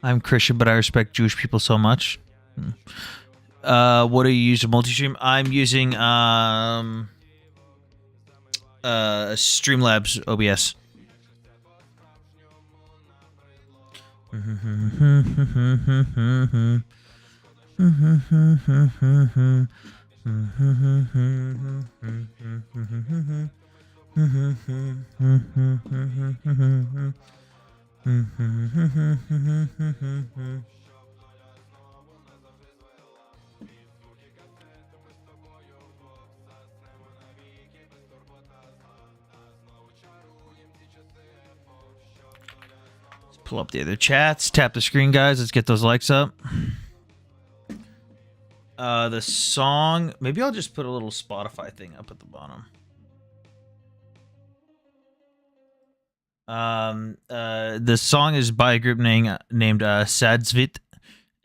I'm Christian, but I respect Jewish people so much. What do you use to multi-stream? I'm using Streamlabs OBS. Pull up the other chats. Tap the screen, guys. Let's get those likes up. The song. Maybe I'll just put a little Spotify thing up at the bottom. The song is by a group named Sadsvit,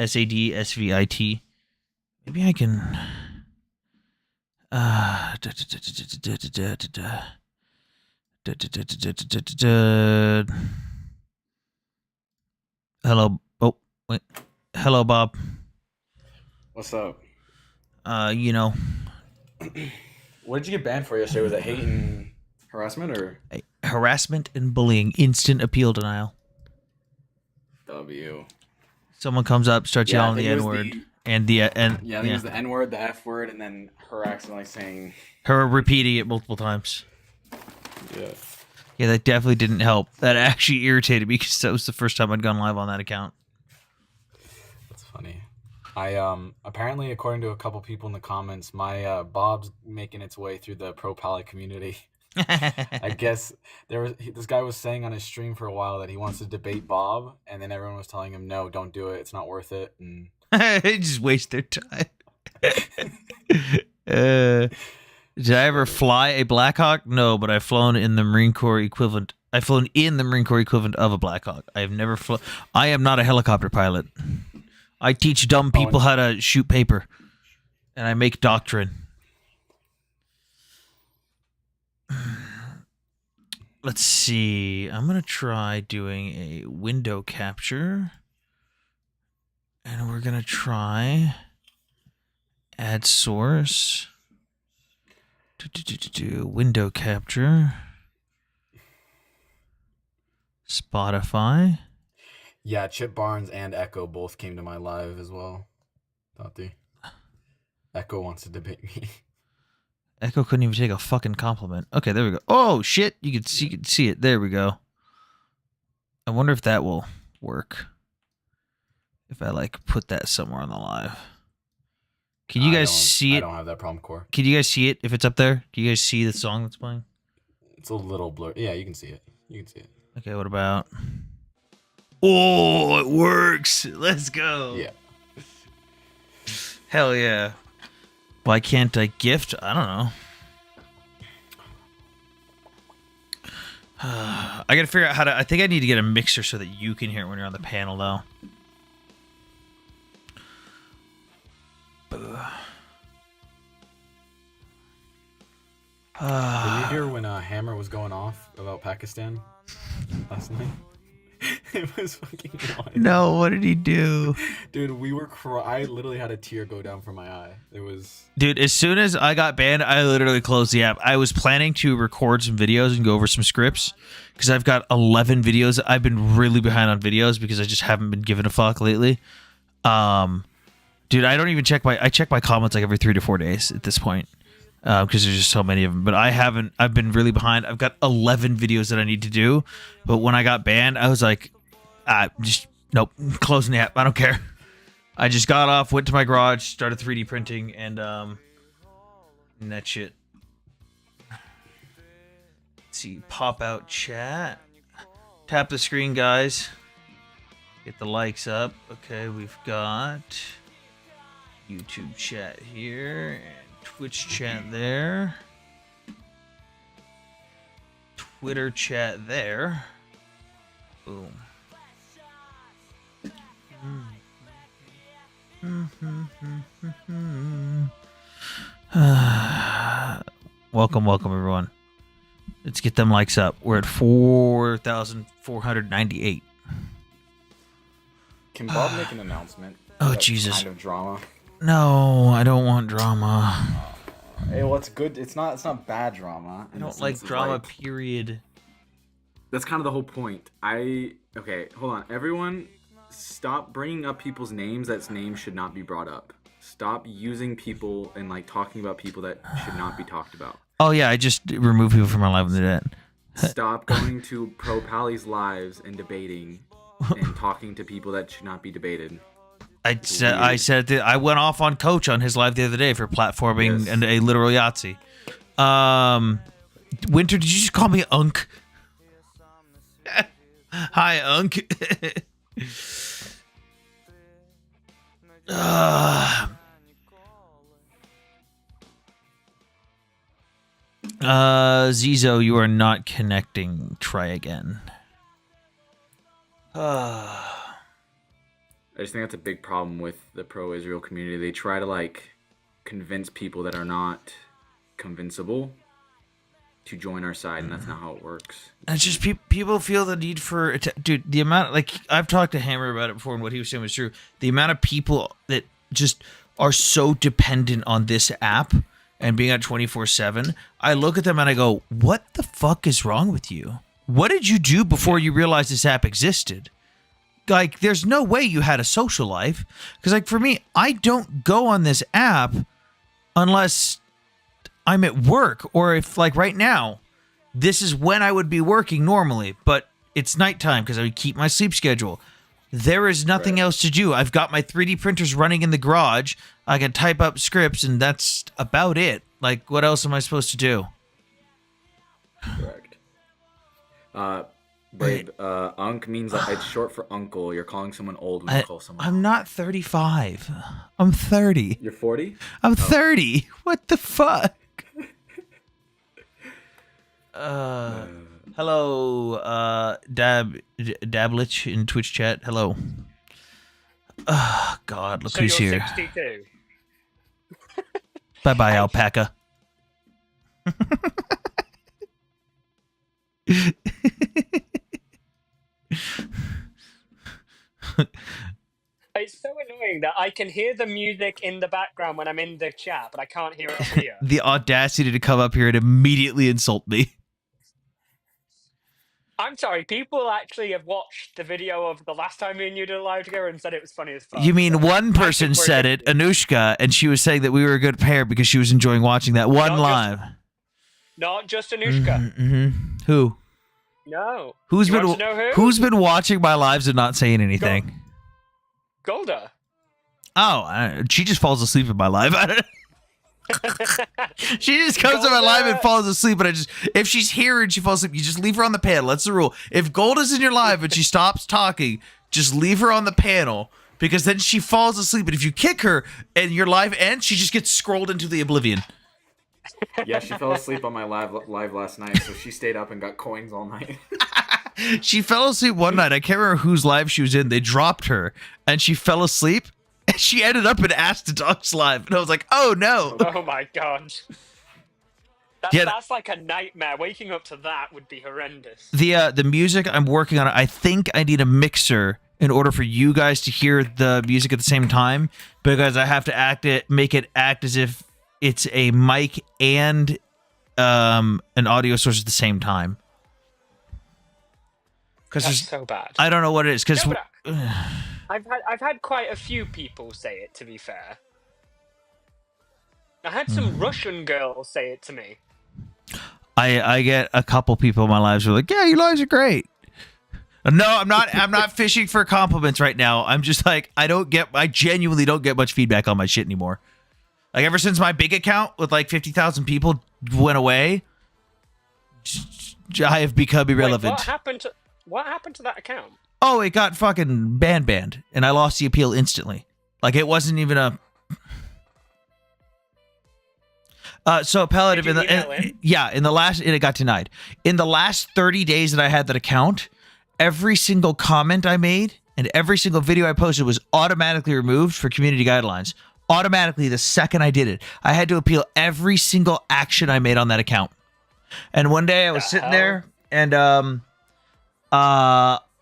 Sadsvit. Maybe I can. Hello. Oh, wait. Hello, Bob. What's up? You know. What did you get banned for yesterday? Was it hate and harassment or? Harassment and bullying. Instant appeal denial. W. Someone comes up, starts yelling the N-word. It was the N-word, the F-word, and then her accidentally saying... Her repeating it multiple times. Yeah. Yeah, that definitely didn't help. That actually irritated me because that was the first time I'd gone live on that account. That's funny. I apparently, according to a couple people in the comments, my Bob's making its way through the pro Pally community. I guess this guy was saying on his stream for a while that he wants to debate Bob, and then everyone was telling him, no, don't do it, it's not worth it. And just waste their time. Did I ever fly a Blackhawk? No, but I've flown in the Marine Corps equivalent. I've flown in the Marine Corps equivalent of a Blackhawk. I have never flown. I am not a helicopter pilot. I teach dumb people how to shoot paper, and I make doctrine. Let's see. I'm going to try doing a window capture. And we're going to try add source. Window capture. Spotify. Yeah, Chip Barnes and Echo both came to my live as well. Tati. Echo wants to debate me. Echo couldn't even take a fucking compliment. Okay, there we go. Oh shit, you can see it. There we go. I wonder if that will work. If I like put that somewhere on the live. Can you guys see it? I don't have that problem, Core. Can you guys see it if it's up there? Do you guys see the song that's playing? It's a little blurry. Yeah, you can see it. You can see it. Okay, what about? Oh, it works. Let's go. Yeah. Hell yeah. Why can't I gift? I don't know. I gotta figure out how to... I think I need to get a mixer so that you can hear it when you're on the panel, though. Did you hear when Hammer was going off about Pakistan last night? It was fucking wild. No, what did he do? Dude, we were I literally had a tear go down from my eye. It was... Dude, as soon as I got banned, I literally closed the app. I was planning to record some videos and go over some scripts because I've got 11 videos. I've been really behind on videos because I just haven't been giving a fuck lately. Dude, I don't even check I check my comments like every 3 to 4 days at this point. Because there's just so many of them. But I've been really behind. I've got 11 videos that I need to do. But when I got banned, I was like, nope, closing the app. I don't care. I just got off, went to my garage, started 3D printing, and that shit. Let's see, pop out chat. Tap the screen, guys. Get the likes up. Okay, we've got YouTube chat here. Twitch chat there. Twitter chat there. Boom. Welcome, everyone. Let's get them likes up. We're at 4,498. Can Bob make an announcement? Oh, That's Jesus. Kind of drama. No, I don't want drama. Hey, well, it's good. It's not bad drama. I don't like drama, period. That's kind of the whole point. Okay, hold on. Everyone, stop bringing up people's names that's names should not be brought up. Stop using people and like talking about people that should not be talked about. Oh yeah, I just removed people from my live on the net. Stop going to Pro Pally's lives and debating and talking to people that should not be debated. I said that I went off on Coach on his live the other day for platforming and a literal Yahtzee. Winter, did you just call me Unk? Hi, Unk. Zizo, you are not connecting. Try again. I just think that's a big problem with the pro-Israel community. They try to like convince people that are not convincible to join our side, and that's not how it works. It's just people feel the need for dude. The amount, like I've talked to Hammer about it before, and what he was saying was true. The amount of people that just are so dependent on this app and being on 24/7. I look at them and I go, "What the fuck is wrong with you? What did you do before you realized this app existed?" Like, there's no way you had a social life. Because, like, for me, I don't go on this app unless I'm at work. Or if, like, right now, this is when I would be working normally. But it's nighttime because I would keep my sleep schedule. There is nothing else to do. I've got my 3D printers running in the garage. I can type up scripts, and that's about it. Like, what else am I supposed to do? Correct. Babe, Unk means like it's short for uncle. You're calling someone old when you call someone. I'm not 35. I'm 30. You're 40? I'm 30. What the fuck? Hello, Dablich in Twitch chat. Hello. God, look who's here. 62. Bye bye, alpaca. It's so annoying that I can hear the music in the background when I'm in the chat, but I can't hear it up here. The audacity to come up here and immediately insult me. I'm sorry, people actually have watched the video of the last time me and you did a live together and said it was funny as fuck. You mean one person said it, Anushka, and she was saying that we were a good pair because she was enjoying watching that one live. Not just Anushka. Mm-hmm. Who? No. Who's You been want to know who? Who's been watching my lives and not saying anything? Golda. Oh, she just falls asleep in my live. She just comes to my live and falls asleep, and if she's here and she falls asleep, you just leave her on the panel. That's the rule. If Golda's in your live and she stops talking, just leave her on the panel, because then she falls asleep. And if you kick her and your live ends, she just gets scrolled into the oblivion. Yeah, she fell asleep on my live last night, so she stayed up and got coins all night. She fell asleep one night. I can't remember whose live she was in. They dropped her, and she fell asleep. And she ended up in Ask the Dogs live, and I was like, "Oh no!" Oh my god. That's like a nightmare. Waking up to that would be horrendous. The music I'm working on, I think I need a mixer in order for you guys to hear the music at the same time, because I have to make it act as if it's a mic and an audio source at the same time. That's so bad. I don't know what it is, because I've had quite a few people say it, to be fair. I had some Russian girls say it to me. I get a couple people in my lives who are like, "Yeah, your lives are great." No, I'm not fishing for compliments right now. I'm just like, I genuinely don't get much feedback on my shit anymore. Like, ever since my big account with like 50,000 people went away, I have become irrelevant. Wait, what happened to that account? Oh, it got fucking banned, and I lost the appeal instantly. Like, it wasn't even a... So Paladin, it got denied. In the last 30 days that I had that account, every single comment I made and every single video I posted was automatically removed for community guidelines. Automatically, the second I did it. I had to appeal every single action I made on that account. And one day I was sitting there, and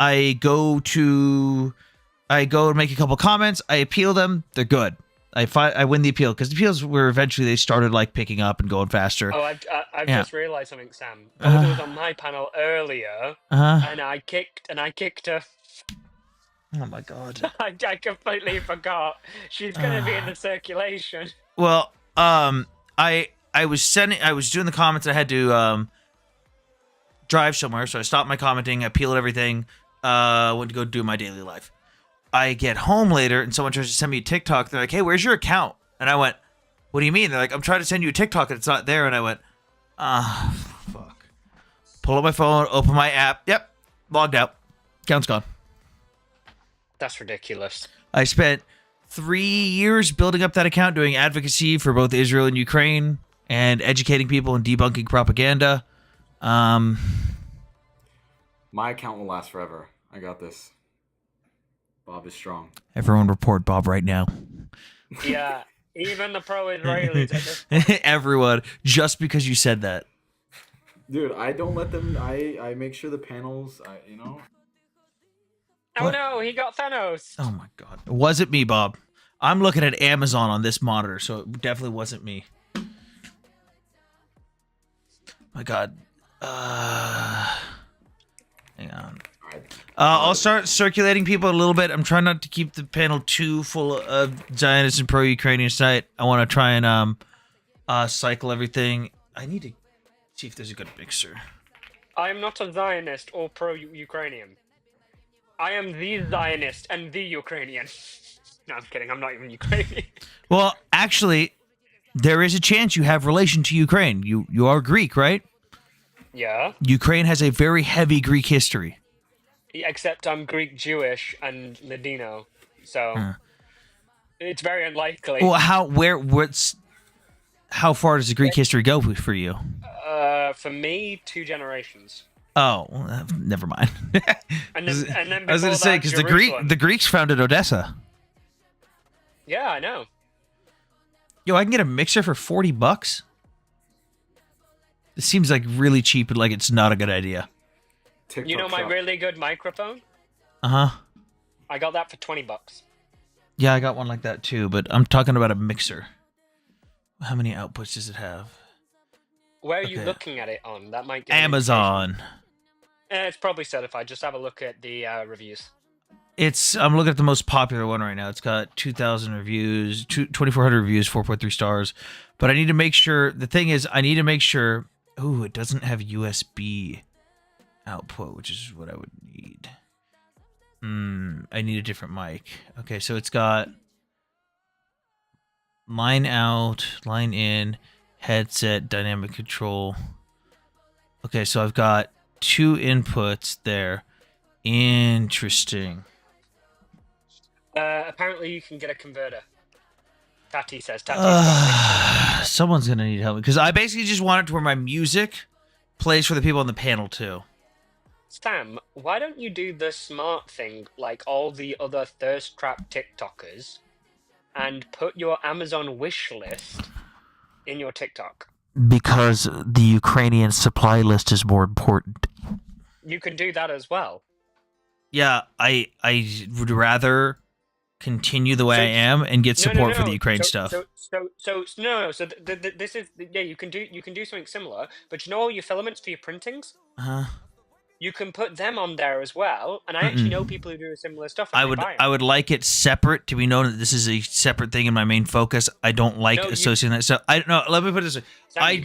I go to I go and make a couple comments. I appeal them. They're good. I win the appeal because the appeals were eventually they started like picking up and going faster. Oh, I've Yeah. just realised something, Sam. Golda was on my panel earlier, and I kicked her. Oh my god. I completely forgot. She's gonna be in the circulation. Well, I was doing the comments. I had to drive somewhere, so I stopped my commenting. I appealed everything. Went to go do my daily life. I get home later, and someone tries to send me a TikTok. They're like, "Hey, where's your account?" And I went, "What do you mean?" They're like, "I'm trying to send you a TikTok, and it's not there." And I went, fuck. Pull up my phone, open my app. Yep, logged out. Account's gone. That's ridiculous. I spent 3 years building up that account, doing advocacy for both Israel and Ukraine, and educating people and debunking propaganda. My account will last forever. I got this. Bob is strong. Everyone report Bob right now. Yeah, even the pro-Israelis at this point. Everyone, just because you said that. Dude, I don't let them. I make sure the panels. Oh What? no, he got Thanos. Oh my god. It wasn't me, Bob. I'm looking at Amazon on this monitor, so it definitely wasn't me. My god. Hang on. I'll start circulating people a little bit. I'm trying not to keep the panel too full of Zionist and pro-Ukrainian site. I want to try and cycle everything. I need to see if there's a good mixer. I am not a Zionist or pro-Ukrainian. I am the Zionist and the Ukrainian. No, I'm kidding. I'm not even Ukrainian. Well, actually, there is a chance you have relation to Ukraine. You are Greek, right? Yeah. Ukraine has a very heavy Greek history. Except I'm Greek Jewish and Ladino, so it's very unlikely. Well, how far does the Greek history go for you? For me, 2 generations. Oh, well, never mind. And then I was going to say because the Greeks founded Odessa. Yeah, I know. Yo, I can get a mixer for $40. It seems like really cheap and like it's not a good idea. TikTok You know my shop. really good microphone? Uh-huh. I got that for $20. Yeah, I got one like that too, but I'm talking about a mixer. How many outputs does it have? Where are you Okay. looking at it on? That might get an Amazon. it's probably certified. Just have a look at the reviews. I'm looking at the most popular one right now. It's got 2,000 reviews, 2,400 reviews, 4.3 stars. But I need to make sure. The thing is, I need to make sure. Ooh, it doesn't have USB output, which is what I would need. I need a different mic. Okay, so it's got line out, line in, headset, dynamic control. Okay, so I've got 2 inputs there. Interesting. Apparently, you can get a converter. Tati says. Tati's got Someone's gonna need help because I basically just want it to where my music plays for the people on the panel too. Sam, why don't you do the smart thing like all the other thirst trap TikTokers and put your Amazon wish list in your TikTok? Because the Ukrainian supply list is more important. You can do that as well. Yeah, I would rather continue the way I am and get support for the Ukraine stuff. This is you can do something similar, but you know all your filaments for your printings? You can put them on there as well, and I actually know people who do similar stuff. I would like it separate to be known that this is a separate thing in my main focus. I don't like associating that. So I no. Let me put it this way. I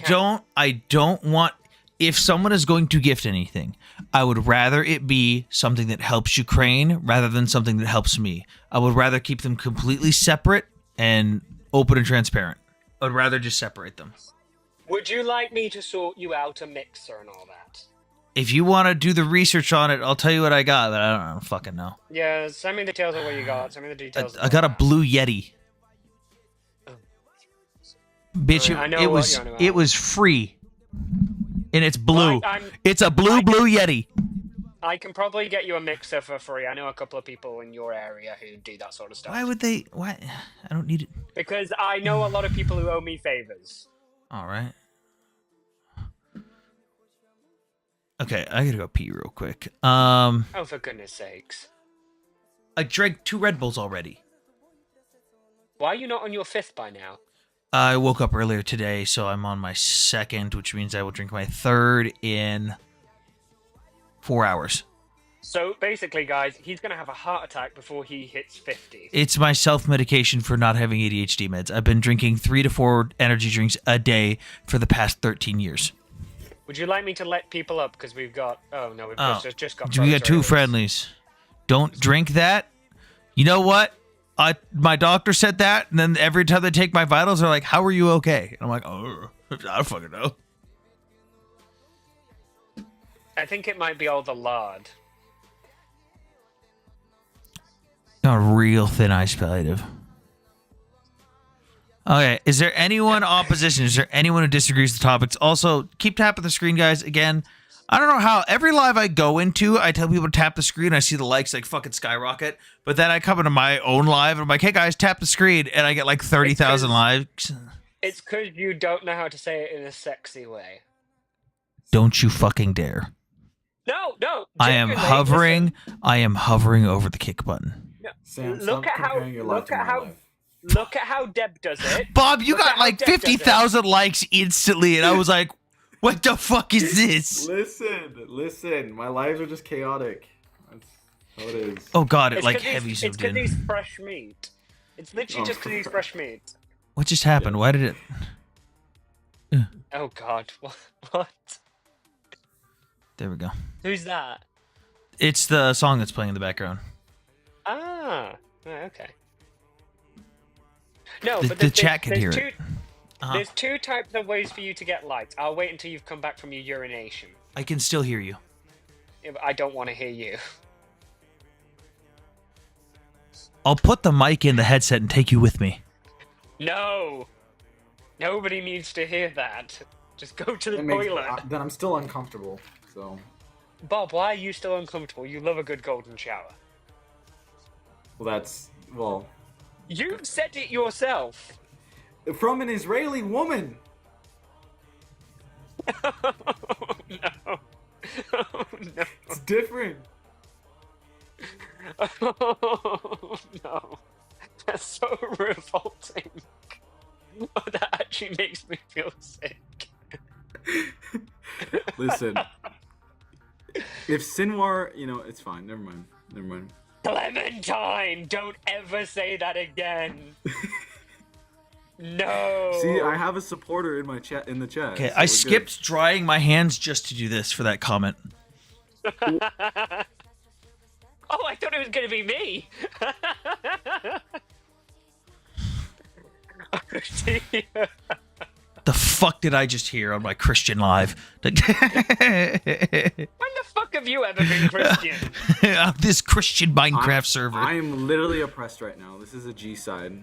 don't want. If someone is going to gift anything, I would rather it be something that helps Ukraine rather than something that helps me. I would rather keep them completely separate and open and transparent. I'd rather just separate them. Would you like me to sort you out a mixer and all that? If you want to do the research on it, I'll tell you what I got, but I don't fucking know. Yeah, send me the details of what you got. Send me the details. I got a Blue Yeti. Bitch, it was free. And it's blue. It's a blue Yeti. I can probably get you a mixer for free. I know a couple of people in your area who do that sort of stuff. Why would they? Why? I don't need it. Because I know a lot of people who owe me favors. All right. Okay, I gotta go pee real quick. Oh, for goodness sakes. I drank 2 Red Bulls already. Why are you not on your 5th by now? I woke up earlier today, so I'm on my 2nd, which means I will drink my 3rd in 4 hours. So basically, guys, he's going to have a heart attack before he hits 50. It's my self-medication for not having ADHD meds. I've been drinking 3 to 4 energy drinks a day for the past 13 years. Would you like me to let people up? Because we've got... Oh, no, we've just got... We got 2 friendlies. Don't drink that. You know what? My doctor said that, and then every time they take my vitals, they're like, "How are you okay?" And I'm like, "Oh, I don't fucking know." I think it might be all the lard. A real thin ice palliative. Okay, is there anyone opposition? Is there anyone who disagrees with the topics? Also, keep tapping the screen, guys. Again, I don't know how every live I go into, I tell people to tap the screen. I see the likes like fucking skyrocket, but then I come into my own live and I'm like, "Hey guys, tap the screen," and I get like 30,000 likes. It's because you don't know how to say it in a sexy way. Don't you fucking dare! No. I am genuinely, hovering. listen. I am hovering over the kick button. No, Sam, look stop at how. comparing your life Look to at my how. life. Look at how Deb does it. Bob, you Look at got how like Deb does it. 50,000 likes instantly, and I was like, "What the fuck is this?" Listen. My lives are just chaotic. That's how it is. Oh god, it It's like 'cause he's- heavy It's zoomed because in. he's fresh meat. It's literally Oh, just because he's fresh meat. What just happened? Why did it? Oh god, what? There we go. Who's that? It's the song that's playing in the background. Ah, okay. No, The- but the chat can hear it. There's 2 types of ways for you to get likes. I'll wait until you've come back from your urination. I can still hear you. I don't want to hear you. I'll put the mic in the headset and take you with me. No! Nobody needs to hear that. Just go to the That makes- toilet. then I'm still uncomfortable. So, Bob, why are you still uncomfortable? You love a good golden shower. well, You said it yourself. from an Israeli woman. Oh, no. Oh, no. It's different. Oh, no. That's so revolting. Oh, that actually makes me feel sick. Listen, if Sinwar, it's fine. Never mind. Clementine, don't ever say that again. No. See, I have a supporter in my chat in the chat. Okay, so I we're skipped drying my hands just to do this for that comment. Oh, I thought it was going to be me. Oh, dear. The fuck did I just hear on my Christian live? When the fuck have you ever been Christian? This Christian good. Minecraft server. I am literally oppressed right now. This is a G side.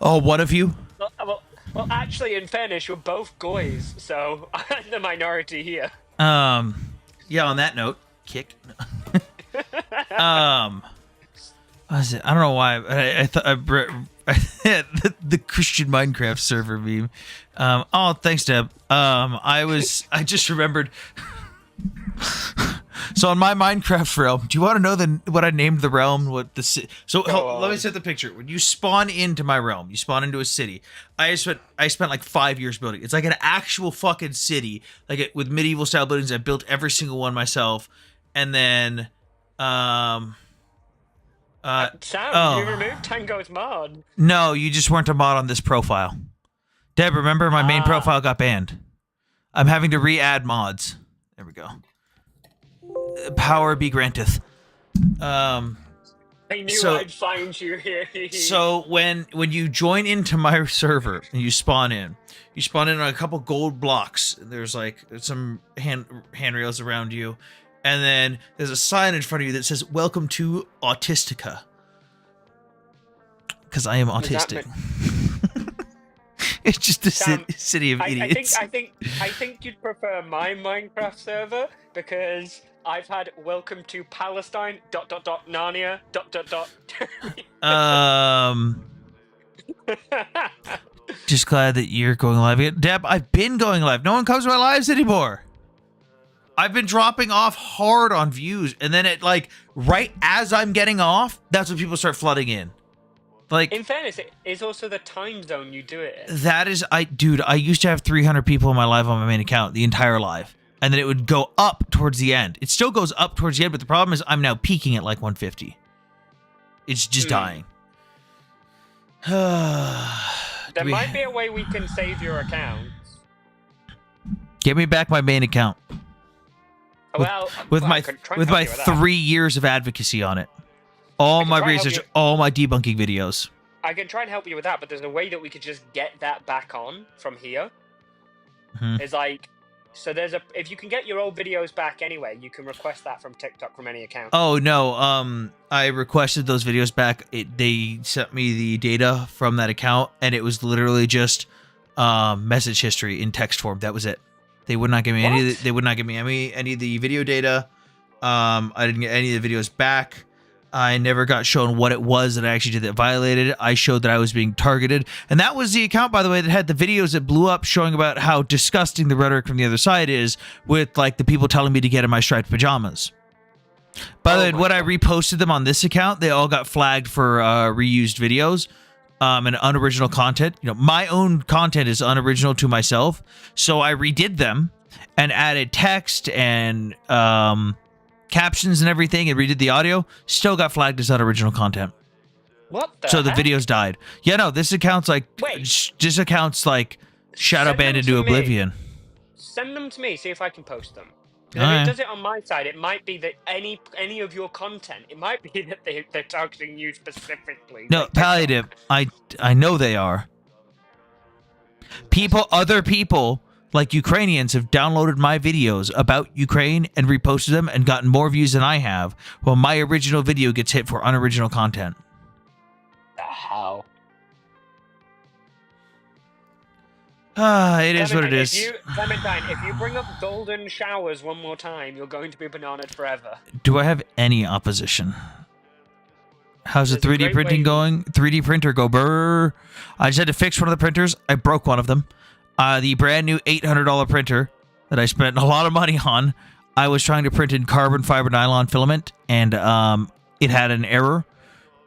Oh, one of you? Well, actually, in fairness, you're both goys, so I'm the minority here. Yeah, on that note, kick. What was it? I don't know why. I thought the Christian Minecraft server meme. Oh, thanks, Deb. I just remembered. So on my Minecraft realm, do you want to know what I named the realm? Let me set the picture. When you spawn into my realm, you spawn into a city. I spent like 5 years building. It's like an actual fucking city, with medieval style buildings. I built every single one myself, and then Sam, oh. you removed Tango's mod. No, you just weren't a mod on this profile. Deb, remember my main profile got banned. I'm having to re-add mods. There we go. Power be granteth. I knew I'd find you here. So when you join into my server and you spawn in on a couple gold blocks. There's some handrails around you, and then there's a sign in front of you that says "Welcome to Autistica." Because I am autistic. It's just a city of idiots. I think you'd prefer my Minecraft server because I've had "Welcome to Palestine." ... Narnia ... Just glad that you're going live again. Deb, I've been going live. No one comes to my lives anymore. I've been dropping off hard on views, and then it like right as I'm getting off, that's when people start flooding in. Like, In fairness, it is also the time zone you do it in. that is, dude, I used to have 300 people in my live on my main account, the entire live. And then it would go up towards the end. It still goes up towards the end, but the problem is I'm now peaking at like 150. It's just dying. There might be a way we can save your accounts. Get me back my main account Well, with I my could try and with help my you with that. 3 years of advocacy on it. All can my try and help research, you. all my debunking videos. I can try and help you with that, but there's a way that we could just get that back on from here. Mhm. It's like, so if you can get your old videos back anyway, you can request that from TikTok from any account. Oh no, I requested those videos back. They sent me the data from that account, and it was literally just message history in text form. That was it. They would not give me any. What? They would not give me any of the video data. I didn't get any of the videos back. I never got shown what it was that I actually did that violated it. I showed that I was being targeted. And that was the account, by the way, that had the videos that blew up showing about how disgusting the rhetoric from the other side is with, like, the people telling me to get in my striped pajamas. By the way, when I reposted them on this account, they all got flagged for reused videos and unoriginal content. You know, my own content is unoriginal to myself. So I redid them and added text and captions and everything and redid the audio. Still got flagged as unoriginal content. What the So the heck? videos died. Yeah, no, this account's like Wait. this account's like shadow Send them banned into to me. oblivion. Send them to me, see if I can post them. 'Cause if Alright. it does it on my side, it might be that any of your content, it might be that they're targeting you specifically. No, like TikTok. palliative. I know they are. Other people like Ukrainians have downloaded my videos about Ukraine and reposted them and gotten more views than I have, while my original video gets hit for unoriginal content. How? It is what it is. Clementine, if you bring up golden showers one more time, you're going to be bananaed forever. Do I have any opposition? How's the There's a 3D great printing way- going? 3D printer go brrr. I just had to fix one of the printers. I broke one of them. The brand new $800 printer that I spent a lot of money on. I was trying to print in carbon fiber nylon filament, and it had an error,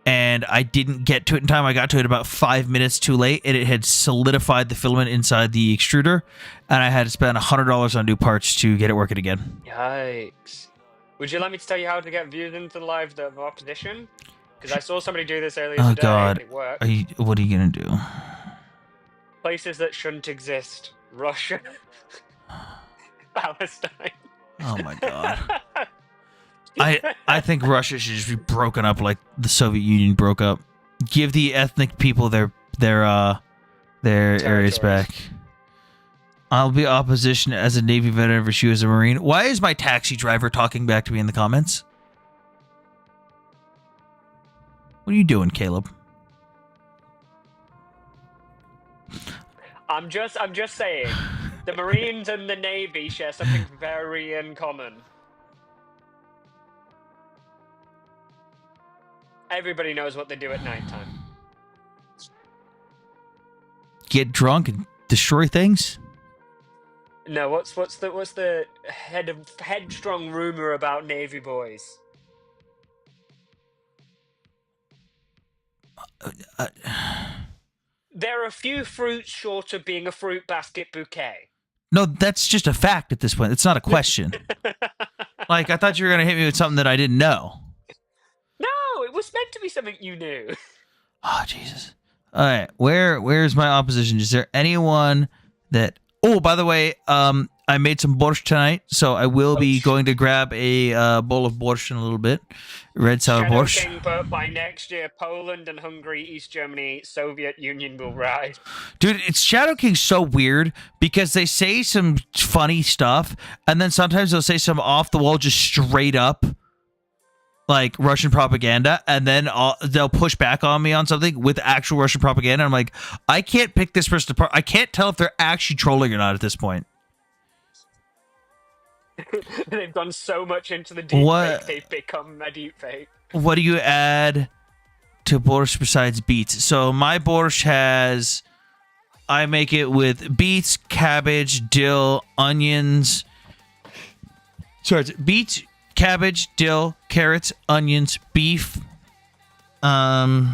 and I didn't get to it in time. I got to it about 5 minutes too late, and it had solidified the filament inside the extruder, and I had to spend $100 on new parts to get it working again. Yikes. Would you like me to tell you how to get views into the live of opposition? Because I saw somebody do this earlier Oh, today. God. It worked. What are you gonna do? Places that shouldn't exist. Russia. Palestine. Oh my God. I think Russia should just be broken up like the Soviet Union broke up. Give the ethnic people their areas back. I'll be opposition as a Navy veteran versus you as a Marine. Why is my taxi driver talking back to me in the comments? What are you doing, Caleb? I'm just saying. The Marines and the Navy share something very in common. Everybody knows what they do at nighttime. Get drunk and destroy things? No, what's the headstrong rumor about Navy boys? They're a few fruits short of being a fruit basket bouquet. No, that's just a fact at this point. It's not a question. Like, I thought you were going to hit me with something that I didn't know. No, it was meant to be something you knew. Oh, Jesus. All right. Where's my opposition? Is there anyone that... Oh, by the way, I made some borscht tonight, so I will be going to grab a bowl of borscht in a little bit. Red sour Shadow borscht. King, but by next year, Poland and Hungary, East Germany, Soviet Union will rise. Dude, it's Shadow King's so weird because they say some funny stuff, and then sometimes they'll say some off the wall, just straight up, like Russian propaganda, and then they'll push back on me on something with actual Russian propaganda. I'm like, I can't pick this person apart. I can't tell if they're actually trolling or not at this point. They've gone so much into the deep What- fake, they've become a deep fake. What do you add to borscht besides beets? So my borscht has, I make it with beets, cabbage, dill, onions, Sorry, it's beets, cabbage, dill, carrots, onions, beef, Caleb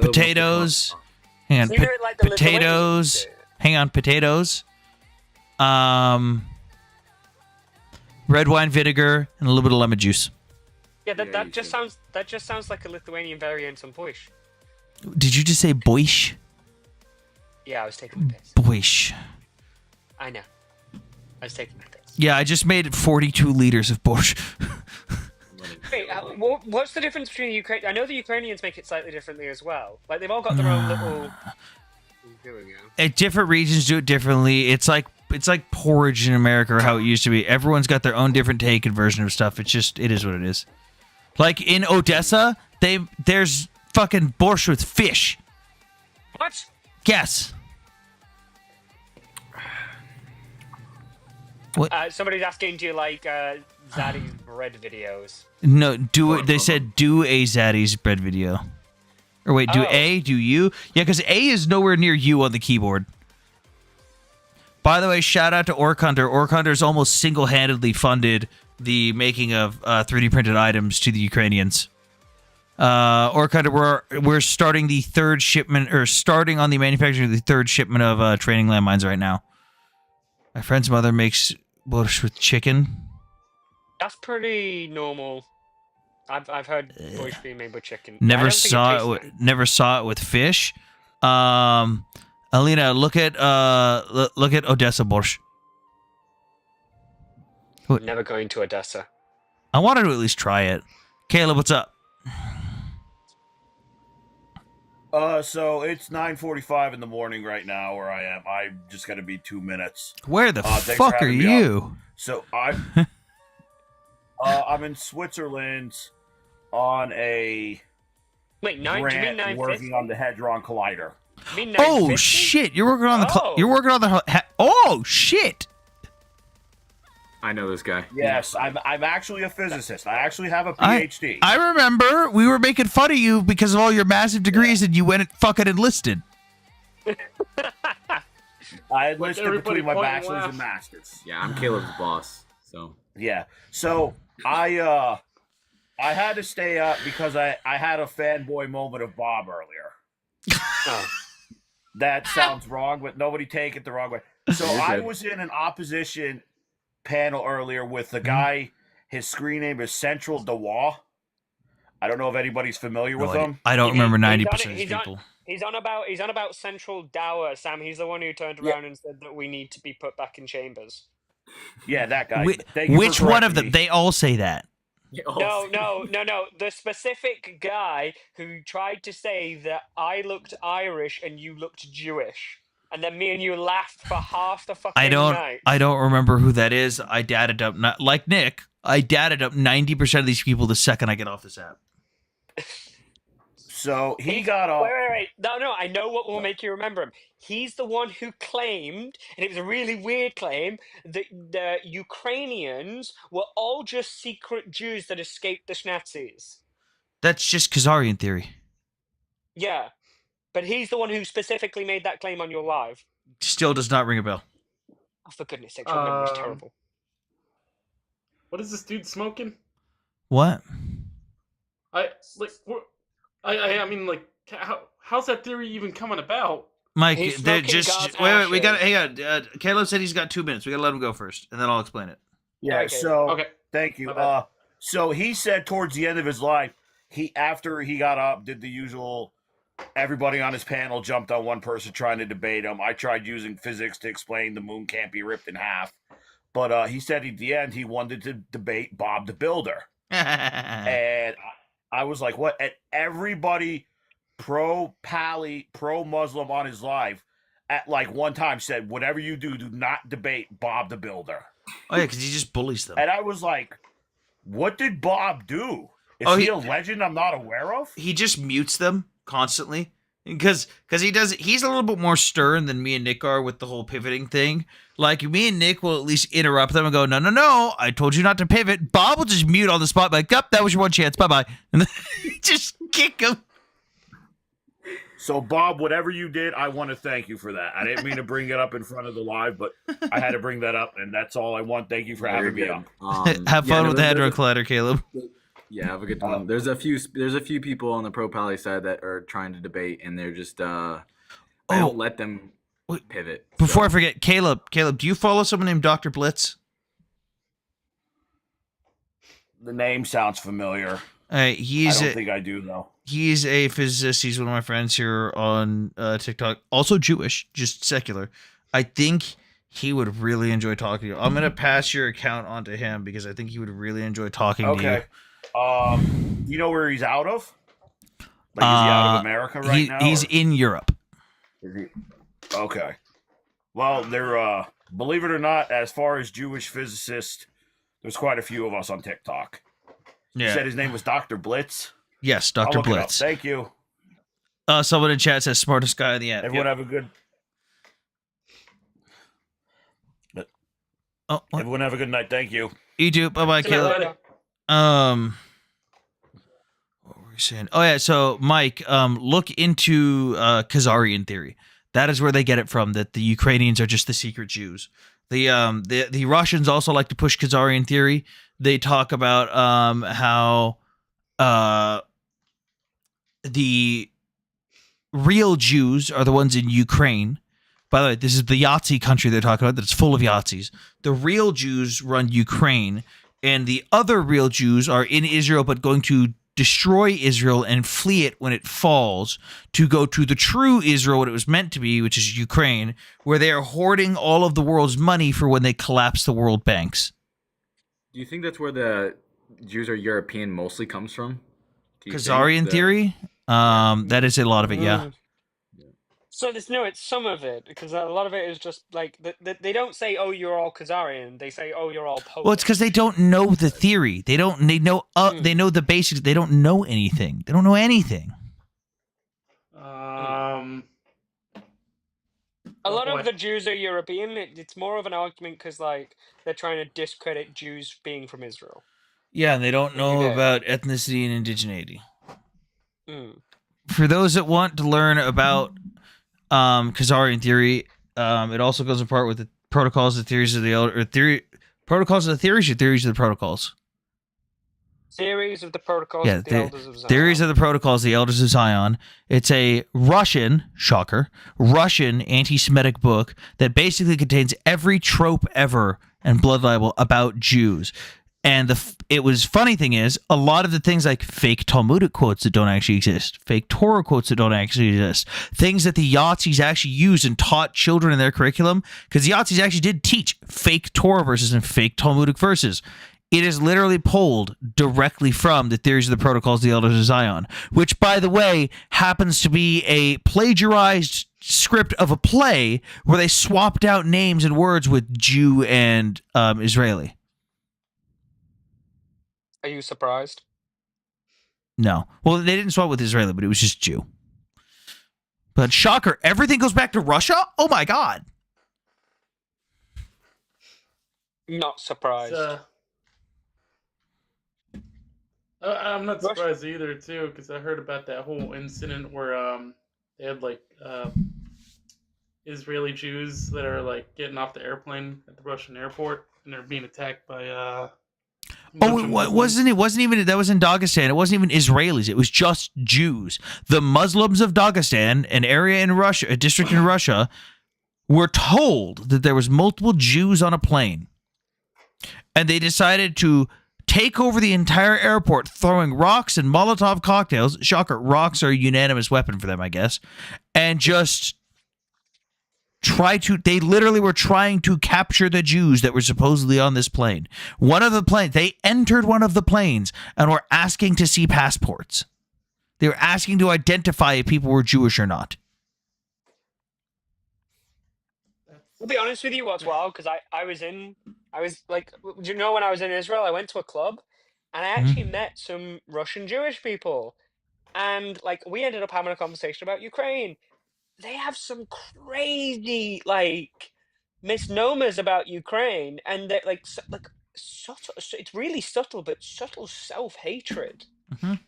potatoes. Hang on, So you do it like the potatoes. Lithuanians do. Hang on, potatoes. Red wine vinegar and a little bit of lemon juice. Yeah, Yeah, that you just should. sounds like a Lithuanian variant on boish. Did you just say boish? Yeah, I was taking the piss. Boish. I know. I was taking the piss. Yeah, I just made 42 liters of borscht. Wait, what's the difference between the Ukraine? I know the Ukrainians make it slightly differently as well. Like they've all got their own little. Here we go. Different regions do it differently. It's like porridge in America, or how it used to be. Everyone's got their own different take and version of stuff. It is what it is. Like in Odessa, there's fucking borscht with fish. What? Yes. Somebody's asking, do you like Zaddy's bread videos? No, do it. They said do a Zaddy's bread video. Or wait, do Oh. A, do you? Yeah, because A is nowhere near you on the keyboard. By the way, shout out to Orc Hunter. Orc Hunter's almost single-handedly funded the making of 3D printed items to the Ukrainians. Orc Hunter, we're starting the third shipment, or starting on the manufacturing of the third shipment of training landmines right now. My friend's mother makes borscht with chicken. That's pretty normal. I've heard borscht being made with chicken. I Never don't think saw tastes it. nice. Never saw it with fish. Alina, look at Odessa borscht. Never going to Odessa. I wanted to at least try it. Caleb, what's up? So it's 9:45 in the morning right now where I am. I'm just gonna be 2 minutes. Where the Thanks for fuck are having me you? So I'm in Switzerland on a Wait, do you mean grant 950? working on the Hadron Collider. You mean Oh 950? shit! You're working on the. Oh. You're working on the. Oh shit! I know this guy. Yes, I'm actually a physicist. I actually have a I- PhD. I remember we were making fun of you because of all your massive degrees, and you went and fucking enlisted. I enlisted everybody between my point and bachelor's laugh. and masters. Yeah, I'm Caleb's boss. So Yeah. So I had to stay up because I had a fanboy moment of Bob earlier. Oh. That sounds wrong, but nobody take it the wrong way. So You're I good. was in an opposition panel earlier with the guy. His screen name is Central Dewa. I don't know if anybody's familiar with him. I don't remember He's on 90% it- of these he's on- people. He's on about Central Dower, Sam. He's the one who turned Yeah. around and said that we need to be put back in chambers. Yeah, that guy. Whi- Thank you for Which one of correcting them? me. They all say that. No. The specific guy who tried to say that I looked Irish and you looked Jewish. And then me and you laughed for half the fucking night. I don't remember who that is. I dadded up, not like Nick. I dadded up 90% of these people the second I get off this app. So he got off. Wait. No, I know what will make you remember him. He's the one who claimed, and it was a really weird claim, that the Ukrainians were all just secret Jews that escaped the Nazis. That's just Khazarian theory. Yeah. But he's the one who specifically made that claim on your live. Still does not ring a bell. Oh, for goodness sake, your memory's Um, terrible. What is this dude smoking? What? I mean, like, how's that theory even coming about? Mike, He's they're smoking just God's wait. We got ashes. hang on. Caleb said he's got 2 minutes. We got to let him go first, and then I'll explain it. Yeah. Okay. So Okay. thank you. My bad. So he said towards the end of his life, after he got up, did the usual. Everybody on his panel jumped on one person trying to debate him. I tried using physics to explain the moon can't be ripped in half, but he said at the end he wanted to debate Bob the Builder, and I was like, "What?" And everybody pro-Muslim on his live at like one time said, "Whatever you do, do not debate Bob the Builder." Oh yeah, because he just bullies them. And I was like, "What did Bob do? Is Oh, he he- a legend I'm not aware of?" He just mutes them constantly because he's a little bit more stern than me and Nick are with the whole pivoting thing. Like me and Nick will at least interrupt them and go, no, I told you not to pivot. Bob will just mute on the spot, like, "Yup, that was your one chance, bye bye," and then just kick him. So, Bob, whatever you did, I want to thank you for that. I didn't mean to bring it up in front of the live, but I had to bring that up, and that's all I want. Thank you for Very having me good. on. Have yeah, fun no, with the there's Hadron a- Collider, Caleb. Yeah, have a good one. There's a few people on the pro pally side that are trying to debate, and they're just I don't let them wait, pivot. Before I so. forget, Caleb, do you follow someone named Dr. Blitz? The name sounds familiar. I He's don't a, think I do, though. he's a physicist. He's one of my friends here on TikTok. Also Jewish, just secular. I think he would really enjoy talking to you. I'm gonna pass your account on to him because I think he would really enjoy talking to you. Okay. Do you know where he's out of? Like, is he out of America right now? He's or in Europe. is he? Okay. Well, they're believe it or not, as far as Jewish physicists, there's quite a few of us on TikTok. You said his name was Dr. Blitz. Yes, I'll Dr. look it up. Blitz. Thank you. Someone in chat says smartest guy on the app. Everyone have a good. Oh, what? Everyone have a good night. Thank you. You too. Bye bye, See you Caleb. later. What were we saying? Oh yeah, so Mike, look into Khazarian theory. That is where they get it from. That the Ukrainians are just the secret Jews. The Russians also like to push Khazarian theory. They talk about how the real Jews are the ones in Ukraine. By the way, this is the Yahtzee country they're talking about. That's full of Yahtzees. The real Jews run Ukraine, and the other real Jews are in Israel, but going to destroy Israel and flee it when it falls to go to the true Israel, what it was meant to be, which is Ukraine, where they are hoarding all of the world's money for when they collapse the world banks. Do you think that's where the Jews are European mostly comes from? Do you think Khazarian that- theory? That is a lot of it, yeah. So it's some of it because a lot of it is just like they don't say, "Oh, you're all Khazarian." They say, "Oh, you're all Polish." Well, it's because they don't know the theory. They don't. They know. They know the basics. They don't know anything. They don't know anything. A Oh, lot boy. of the Jews are European. It's more of an argument because like they're trying to discredit Jews being from Israel. Yeah, and they don't know Okay. about ethnicity and indigeneity. Mm. For those that want to learn about Khazarian theory, it also goes apart with the protocols, the theories of the elder, or theory protocols of the theories, or theories of the protocols. Theories of the protocols Yeah, of the the- elders of Zion. Theories of the Protocols, the Elders of Zion. It's a Russian, shocker, Russian anti-Semitic book that basically contains every trope ever and blood libel about Jews. And it was funny thing is, a lot of the things like fake Talmudic quotes that don't actually exist, fake Torah quotes that don't actually exist, things that the Yahtzees actually used and taught children in their curriculum, because the Yahtzees actually did teach fake Torah verses and fake Talmudic verses. It is literally pulled directly from the Theories of the Protocols of the Elders of Zion, which, by the way, happens to be a plagiarized script of a play where they swapped out names and words with Jew and Israeli. Are you surprised? No. Well, they didn't swap with Israeli, but it was just Jew. But shocker, everything goes back to Russia? Oh my God. Not surprised. I'm not surprised either, too, because I heard about that whole incident where they had like Israeli Jews that are like getting off the airplane at the Russian airport and they're being attacked by. Oh, it wasn't even that was in Dagestan. It wasn't even Israelis. It was just Jews. The Muslims of Dagestan, an area in Russia, a district in Russia, were told that there was multiple Jews on a plane, and they decided to take over the entire airport, throwing rocks and Molotov cocktails. Shocker, rocks are a unanimous weapon for them, I guess, and just they literally were trying to capture the Jews that were supposedly on this plane. They entered one of the planes and were asking to see passports. They were asking to identify if people were Jewish or not. I'll be honest with you, what's wild, because I was like, do you know when I was in Israel, I went to a club, and I actually met some Russian Jewish people, and like we ended up having a conversation about Ukraine. They have some crazy like misnomers about Ukraine, and they're like subtle. It's really subtle, but subtle self-hatred. Mhm.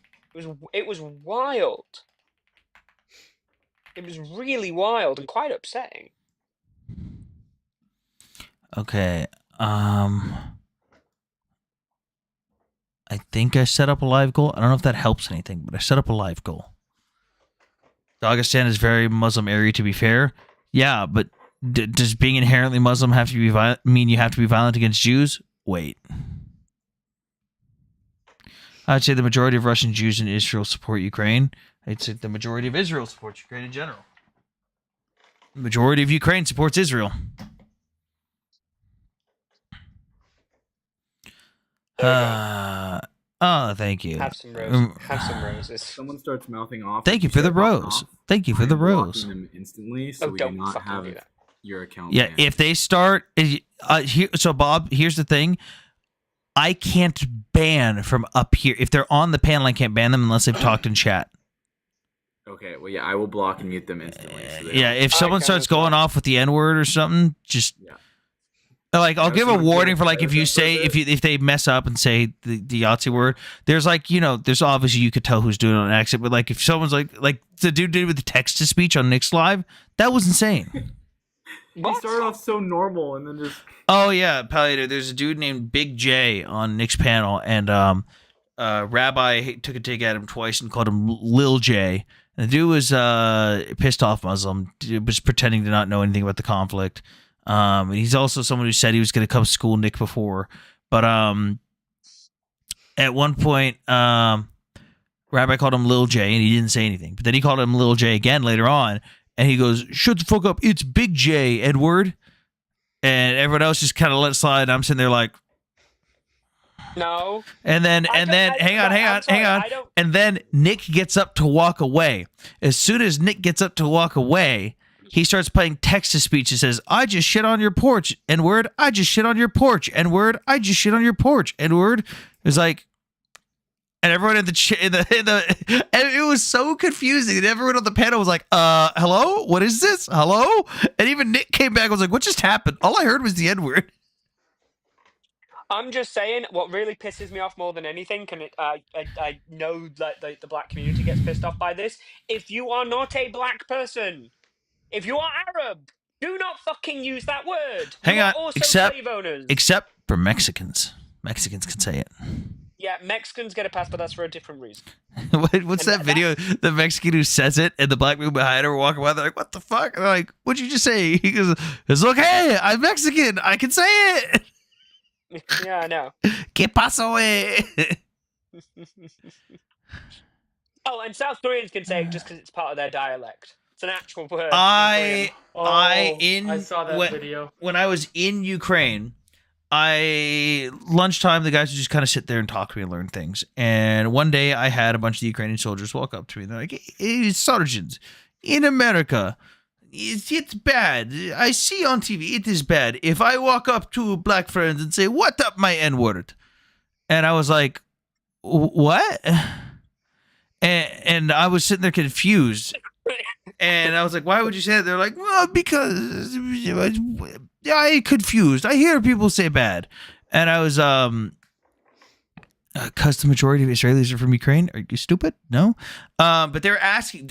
It was wild. It was really wild and quite upsetting. Okay. I think I set up a live goal. I don't know if that helps anything, but I set up a live goal. Dagestan is very Muslim area, to be fair. Yeah, but does being inherently Muslim have to be mean you have to be violent against Jews? Wait. I'd say the majority of Russian Jews in Israel support Ukraine. I'd say the majority of Israel supports Ukraine in general. The majority of Ukraine supports Israel. Thank you. Have some roses. Have some roses. Someone starts mouthing off. Thank you for the start mouthing rose. off, Thank you for I'm the blocking rose. them instantly, so Oh, we do don't not fucking have do that. your account. Yeah, banned. if they start, so Bob, here's the thing. I can't ban from up here. If they're on the panel, I can't ban them unless they've talked in chat. Okay, well, yeah, I will block and mute them instantly. So they Yeah, don't- if someone Okay, starts that's fine. going off with the N word or something, just Yeah. like I'll Yeah, give a someone warning can't for like say if you that say for a bit. if they mess up and say the Yahtzee word. There's like there's obviously you could tell who's doing it on accident, but like if someone's like the dude did with the text to speech on Nick's live, that was insane. He What? started off so normal and then just. Oh yeah, Palliator. There's a dude named Big J on Nick's panel, and Rabbi took a dig at him twice and called him Lil J. And the dude was pissed off Muslim, was pretending to not know anything about the conflict. And he's also someone who said he was going to come school Nick before, but at one point, Rabbi called him Lil J, and he didn't say anything. But then he called him Lil J again later on, and he goes, "Shut the fuck up! It's Big J, Edward." And everyone else just kind of let it slide. And I'm sitting there like, No. and then I'm sorry, I don't. and then Nick gets up to walk away. As soon as Nick gets up to walk away, he starts playing text to speech. He says, "I just shit on your porch, N-word. I just shit on your porch, N-word. I just shit on your porch, N-word." It was like, and everyone in the and it was so confusing. And everyone on the panel was like, hello? What is this? Hello?" And even Nick came back and was like, "What just happened?" All I heard was the N-word. I'm just saying, what really pisses me off more than anything, I know that the black community gets pissed off by this. If you are not a black person, if you are Arab, do not fucking use that word. Hang You are on, also except- slave owners. Except for Mexicans. Mexicans can say it. Yeah, Mexicans get a pass, but that's for a different reason. What's And that video? The Mexican who says it, and the black people behind her are walking by. They're like, "What the fuck?" And they're like, "What'd you just say?" He goes, "It's okay. I'm Mexican. I can say it." Yeah, I know. ¿Qué pasó, eh? Oh, and South Koreans can say it just because it's part of their dialect. It's an actual word. in I I saw that when, video. when I was in Ukraine, lunchtime the guys would just kind of sit there and talk to me and learn things. And one day I had a bunch of the Ukrainian soldiers walk up to me and they're like, "Hey, sergeant, in America, it's bad. I see on TV it is bad. If I walk up to black friends and say, 'What up, my N-word?'" And I was like, "What?" And I was sitting there confused. And I was like, "Why would you say that?" They're like, "Well, because I confused. I hear people say bad." And I was, because the majority of Israelis are from Ukraine. Are you stupid? No. But they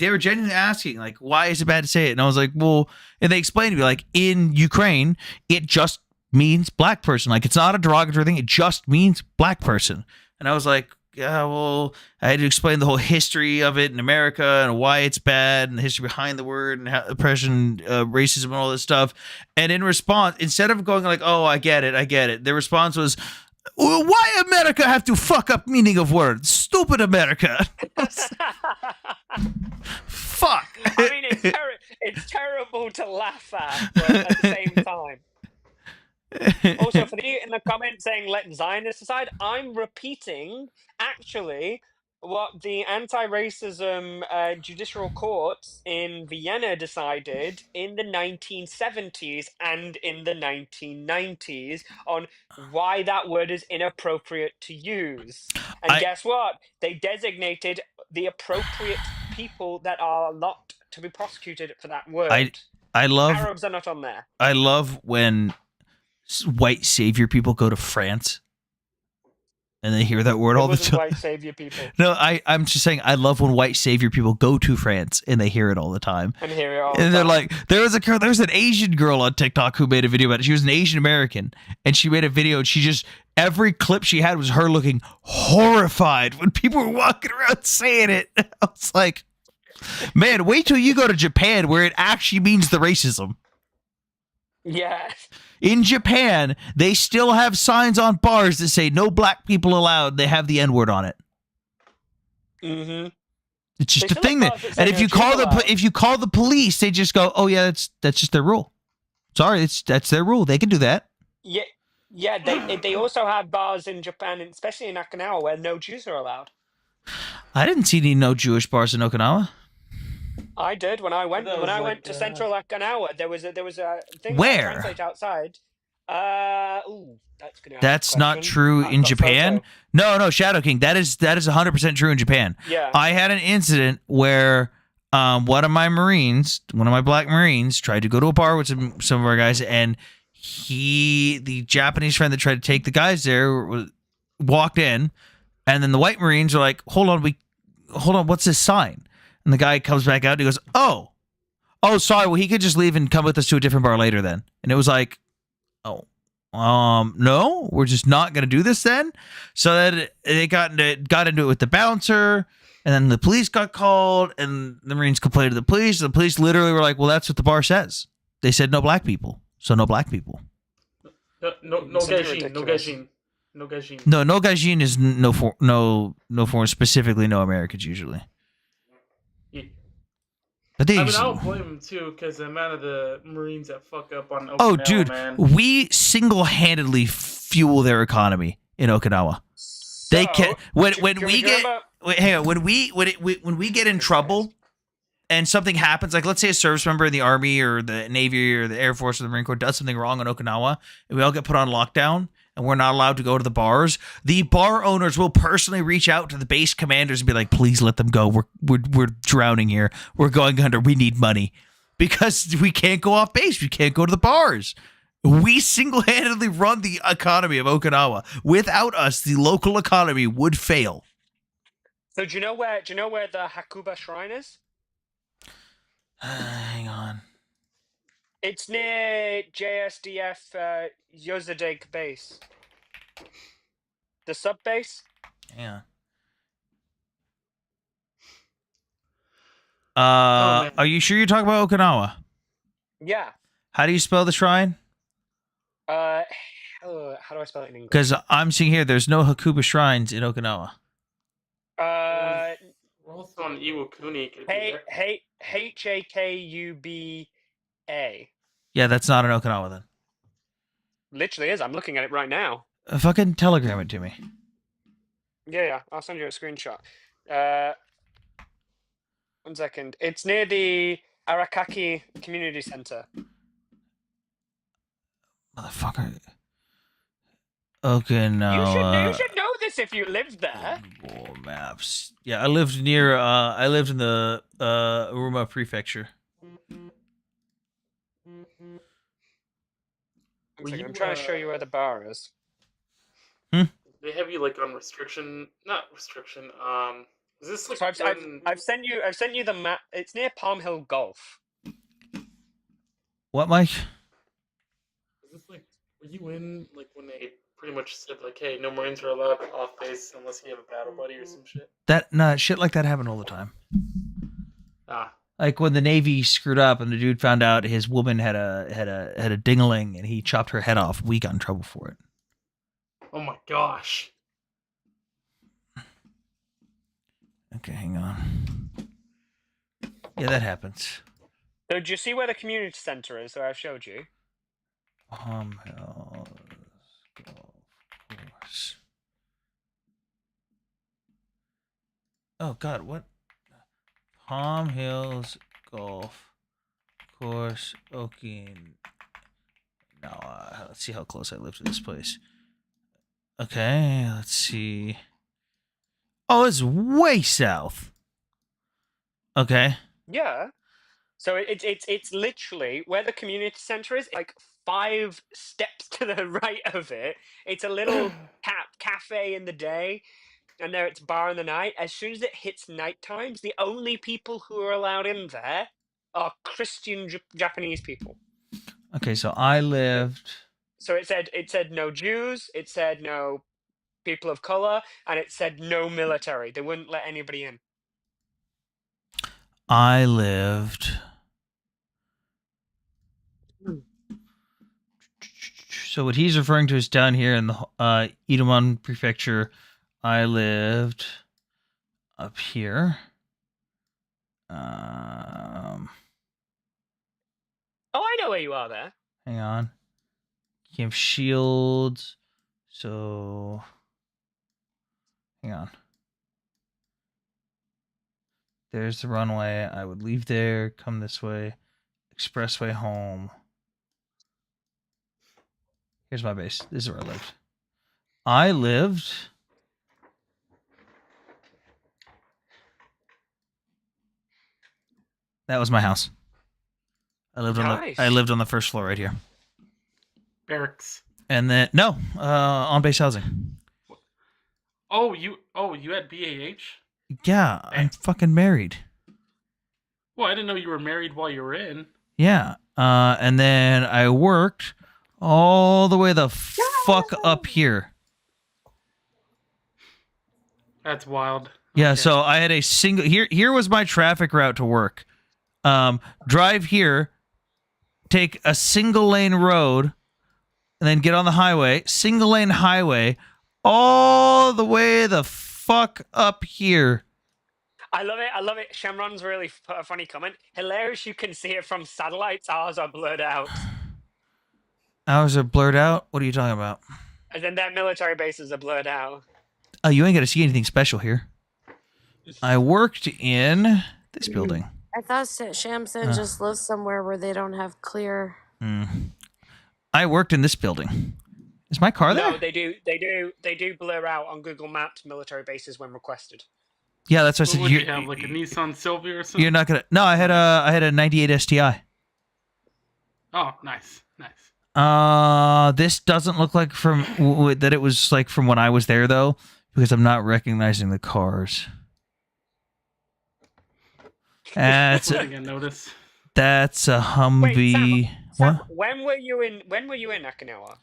were genuinely asking, like, why is it bad to say it? And I was like, well, and they explained to me, like, in Ukraine, it just means black person. Like, it's not a derogatory thing. It just means black person. And I was like, yeah, well, I had to explain the whole history of it in America and why it's bad and the history behind the word and how oppression, racism, and all this stuff. And in response, instead of going like, "Oh, I get it," their response was, "Well, why America have to fuck up meaning of words? Stupid America." Fuck. I mean, it's terrible to laugh at, but at the same time. Also, for you in the comments saying "let Zionists aside," I'm repeating actually what the anti-racism judicial courts in Vienna decided in the 1970s and in the 1990s on why that word is inappropriate to use. And guess what? They designated the appropriate people that are not to be prosecuted for that word. I love Arabs are not on there. I love when white savior people go to France and they hear that word It all the wasn't time. white savior people. No, I'm just saying I love when white savior people go to France and they hear it all the time. And hear it all And the they're time. like, there's an Asian girl on TikTok who made a video about it. She was an Asian American, and she made a video, and she just every clip she had was her looking horrified when people were walking around saying it. I was like, man, wait till you go to Japan where it actually means the racism. Yeah. In Japan, they still have signs on bars that say no black people allowed. They have the N-word on it. Mm-hmm. It's just They a still thing have that, bars that say and if no you call Jews allowed. if you call the police, they just go, "Oh yeah, that's just their rule." Sorry, that's their rule. They can do that. Yeah. Yeah, they also have bars in Japan, especially in Okinawa, where no Jews are allowed. I didn't see any no Jewish bars in Okinawa. I did when I went That was like, to Central Okinawa. There was a thing Where? that I translate outside. That's gonna. That's not true in Japan. No, Shadow King. That is 100% true in Japan. Yeah. I had an incident where one of my black Marines, tried to go to a bar with some of our guys, and the Japanese friend that tried to take the guys there walked in, and then the white Marines were like, hold on, what's this sign? And the guy comes back out and he goes, oh, sorry, well, he could just leave and come with us to a different bar later then. And it was like, no, we're just not going to do this then. So that they got into it with the bouncer, and then the police got called, and the Marines complained to the police. The police literally were like, well, that's what the bar says. They said no black people. So no black people. No It's gaijin, no ridiculous. gaijin, no gaijin. No gaijin is no foreign, specifically no Americans usually. Yeah. But they I mean, I don't blame him too, because the amount of the Marines that fuck up on Okinawa, oh, dude, man. we single-handedly fuel their economy in Okinawa. They can when we get wait, hang on, when we get in trouble and something happens, like let's say a service member in the Army or the Navy or the Air Force or the Marine Corps does something wrong in Okinawa, and we all get put on lockdown and we're not allowed to go to the bars, the bar owners will personally reach out to the base commanders and be like, please let them go. We're drowning here. We're going under. We need money. Because we can't go off base. We can't go to the bars. We single-handedly run the economy of Okinawa. Without us, the local economy would fail. So do you know where the Hakuba Shrine is? Hang on. It's near JSDF Yozadeg base. The sub base? Yeah. man. Are you sure you're talking about Okinawa? Yeah. How do you spell the shrine? How do I spell it in English? Because I'm seeing here, there's no Hakuba shrines in Okinawa. Uh, We're also on Iwakuni. Hakuba. Yeah, that's not in Okinawa then. Literally is. I'm looking at it right now. Fucking telegram it to me. Yeah. I'll send you a screenshot. 1 second. It's near the Arakaki Community Center. Motherfucker. Okinawa. You should know this if you lived there. Google Maps. Yeah, I lived near. I lived in the Uruma Prefecture. 1 second, I'm trying to show you where the bar is. They have you like on restriction, not restriction. Is this like? So I've sent you the map. It's near Palm Hill Golf. What, Mike? Is this like? Were you in like when they pretty much said like, hey, no Marines are allowed off base unless you have a battle buddy or some shit? Shit like that happened all the time. Ah. Like when the Navy screwed up and the dude found out his woman had a dingling and he chopped her head off. We got in trouble for it. Oh my gosh. Okay, hang on. Yeah, that happens. So do you see where the community center is? Where I showed you. Palm Hills Golf Course. Oh God, what? Palm Hills Golf Course, Okin. No, let's see how close I live to this place. Okay, let's see. Oh, it's way south. Okay. Yeah. So it's literally where the community center is. Like 5 steps to the right of it. It's a little cafe in the day, and there it's bar in the night. As soon as it hits night times, the only people who are allowed in there are Christian Japanese people. Okay, so I lived. So it said no Jews, it said no people of color, and it said no military. They wouldn't let anybody in. I lived. So what he's referring to is down here in the Idomon Prefecture. I lived up here. Oh, I know where you are there. Hang on. Camp Shields. So, hang on. There's the runway. I would leave there, come this way, expressway home. Here's my base. This is where I lived. I lived. That was my house. I lived Nice. I lived on the first floor right here. Barracks. And then no, on base housing. Oh, you had BAH? Yeah, I'm fucking married. Well, I didn't know you were married while you were in. Yeah. And then I worked all the way the fuck up here. That's wild. Yeah, Okay. so I had a single here was my traffic route to work. Drive here, take a single lane road, and then get on the highway, single lane highway, all the way the fuck up here. I love it. I love it. Shamron's really put a funny comment. Hilarious. You can see it from satellites. Ours are blurred out. Ours are blurred out? What are you talking about? And then their military bases are blurred out. Oh, you ain't gonna see anything special here. I worked in this building. I thought Shamson just lives somewhere where they don't have clear. I worked in this building. Is my car there? No, they do. They do blur out on Google Maps military bases when requested. Yeah, that's what I What said. would you have, like a Nissan Silvia or something? You're not gonna. No, I had a 98 STI. Oh, nice. This doesn't look like that it was like from when I was there though, because I'm not recognizing the cars. That's One thing I noticed. that's a Humvee. Sam, when were you in Okinawa?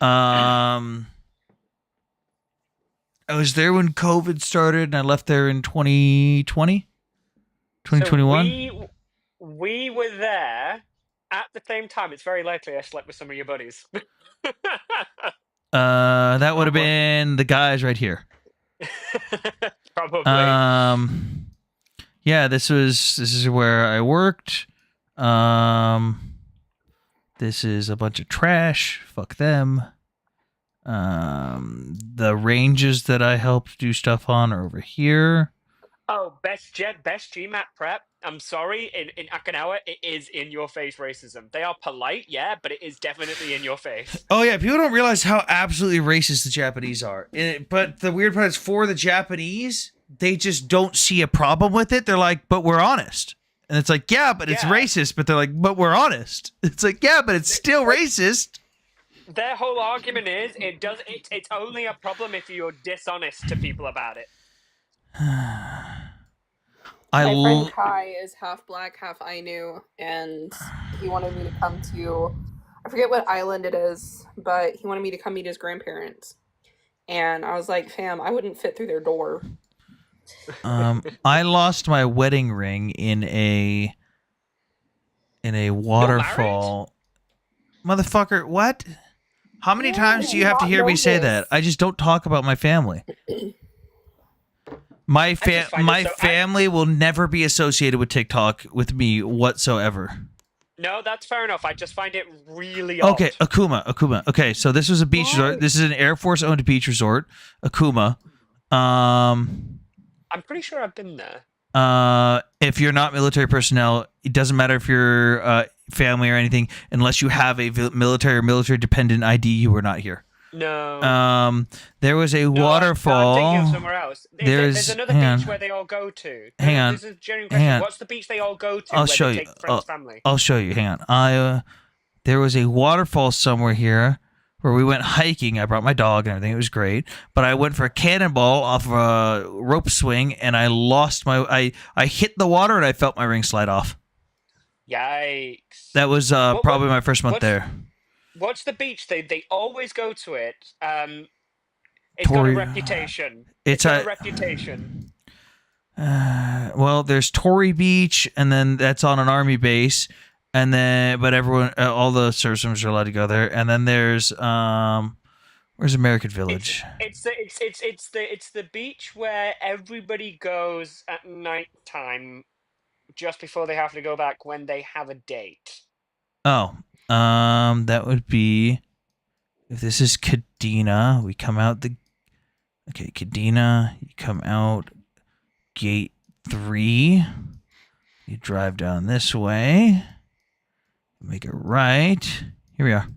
I was there when COVID started, and I left there in 2020, 2021. So we were there at the same time. It's very likely I slept with some of your buddies. That would have been the guys right here. Probably. Yeah, this is where I worked. This is a bunch of trash. Fuck them. The ranges that I helped do stuff on are over here. Oh, best GMAT prep. I'm sorry, in Okinawa, it is in your face racism. They are polite, yeah, but it is definitely in your face. Oh yeah, people don't realize how absolutely racist the Japanese are. But the weird part is, for the Japanese, they just don't see a problem with it. They're like, but we're honest. And it's like, yeah, but it's racist. But they're like, but we're honest. It's like, yeah, but it's still racist. Their whole argument is it's only a problem if you're dishonest to people about it. My friend Kai is half black, half Ainu, and he wanted me to come to, I forget what island it is, but he wanted me to come meet his grandparents. And I was like, fam, I wouldn't fit through their door. I lost my wedding ring in a waterfall. Motherfucker, what? How many times do you have to hear me say that? I just don't talk about my family. My family will never be associated with TikTok with me whatsoever. No, that's fair enough. I just find it really odd. Okay, Akuma. Okay, so this was a beach resort. This is an Air Force owned beach resort. Akuma. I'm pretty sure I've been there. If you're not military personnel, it doesn't matter if you're family or anything, unless you have a military or military dependent ID, you are not here. No. There was a No, waterfall. I'm thinking of somewhere else. There's another beach where they all go to. Hang on. This is a genuine question. What's the beach they all go to? I'll show you. Take friends, family? I'll show you. Hang on. there was a waterfall somewhere here where we went hiking. I brought my dog and everything. It was great. But I went for a cannonball off of a rope swing, and I lost my. I hit the water and I felt my ring slide off. Yikes. That was probably my first month there. What's the beach? They always go to it. It's got a reputation. It's got a reputation. Well, there's Torrey Beach, and then that's on an army base, and then but everyone, all the servicemen are allowed to go there, and then there's where's American Village? It's the beach where everybody goes at night time, just before they have to go back when they have a date. Oh, that would be if this is Kadena, we come out the. Okay, Kadena, you come out gate 3. You drive down this way. Make it right. Here we are.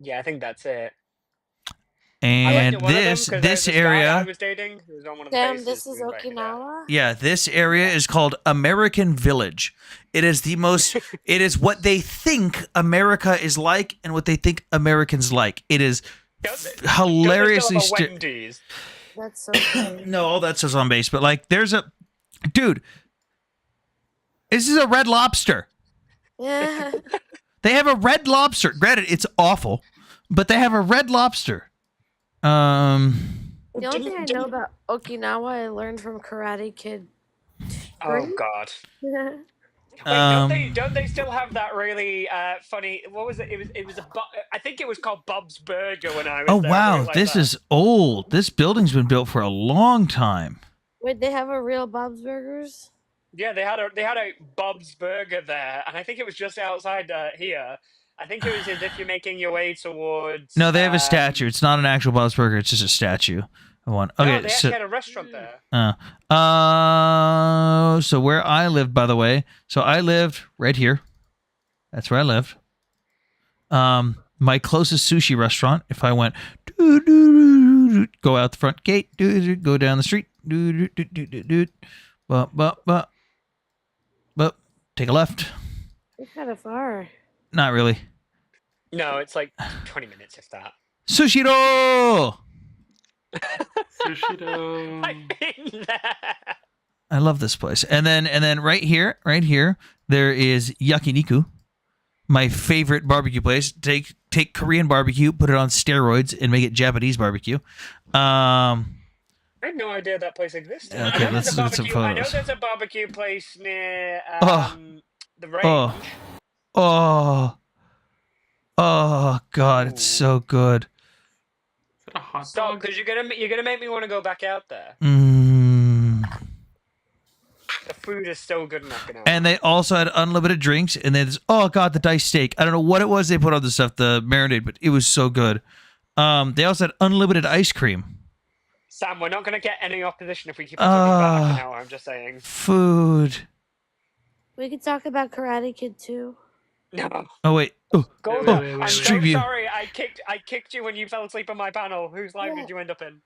Yeah, I think that's it. And this area. I was dating. Who was on one of the Damn, bases, this is we invited her. Okinawa? Yeah, this area is called American Village. It is the most. It is what they think America is like, and what they think Americans like. It is hilariously. Wendy's. That's so funny. No, all that stuff's on base, but like, there's a dude. This is a Red Lobster. Yeah. They have a Red Lobster. Granted, it's awful, but they have a Red Lobster. The only thing I know about Okinawa I learned from Karate Kid. Oh God. Wait, don't they still have that really funny? What was it? It was I think it was called Bob's Burger when I was. Oh there, wow, like this that. is old. This building's been built for a long time. Wait, they have a real Bob's Burgers? Yeah, they had a Bob's Burger there, and I think it was just outside here. I think it was as if you're making your way towards. No, they have a statue. It's not an actual Bob's Burger. It's just a statue. One. Okay, No, they actually had a restaurant there. So where I lived, by the way, so I lived right here. That's where I lived. My closest sushi restaurant, if I went, go out the front gate, go down the street, take a left. It's kind of far. Not really. No, it's like 20 minutes if that. Sushiro! Sushiro. I've been there. I love this place. And then right here, there is Yakiniku, my favorite barbecue place. Take Korean barbecue, put it on steroids, and make it Japanese barbecue. I had no idea that place existed. Okay, let's look at some I know photos. there's a barbecue place near the range. Oh, God, it's so good. Is that a hot Stop, dog? because you're gonna make me want to go back out there. The food is so good in Okinawa. And they also had unlimited drinks, and then the diced steak. I don't know what it was they put on the stuff, the marinade, but it was so good. They also had unlimited ice cream. Sam, we're not gonna get any opposition if we keep on talking about Okinawa. I'm just saying. Food. We could talk about Karate Kid too. No. Oh wait. Oh, Golda, I'm so Street View. sorry. I kicked you when you fell asleep on my panel. Whose live Yeah. did you end up in?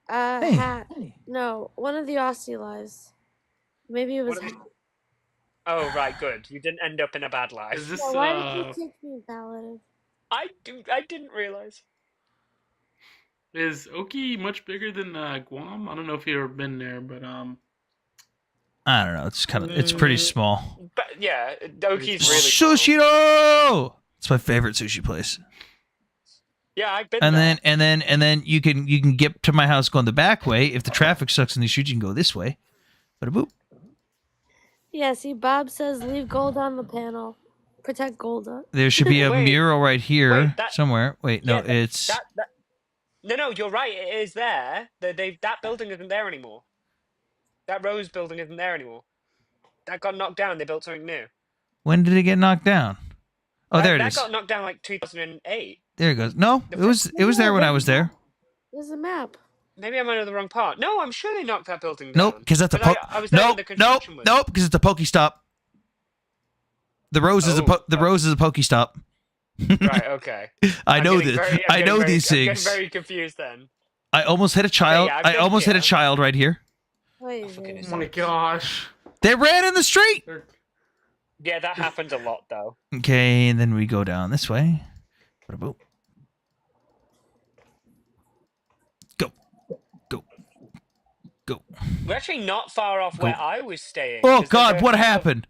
Hat. No, one of the Aussie lives. Maybe it was. What Oh, right, good. You didn't end up in a bad life. Is this Yeah, why did you kick me, Paladin? I didn't realize. is Oki much bigger than Guam? I don't know if you've ever been there, but I don't know. It's pretty small. But yeah, Doki's really Sushiro. It's my favorite sushi place. Yeah, I've been And there. then you can get to my house going the back way. If the traffic sucks in these streets, you can go this way. But boop. Yeah, see, Bob says leave gold on the panel. Protect Golda. There should be a Wait, mural right here wait, that- somewhere. Wait, no, Yeah, it's No, you're right. It is there. That building isn't there anymore. That Rose building isn't there anymore. That got knocked down. They built something new. when did it get knocked down? Oh, there it That is. got knocked down like 2008. There it goes. No, it was there when I was there. There's a map. Maybe I'm under the wrong part. No, I'm sure they knocked that building down. Nope, because that's a But I was there when the construction was. nope, because it's a Pokestop. The Rose is the Rose is a Pokestop. Right. Okay. I I'm know getting this. very- I'm I getting know very- these I'm things. getting very confused then. I almost hit a child. yeah, I've I been almost hit a here. child right here. Wait, fucking wait. oh my gosh. They ran in the street. Yeah, that happens a lot though. Okay, and then we go down this way. Go. Go. Go. Go. We're actually not far off where I was staying. Oh 'cause there's God, a what couple of- happened?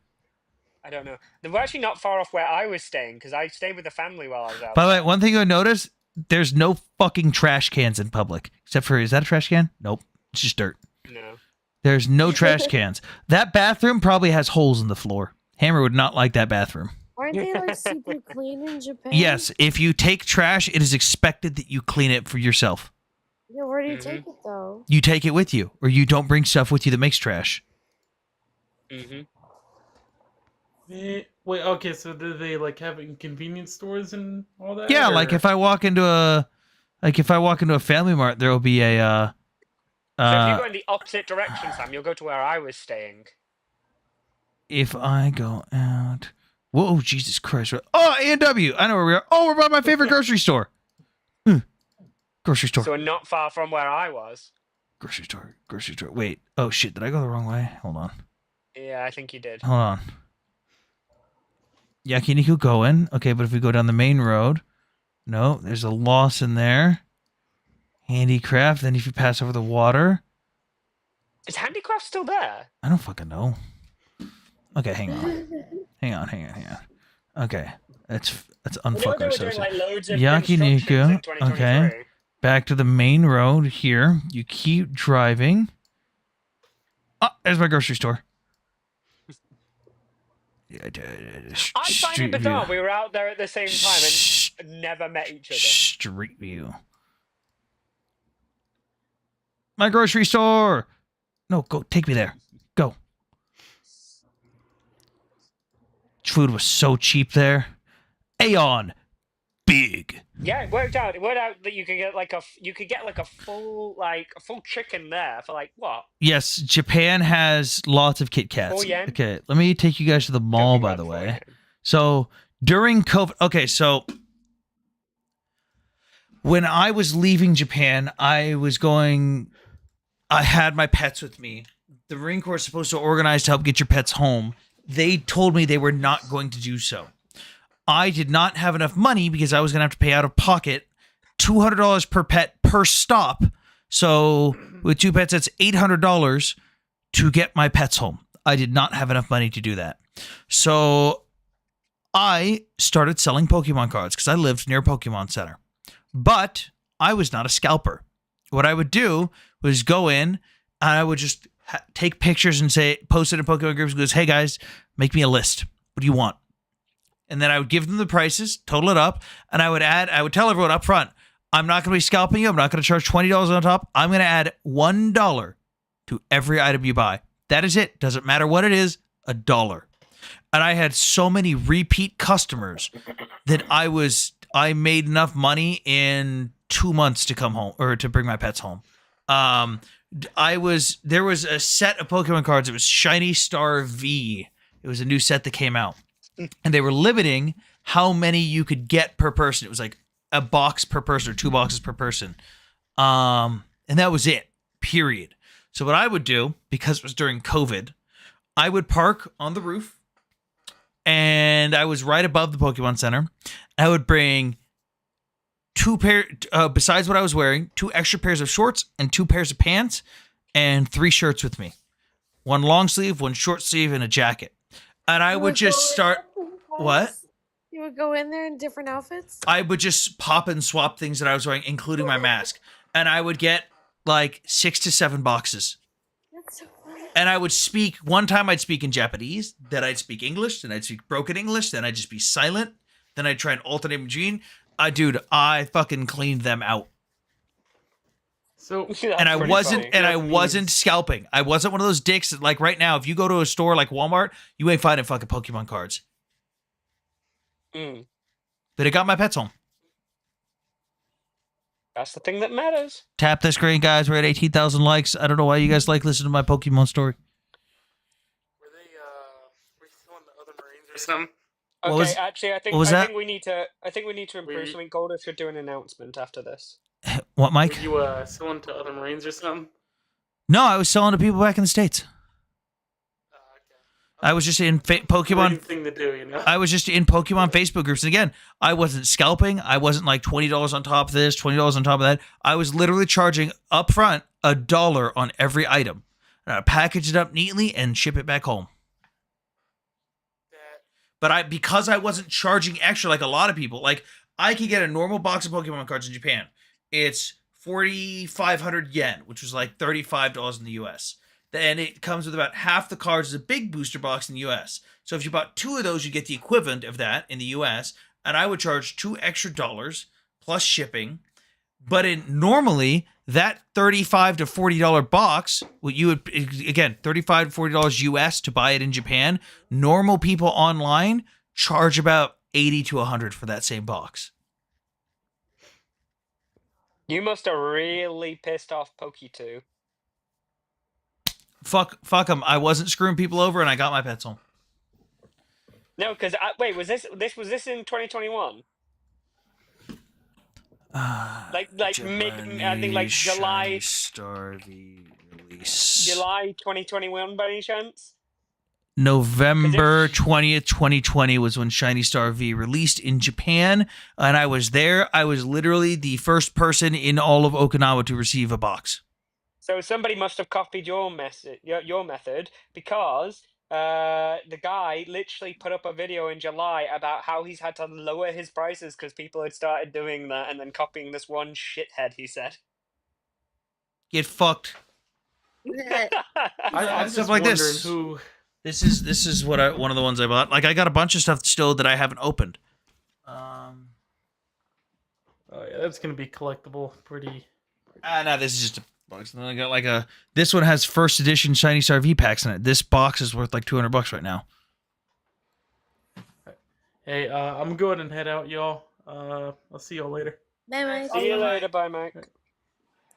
I don't know. We're actually not far off where I was staying because I stayed with the family while I was out. By the way, one thing you'll notice, there's no fucking trash cans in public. Except for, is that a trash can? Nope. It's just dirt. No. There's no trash cans. That bathroom probably has holes in the floor. Hammer would not like that bathroom. Aren't they like super clean in Japan? Yes, if you take trash, it is expected that you clean it for yourself. Yeah, where do you take it though? You take it with you, or you don't bring stuff with you that makes trash. Mm-hmm. Wait, okay, so do they like have it in convenience stores and all that? Yeah, or- like if I walk into a Family Mart, there will be a So if you go in the opposite direction, Sam, you'll go to where I was staying. if I go out. Whoa, Jesus Christ! Oh, A&W. I know where we are. Oh, we're by my favorite grocery store. Grocery store. So we're not far from where I was. Grocery store. Grocery store. Wait. Oh shit! Did I go the wrong way? Hold on. Yeah, I think you did. Hold on. Yakiniku going. Okay, but if we go down the main road, no, there's a loss in there. Handicraft. Then if you pass over the water, Is Handicraft still there? I don't fucking know. Okay, hang on. Hang on. Okay, let's unfuck They were ourselves. doing like loads of Yakiniku, constructions in 2023. okay. Back to the main road here. You keep driving. Oh, there's my grocery store. I find it bizarre. We were out there at the same time and never met each other. Street view. My grocery store. No, go take me there. Go. Food was so cheap there. Aeon, big. Yeah, it worked out. It worked out that you could get like a full chicken there for like what? Yes, Japan has lots of Kit Kats. 4 yen? Okay, let me take you guys to the mall, by the way. So during COVID, okay, so when I was leaving Japan, I had my pets with me. The Marine Corps is supposed to organize to help get your pets home. They told me they were not going to do so. I did not have enough money because I was going to have to pay out of pocket $200 per pet per stop. So with 2 pets, that's $800 to get my pets home. I did not have enough money to do that. So I started selling Pokemon cards because I lived near a Pokemon Center. But I was not a scalper. What I would do was go in and I would just take pictures and post it in Pokemon groups and goes, hey guys, make me a list. What do you want? And then I would give them the prices, total it up, and I would tell everyone up front, I'm not going to be scalping you. I'm not going to charge $20 on top. I'm going to add $1 to every item you buy. That is it. Doesn't matter what it is, $1. And I had so many repeat customers that I made enough money in 2 months to come home or to bring my pets home. There was a set of Pokemon cards. It was Shiny Star V. It was a new set that came out. And they were limiting how many you could get per person. It was like a box per person or 2 boxes per person. And that was it, period. So what I would do, because it was during COVID, I would park on the roof and I was right above the Pokemon Center. I would bring 2 pair, besides what I was wearing, 2 extra pairs of shorts and 2 pairs of pants and 3 shirts with me. 1 long sleeve, 1 short sleeve, and a jacket. And I would just start. What? You would go in there in different outfits? I would just pop and swap things that I was wearing, including my mask. And I would get like 6 to 7 boxes. That's so funny. And I would speak, one time I'd speak in Japanese, then I'd speak English, then I'd speak broken English, then I'd just be silent, then I'd try and alternate between. Dude, I fucking cleaned them out. So And I wasn't scalping. I wasn't one of those dicks that, like, right now, if you go to a store like Walmart, you ain't finding fucking Pokemon cards. Mm. But it got my pets home. That's the thing that matters. Tap the screen, guys. We're at 18,000 likes. I don't know why you guys like listening to my Pokemon story. were you selling to other Marines or something? What Okay, was- actually, I think what was that? think we need to improve something. Golden should do an announcement after this. What, Mike? Were you selling to other Marines or something? No, I was selling to people back in the States. I was just in Great Pokemon. thing to do, you know. I was just in Pokemon Facebook groups, and again, I wasn't scalping. I wasn't like $20 on top of this, $20 on top of that. I was literally charging upfront $1 on every item. And I package it up neatly and ship it back home. But because I wasn't charging extra like a lot of people, like I could get a normal box of Pokemon cards in Japan. It's 4,500 yen, which was like $35 in the US. Then it comes with about half the cards as a big booster box in the US. So if you bought 2 of those, you get the equivalent of that in the US. And I would charge $2 extra plus shipping. But normally that $35 to $40 box, what you would, again, $35 to $40 US to buy it in Japan. Normal people online charge about 80 to 100 for that same box. You must have really pissed off Poke2. Fuck them. I wasn't screwing people over, and I got my pets home. No, because wait, was this in 2021? Like mid, I think like July. Star V release. July 2021, by any chance? November 20th, 2020 was when Shiny Star V released in Japan, and I was there. I was literally the first person in all of Okinawa to receive a box. So somebody must have copied your method, because the guy literally put up a video in July about how he's had to lower his prices because people had started doing that and then copying this one shithead, he said. Get fucked. I'm Stuff just like wondering this. who. This is what one of the ones I bought. Like I got a bunch of stuff still that I haven't opened. Oh yeah, that's gonna be collectible. Pretty. No, this is just a box. And then I got like this one has first edition Shiny Star V packs in it. This box is worth like $200 right now. Hey, I'm gonna go ahead and head out, y'all. I'll see y'all later. Bye, Mike. See you later, bye, Mike.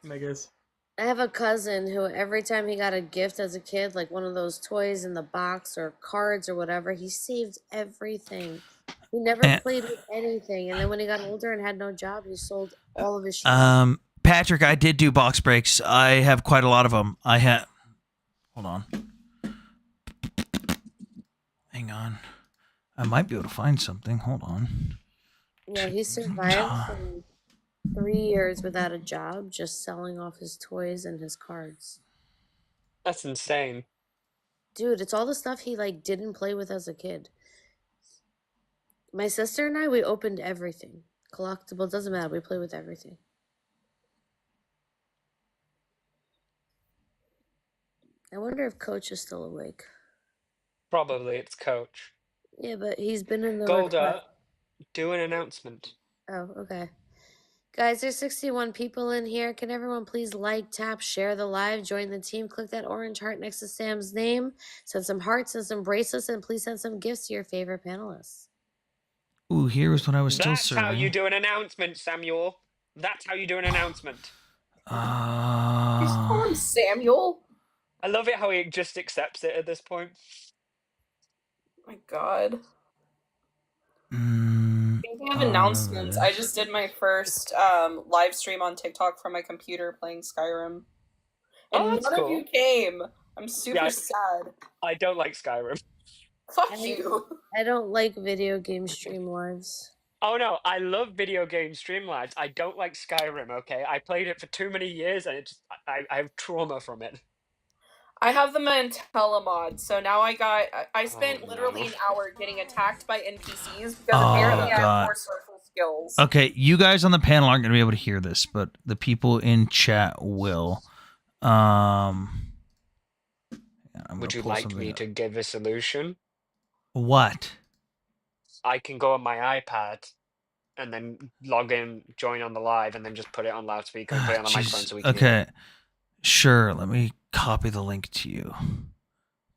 Bye, guys. I have a cousin who every time he got a gift as a kid, like one of those toys in the box or cards or whatever, he saved everything. He never played with anything. And then when he got older and had no job, he sold all of his shit. Patrick, I did do box breaks. I have quite a lot of them. Hold on. Hang on. I might be able to find something. Hold on. Yeah, he survived for 3 years without a job, just selling off his toys and his cards. That's insane. Dude, it's all the stuff he like didn't play with as a kid. My sister and I, we opened everything. Collectible, doesn't matter. We play with everything. I wonder if Coach is still awake. Probably it's Coach. Yeah, but he's been in the Golda, do an announcement. Oh, okay. Guys, there's 61 people in here. Can everyone please like, tap, share the live, join the team, click that orange heart next to Sam's name, send some hearts and some bracelets, and please send some gifts to your favorite panelists. Ooh, here was when I was still That's serving. how you do an announcement, Samuel. That's how you do an announcement. He's calling him Samuel. I love it how he just accepts it at this point. My God. Speaking of announcements, I just did my first live stream on TikTok from my computer playing Skyrim. And none of you came. I'm super sad. I don't like Skyrim. Fuck you. I don't like video game stream lives. Oh no, I love video game stream lives. I don't like Skyrim, okay? I played it for too many years and I have trauma from it. I have them in telemod, so now I spent literally an hour getting attacked by NPCs because apparently I have more social skills. Okay, you guys on the panel aren't going to be able to hear this, but the people in chat will. Would you like me to give a solution? What? I can go on my iPad and then log in, join on the live, and then just put it on loudspeaker and put it on the microphone so we can hear it. Sure, let me copy the link to you.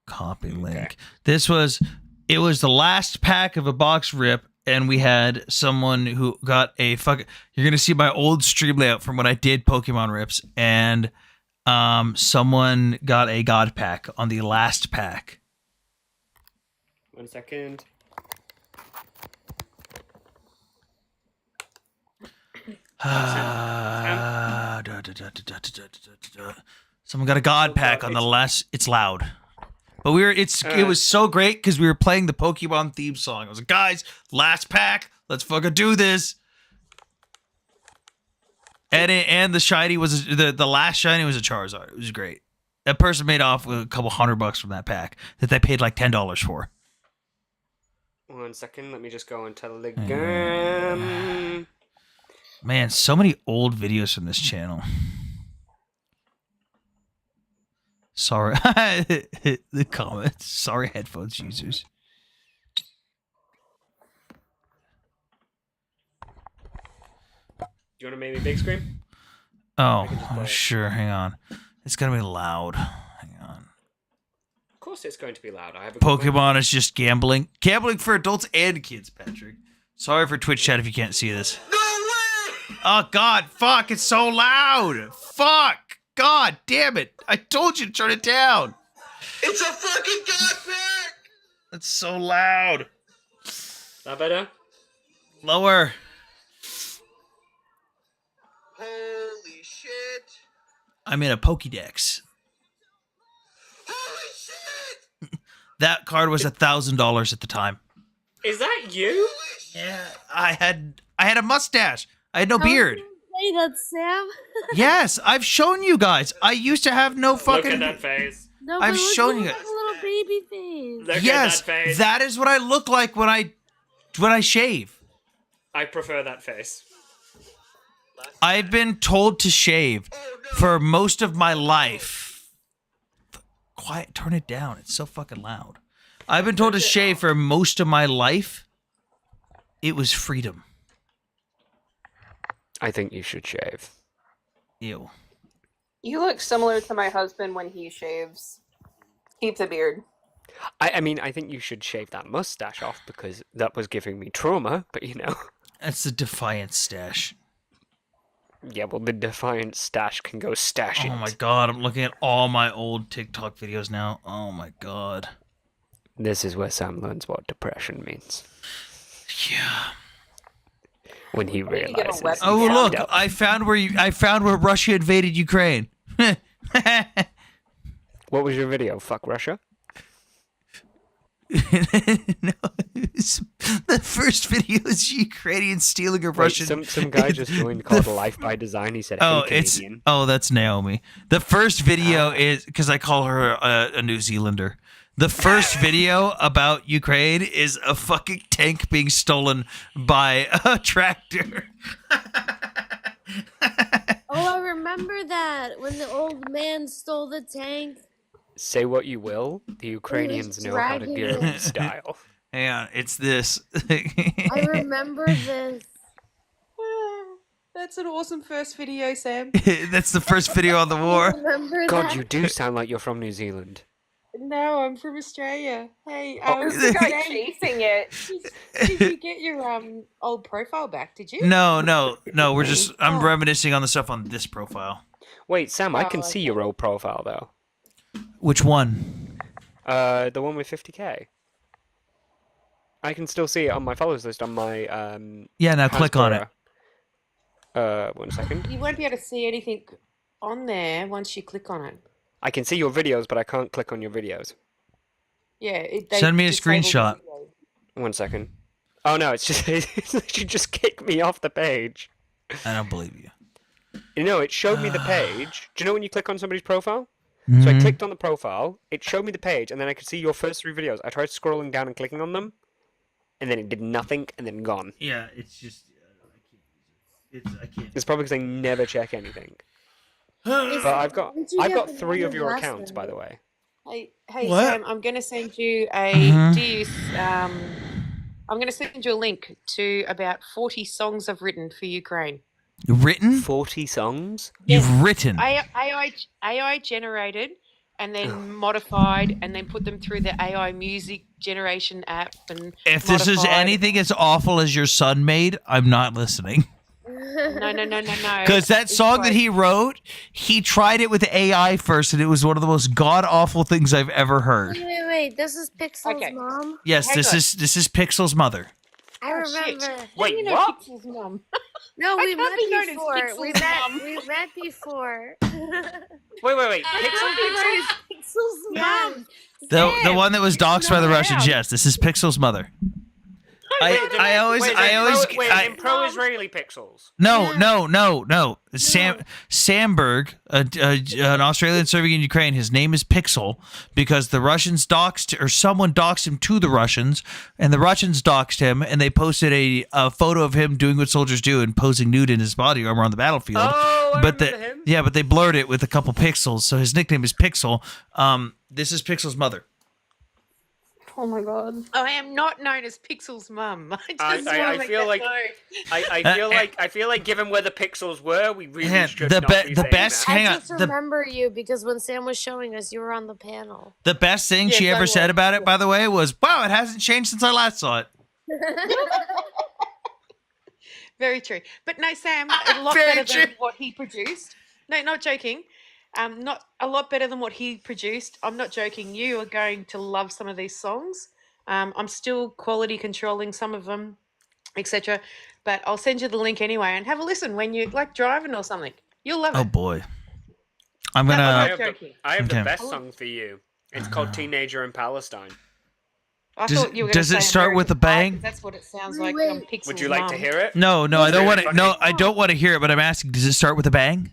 Copy link. It was the last pack of a box rip, and we had someone who got you're gonna see my old stream layout from when I did Pokemon rips, and someone got a God pack on the last pack. 1 second. Someone got a God pack on the last. It's loud, But it was so great because we were playing the Pokemon theme song. I was like, guys, last pack, let's fucking do this. And the shiny was the last shiny was a Charizard. It was great. That person made off with a couple $100 from that pack that they paid like $10 for. 1 second, let me just go on Telegram. Man, so many old videos from this channel. Sorry, the comments. Sorry, headphones users. Do you want to maybe big screen? Oh, can just play it. sure. Hang on. It's gonna be loud. Hang on. Of course, it's going to be loud. I have a Pokemon is just gambling. Gambling for adults and kids, Patrick. Sorry for Twitch chat if you can't see this. No way! Oh, God. Fuck. It's so loud. Fuck. God damn it. I told you to turn it down. It's a fucking god pack! It's so loud. That better? Lower. Holy shit! I'm in a Pokédex. Holy shit! That card was $1,000 at the time. Is that you? Yeah, I had a mustache. I had no How beard. did you say that, Sam? Yes, I've shown you guys. I used to have no Look fucking. at that face. No, I've but look, shown you you have guys. a little baby face. Look Yes, at that face. that is what I look like when I shave. I prefer that face. I've been told to shave for most of my life. Quiet, turn it down. It's so fucking loud. I've been told to shave for most of my life. It was freedom. I think you should shave. Ew. You look similar to my husband when he shaves. Keep the beard. I mean, I think you should shave that mustache off because that was giving me trauma, but you know. That's the Defiant stash. Yeah, well, the Defiant stash can go stash it. Oh my god, I'm looking at all my old TikTok videos now. Oh my god. This is where Sam learns what depression means. Yeah. When he you get a realizes. wet- Oh Yeah. look, I found where Russia invaded Ukraine. What was your video? Fuck Russia? No, the first video is Ukrainian stealing a Wait, Russian. some guy just joined called Life by Design. He said, Oh, hey, it's Canadian. that's Naomi. The first video is because I call her a New Zealander. The first video about Ukraine is a fucking tank being stolen by a tractor. Oh, I remember that when the old man stole the tank. Say what you will, the Ukrainians know how to dragging gear it. in style. Hang on, it's this. I remember this. That's an awesome first video, Sam. That's the first video on the I war. remember God, that. you do sound like you're from New Zealand. No, I'm from Australia. Hey, Who's the guy guy chasing it. Did you get your old profile back? Did you? No. I'm reminiscing on the stuff on this profile. Wait, Sam, I Oh, can see okay. your old profile, though. Which one? The one with 50k. I can still see it on my followers list on my, Yeah, now click on it. Hasbro. 1 second. You won't be able to see anything on there once you click on it. I can see your videos, but I can't click on your videos. Yeah. Send me a disabled the screenshot. video. 1 second. Oh no, it's just you just kicked me off the page. I don't believe you. You know, it showed me the page. Do you know when you click on somebody's profile? So Mm-hmm. I clicked on the profile, it showed me the page, and then I could see your first 3 videos. I tried scrolling down and clicking on them, and then it did nothing, and then gone. Yeah, it's just I can't. It's probably because I never check anything. Is- But I've got Did you I've get got the 3 of one your last accounts, by night? the way. Hey What? Sam, I'm gonna send you a Mhm. I'm gonna send you a link to about 40 songs I've written for Ukraine. Written? 40 songs? You've written. AI generated and then modified and then put them through the AI music generation app and If this is modified. anything as awful as your son made, I'm not listening. No. Because that It's song that great. he wrote, he tried it with AI first, and it was one of the most god awful things I've ever heard. Wait. This is Pixel's Okay. mom. Yes, Hang this on. is Pixel's mother. I Oh, shit. remember. How do you know what? Pixel's mom? No, I we can't be known met as before. Pixel's mom. We met before. Wait. I can't be known as Pixel's Yeah. mom. The one that was doxxed by the not Russians. around. Yes, this is Pixel's mother. I always in pro-Israeli pixels. No. Samberg, an Australian serving in Ukraine. His name is Pixel because the Russians doxed, or someone doxed him to the Russians, and the Russians doxed him, and they posted a photo of him doing what soldiers do and posing nude in his body armor on the battlefield. Oh, I but remember him. yeah, but they blurred it with a couple pixels, so his nickname is Pixel. This is Pixel's mother. Oh my god. I am not known as Pixel's mum. I feel like given where the pixels were, we really Yeah, should the not be- be the saying best- that. Hang I on, just the- remember you because when Sam was showing us, you were on the panel. The best thing she Yes, I ever said was. about it, by the way, was, "Wow, it hasn't changed since I last saw it." Very true. But no, Sam, a lot Very better true. than what he produced. No, not joking. Not a lot better than what he produced. I'm not joking. You are going to love some of these songs. I'm still quality controlling some of them, etc. But I'll send you the link anyway and have a listen when you like driving or something. You'll love it. Oh boy, I'm No, gonna. I I'm have, joking. I have the Okay. best song for you. It's called "Teenager in Palestine." I Does- thought you were does going it to say start with a American Pie, 'cause bang? that's what it sounds Wait, like. wait. Pixel's Would you like to mum. hear it? No, I don't Very want to. funny. No, I don't want to hear it. But I'm asking, does it start with a bang?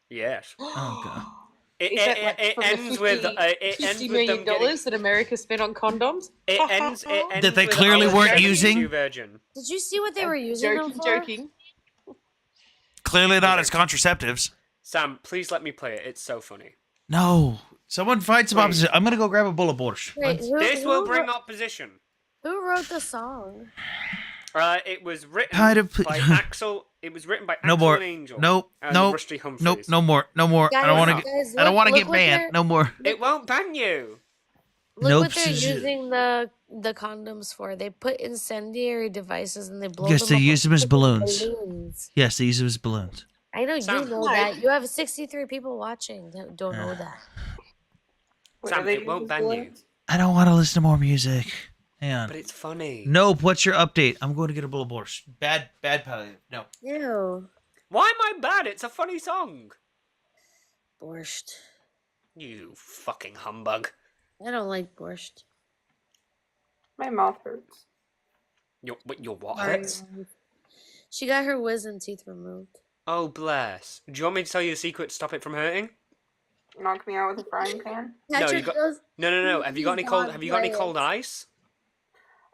Yes. Oh god. It, Is that it, like it from the ends with $50 $50 million that America spent on condoms? It ends That they with clearly a weren't Virgin using? to Virgin. Did you see what they were using them Joking, for? joking. Clearly not as contraceptives. Sam, please let me play it. It's so funny. No. Someone find some Wait. opposite. I'm gonna go grab a bowl of borscht. Wait, This will bring opposition. Who wrote the song? It was written Kind of- by Axel. It was written by No Axel more. and Angel. Nope. And Nope. Rusty Humphries. Nope. No more. No more. I don't Guys, want to. guys, I don't look- want to look get what banned. they're- No more. It won't ban you. Look Nope. what they're using the condoms for. They put incendiary devices and they blow Yes, them they up use with them as freaking balloons. balloons. Yes, they use them as balloons. I know Sam- you know No. that. You have 63 people watching that don't know that. What Sam, are they it won't using ban for? you. I don't want to listen to more music. Hang on. But it's funny. Nope. What's your update? I'm going to get a bowl of borscht. Bad palliative. No. Ew. Why am I bad? It's a funny song. Borscht. You fucking humbug. I don't like borscht. My mouth hurts. Your what Sorry. hurts? She got her wisdom teeth removed. Oh, bless. Do you want me to tell you a secret to stop it from hurting? Knock me out with a frying pan. No, you Patrick got- goes, No. Have you got any Please cold? God, Have you got any play cold it. ice?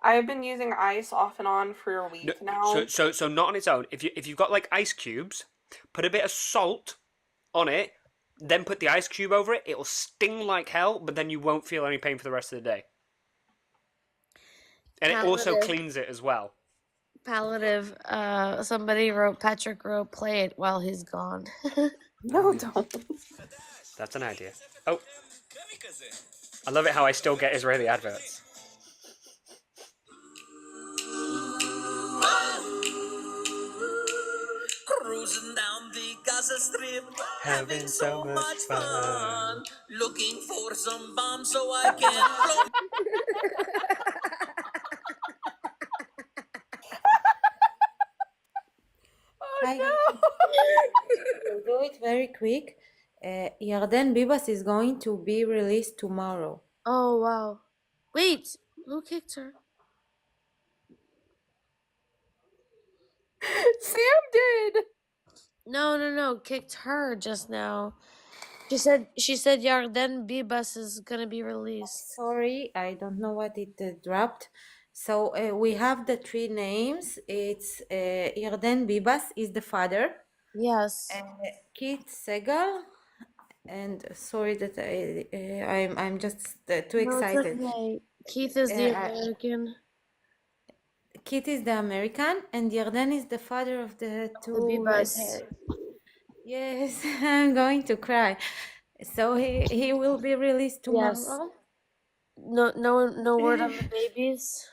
I've been using ice off and on for a week now. So not on its own. If you've got like ice cubes, put a bit of salt on it, then put the ice cube over it. It'll sting like hell, but then you won't feel any pain for the rest of the day. And it also Palliative. cleans it as well. palliative. Patrick wrote, play it while he's gone. No, don't. That's an idea. Oh, I love it how I still get Israeli adverts. Cruising down the Gaza Strip, Having so much fun. looking for some bombs so I can blow. Oh, no. We'll do it very quick. Yarden Bibas is going to be released tomorrow. Oh, wow. Wait, who kicked her? Sam did. No, kicked her just now. She said Yarden Bibas is gonna be released. Sorry, I don't know what it dropped. So we have the three names. It's Yarden Bibas is the father. Yes. Keith Segal, and sorry that I'm just too No, it's excited. okay. Keith is the I- American. Keith is the American, and Yarden is the father of the two Bibas. red-haired. Yes, I'm going to cry. So he will be released Yes. tomorrow. No word on the babies.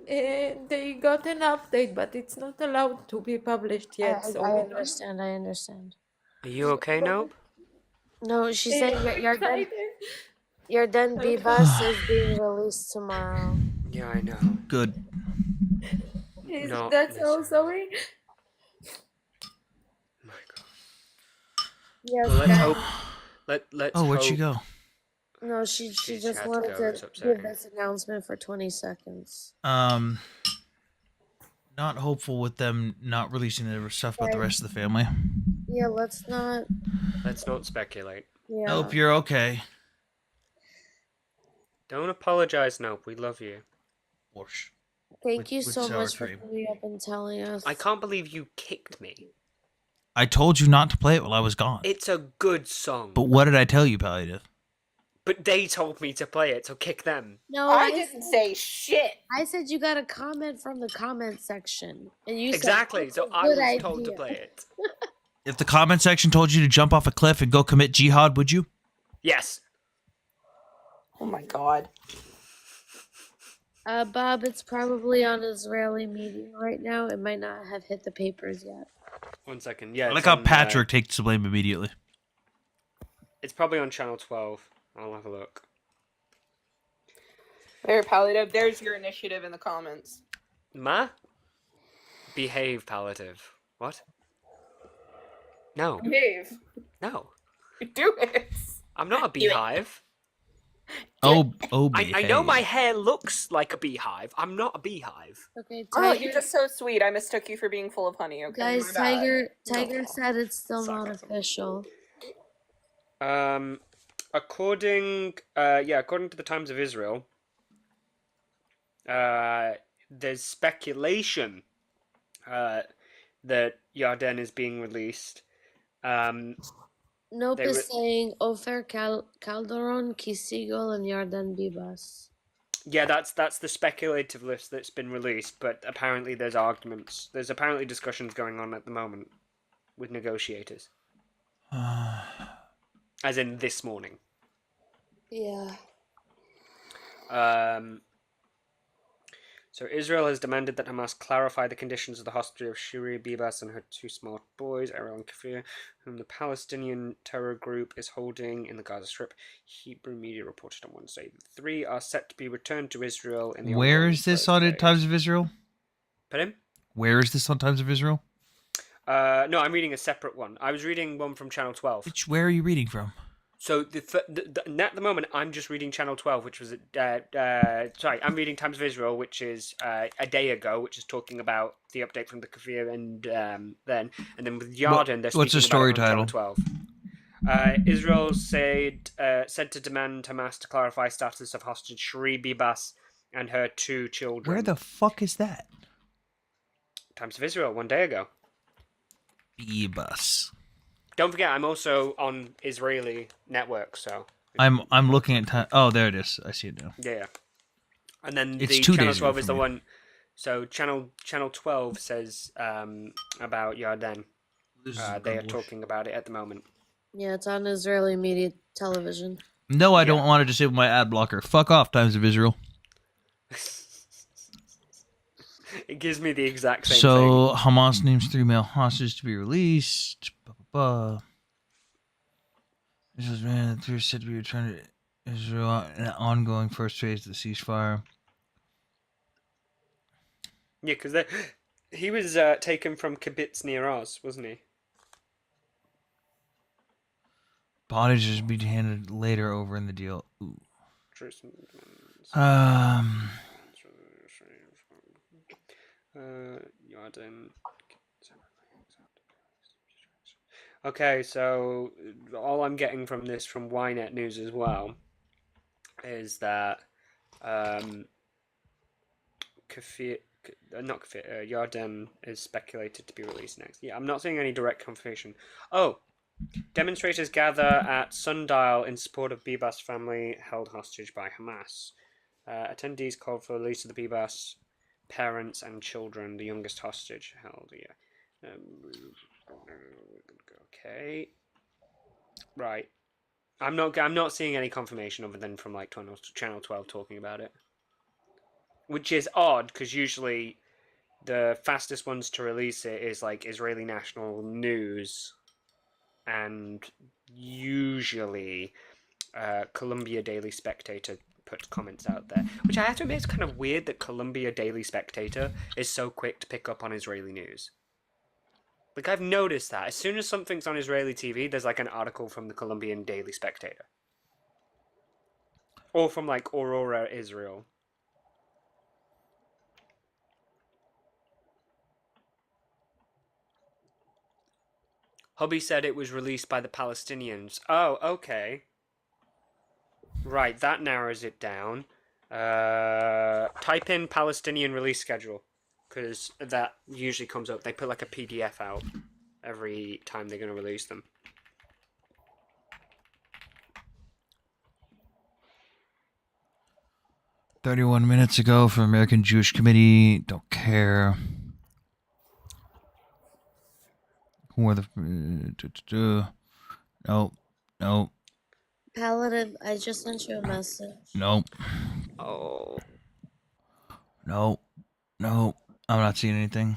They got an update, but it's not allowed to be published yet. So I we don't- understand. I understand. Are you okay, Nope? No, she said Yarden Excited. Bibas is being released tomorrow. Yeah, I know. Good. Is No, that listen. so sorry? My God. Yes. Well, let's hope. Let's Oh, where'd she hope- go? No, she She just had to wanted go. to It's give upsetting. this announcement for 20 seconds. Not hopeful with them not releasing their stuff about the Right. rest of the family. Yeah, let's not. Let's not speculate. Yeah. Nope, you're okay. Don't apologize, Nope. We love you. Whoosh. Thank you with so sour much for cream. coming up and telling us. I can't believe you kicked me. I told you not to play it while I was gone. It's a good song. But what did I tell you, Palliative? But they told me to play it, so kick them. No, I didn't say shit. I said you got a comment from the comment section, and you Exactly, said, so "That's a I good was told to idea." play it. If the comment section told you to jump off a cliff and go commit jihad, would you? Yes. Oh my god. Bob, it's probably on Israeli media right now. It might not have hit the papers yet. 1 second. Yeah. I like it's how on, Patrick takes the blame immediately. It's probably on Channel 12. I'll have a look. There, Palliative. There's your initiative in the comments. Ma? Behave, Palliative. What? No. Behave. No. Do it. I'm not a Do it. beehive. Oh, I know my hair looks like a beehive. I'm not a beehive. Okay, Oh, Tiger. you're just so sweet. I mistook you for being full of honey. Okay, Guys, my bad. Tiger said it's still not official. According to the Times of Israel, there's speculation that Yarden is being released. Nope They is were- saying Ofer Calderon, Kisigal, and Yarden Bibas. Yeah, that's the speculative list that's been released, but apparently there's arguments. There's apparently discussions going on at the moment with negotiators. As in this morning. Yeah. So Israel has demanded that Hamas clarify the conditions of the hostage of Shiri Bibas and her two small boys, Ariel and Kafir, whom the Palestinian terror group is holding in the Gaza Strip. Hebrew media reported on Wednesday. The three are set to be returned to Israel in the Where ongoing is this first on phase. Times of Israel? Pardon? Where is this on Times of Israel? No, I'm reading a separate one. I was reading one from Channel 12. Where are you reading from? So at the moment, I'm just reading Channel 12, which was I'm reading Times of Israel, which is a day ago, which is talking about the update from the Kafir and then with Yarden, they're speaking What's the story about it on title? Channel 12. Israel said to demand Hamas to clarify status of hostage Shiri Bibas and her two children. Where the fuck is that? Times of Israel, 1 day ago. Bus. Don't forget, I'm also on Israeli network, so I'm looking at oh, there it is. I see it now. yeah. And then It's the 2 Channel days ago 12 is for the me. one. So Channel 12 says about Yarden. They are talking about it at the moment. Yeah, it's on Israeli media television. No, I don't want to disable my ad blocker. Fuck off, Times of Israel. It gives me the exact same thing. So Hamas names 3 male hostages to be released. This is man, 3 are said to be returned to Israel in an ongoing first phase of the ceasefire. Yeah, because he was taken from Kibbutz near Oz, wasn't he? Bodies just be handed later over in the deal. Ooh. Yarden. Okay, so all I'm getting from this from Ynet News as well is that Yarden is speculated to be released next. Yeah, I'm not seeing any direct confirmation. Oh, demonstrators gather at Sundial in support of Bibas family held hostage by Hamas. Attendees called for the release of the Bibas parents and children, the youngest hostage held. Yeah. Okay. Right. I'm not seeing any confirmation other than from like Channel 12 talking about it. Which is odd because usually the fastest ones to release it is like Israeli National News and usually Columbia Daily Spectator puts comments out there. Which I have to admit is kind of weird that Columbia Daily Spectator is so quick to pick up on Israeli news. Like, I've noticed that. As soon as something's on Israeli TV, there's, like, an article from the Colombian Daily Spectator. Or from like Aurora, Israel. Hubby said it was released by the Palestinians. Oh, okay. Right, that narrows it down. Type in Palestinian release schedule, because that usually comes up. They put like a PDF out every time they're going to release them. "31 minutes ago from American Jewish Committee. Don't care. Who are the... Nope. Nope. Paladin, I just sent you a message. Nope. Oh. Nope. Nope. I'm not seeing anything.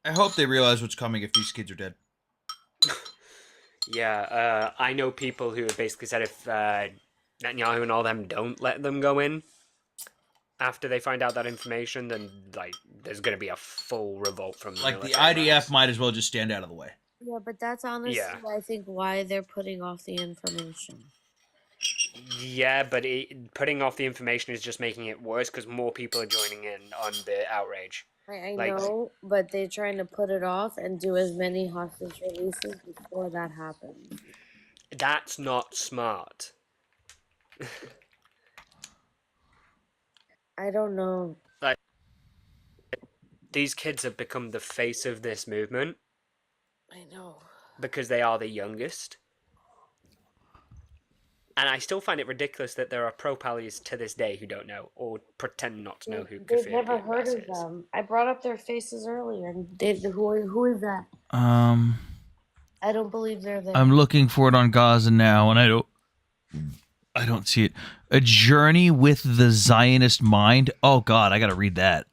I hope they realize what's coming if these kids are dead. Yeah, I know people who have basically said if Netanyahu and all them don't let them go in after they find out that information, then like there's gonna be a full revolt from the Like, the military IDF ranks. might as well just stand out of the way. Yeah, but that's honestly, Yeah. I think, why they're putting off the information. Yeah, but putting off the information is just making it worse because more people are joining in on the outrage. I Like- know, but they're trying to put it off and do as many hostage releases before that happens. That's not smart. I don't know. Like, these kids have become the face of this movement I know. because they are the youngest. And I still find it ridiculous that there are pro-pallies to this day who don't know or pretend not to know who They've Kafir never Abbas heard of is. them. I brought up their faces earlier, and who is that? I don't believe they're there. I'm looking for it on Gaza now, and I don't see it. A Journey with the Zionist Mind. Oh God, I gotta read that.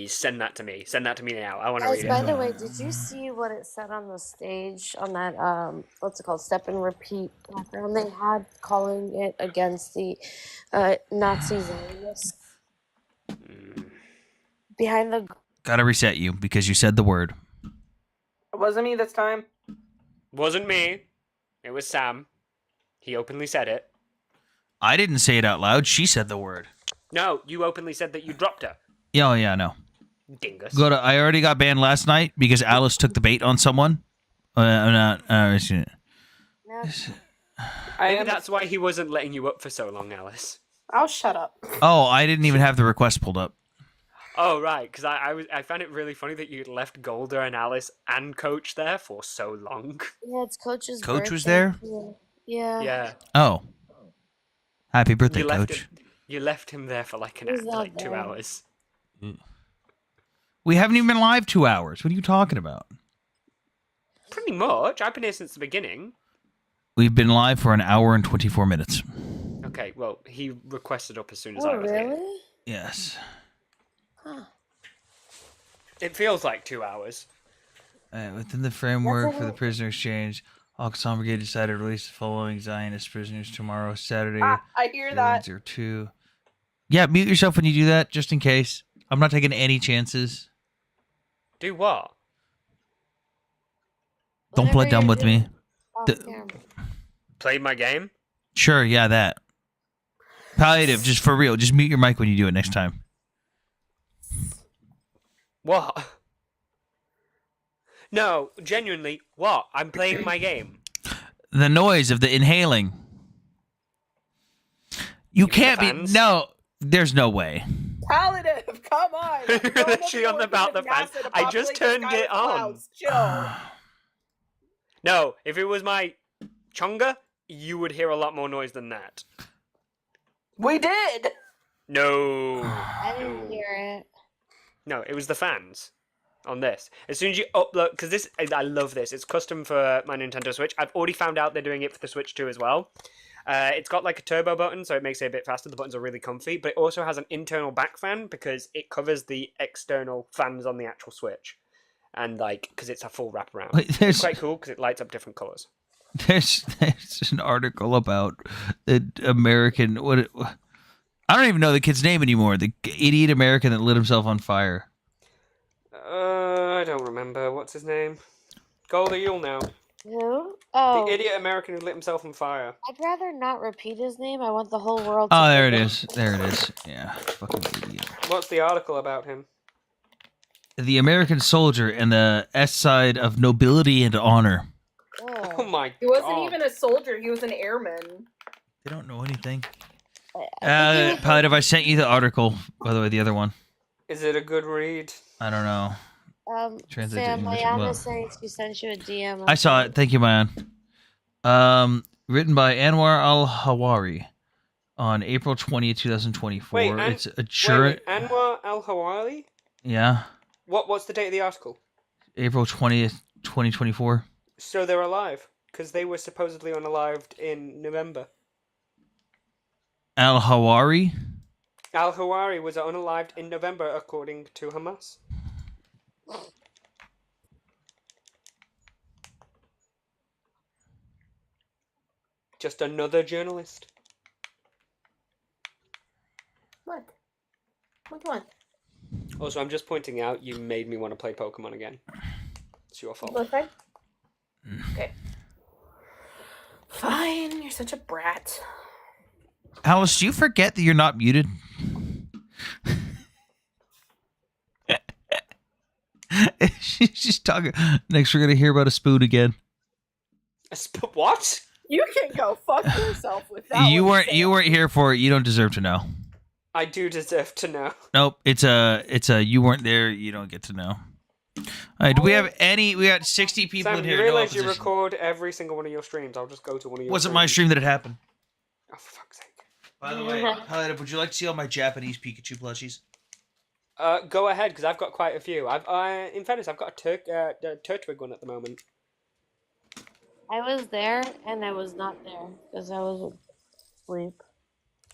Send that to me. Send that to me now. I want to Guys, read by it. the way, did you see what it said on the stage on that what's it called, step and repeat background they had, calling it against the Nazi Zionists behind the Gotta reset you because you said the word. It wasn't me this time. Wasn't me. It was Sam. He openly said it. I didn't say it out loud. She said the word. No, you openly said that you dropped her. Yeah, oh, yeah, no. Dingus. I already got banned last night because Alice took the bait on someone. I'm not. Maybe that's why he wasn't letting you up for so long, Alice. I'll shut up. Oh, I didn't even have the request pulled up. Oh right, because I found it really funny that you'd left Golda and Alice and Coach there for so long. Yeah, it's Coach's Coach was birthday. there? Yeah. Yeah. Oh. Happy birthday, You left Coach. him. You left him there for like He's not like 2 there. hours. We haven't even been live 2 hours. What are you talking about? Pretty much. I've been here since the beginning. We've been live for an hour and 24 minutes. Okay, well, he requested up as soon as Oh, I was here. really? Yes. Huh. It feels like 2 hours. Within the framework for the prisoner exchange, Al-Qassam Brigade decided to release the following Zionist prisoners tomorrow, Saturday, I hear that. 02. Yeah, mute yourself when you do that, just in case. I'm not taking any chances. Do what? Don't play Whatever dumb you're with me. doing, off The- camera. Play my game? Sure, yeah, that. Palliative, just for real. Just mute your mic when you do it next time. What? No, genuinely, what? I'm playing my game. The noise of the inhaling. You mean can't the be. fans? No, there's no way. Paladin, come on. Literally on about the fans. I just turned it on. Chill. No, if it was my Chunga, you would hear a lot more noise than that. We did. No. I didn't hear it. No, it was the fans on this. As soon as you upload, because this, I love this. It's custom for my Nintendo Switch. I've already found out they're doing it for the Switch 2 as well. It's got like a turbo button, so it makes it a bit faster. The buttons are really comfy, but it also has an internal back fan because it covers the external fans on the actual Switch. And like, because it's a full wraparound. Wait, It's quite cool because it lights up different colors. There's an article about the American. I don't even know the kid's name anymore. The idiot American that lit himself on fire. I don't remember. What's his name? Golda, you'll know. Who? The Oh, idiot American who lit himself on fire. I'd rather not repeat his name. I want the whole world to Oh, there it forget. is. There it is. Yeah, fucking idiot. What's the article about him? The American soldier and the S side of nobility and honor. Oh my god. He wasn't even a soldier, he was an airman. They don't know anything. I think Pilot, if I sent you the article, by the way, the other one. Is it a good read? I don't know. Translate to Sam, English. Mayana Well, saying she sent you a DM. I saw it. Thank you, Mayan. Written by Anwar al-Hawari on April 20th, 2024. Wait, It's a wait, Anwar al-Hawari? Yeah, What's the date of the article? April 20th, 2024. So they're alive, because they were supposedly unalived in November. Al-Hawari? Al-Hawari was unalived in November, according to Hamas. Just another journalist. What? What? Also, I'm just pointing out you made me want to play Pokemon again. It's your fault. Okay. Okay. Fine, you're such a brat. Alice, do you forget that you're not muted? She's just talking. Next, we're going to hear about a spoon again. What? You can go fuck yourself with that. You one, weren't here for it. You don't deserve to know. I do deserve to know. Nope, it's a you weren't there, you don't get to know. All right, do we have any? We got 60 people Sam, in you here. No realize you opposition. record every single one of your streams. I'll just go to one of your Wasn't my streams. stream that it happened. Oh, for fuck's sake. By the way, Pilot, would you like to see all my Japanese Pikachu plushies? Go ahead, because I've got quite a few. In fairness, I've got a Turtwig one at the moment. I was there and I was not there because I was asleep.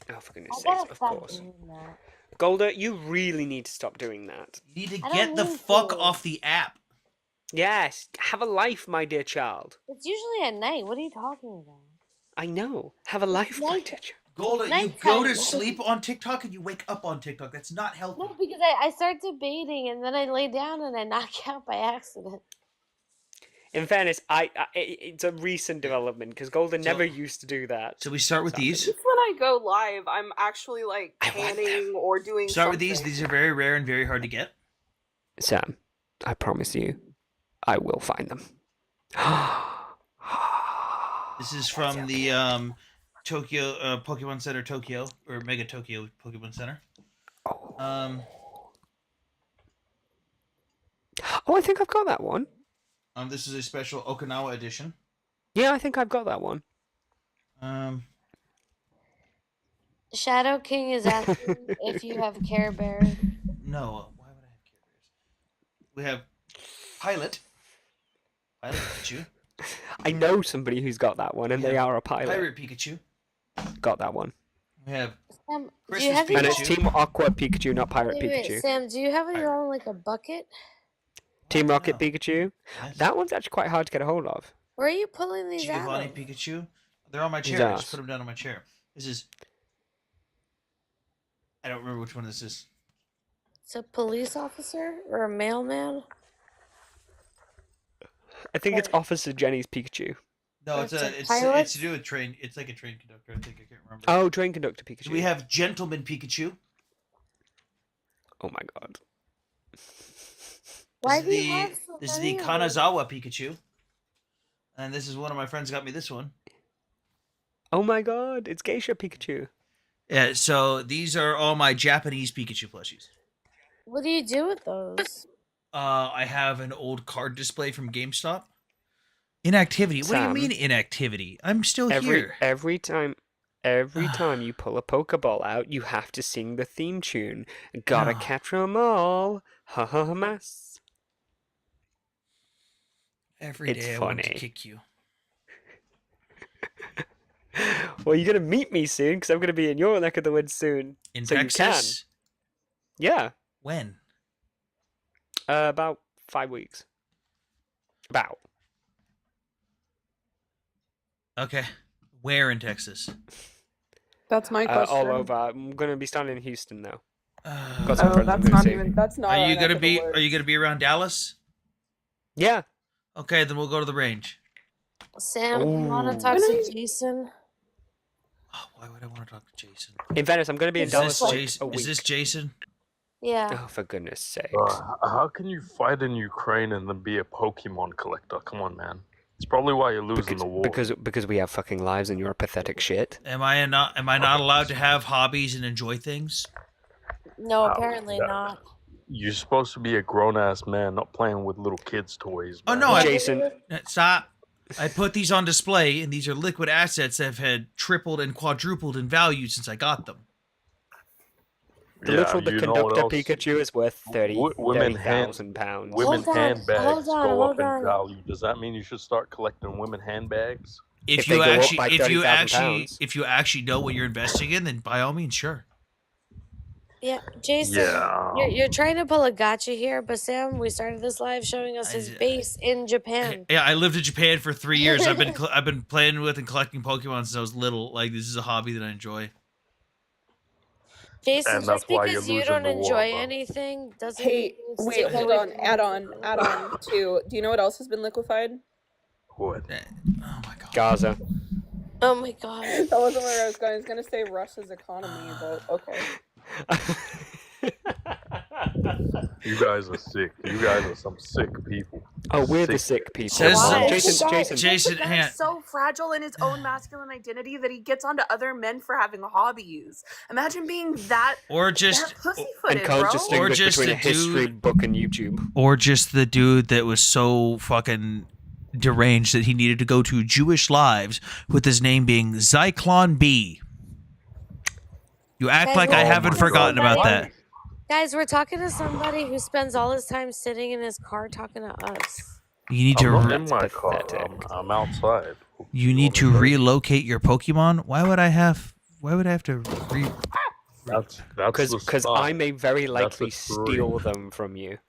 Oh, for goodness I sakes, gotta of stop course. doing that. Golda, you really need to stop doing that. You need to I get don't the need fuck to. off the app. Yes, have a life, my dear child. It's usually at night. What are you talking about? I know. Have a life, my Night- dear child. Golda, you Nighttime. go to sleep on TikTok and you wake up on TikTok. That's not healthy. No, because I start debating and then I lay down and I knock out by accident. In fairness, it's a recent development because Golden never used to do that. So we start with these. Just when I go live, I'm actually like panning or doing Start something. with these. These are very rare and very hard to get. Sam, I promise you, I will find them. This is from the Tokyo Pokemon Center Tokyo or Mega Tokyo Pokemon Center. Oh, I think I've got that one. This is a special Okinawa edition. Yeah, I think I've got that one. Shadow King is asking if you have Care Bear. No, why would I have Care Bears? We have Pilot. Pilot Pikachu. I know somebody who's got that one, and they are a pilot. Pirate Pikachu. Got that one. We have Sam, do Christmas you have And your it's Team Aqua Pikachu, not Pirate wait, Pikachu. Sam, do you have your own like a bucket? Team Rocket No. Pikachu. Yes. That one's actually quite hard to get a hold of. Where are you pulling these out? Giovanni of? Pikachu. They're on my His chair. I just ass. put them down on my chair. This is. I don't remember which one this is. It's a police officer or a mailman? I think it's Officer Jenny's Pikachu. No, It's it's a it's pilot? to do with train. It's like a train conductor. I think I can't remember. Oh, Train Conductor Pikachu. We have Gentleman Pikachu. Oh my god. Why This do is you the have so this is many the of these? Kanazawa Pikachu. And this is one of my friends got me this one. Oh my god, it's Geisha Pikachu. Yeah, so these are all my Japanese Pikachu plushies. What do you do with those? I have an old card display from GameStop. Inactivity. What do you Sam, mean inactivity? I'm still here. Every time you pull a Pokeball out, you have to sing the theme tune. Gotta No. catch 'em all. Ha ha ha mess. Every It's day I want to funny. kick you. Well, you're gonna meet me soon because I'm gonna be in your neck of the woods soon. In So you Texas? Yeah, When? about 5 weeks. About. Okay. Where in Texas? That's my question. All over. I'm gonna be starting in Houston though. Uh, Got some Oh, friends I'm that's gonna not see. even. That's not. are our you gonna neck of the be? woods. Are you gonna be around Dallas? Yeah. Okay, then we'll go to the range. Sam, you want to Ooh. talk When to are you- Jason? Oh, why would I want to talk to Jason? In Venice, I'm gonna be in Is Dallas this for like a Jason? week. Is this Jason? Yeah. Oh, for goodness sakes! How can you fight in Ukraine and then be a Pokemon collector? Come on, man. It's probably why you're losing the war. Because we have fucking lives and you're a pathetic shit. Am I not allowed to have hobbies and enjoy things? No, How- apparently that- not. You're supposed to be a grown-ass man, not playing with little kids' toys. Oh man. no, Jason, stop! I put these on display, and these are liquid assets that have had tripled and quadrupled in value since I got them. the literal the you know what conductor else? Pikachu is worth Women hand- £30,000. Women Hold on, handbags hold on, go up hold in on. value. Does that mean you should start collecting women handbags? If they go up by £30,000 if you actually know what you're investing in, then by all means, sure. Yeah, Jason, Yeah. you're trying to pull a gotcha here, but Sam, we started this live showing us his base in Japan. Yeah, I lived in Japan for 3 years. I've been playing with and collecting Pokemon since I was little. Like, this is a hobby that I enjoy. Jason, And that's just why because you're you losing don't the war, enjoy bro. anything doesn't Hey, mean you wait, stick hold away on. from Add it. on to. Do you know what else has been liquefied? What? Oh my god. Gaza. Oh my god. That wasn't where I was going. I was gonna say Russia's economy, but okay. You guys are sick. You guys are some sick people. Oh, we're the sick people. Says- Oh, Why? Jason. Jason, hang on. so fragile in his own masculine identity that he gets onto other men for having hobbies. Imagine being that Or just And pussyfooted, can't bro. distinguish just between a a history dude- book and YouTube. or just the dude that was so fucking deranged that he needed to go to Jewish Lives with his name being Zyklon B. You act Guys, like I we're haven't talking to forgotten about somebody- that. Guys, we're talking to somebody who spends all his time sitting in his car talking to us. You need I'm not to in my car. pathetic. I'm outside. you need to want me relocate your Pokemon. Why would I have to That's Because I may very That's likely a tree. steal them from you.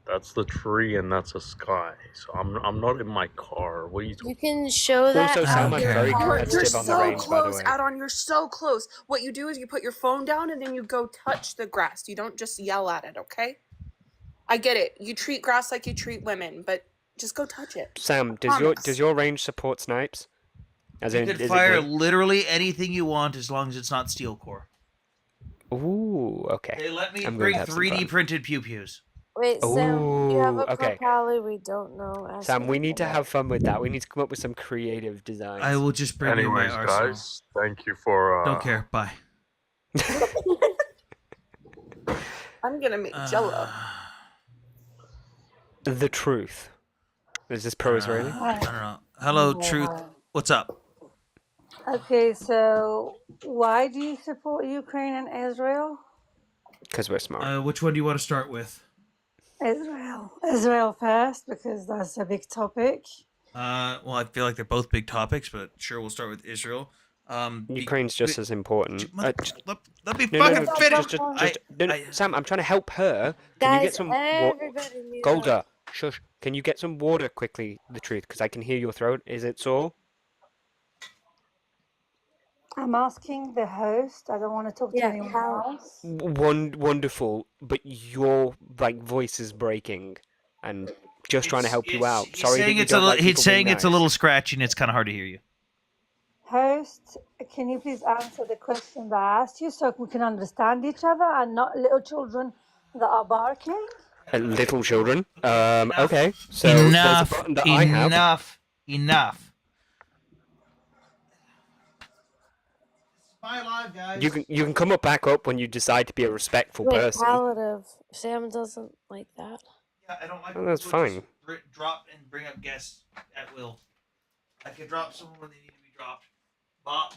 That's the tree and that's a sky. So I'm not in my car. What are you talking? You can show that. Also, Sam, I'm Okay. very You're competitive on the so range, by the close, way. Adon. You're so close. What you do is you put your phone down and then you go touch the grass. You don't just yell at it, okay? I get it. You treat grass like you treat women, but just go touch it. Sam, Promise. does your range support snipes? As You in, can is it fire good? literally anything you want as long as it's not steel core. Ooh, okay. They let me I'm going bring to have some 3D fun. printed pew pews. Wait, Sam, you have a Ooh, okay. Propally we don't know. Ask Sam, me we need to about have fun with that. We need to come up with some creative designs. I will just bring you my Anyways, arsenal. guys, thank you for. Don't care. Bye. I'm gonna make jello. The truth. Is this pros rating? I don't know. Hello, Truth. What's up? Okay, so why do you support Ukraine and Israel? Because we're smart. Which one do you want to start with? Israel. Israel first, because that's a big topic. Well, I feel like they're both big topics, but sure, we'll start with Israel. Ukraine's just as important. Let me No, fucking no, finish. Sam, I'm trying to help her. Can you get Guys, some everybody mute Golda, shush. Can you get some water quickly, the truth? Because I can hear your throat. Is it sore? I'm asking the host. I don't want to talk to Yeah, anyone how- else. Wonderful, but your voice is breaking, and just trying to help you out. He's Sorry that saying you it's a don't little. like He's people saying being it's a nice. little scratchy, and it's kind of hard to hear you. Host, can you please answer the question that I asked you so we can understand each other and not little children that are barking? Little children. Okay. So there's a Enough. button that I have. Enough. My live, guys. You can come back up when you decide to be a respectful Wait, person. palliative. Sam doesn't like that. Yeah, I don't like. Oh, that's people who fine. just drop and bring up guests at will. I can drop someone when they need to be dropped.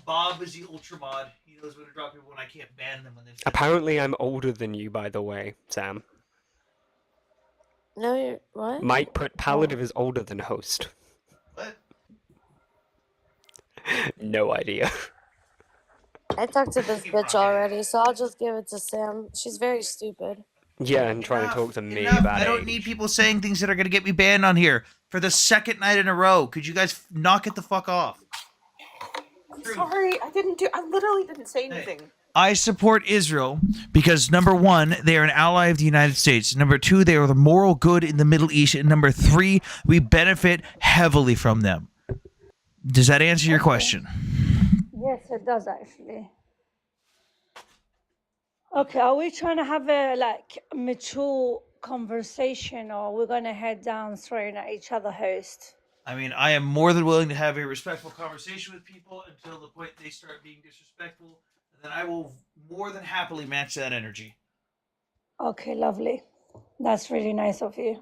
Bob is the ultra mod. He knows when to drop people when I can't ban them when they've. Apparently, I'm older than you, by the way, Sam. No, you're what? Might put palliative is older than host. What? No idea. I talked to this bitch already, so I'll just give it to Sam. She's very stupid. Yeah, and trying to talk to me Enough. about I don't age. need people saying things that are going to get me banned on here for the second night in a row. Could you guys knock it the fuck off? I'm sorry. I literally didn't say anything. I support Israel because number one, they are an ally of the United States. Number two, they are the moral good in the Middle East. And number three, we benefit heavily from them. Does that answer your question? Yes, it does actually. Okay, are we trying to have a mature conversation, or we're gonna head down throwing at each other, host? I mean, I am more than willing to have a respectful conversation with people until the point they start being disrespectful. And then I will more than happily match that energy. Okay, lovely. That's really nice of you.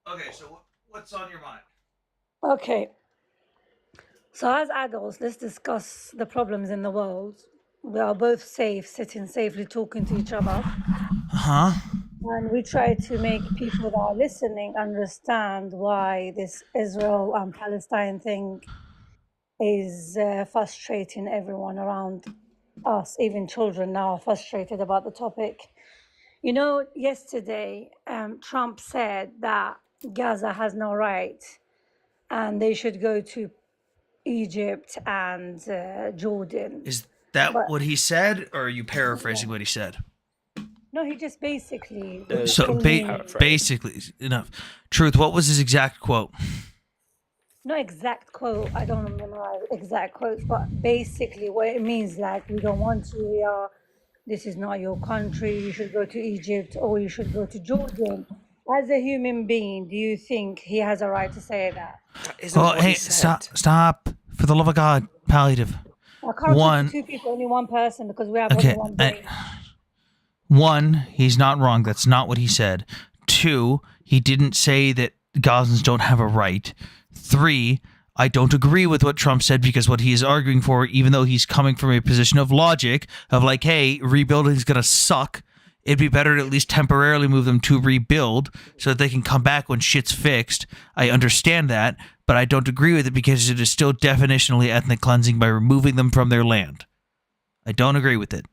Okay, so what's on your mind? Okay. So as adults, let's discuss the problems in the world. We are both safe, sitting safely, talking to each other. Huh? And we try to make people that are listening understand why this Israel and Palestine thing is frustrating everyone around us. Even children now are frustrated about the topic. You know, yesterday, Trump said that Gaza has no right and they should go to Egypt and Jordan. Is that But what he said, or are you paraphrasing what he said? no, he just basically So basically, enough. Truth, what was his exact quote? no exact quote. I don't memorize exact quotes, but basically what it means, like, we don't want you here. This is not your country. You should go to Egypt or you should go to Jordan. As a human being, do you think he has a right to say that? Oh, hey, stop! For the love of God, palliative. I can't One, talk to two people, only one person, because we have okay, only one brain. one, he's not wrong. That's not what he said. Two, he didn't say that Gazans don't have a right. Three, I don't agree with what Trump said because what he is arguing for, even though he's coming from a position of logic, of like, hey, rebuilding is going to suck. It'd be better to at least temporarily move them to rebuild so that they can come back when shit's fixed. I understand that, but I don't agree with it because it is still definitionally ethnic cleansing by removing them from their land. I don't agree with it.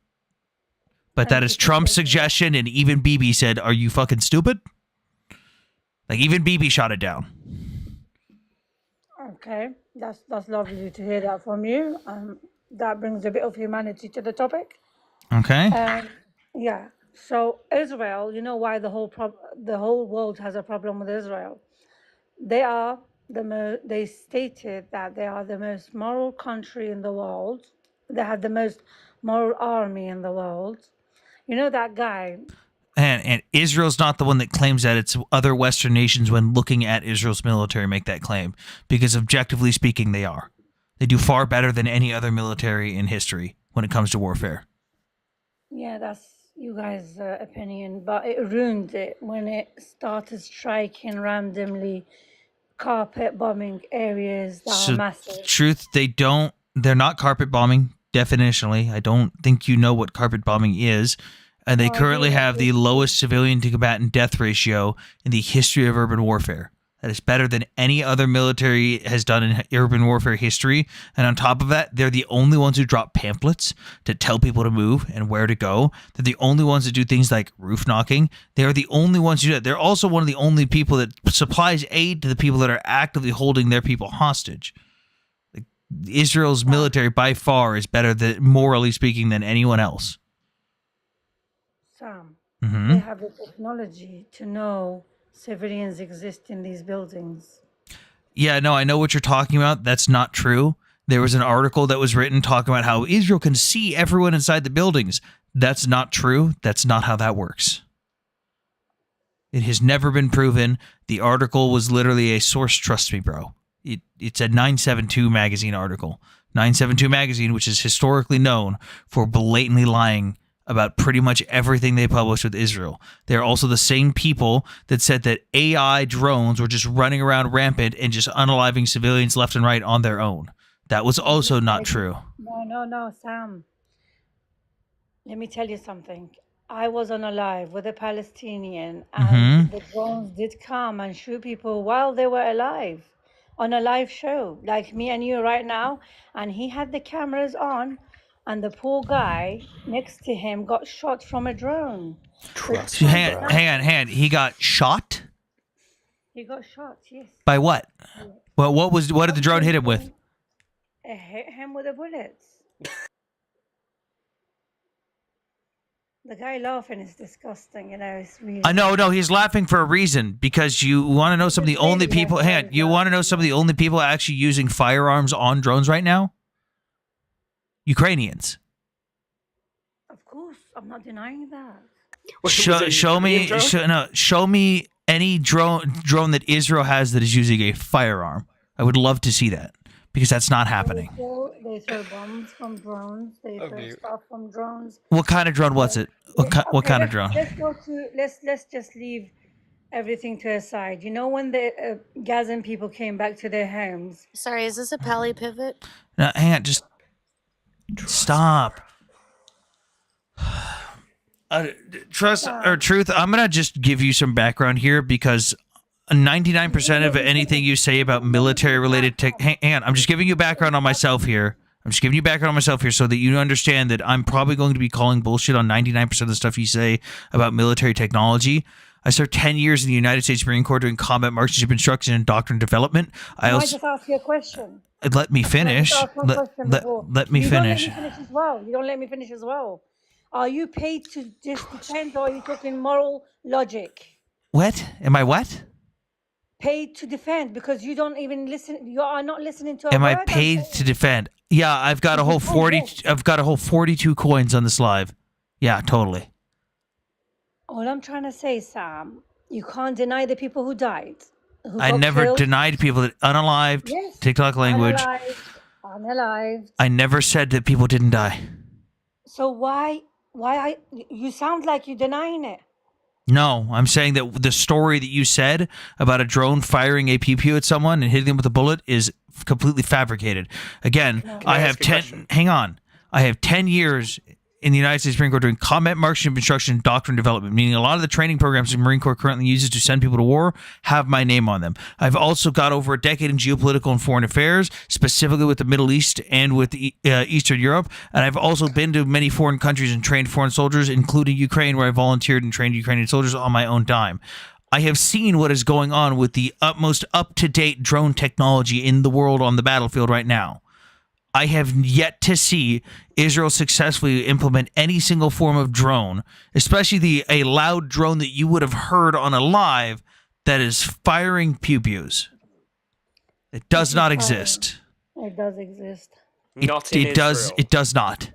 But that is Trump's suggestion, and even Bibi said, are you fucking stupid? Like, even Bibi shot it down. Okay, that's lovely to hear that from you. That brings a bit of humanity to the topic. Okay. Yeah. So Israel, you know why the whole world has a problem with Israel? They stated that they are the most moral country in the world. They have the most moral army in the world. You know that guy. And Israel's not the one that claims that. It's other Western nations, when looking at Israel's military, make that claim. Because objectively speaking, they are. They do far better than any other military in history when it comes to warfare. Yeah, that's you guys' opinion, but it ruined it when it started striking randomly, carpet bombing areas that are massive. Truth, they're not carpet bombing, definitionally. I don't think you know what carpet bombing is. And they currently have the lowest civilian to combatant death ratio in the history of urban warfare. That is better than any other military has done in urban warfare history. And on top of that, they're the only ones who drop pamphlets to tell people to move and where to go. They're the only ones that do things like roof knocking. They are the only ones who do that. They're also one of the only people that supplies aid to the people that are actively holding their people hostage. Like, Israel's military by far is better, morally speaking, than anyone else. Sam, Mm-hmm. they have the technology to know civilians exist in these buildings. Yeah, no, I know what you're talking about. That's not true. There was an article that was written talking about how Israel can see everyone inside the buildings. That's not true. That's not how that works. It has never been proven. The article was literally a source. Trust me, bro. It's a 972 magazine article. 972 magazine, which is historically known for blatantly lying about pretty much everything they published with Israel. They're also the same people that said that AI drones were just running around rampant and just unaliving civilians left and right on their own. That was also not true. No, Sam. Let me tell you something. I was on a live with a Palestinian, and the drones did come and shoot people while they were alive on a live show, like me and you right now. And he had the cameras on, and the poor guy next to him got shot from a drone. Hang on. He got shot? He got shot, yes. By what? Well, what did the drone hit him with? hit him with the bullets. The guy laughing is disgusting. You know, it's really. I know, no, he's laughing for a reason because you want to know some of the only people. Hang on, you want to know some of the only people actually using firearms on drones right now? Ukrainians. Of course, I'm not denying that. Show me any drone that Israel has that is using a firearm. I would love to see that because that's not happening. They throw bombs from drones. They throw stuff from drones. What kind of drone was it? What kind of drone? Let's just leave everything to aside. You know when the Gazan people came back to their homes? Sorry, is this a Pally pivot? No, hang on, just stop. Trust or truth, I'm going to just give you some background here because 99% of anything you say about military related tech. Hang on, I'm just giving you background on myself here. So that you understand that I'm probably going to be calling bullshit on 99% of the stuff you say about military technology. I served 10 years in the United States Marine Corps doing combat marksmanship instruction and doctrine development. I just ask you a question. Let me finish. Let me finish. You don't let me finish as well. Are you paid to just defend, or are you talking moral logic? What? Am I what? Paid to defend because you don't even listen. You are not listening to. Am I paid to defend? Yeah, I've got a whole 40. I've got a whole 42 coins on this live. Yeah, totally. All I'm trying to say, Sam, you can't deny the people who died. I never denied people that unalived. Yes. TikTok language. Unalived. I never said that people didn't die. So why you sound like you're denying it. No, I'm saying that the story that you said about a drone firing a pew-pew at someone and hitting them with a bullet is completely fabricated. Again, I have 10. Hang on, I have 10 years in the United States Marine Corps doing combat marksmanship instruction and doctrine development, meaning a lot of the training programs the Marine Corps currently uses to send people to war have my name on them. I've also got over a decade in geopolitical and foreign affairs, specifically with the Middle East and with Eastern Europe, and I've also been to many foreign countries and trained foreign soldiers, including Ukraine, where I volunteered and trained Ukrainian soldiers on my own dime. I have seen what is going on with the utmost up-to-date drone technology in the world on the battlefield right now. I have yet to see Israel successfully implement any single form of drone, especially a loud drone that you would have heard on a live that is firing pew-pews. It does not exist. It does exist. Not in Israel. It does not.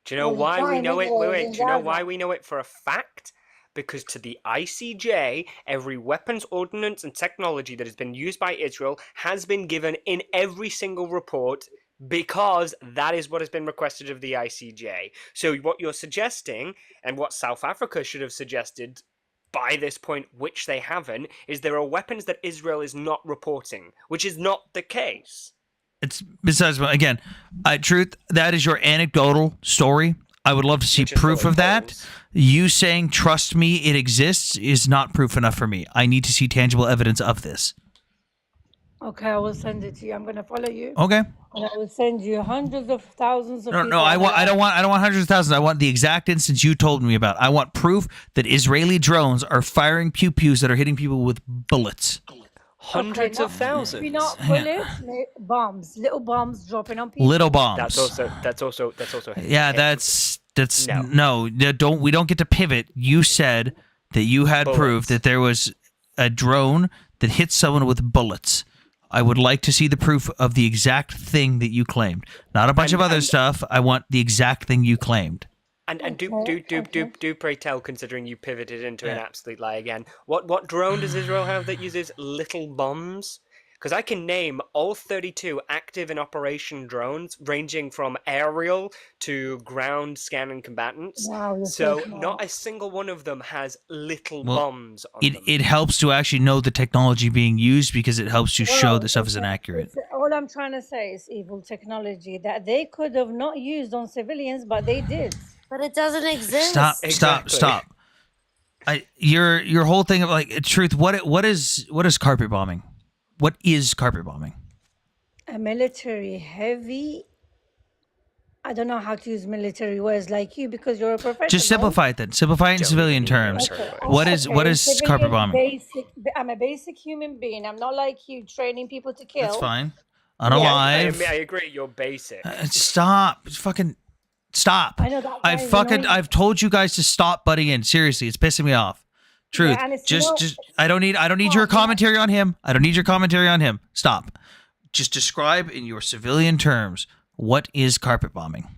Do you know why we know it? Wait. Do you know why we know it for a fact? Because to the ICJ, every weapons, ordnance, and technology that has been used by Israel has been given in every single report, because that is what has been requested of the ICJ. So what you're suggesting, and what South Africa should have suggested by this point, which they haven't, is there are weapons that Israel is not reporting, which is not the case. It's besides, again, truth, that is your anecdotal story. I would love to see proof of that. You saying, trust me, it exists, is not proof enough for me. I need to see tangible evidence of this. Okay, I will send it to you. I'm going to follow you. Okay. And I will send you hundreds of thousands of people. No, I don't want hundreds of thousands. I want the exact instance you told me about. I want proof that Israeli drones are firing pew-pews that are hitting people with bullets. Hundreds of thousands. Maybe not bullets, bombs, little bombs dropping on people. Little bombs. That's also. Yeah, that's no. We don't get to pivot. You said that you had proof that there was a drone that hit someone with bullets. I would like to see the proof of the exact thing that you claimed. Not a bunch of other stuff. I want the exact thing you claimed. And do pray tell, considering you pivoted into an absolute lie again. What drone does Israel have that uses little bombs? Because I can name all 32 active in operation drones, ranging from aerial to ground scanning combatants. Wow, so not a single one of them has little bombs on them. It helps to actually know the technology being used because it helps to show that stuff is inaccurate. All I'm trying to say is evil technology that they could have not used on civilians, but they did. But it doesn't exist. Stop. Your whole thing of like truth. What is carpet bombing? What is carpet bombing? A military heavy. I don't know how to use military words like you because you're a professional. Just simplify it then. Simplify it in civilian terms. Okay. What is carpet bombing? I'm a basic human being. I'm not like you training people to kill. That's fine. unalive. I agree. You're basic. Stop. Fucking stop. I know that guy is annoying. I've told you guys to stop butting in. Seriously, it's pissing me off. Truth. Yeah, and it's just I don't need your commentary on him. I don't need your commentary on him. Stop. Just describe in your civilian terms what is carpet bombing.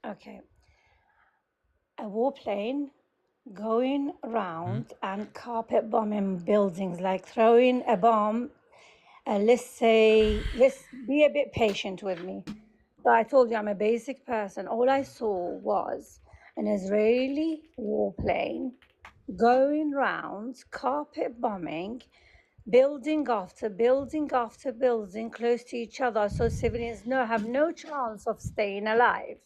Okay. A warplane going around and carpet bombing buildings, like throwing a bomb. Let's be a bit patient with me. But I told you I'm a basic person. All I saw was an Israeli warplane going around carpet bombing building after building after building close to each other, so civilians have no chance of staying alive.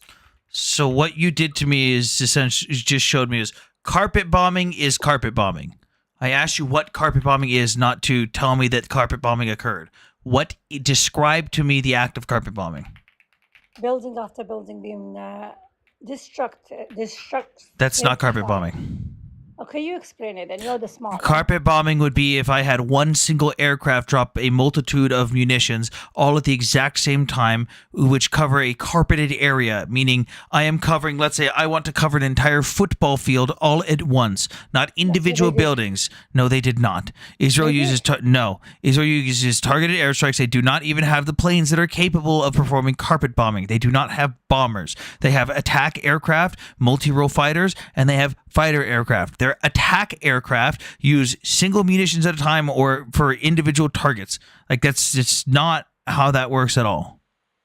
So what you did to me is essentially just showed me is carpet bombing is carpet bombing. I asked you what carpet bombing is, not to tell me that carpet bombing occurred. Describe to me the act of carpet bombing. Building after building being destructed. That's not carpet bombing. Okay, you explain it then. You're the smart one. Carpet bombing would be if I had one single aircraft drop a multitude of munitions all at the exact same time, which cover a carpeted area, meaning I am covering, let's say I want to cover an entire football field all at once, not individual buildings. No, they did not. Israel uses targeted airstrikes. They do not even have the planes that are capable of performing carpet bombing. They do not have bombers. They have attack aircraft, multi-role fighters, and they have fighter aircraft. Their attack aircraft use single munitions at a time or for individual targets. Like that's just not how that works at all.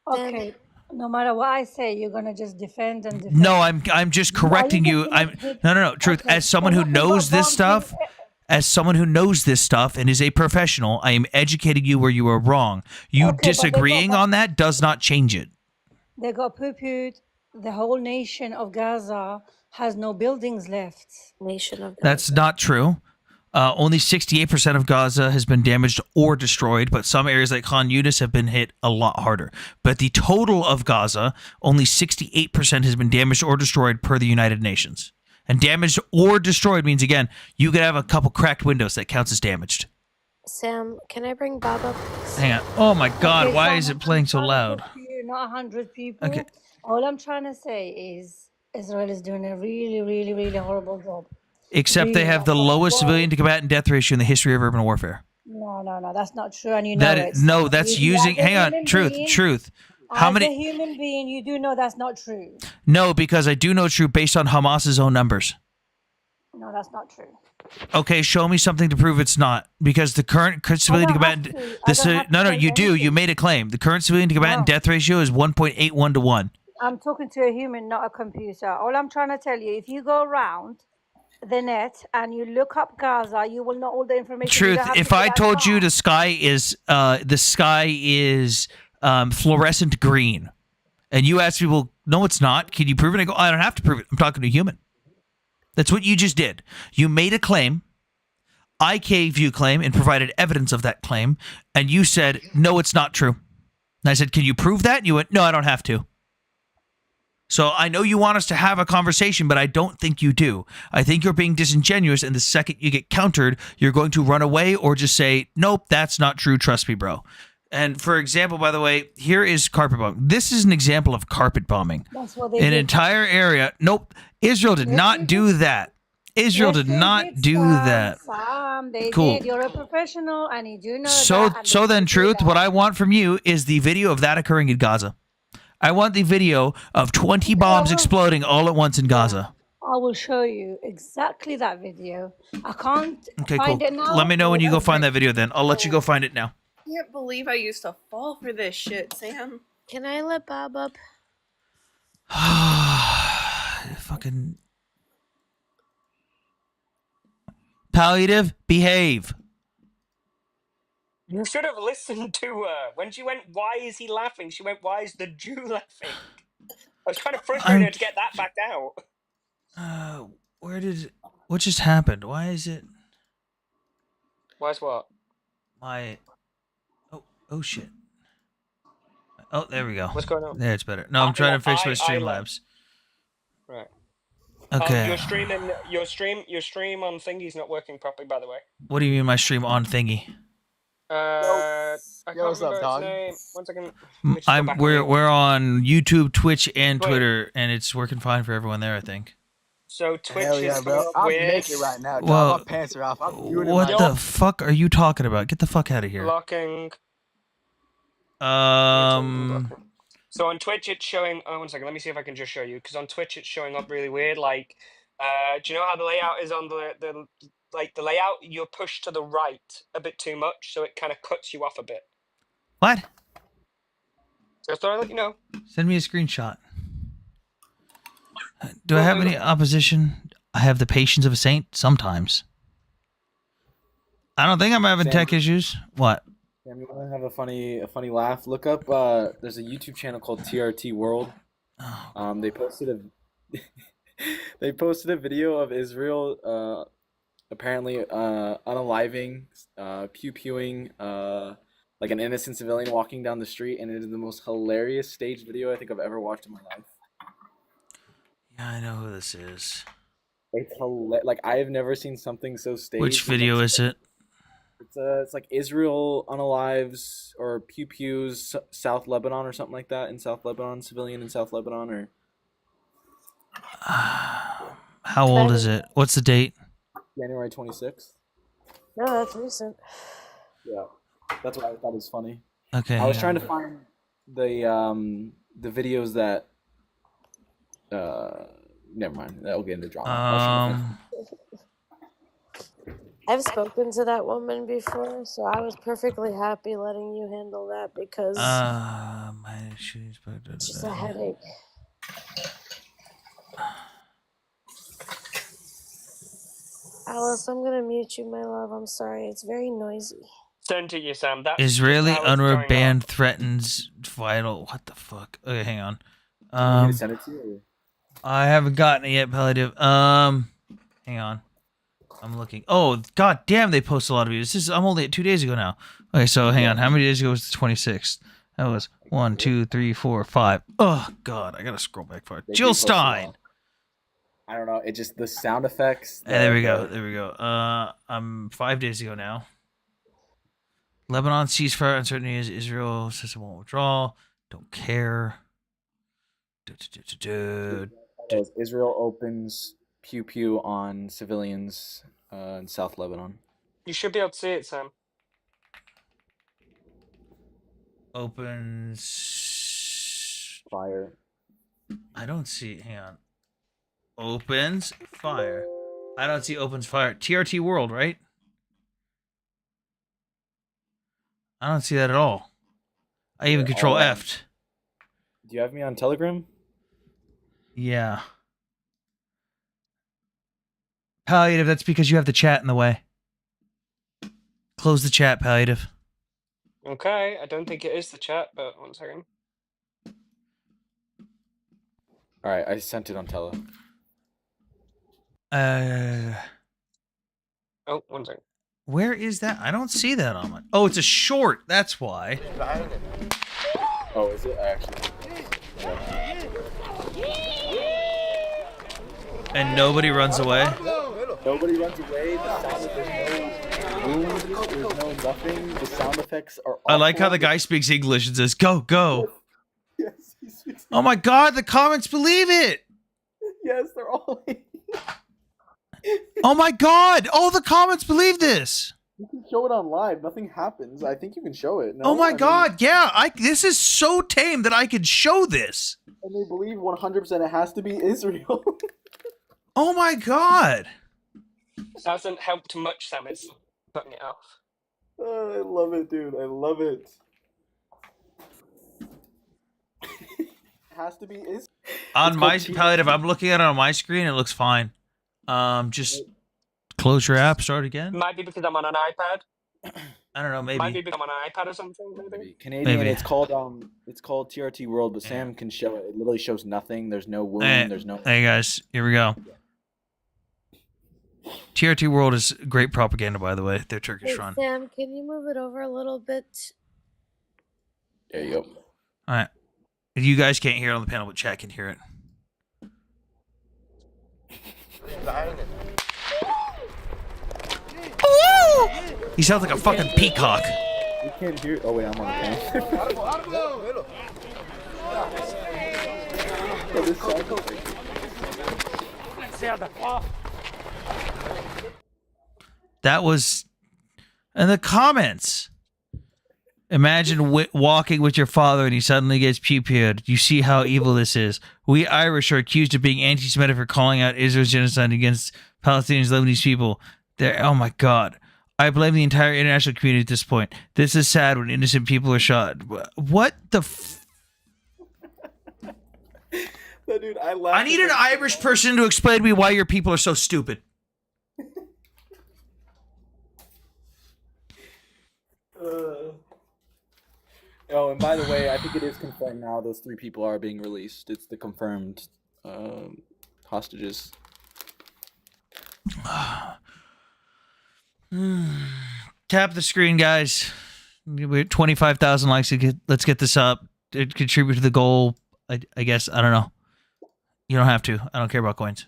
Okay. No matter what I say, you're gonna just defend and defend. No, I'm just correcting you. No. Truth. Okay. As someone who knows this stuff, and is a professional, I am educating you where you are wrong. You disagreeing on that does not change it. They got poo-pooed. The whole nation of Gaza has no buildings left. Nation of Gaza. That's not true. Only 68% of Gaza has been damaged or destroyed, but some areas like Khan Yunis have been hit a lot harder. But the total of Gaza, only 68% has been damaged or destroyed per the United Nations. And damaged or destroyed means, again, you could have a couple cracked windows that counts as damaged. Sam, can I bring Bob up? Hang on. Oh my God, Okay, why so is it playing so loud? Not 100 people. Okay. All I'm trying to say is Israel is doing a really, really, really horrible job. Except they have the lowest civilian to combatant death ratio in the history of urban warfare. No, that's not true, and you know it. No, that's using. Hang on, truth. How As many? a human being, you do know that's not true. No, because I do know true based on Hamas's own numbers. No, that's not true. Okay, show me something to prove it's not. Because the current civilian to combatant. You do. You made a claim. The current civilian to combatant death ratio is 1.81 to 1. I'm talking to a human, not a computer. All I'm trying to tell you, if you go around the net and you look up Gaza, you will know all the information. Truth. If I told you the sky is fluorescent green, and you ask people, no, it's not. Can you prove it? I go, I don't have to prove it. I'm talking to a human. That's what you just did. You made a claim. I gave you a claim and provided evidence of that claim, and you said, no, it's not true. And I said, can you prove that? And you went, no, I don't have to. So I know you want us to have a conversation, but I don't think you do. I think you're being disingenuous, and the second you get countered, you're going to run away or just say, nope, that's not true. Trust me, bro. And for example, by the way, here is carpet bombing. This is an example of carpet bombing. That's what they An did. entire area. Nope. Israel did not do that. Israel did not do that. Sam, they Cool. did. You're a professional, and you do know So that. and so they then, did do truth, that. what I want from you is the video of that occurring in Gaza. I want the video of 20 bombs exploding all at once in Gaza. I will show you exactly that video. I can't Okay, find cool. it now. Let me know when you go find that video then. I'll let you go find it now. I can't believe I used to fall for this shit, Sam. Can I let Bob up? Fucking palliative, behave. You should have listened to her. When she went, why is he laughing? She went, why is the Jew laughing? I was kind of frustrated to get that back out. What just happened? Why is it Why's what? my oh shit. Oh, there we go. What's going on? There, it's better. No, I'm trying to fix my Streamlabs. Right. Okay. Your stream on thingy's not working properly, by the way. What do you mean my stream on thingy? I can't Yo, what's up, remember its dog? name. 1 second. Let me just go I'm back on the- we're on YouTube, Twitch, and Wait. Twitter, and it's working fine for everyone there, I think. So Twitch Hell yeah, is bro. I'm weird. naked right now, dog. Well, My pants are off. I'm doing it What right the fuck are you talking about? Get the fuck out of here. Blocking. So on Twitch it's showing. Oh, 1 second. Let me see if I can just show you. Because on Twitch it's showing up really weird. Like, do you know how the layout is on the like the layout? You're pushed to the right a bit too much, so it kind of cuts you off a bit. What? Just thought I'd let you know. Send me a screenshot. Do I have any opposition? I have the patience of a saint sometimes. I don't think I'm having Sam- tech issues. What? Sam, you want to have a funny laugh? Look up. There's a YouTube channel called TRT World. They posted a they posted a video of Israel apparently unaliving, pew-pewing like an innocent civilian walking down the street, and it is the most hilarious staged video I think I've ever watched in my life. Yeah, I know who this is. It's like I have never seen something so staged. Which video is it? It's like Israel unalives or pew pews South Lebanon or something like that in South Lebanon, civilian in South Lebanon, or How old is it? What's the date? January 26th. No, that's recent. Yeah, that's what I thought was funny. Okay. I was hang trying on. to find the videos that never mind. That'll get into drama. I was trying to find- I've spoken to that woman before, so I was perfectly happy letting you handle that because My shoes. it's just a headache. Alice, I'm gonna mute you, my love. I'm sorry. It's very noisy. Send to you, Sam. That's Israeli how it's UNRWA going ban on. threatens vital. What the fuck? Okay, hang on. You want me to send it to you? I haven't gotten it yet, Palliative. Hang on. I'm looking. Oh, god damn! They post a lot of videos. I'm only at 2 days ago now. Okay, so hang on. How many days ago was the 26th? That was 1, 2, 3, 4, 5. Oh god, I gotta scroll back far. They Jill do post a lot. Stein. I don't know. It just the sound effects. There we go. There we go. I'm 5 days ago now. Lebanon ceasefire uncertainty as Israel says it won't withdraw. Don't care. Israel opens pew pew on civilians in South Lebanon. You should be able to see it, Sam. Opens fire. I don't see. Hang on. Opens fire. I don't see opens fire. TRT World, right? I don't see that at all. I even control F'd. Do you have me on Telegram? Yeah. Palliative, that's because you have the chat in the way. Close the chat, Palliative. Okay, I don't think it is the chat, but 1 second. All right, I sent it on Tele. Oh, 1 second. Where is that? I don't see that on my. Oh, it's a short. That's why. Oh, is it actually? And nobody runs away. Nobody runs away. The sound there's no nothing. The sound effects are. I like how the guy speaks English and says, "Go, go." Oh my God! The comments believe it. Yes, they're all. Oh my God! Oh, the comments believe this. You can show it on live. Nothing happens. I think you can show it. No? Oh my I mean, God! Yeah, this is so tame that I could show this. and they believe 100% it has to be Israel. Oh my God! It hasn't helped much, Sam. It's putting it off. Oh, I love it, dude. I love it. It has to be Israel. On It's my called Palliative, I'm looking at it on my screen. It looks fine. Just close your app. Start again. Might be because I'm on an iPad. I don't know. Might be Maybe. because I'm on an iPad or something. Maybe. Canadian. Maybe. It's called TRT World, but Sam can show it. It literally shows nothing. There's no wound. Hey, There's no. hey guys, here we go. TRT World is great propaganda, by the way. They're Turkish Hey, run. Sam, can you move it over a little bit? There you go. All right. You guys can't hear it on the panel, but chat can hear it. He sounds like a fucking peacock. can't hear. Oh wait, I'm on the phone. Oh, this sound- That was in the comments. Imagine walking with your father and he suddenly gets pew-pewed. You see how evil this is. We Irish are accused of being anti-Semitic for calling out Israel's genocide against Palestinians, Lebanese people. Oh my God. I blame the entire international community at this point. This is sad when innocent people are shot. What the No, dude, I laughed. I need an Irish person to explain to me why your people are so stupid. Oh, and by the way, I think it is confirmed now. Those 3 people are being released. It's the confirmed hostages. Tap the screen, guys. We're at 25,000 likes. Let's get this up. It contribute to the goal. I guess. I don't know. You don't have to. I don't care about coins.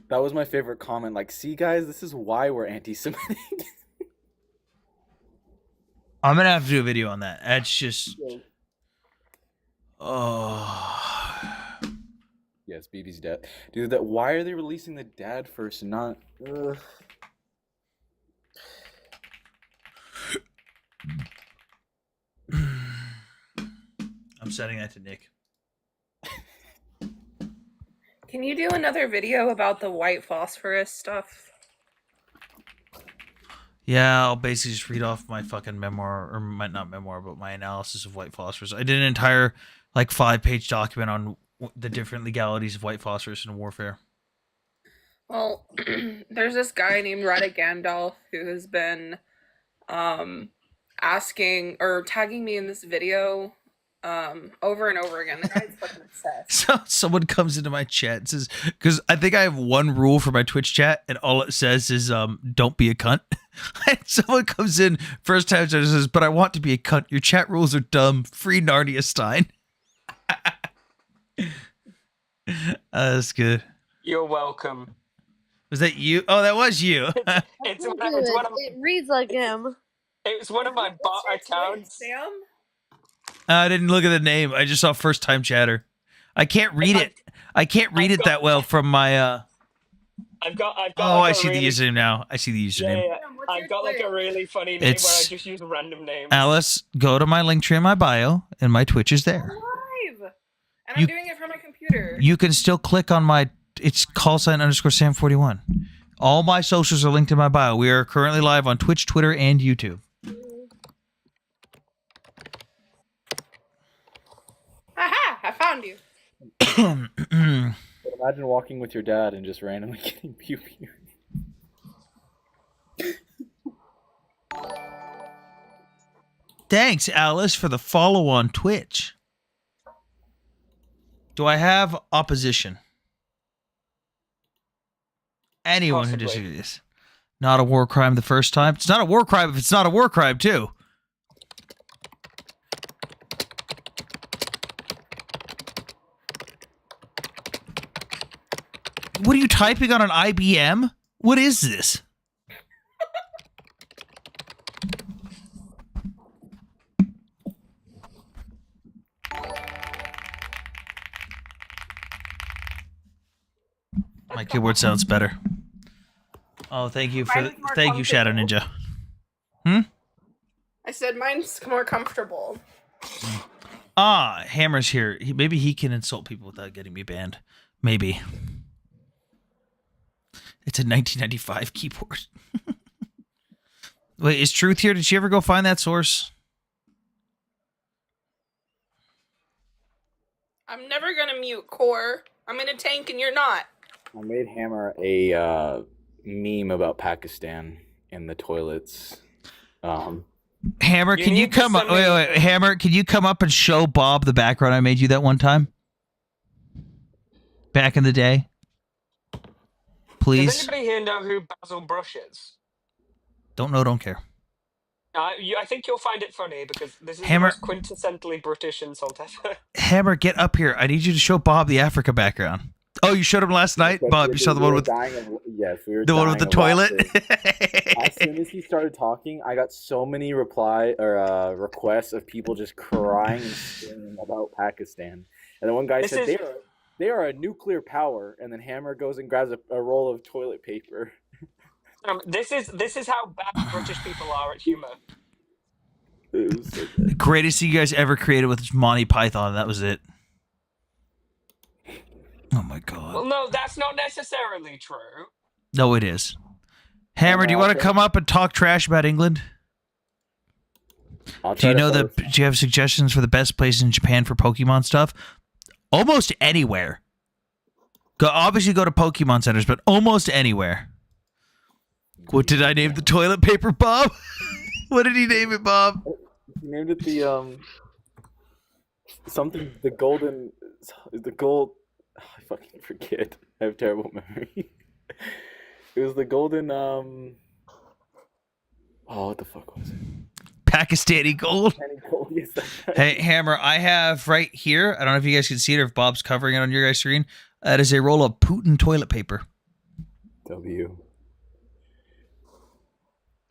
That was my favorite comment. Like, see, guys, this is why we're anti-Semitic. I'm gonna have to do a video on that. That's just. Oh. Yes, BB's dad. Dude, why are they releasing the dad first and not? I'm sending that to Nick. Can you do another video about the white phosphorus stuff? Yeah, I'll basically just read off my fucking memoir, or not memoir, but my analysis of white phosphorus. I did an entire, 5-page document on the different legalities of white phosphorus in warfare. Well, there's this guy named Reddit Gandalf who has been asking or tagging me in this video over and over again. The guy's fucking obsessed. So someone comes into my chat and says, because I think I have one rule for my Twitch chat, and all it says is don't be a cunt. And someone comes in first time and says, but I want to be a cunt. Your chat rules are dumb. Free Narnia Stein. That's good. You're welcome. Was that you? Oh, that was you. It's one of It reads like him. it was one of my bot accounts. Sam? I didn't look at the name. I just saw first time chatter. I can't read it. I can't read it that well from my I've got Oh, like I a see the really- username now. I see the username. Yeah. I've got like a really funny name where I It's- just use random names. Alice, go to my link tree in my bio, and my Twitch is there. Live! And You- I'm doing it from my computer. You can still click on my. It's callsign_Sam41. All my socials are linked in my bio. We are currently live on Twitch, Twitter, and YouTube. Aha! I found you. But imagine walking with your dad and just randomly getting pew-pew. Thanks, Alice, for the follow on Twitch. Do I have opposition? Anyone who Possibly. disagrees. Not a war crime the first time. It's not a war crime if it's not a war crime, too. What are you typing on an IBM? What is this? My keyboard sounds better. Oh, thank you for Mine is more thank you, Shadow Ninja. Hmm? I said mine's more comfortable. Ah, Hammer's here. Maybe he can insult people without getting me banned. Maybe. It's a 1995 keyboard. Wait, is Truth here? Did she ever go find that source? I'm never gonna mute Core. I'm in a tank and you're not. I made Hammer a meme about Pakistan in the toilets. Hammer, can you come up? Wait, Hammer, can you come up and show Bob the background I made you that one time? Back in the day? Does Please? anybody here know who Basil Brush is? Don't know, don't care. I think you'll find it funny because this is Hammer- the most quintessentially British insult ever. Hammer, get up here. I need you to show Bob the Africa background. Oh, you showed him last night, Bob. You saw the one with yes, we were the one with the dying of toilet. laughter. As soon as he started talking, I got so many requests of people just crying and screaming about Pakistan. And then one guy This said is- they are a nuclear power, and then Hammer goes and grabs a roll of toilet paper. This is how bad British people are at humor. It was so The greatest thing you guys ever created with Monty Python. That was it. Oh my god. Well, no, that's not necessarily true. No, it is. Hammer, do you want to come up and talk trash about England? Do you know do you have suggestions for the best place in Japan for Pokemon stuff? Almost anywhere. Obviously go to Pokemon centers, but almost anywhere. What did I name the toilet paper, Bob? What did he name it, Bob? He named it the something the gold. I fucking forget. I have terrible memory. It was the golden Oh, what the fuck was it? Pakistani gold. Pakistani gold. Yes, that's right. Hey, Hammer, I have right here, I don't know if you guys can see it or if Bob's covering it on your guys' screen. That is a roll of Putin toilet paper. W.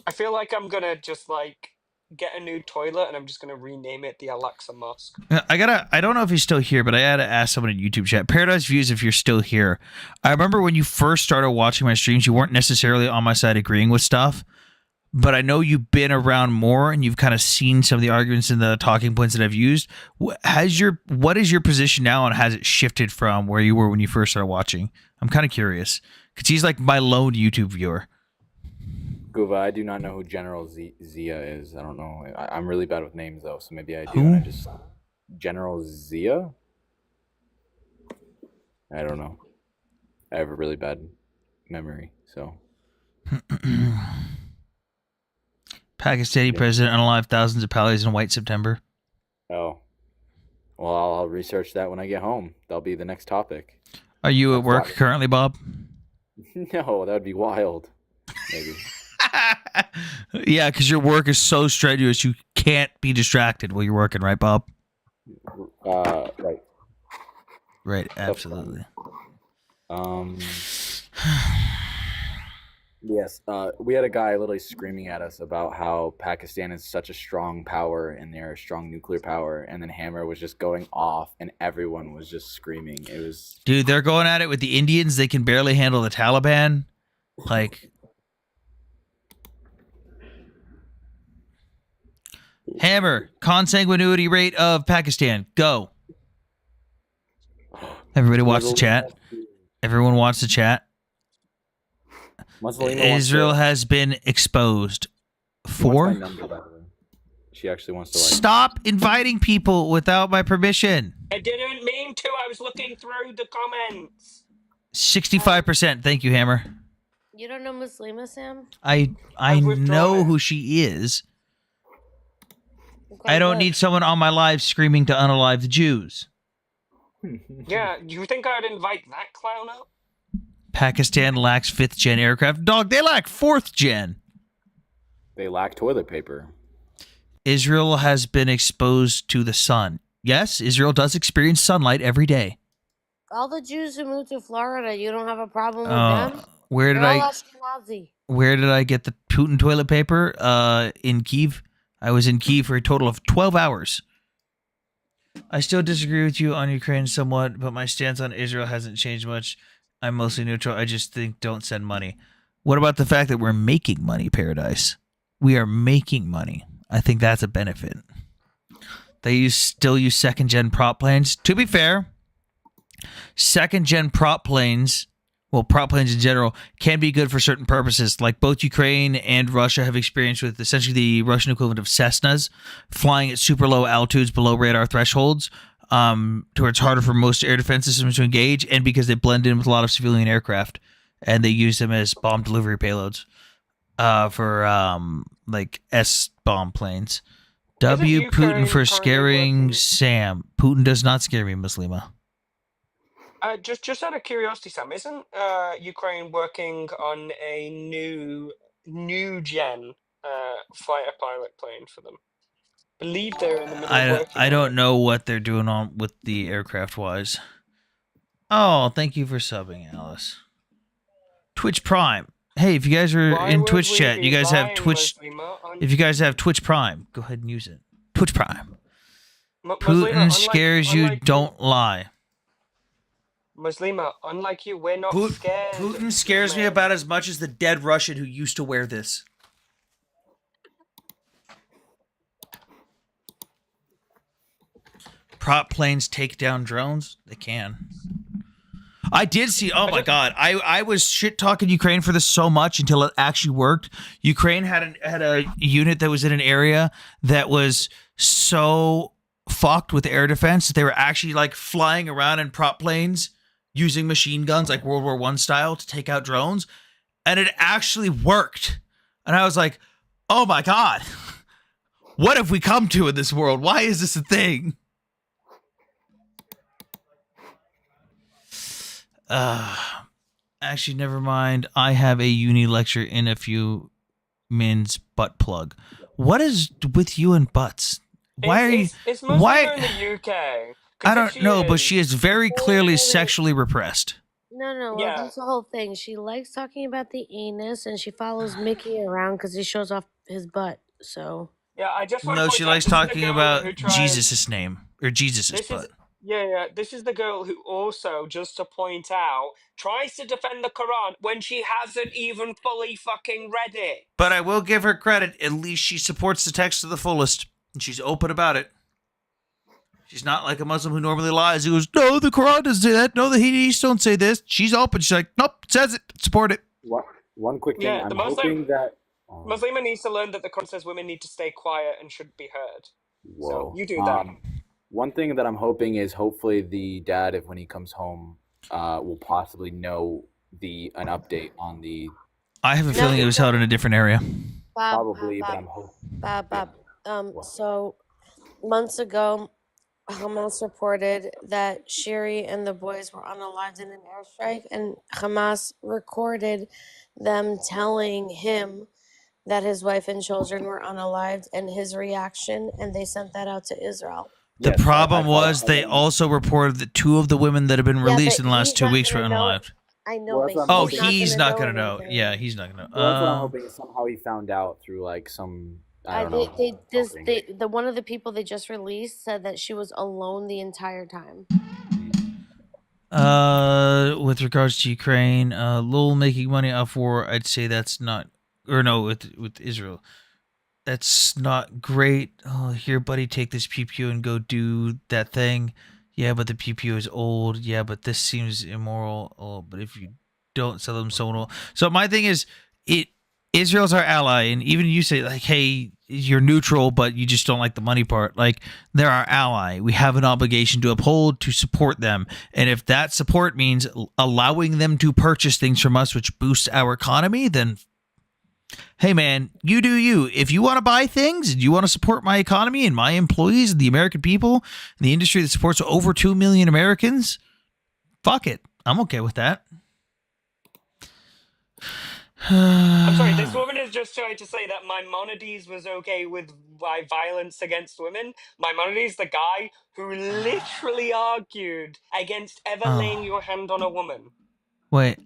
I feel like I'm gonna just like get a new toilet and I'm just gonna rename it the Alexa Mosque. I don't know if he's still here, but I had to ask someone in YouTube chat. Paradise Views, if you're still here. I remember when you first started watching my streams, you weren't necessarily on my side agreeing with stuff, but I know you've been around more and you've kind of seen some of the arguments and the talking points that I've used. What is your position now, and has it shifted from where you were when you first started watching? I'm kind of curious because he's like my lone YouTube viewer. Guva, I do not know who General Zia is. I don't know. I'm really bad with names though, so maybe I do. Who? And I just General Zia. I don't know. I have a really bad memory, so. Pakistani president unalived thousands of Pallies in White September. Oh. Well, I'll research that when I get home. That'll be the next topic. Are you at work currently, Bob? No, that would be wild. Maybe. Yeah, because your work is so strenuous, you can't be distracted while you're working, right, Bob? Right. Right, absolutely. Yes, we had a guy literally screaming at us about how Pakistan is such a strong power and they're a strong nuclear power, and then Hammer was just going off and everyone was just screaming. It was... Dude, they're going at it with the Indians. They can barely handle the Taliban. Like... Hammer, consanguinity rate of Pakistan. Go. Everybody watch the chat. Everyone watch the chat. Israel has been exposed. For? She actually wants to Stop inviting people without my permission. I didn't mean to. I was looking through the comments. 65%. Thank you, Hammer. You don't know Muslima, Sam? I know who she is. I don't need someone on my live screaming to unalive the Jews. Yeah, you think I'd invite that clown up? Pakistan lacks 5th gen aircraft. Dog, they lack 4th gen. They lack toilet paper. Israel has been exposed to the sun. Yes, Israel does experience sunlight every day. All the Jews who moved to Florida, you don't have a problem with them? Where did They're I all Ashkenazi. Where did I get the Putin toilet paper? In Kyiv. I was in Kyiv for a total of 12 hours. I still disagree with you on Ukraine somewhat, but my stance on Israel hasn't changed much. I'm mostly neutral. I just think don't send money. What about the fact that we're making money, Paradise? We are making money. I think that's a benefit. They still use 2nd gen prop planes. To be fair, 2nd gen prop planes, well, prop planes in general, can be good for certain purposes. Like both Ukraine and Russia have experienced with essentially the Russian equivalent of Cessnas, flying at super low altitudes below radar thresholds, to where it's harder for most air defense systems to engage, and because they blend in with a lot of civilian aircraft, and they use them as bomb delivery payloads for like S-bomb planes. W. Putin for scaring Sam. Putin does not scare me, Muslima. Just out of curiosity, Sam, isn't Ukraine working on a new gen fighter pilot plane for them? Believe they're in the middle of working I don't know what they're doing on with the aircraft wise. Oh, thank you for subbing, Alice. Twitch Prime. Hey, if you guys are Why in would Twitch we chat, be you guys have lying, Twitch. Muslima? If you guys have Twitch Prime, go ahead and use it. Twitch Prime. Muslima, Putin scares you. unlike Don't lie. Muslima, unlike you, we're not scared. Putin scares me man. about as much as the dead Russian who used to wear this. Prop planes take down drones? They can. I did see. Oh my god! I was shit talking Ukraine for this so much until it actually worked. Ukraine had a unit that was in an area that was so fucked with air defense that they were actually like flying around in prop planes using machine guns like World War I style to take out drones, and it actually worked. And I was like, oh my god, what have we come to in this world? Why is this a thing? Actually, never mind. I have a uni lecture in a few min's butt plug. What is with you and butts? Why are you? It's Muslima Why? in the UK. I don't know, but she is very clearly sexually repressed. No, Yeah. that's the whole thing. She likes talking about the anus, and she follows Mickey around because he shows off his butt. So Yeah, I just want to No, point she out, likes this is the talking girl about who tries- Jesus' name or Jesus' This butt. is yeah. This is the girl who also, just to point out, tries to defend the Quran when she hasn't even fully fucking read it. But I will give her credit. At least she supports the text to the fullest, and she's open about it. She's not like a Muslim who normally lies. Who goes, no, the Quran doesn't say that. No, the Hadiths don't say this. She's open. She's like, nope, it says it. Support it. One quick thing. Yeah, I'm the Muslim hoping that. Muslima needs to learn that the Quran says women need to stay quiet and should be heard. Whoa. So you do that. One thing that I'm hoping is hopefully the dad, if when he comes home, will possibly know an update on the. I have a feeling it was held in a different area. Probably, but I'm hoping. Bob. So months ago, Hamas reported that Shiri and the boys were unalived in an airstrike, and Hamas recorded them telling him that his wife and children were unalived and his reaction, and they sent that out to Israel. The problem was they also reported that 2 of the women that have been released but in the last he's 2 not weeks were gonna know. unalived. I know, Well, that's but what I'm Oh, hoping. he's not gonna know. Yeah, he's not gonna know. Well, that's what I'm hoping is somehow he found out through like some. I don't know. The one of the people they just released said that she was alone the entire time. With regards to Ukraine, Lowell making money off war, I'd say that's not, or no, with Israel, that's not great. Oh, here, buddy, take this PPU and go do that thing. Yeah, but the PPU is old. Yeah, but this seems immoral. Oh, but if you don't sell them someone will. So my thing is, Israel's our ally, and even you say like, hey, you're neutral, but you just don't like the money part. Like, they're our ally. We have an obligation to uphold, to support them. And if that support means allowing them to purchase things from us, which boosts our economy, then hey man, you do you. If you want to buy things and you want to support my economy and my employees and the American people and the industry that supports over 2 million Americans, fuck it. I'm okay with that. I'm sorry, this woman is just trying to say that Maimonides was okay with violence against women. Maimonides, the guy who literally argued against ever laying your hand on a woman. Wait,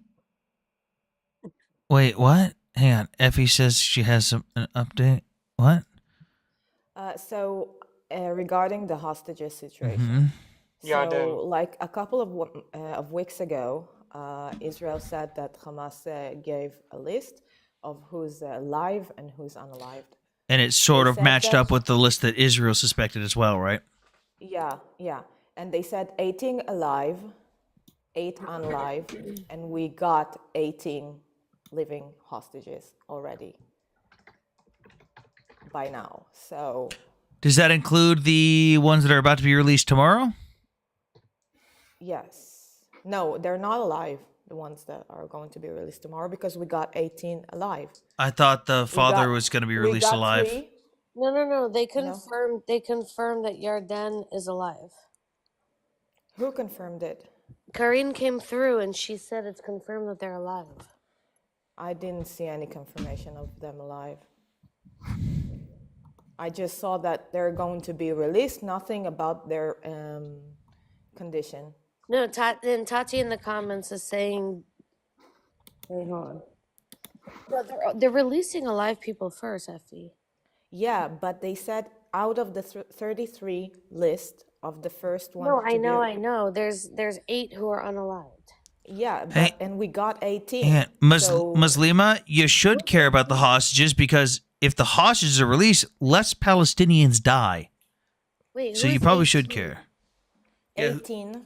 what? Hang on. Effie says she has an update. What? Regarding the hostages situation, Yeah, I do. like a couple of weeks ago, Israel said that Hamas gave a list of who's alive and who's unalived. And it sort They of said matched that- up with the list that Israel suspected as well, right? Yeah. And they said 18 alive, 8 unalive, and we got 18 living hostages already by now. So Does that include the ones that are about to be released tomorrow? yes. No, they're not alive, the ones that are going to be released tomorrow, because we got 18 alive. I thought the father got- was going to be we released got alive. 3. No. They confirmed. They confirmed that Yarden is alive. Who confirmed it? Karine came through and she said it's confirmed that they're alive. I didn't see any confirmation of them alive. I just saw that they're going to be released, nothing about their condition. No, then Tati in the comments is saying, wait, hold on. No, they're releasing alive people first, Effie. Yeah, but they said out of the 33 list of the first one No, to be I know. There's 8 who are unalived. yeah, but Hey, and we got 18. and So Muslima, you should care about the hostages because if the hostages are released, less Palestinians die. Wait, So who you is probably should 18? care. Yeah. 18.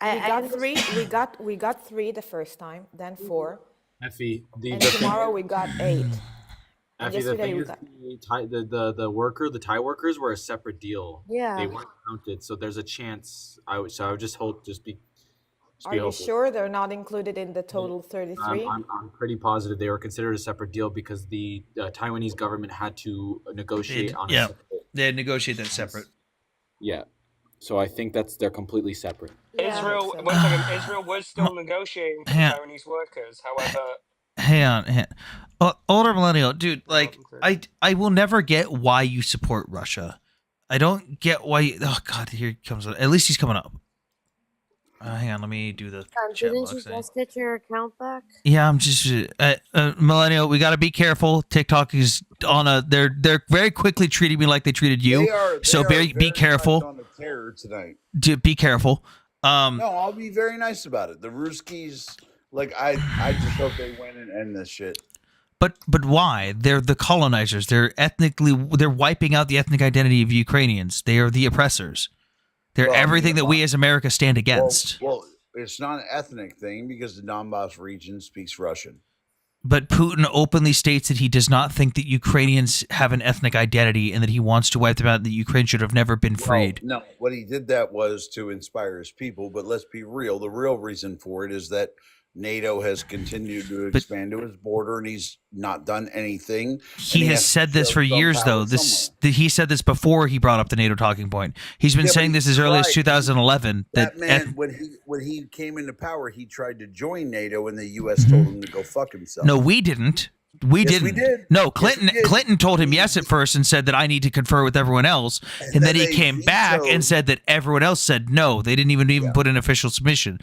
I We got understand. 3. We got 3 the first time, then 4, Effie, and tomorrow we got 8. And Effie, the yesterday thing we is, got. the Thai workers were a separate deal. Yeah. They weren't counted, so there's a chance. I would just be Are you hopeful. sure they're not included in the total 33? I'm pretty positive they were considered a separate deal because the Taiwanese government had to negotiate on. Yeah, A separate, they negotiate that separate. yeah, so I think they're completely separate. Israel, one second, Israel was still negotiating for the Hang on. Taiwanese workers. However, Hang on. Older millennial, dude. Like, I will never get why you support Russia. I don't get why. Oh God, here he comes. At least he's coming up. Hang on, let me do the chat Didn't box you thing. just get your account back? Yeah, I'm just millennial. We got to be careful. TikTok is on a. They're very quickly treating me like they treated you. So be careful. On the terror tonight. Be careful. No, I'll be very nice about it. The Ruskies, like I just hope they win and end this shit. But why? They're the colonizers. They're wiping out the ethnic identity of Ukrainians. They are the oppressors. They're Well, I mean, everything that we as America stand against. Well, it's not an ethnic thing because the Donbass region speaks Russian. But Putin openly states that he does not think that Ukrainians have an ethnic identity and that he wants to wipe them out and that Ukraine should have never been freed. No, what he did that was to inspire his people. But let's be real. The real reason for it is that NATO has continued to expand to his border, and he's not done anything. He has said this for years, though. He said this before he brought up the NATO talking point. He's been saying this as early as 2011. That man, when he came into power, he tried to join NATO, and the U.S. told him to go fuck himself. No, we didn't. We Yes, didn't. we did. No, Clinton told him yes at first and said that I need to confer with everyone else, and then he came back and said that everyone else said no. They didn't even put an official submission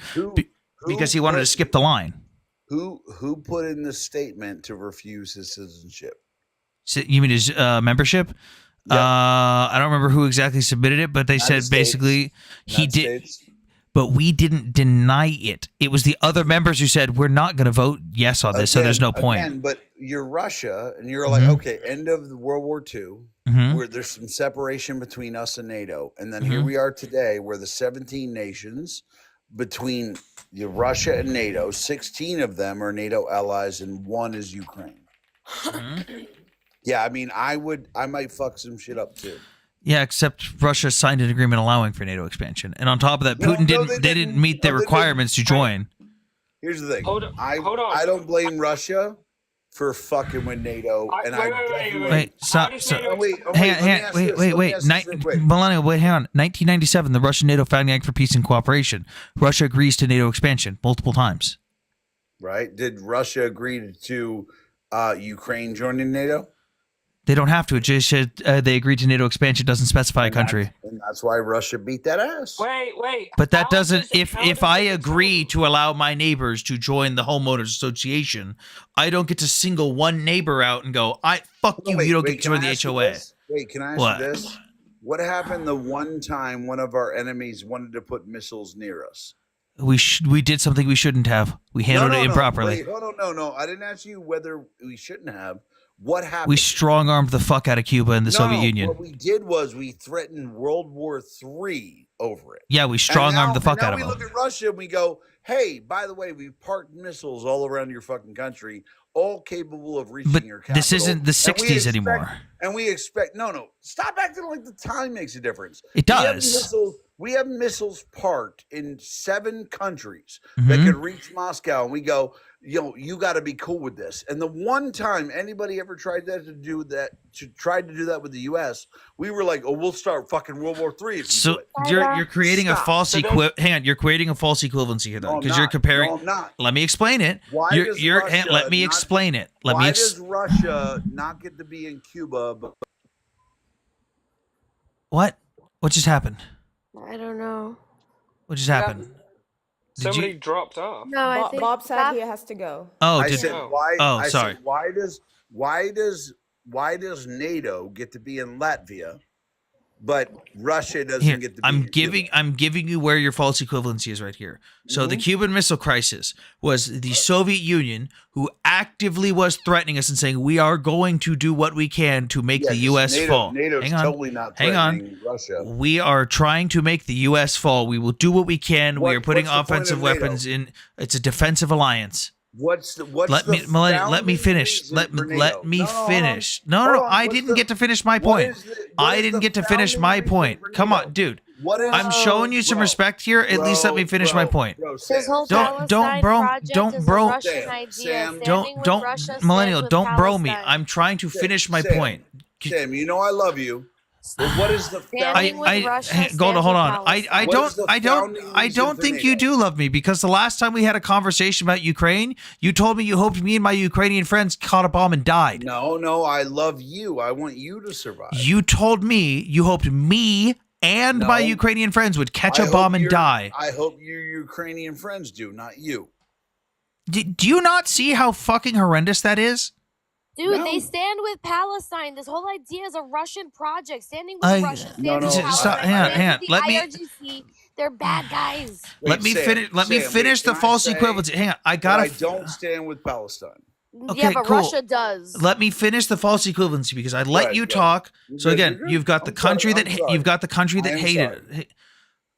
because he wanted to skip the line. Who put in the statement to refuse his citizenship? So, you mean his membership? I don't remember who exactly submitted it, but they said basically he did. But we didn't deny it. It was the other members who said we're not going to vote yes on this, so there's no point. Again, but you're Russia, and you're like, okay, end of the World War II, where there's some separation between us and NATO, and then here we are today, where the 17 nations between Russia and NATO, 16 of them are NATO allies, and 1 is Ukraine. Yeah, I mean, I might fuck some shit up too. Yeah, except Russia signed an agreement allowing for NATO expansion, and on top of that, Putin didn't meet the requirements to join. Here's the thing. I don't blame Russia for fucking with NATO, and Wait, stop. Hang on, wait. Millennial, wait, hang on. 1997, the Russian-NATO Founding Act for Peace and Cooperation. Russia agrees to NATO expansion multiple times. Right? Did Russia agree to Ukraine joining NATO? They don't have to. It just said they agreed to NATO expansion. Doesn't specify a country. And that's why Russia beat that ass. Wait. But that doesn't. If I agree to allow my neighbors to join the homeowners association, I don't get to single one neighbor out and go, "I fuck you. You don't get to join the HOA." Wait, can I ask you this? What happened the one time one of our enemies wanted to put missiles near us? We did something we shouldn't have. We handled it improperly. Wait, hold on, no. I didn't ask you whether we shouldn't have. What happened? We strong-armed the fuck out of Cuba and the Soviet Union. What we did was we threatened World War III over it. Yeah, we strong-armed the fuck out of them. Now we look at Russia and we go, hey, by the way, we've parked missiles all around your fucking country, all capable of reaching your capital. This isn't the 60s anymore. And we expect, no, stop acting like the time makes a difference. It does. We have missiles parked in 7 countries that could reach Moscow, and we go, you got to be cool with this. And the one time anybody ever tried to do that with the U.S., we were like, oh, we'll start fucking World War III. So you're creating a false hang on, you're creating a false equivalency here, though, because you're comparing. No, I'm not. Let me explain it. Why does Russia let me explain it. Why does Russia not get to be in Cuba? What just happened? I don't know. What just happened? Did Somebody you? dropped off. No, I think Bob said he has to go. Oh, I did said Oh. why? Oh, I sorry. said why does NATO get to be in Latvia, but Russia doesn't Here, get to be? in Cuba? I'm giving you where your false equivalency is right here. So the Cuban Missile Crisis was the Soviet Union who actively was threatening us and saying we are going to do what we can to make Yeah, the 'cause U.S. fall. NATO's Hang on. totally not Hang on. threatening Russia. We are trying to make the U.S. fall. We will do what we can. We are putting what's the point offensive of NATO? weapons in. It's a defensive alliance. What's Let me finish. Let me finish. No, I didn't get to finish my point. I didn't get to finish my point. Come on, dude. I'm showing you some respect here. At least let me finish my point. This whole Don't Palestine bro, project don't is a bro, Russian idea. Standing with don't Russia stands millennial, with don't bro me. Palestine. I'm trying to finish my Sam, point. Sam, you know I love you. But what is the Standing with Russia stands hold with on. I Palestine. What is the founding I reason don't for think NATO? you do love me because the last time we had a conversation about Ukraine, you told me you hoped me and my Ukrainian friends caught a bomb and died. No, I love you. I want you to survive. You told me you hoped me and my No. Ukrainian friends would catch I a hope bomb and your- die. I hope your Ukrainian friends do, not you. Do you not see how fucking horrendous that is? Dude, No. they stand with Palestine. This whole idea is a Russian project. Standing with I- Russia. No, Standing no, with stop- Palestine. hang on, Standing hang on. with Let the me- IRGC. They're bad guys. Let me Sam, finish. Let me Sam, finish can the I false say equivalency. Hang on, I that gotta. I don't stand with Palestine. Okay, yeah, but cool. Russia does. Let me finish the false equivalency because I let Right, you right. talk. You're So good, again, you're good. you've got the I'm sorry, country that I'm sorry. you've got the country I that am hated it.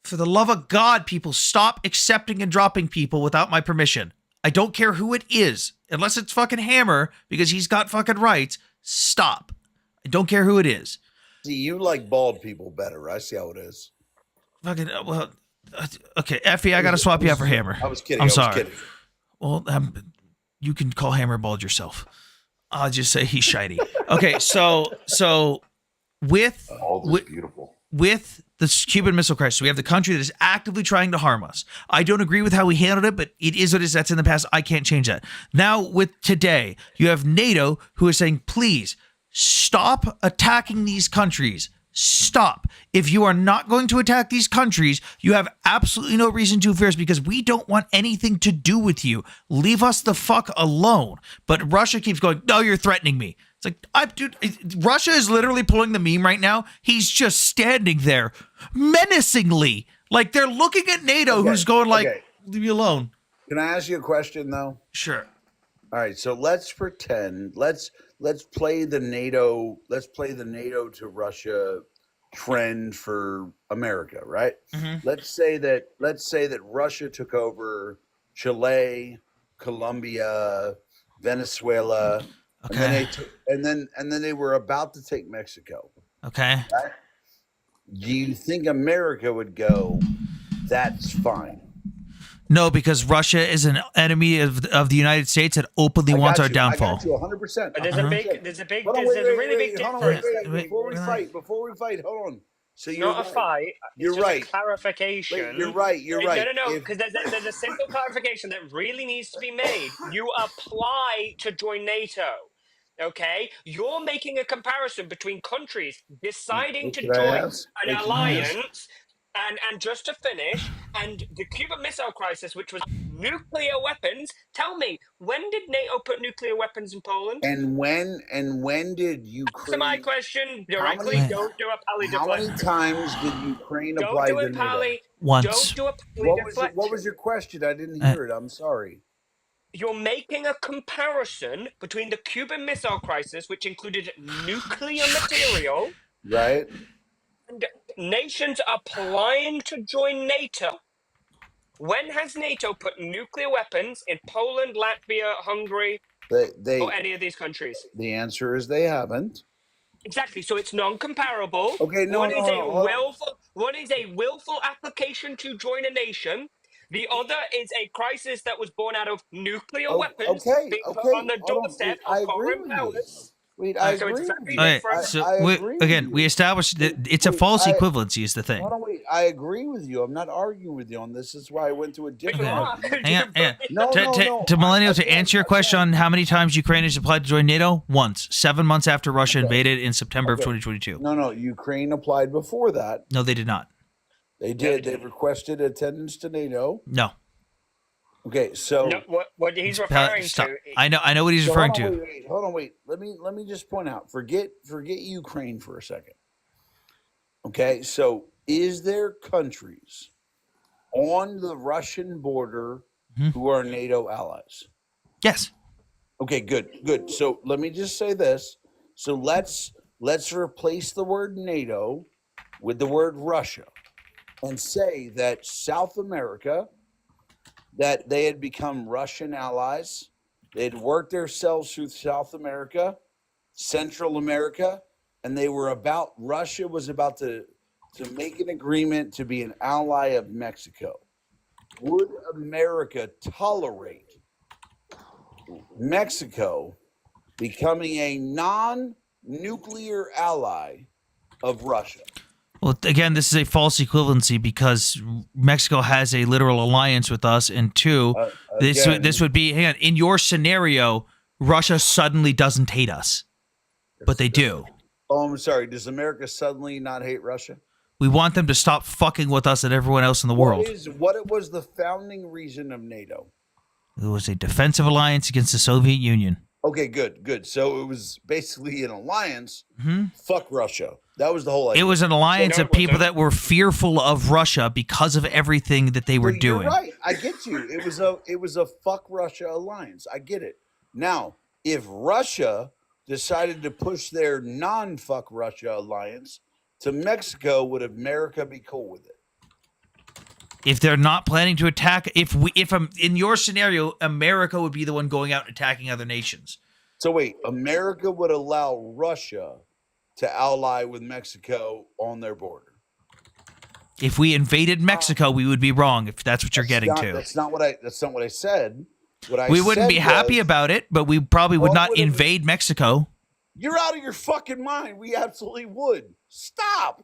For the love of God, people, stop accepting and dropping people without my permission. I don't care who it is, unless it's fucking Hammer because he's got fucking rights. Stop. I don't care who it is. See, you like bald people better. I see how it is. Fucking okay, Effie, I gotta swap you out for Hammer. I was kidding. I'm I was sorry. kidding. Well, you can call Hammer bald yourself. I'll just say he's shiny. Okay, so with Beautiful. with the Cuban Missile Crisis, we have the country that is actively trying to harm us. I don't agree with how we handled it, but it is what it is. That's in the past. I can't change that. Now, with today, you have NATO who is saying, please stop attacking these countries. Stop. If you are not going to attack these countries, you have absolutely no reason to fear us because we don't want anything to do with you. Leave us the fuck alone. But Russia keeps going, no, you're threatening me. It's like, dude, Russia is literally pulling the meme right now. He's just standing there menacingly. Like they're looking at NATO Okay, who's going like, okay. leave me alone. Can I ask you a question though? Sure. All right, so let's pretend let's play the NATO to Russia trend for America, right? Mhm. Let's say that Russia took over Chile, Colombia, Venezuela, Okay. and then they were about to take Mexico. Okay. Right? Do you think America would go, that's fine? No, because Russia is an enemy of the United States that openly wants our downfall. I got you 100%. But there's a big, Hold on, there's wait, a really big hold on, difference. wait, before we fight, hold on. So It's you're not a right. fight. You're it's just right. A clarification. Wait, you're right. You're No, right. No, If- because there's a simple clarification that really needs to be made. You apply to join NATO. Okay, you're making a comparison between countries deciding to Can I join ask? an Can I ask? alliance, and just to finish, and the Cuban Missile Crisis, which was nuclear weapons. Tell me, when did NATO put nuclear weapons in Poland? And when did Answer Ukraine? my question How directly. many- Don't do a pally How many deflect. times did Ukraine Don't apply do to it, NATO? pally. Once. Don't do a pally deflection. What was your question? I didn't hear it. I'm sorry. You're making a comparison between the Cuban Missile Crisis, which included nuclear material, Right? and nations applying to join NATO. When has NATO put nuclear weapons in Poland, Latvia, Hungary, They or any of these countries? the answer is they haven't. Exactly. So it's non-comparable. Okay, no, One no, is no, hold on. one is a willful application to join a nation. The other is a crisis that was born out of nuclear weapons being put on the hold on. doorstep I of agree foreign with you. powers. Wait, I So it's agree very with you. Okay, different. so I we, agree with again, you. we established that it's a Wait, false equivalency is the thing. Hold on, wait. I agree with you. I'm not arguing with you on this. This is why I went to a different argument. Hang on, hang on. No, no. To Millennial, to answer your question on how many times Ukraine has applied to join NATO, once, 7 months after Russia invaded in September of 2022. No, Ukraine applied before that. No, they did not. They did. They requested attendance to NATO. No. Okay, so No, what he's Stop. referring to. I know what he's so referring hold on, to. Hold on, wait. Let me just point out. Forget Ukraine for a second. Okay, so is there countries on the Russian border who are NATO allies? Yes. Okay, good. So let me just say this. So let's replace the word NATO with the word Russia and say that South America, that they had become Russian allies. They'd worked themselves through South America, Central America, and Russia was about to make an agreement to be an ally of Mexico. Would America tolerate Mexico becoming a non-nuclear ally of Russia? Well, again, this is a false equivalency because Mexico has a literal alliance with us, and two, this would be, hang on, in your scenario, Russia suddenly doesn't hate us, but they do. Oh, I'm sorry. Does America suddenly not hate Russia? We want them to stop fucking with us and everyone else in the world. What was the founding reason of NATO? It was a defensive alliance against the Soviet Union. Okay, good. So it was basically an alliance. Fuck Russia. That was the whole It idea. was an alliance of people that were fearful of Russia because of everything that they were doing. You're right. I get you. It was a fuck Russia alliance. I get it. Now, if Russia decided to push their non-fuck Russia alliance to Mexico, would America be cool with it? If they're not planning to attack, if in your scenario, America would be the one going out and attacking other nations. So wait, America would allow Russia to ally with Mexico on their border. If we invaded Mexico, we would be wrong. If that's what you're getting to, That's not what I said. We wouldn't be happy about it, but we probably would not invade Mexico. You're out of your fucking mind. We absolutely would. Stop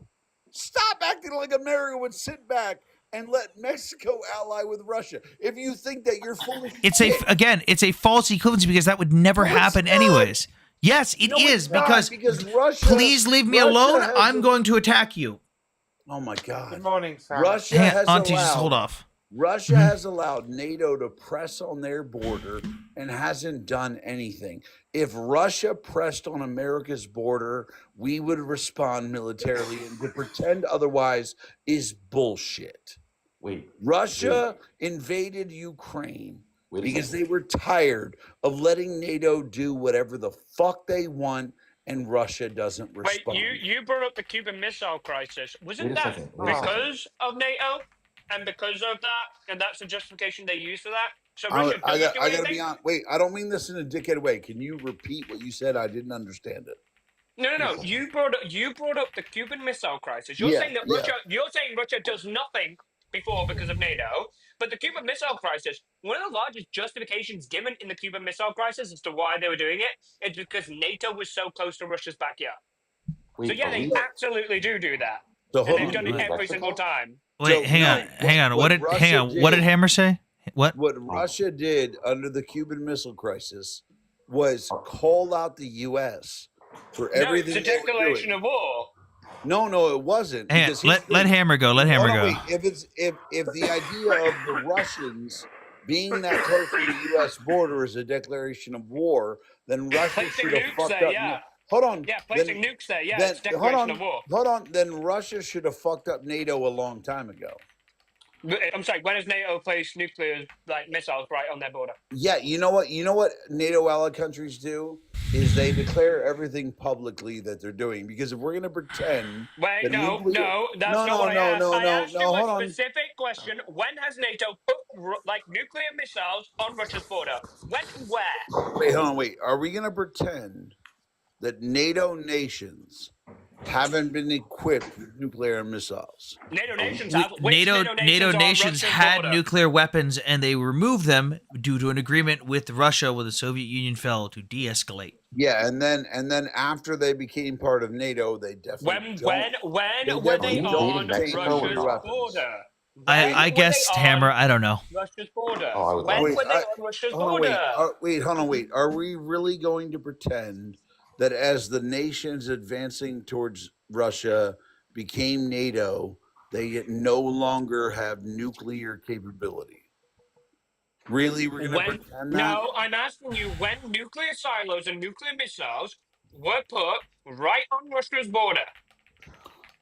acting like America would sit back and let Mexico ally with Russia. If you think that you're fully It's a false equivalency because that would never happen anyways. Yes, it is because Russia. Please leave me alone. I'm going to attack you. Oh my God. Good morning, Sam. Russia Hang on, has Auntie, allowed, just hold off. Russia has allowed NATO to press on their border and hasn't done anything. If Russia pressed on America's border, we would respond militarily, and to pretend otherwise is bullshit. Russia invaded Ukraine because they were tired of letting NATO do whatever the fuck they want, and Russia doesn't respond. Wait, you brought up the Cuban Missile Crisis. Wasn't Wait a that second. because of NATO? And because of that, and that's the justification they use for that? So I Russia doesn't do gotta anything? be on. Wait, I don't mean this in a dickhead way. Can you repeat what you said? I didn't understand it. No. You brought up the Cuban Missile Crisis. You're Yeah, saying that yeah. Russia does nothing before because of NATO, but the Cuban Missile Crisis, one of the largest justifications given in the Cuban Missile Crisis as to why they were doing it is because NATO was so close to Russia's backyard. So yeah, they absolutely do that, So and they've done it every single time. Wait, hang on. What did Hammer say? What Russia did under the Cuban Missile Crisis was call out the U.S. for everything. No, it's a declaration of war. No, it wasn't. Hang on, let Hammer go. Let Hammer go. Wait, if the idea of the Russians being that close to the U.S. border is a declaration of war, then Russia should have fucked up. Yeah. Hold on. Yeah, placing nukes there. Yeah, it's declaration of war. Hold on. Then Russia should have fucked up NATO a long time ago. I'm sorry. When has NATO placed nuclear missiles right on their border? Yeah, you know what? NATO allied countries do is they declare everything publicly that they're doing. Because if we're going to pretend, Wait, that's not what I asked. I asked you a specific question. When has NATO put nuclear missiles on Russia's border? When and where? Wait, hold on. Wait, are we going to pretend that NATO nations haven't been equipped with nuclear missiles? NATO nations have. NATO nations had nuclear weapons, and they removed them due to an agreement with Russia when the Soviet Union fell to de-escalate. Yeah, and then after they became part of NATO, they definitely when were they on Russia's border? I guess Hammer. I don't know. Russia's border. When were they on Russia's border? Hold on, wait. Are we really going to pretend that as the nations advancing towards Russia became NATO, They no longer have nuclear capability. Really, we're gonna pretend that? No, I'm asking you when nuclear silos and nuclear missiles were put right on Russia's border.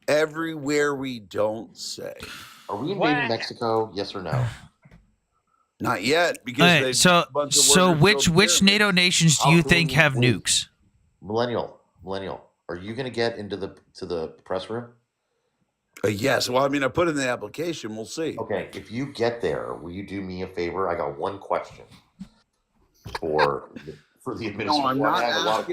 Everywhere we don't say. Are we invading Mexico? Yes or no? Not yet, because All right, they so which NATO nations do you think have nukes? Millennial, are you going to get into the press room? Yes. Well, I mean, I put in the application. We'll see. Okay. If you get there, will you do me a favor? I got one question for the administration. No, I'm not I have a lot of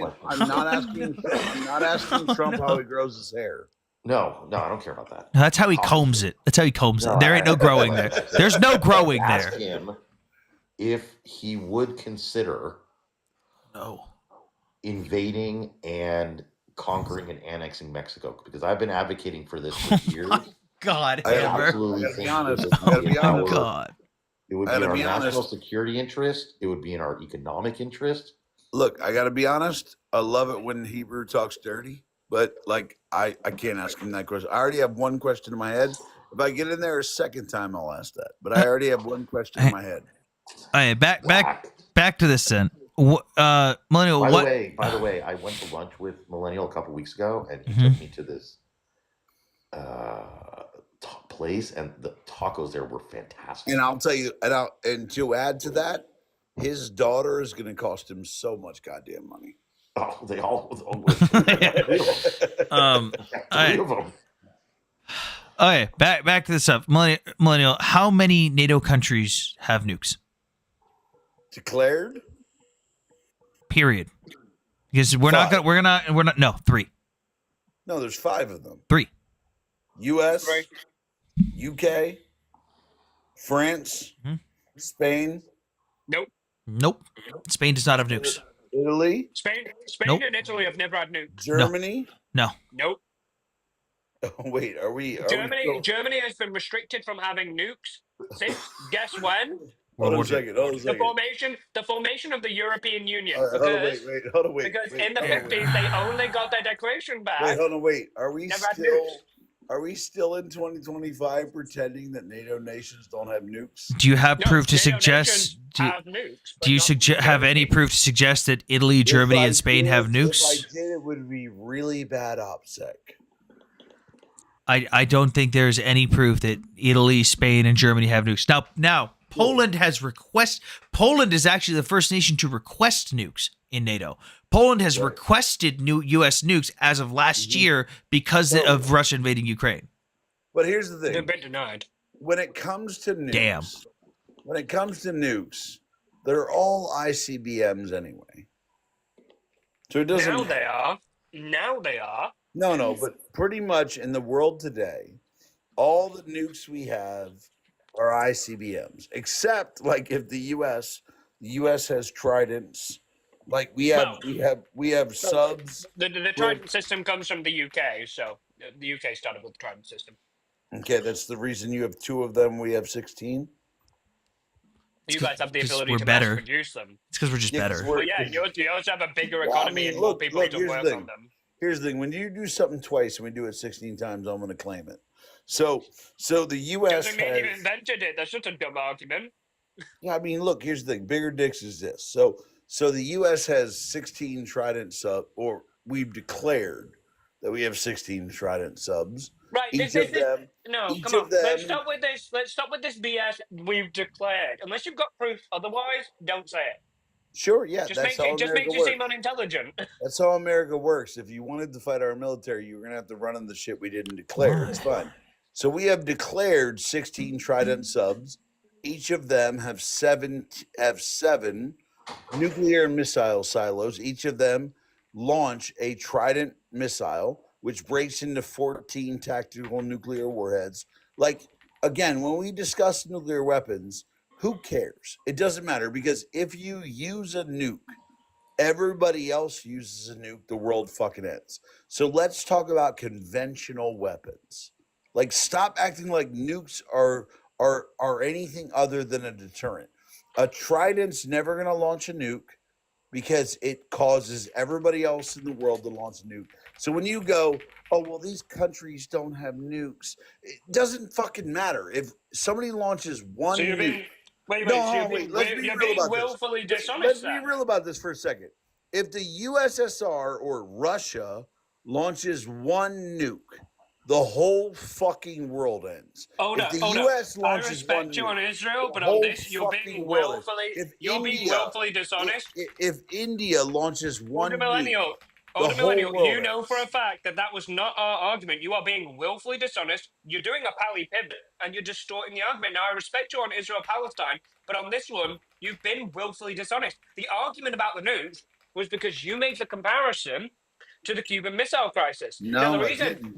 asking. questions. I'm not asking Trump how he grows his hair. No, I don't care about that. No, that's how he combs it. That's how he combs it. There ain't no growing there. There's no growing Ask there. him if he would consider invading and conquering and annexing Mexico, because I've been advocating for this for years. God, I absolutely gotta be think honest. it would be in Oh our- God. It would be I in gotta our be national honest. security interest. It would be in our economic interest. Look, I got to be honest. I love it when Hebrew talks dirty, but like I can't ask him that question. I already have one question in my head. If I get in there a second time, I'll ask that. But I already have one question in my head. All right, back to this then. Millennial, By what? the way, I went to lunch with Millennial a couple weeks ago, and he Mhm. took me to this place, and the tacos there were fantastic. And I'll tell you, and to add to that, his daughter is going to cost him so much goddamn money. Oh, they all. All right. Three of them. Okay, back to this stuff. Millennial, how many NATO countries have nukes? Declared? Period. Because we're not. No, 3. No, there's 5 of them. 3. U.S., UK, France, Spain. Nope. Spain does not have nukes. Italy, Spain Nope. and Italy have never had nukes. Germany. No. Nope. Oh, wait, are we? Germany has been restricted from having nukes since guess when? Hold on a second. The formation of the European Union. Hold on, Because wait. in the 50s they only got their declaration back. Wait, hold on, wait. Are we Never had still? nukes. Are we still in 2025 pretending that NATO nations don't have nukes? Do you have No, proof to NATO suggest? nations have nukes, but Do you not have any proof to suggest that Italy, Germany, and Spain have nukes? If I did, it would be really bad OPSEC. I don't think there's any proof that Italy, Spain, and Germany have nukes. Now Poland has Poland is actually the first nation to request nukes in NATO. Poland has requested new U.S. nukes as of last year because of Russia invading Ukraine. But here's the thing: They've been denied. when it comes to nukes, they're all ICBMs anyway. So it doesn't. Now they are. No, but pretty much in the world today, all the nukes we have are ICBMs, except like if the U.S. has Tridents, like we have subs. The Trident system comes from the UK, so the UK started with the Trident system. Okay, that's the reason you have 2 of them. We have 16. You guys have the 'cause ability we're to better. mass produce them. It's because we're just better. Well, yeah, you also have a bigger economy and more people to here's work the thing. on them. Here's the thing: when you do something twice and we do it 16 times, I'm going to claim it. So the U.S. Doesn't mean you invented it. That's just a dumb argument. Yeah, I mean, look, here's the thing: bigger dicks is this. So the U.S. has 16 Trident or we've declared that we have 16 Trident subs. Right. Each of them. Come on. Let's stop with this. Let's stop with this BS. We've declared. Unless you've got proof otherwise, don't say it. Sure, yeah, Just that's makes how it just America makes you works. seem unintelligent. That's how America works. If you wanted to fight our military, you were going to have to run in the shit we didn't declare. It's fine. So we have declared 16 Trident subs. Each of them have seven nuclear missile silos. Each of them launch a Trident missile, which breaks into 14 tactical nuclear warheads. Like, again, when we discuss nuclear weapons, who cares? It doesn't matter, because if you use a nuke, everybody else uses a nuke, the world fucking ends. So let's talk about conventional weapons. Like, stop acting like nukes are anything other than a deterrent. A Trident's never going to launch a nuke because it causes everybody else in the world to launch a nuke. So when you go, oh well, these countries don't have nukes, it doesn't fucking matter. If somebody launches one So you're nuke, being wait, no, so hold you're on, being, wait, let's be you're real being about this. willfully Let's dishonest. be Then. real about this for a second. If the USSR or Russia launches one nuke, the whole fucking world ends. Hold If up, the hold US up. I launches one respect you nuke, on Israel, the but on whole this, you're being fucking world ends. willfully. If You're being India, willfully dishonest. if India launches one Older nuke, millennial, the older whole millennial, world you know ends. for a fact that that was not our argument. You are being willfully dishonest. You're doing a pally pivot, and you're distorting the argument. Now, I respect you on Israel-Palestine, but on this one, you've been willfully dishonest. The argument about the nukes was because you made the comparison to the Cuban Missile Crisis. Now, No, I didn't.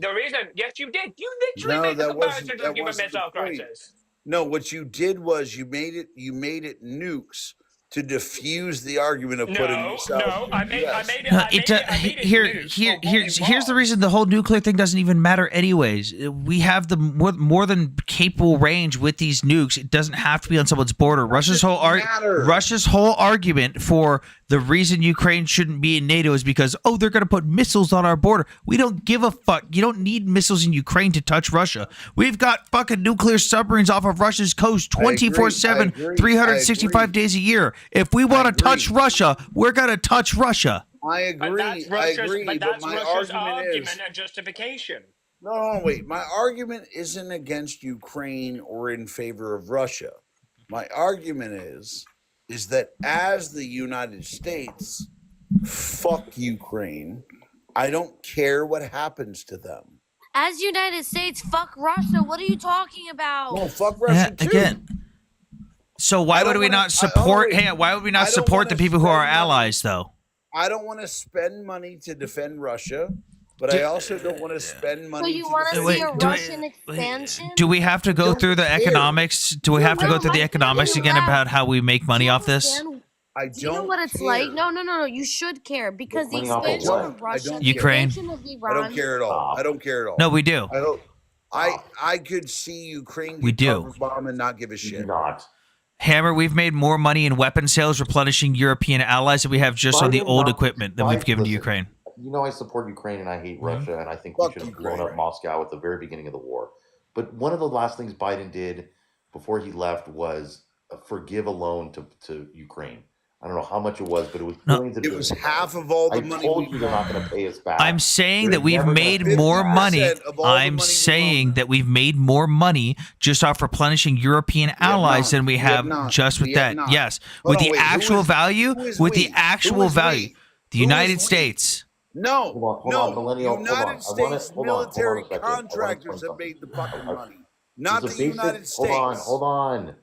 yes, you did. You literally No, made the that comparison wasn't to the Cuban the Missile point. Crisis. No, what you did was you made it nukes to diffuse the argument of putting missiles. I in the made US. it. No, I made it nukes. here's the reason the whole nuclear thing doesn't even matter anyways. We have the more than capable range with these nukes. It doesn't have to be on someone's border. Russia's whole argument for the reason Ukraine shouldn't be in NATO is because they're going to put missiles on our border. We don't give a fuck. You don't need missiles in Ukraine to touch Russia. We've got fucking nuclear submarines off of Russia's coast 24/7, 365 days a year. If we want to touch Russia, we're going to touch Russia. I agree. But my Russia's argument is and justification. no, wait. My argument isn't against Ukraine or in favor of Russia. My argument is that as the United States, fuck Ukraine. I don't care what happens to them. As United States, fuck Russia. What are you talking about? No, fuck Russia too. Again. So why would we not support? Why would we not support the people who are our allies, though? I don't want to spend money to defend Russia, but I also don't want to spend money. So you want to see a Russian expansion? Do we have to go through the economics? Do we have to go through the economics again about how we make money off this? I Do you know what it's like? No. You should care because the Money off of expansion what? of Russia, the Ukraine. expansion of I Iran. don't care at all. I don't care at all. No, we do. I don't. I could see Ukraine We get do. cover bomb and not give a shit. Not. Hammer, we've made more money in weapon sales replenishing European allies than we have just on the old equipment that we've given to Ukraine. You know I support Ukraine and I hate Russia, and I think we should have blown up Moscow at the very beginning of the war. But one of the last things Biden did before he left was forgive a loan to Ukraine. I don't know how much it was, but it was billions of It was half of all the I money. told you they're not going to pay us back. I'm saying They're that we've never gonna made pay us more back. money. 50% of all the I'm money we saying that we've made more money just off replenishing European allies than we have just with that. Yes, Hold with on, the wait, who actual is- value, who is with we? the Who actual is value, we? the Who is United we? States. No, Hold on, millennial. United hold on. I wanna- States hold on a military second. I wanna contractors explain have made the something. fucking money, not There's the a basic- United States. Hold on.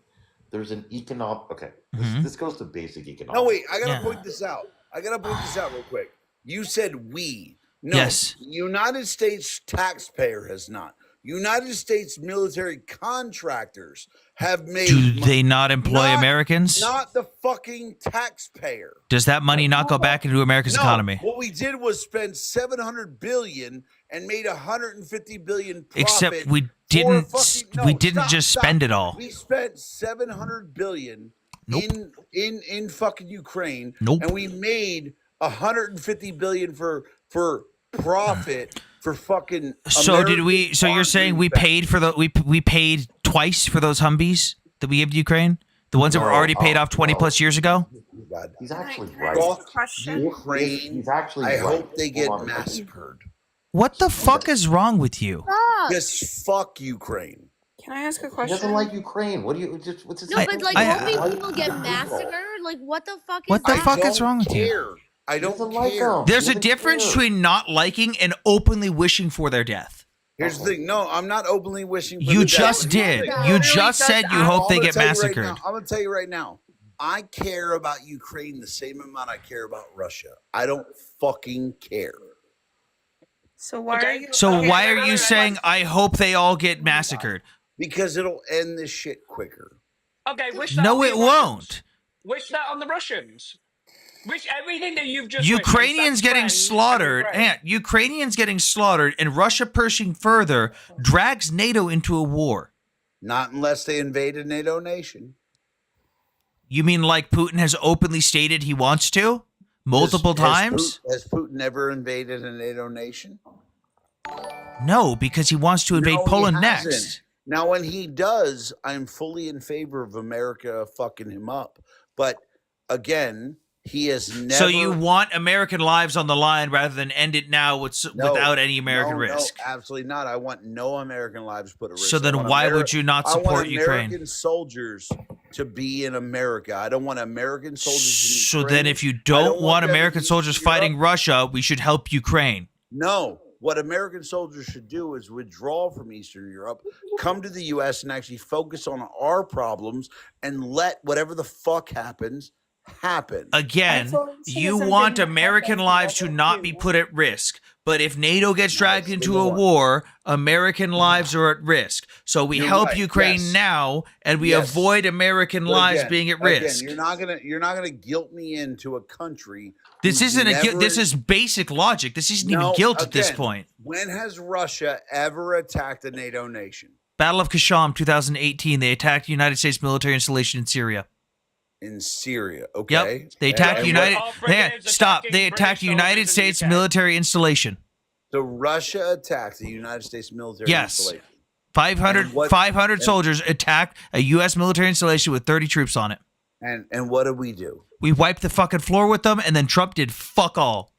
There's an economic. Okay, Mhm. this goes to basic economics. No, wait, I gotta Yeah. point this out. Real quick. You said we. No, Yes. United States taxpayer has not. United States military contractors have made. Do they not employ Not- Americans? Not the fucking taxpayer. Does that money not go back into America's No, economy? what we did was spend $700 billion and made $150 billion profit. Except we for didn't. fucking- no, we didn't stop, just stop. spend it all. We spent $700 billion Nope. in fucking Ukraine, Nope. and we made $150 billion for profit for fucking. So did we? American So you're saying we farmers. paid for the we paid twice for those Humvees that we gave to Ukraine, the ones that were already paid off 20 plus years ago? God. He's actually Can I right. ask a question? Ukraine. He's actually I right. hope they get Hold on a second. massacred. What the fuck is wrong with you? Fuck. Just fuck Ukraine. Can I ask a He question? doesn't like Ukraine. What do you just? What's his? No, but like I- hoping people get massacred. Like what the fuck is What the that? fuck is wrong with you? Care. I don't doesn't like care. them. There's a Doesn't difference care. between not liking and openly wishing for their death. Here's the thing. No, I'm not openly wishing. For You the just death. did. Yeah. You Literally just said you hope they get massacred. I'm gonna tell you right now. I care about Ukraine the same amount I care about Russia. I don't fucking care. So why are you? So okay, why no, are no, you no, saying I hope they all get massacred? Because it'll end this shit quicker. Okay, wish that No, on the it Russians. won't. Wish that on the Russians. Wish everything that you've just wished on Ukrainians some getting friends slaughtered, and friends. and Ukrainians getting slaughtered, and Russia pushing further drags NATO into a war. Not unless they invade a NATO nation. You mean like Putin has openly stated he wants to, multiple times. Has Putin ever invaded a NATO nation? No, because he wants to invade Poland next. Hasn't. Now, when he does, I'm fully in favor of America fucking him up. But again, he has never. So you want American lives on the line rather than end it now without any American risk? No, absolutely not. I want no American lives put at risk. So then why would you not support Ukraine? I want American soldiers to be in America. I don't want American soldiers in Ukraine. So then if you don't want American soldiers fighting Russia, we should help Ukraine. No. What American soldiers should do is withdraw from Eastern Europe, come to the U.S. and actually focus on our problems and let whatever the fuck happens happen. Again, you want American lives to not be put at risk. But if NATO gets dragged into a war, American lives are at risk. So we help Ukraine now, and we avoid American lives being at risk. You're not gonna guilt me into a country. This isn't this is basic logic. This isn't even guilt at this point. When has Russia ever attacked a NATO nation? Battle of Qashm, 2018. They attacked United States military installation in Syria. In Syria, okay. Yep. They attacked They attacked United States military installation. So Russia attacked the United States military installation. 500 soldiers attacked a U.S. military installation with 30 troops on it. And what did we do? We wiped the fucking floor with them, and then Trump did fuck all.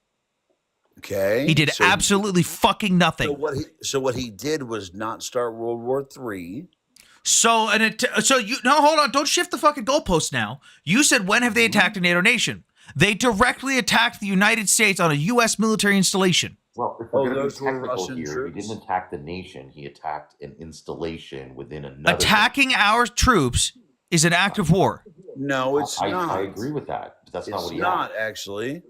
Okay. He did absolutely fucking nothing. So what he did was not start World War III. Hold on, don't shift the fucking goalpost now. You said when have they attacked a NATO nation? They directly attacked the United States on a U.S. military installation. Well, if we're going to be technical here, he didn't attack the nation. He attacked an installation within another. Attacking our troops is an act of war. No, it's not. I agree with that. But that's not what he not actually.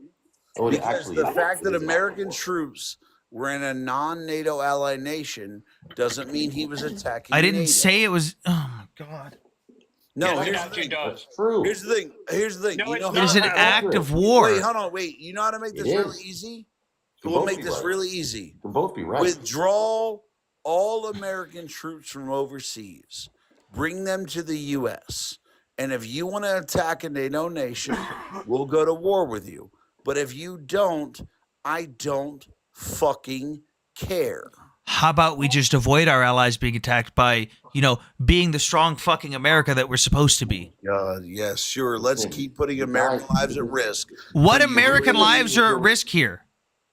Because the fact that American troops were in a non-NATO ally nation doesn't mean he was attacking. I didn't NATO. say it was. Oh my god. No, here's the thing. That's true. Here's the thing. No, it is an act of war. Wait, hold on. Wait, you know how to make this really easy? We'll make this really easy. Can both be right. Withdraw all American troops from overseas. Bring them to the U.S. And if you want to attack a NATO nation, we'll go to war with you. But if you don't, I don't fucking care. How about we just avoid our allies being attacked by, being the strong fucking America that we're supposed to be? Yes, sure. Let's keep putting American lives at risk. What American lives are at risk here?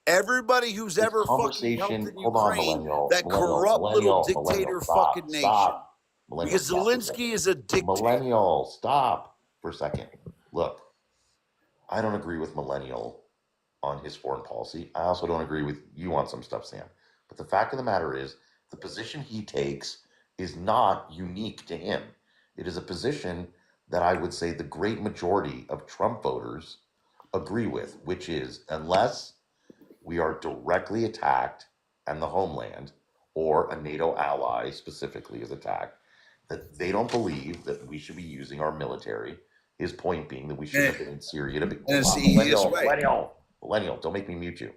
Everybody who's ever fucking helped in Ukraine, that corrupt little dictator fucking nation. Because Zelensky is a dictator. Millennial, stop for a second. Look, I don't agree with Millennial on his foreign policy. I also don't agree with you on some stuff, Sam. But the fact of the matter is, the position he takes is not unique to him. It is a position that I would say the great majority of Trump voters agree with, which is unless we are directly attacked and the homeland or a NATO ally specifically is attacked, that they don't believe that we should be using our military. His point being that we shouldn't have been in Syria to begin with. Millennial, don't make me mute you.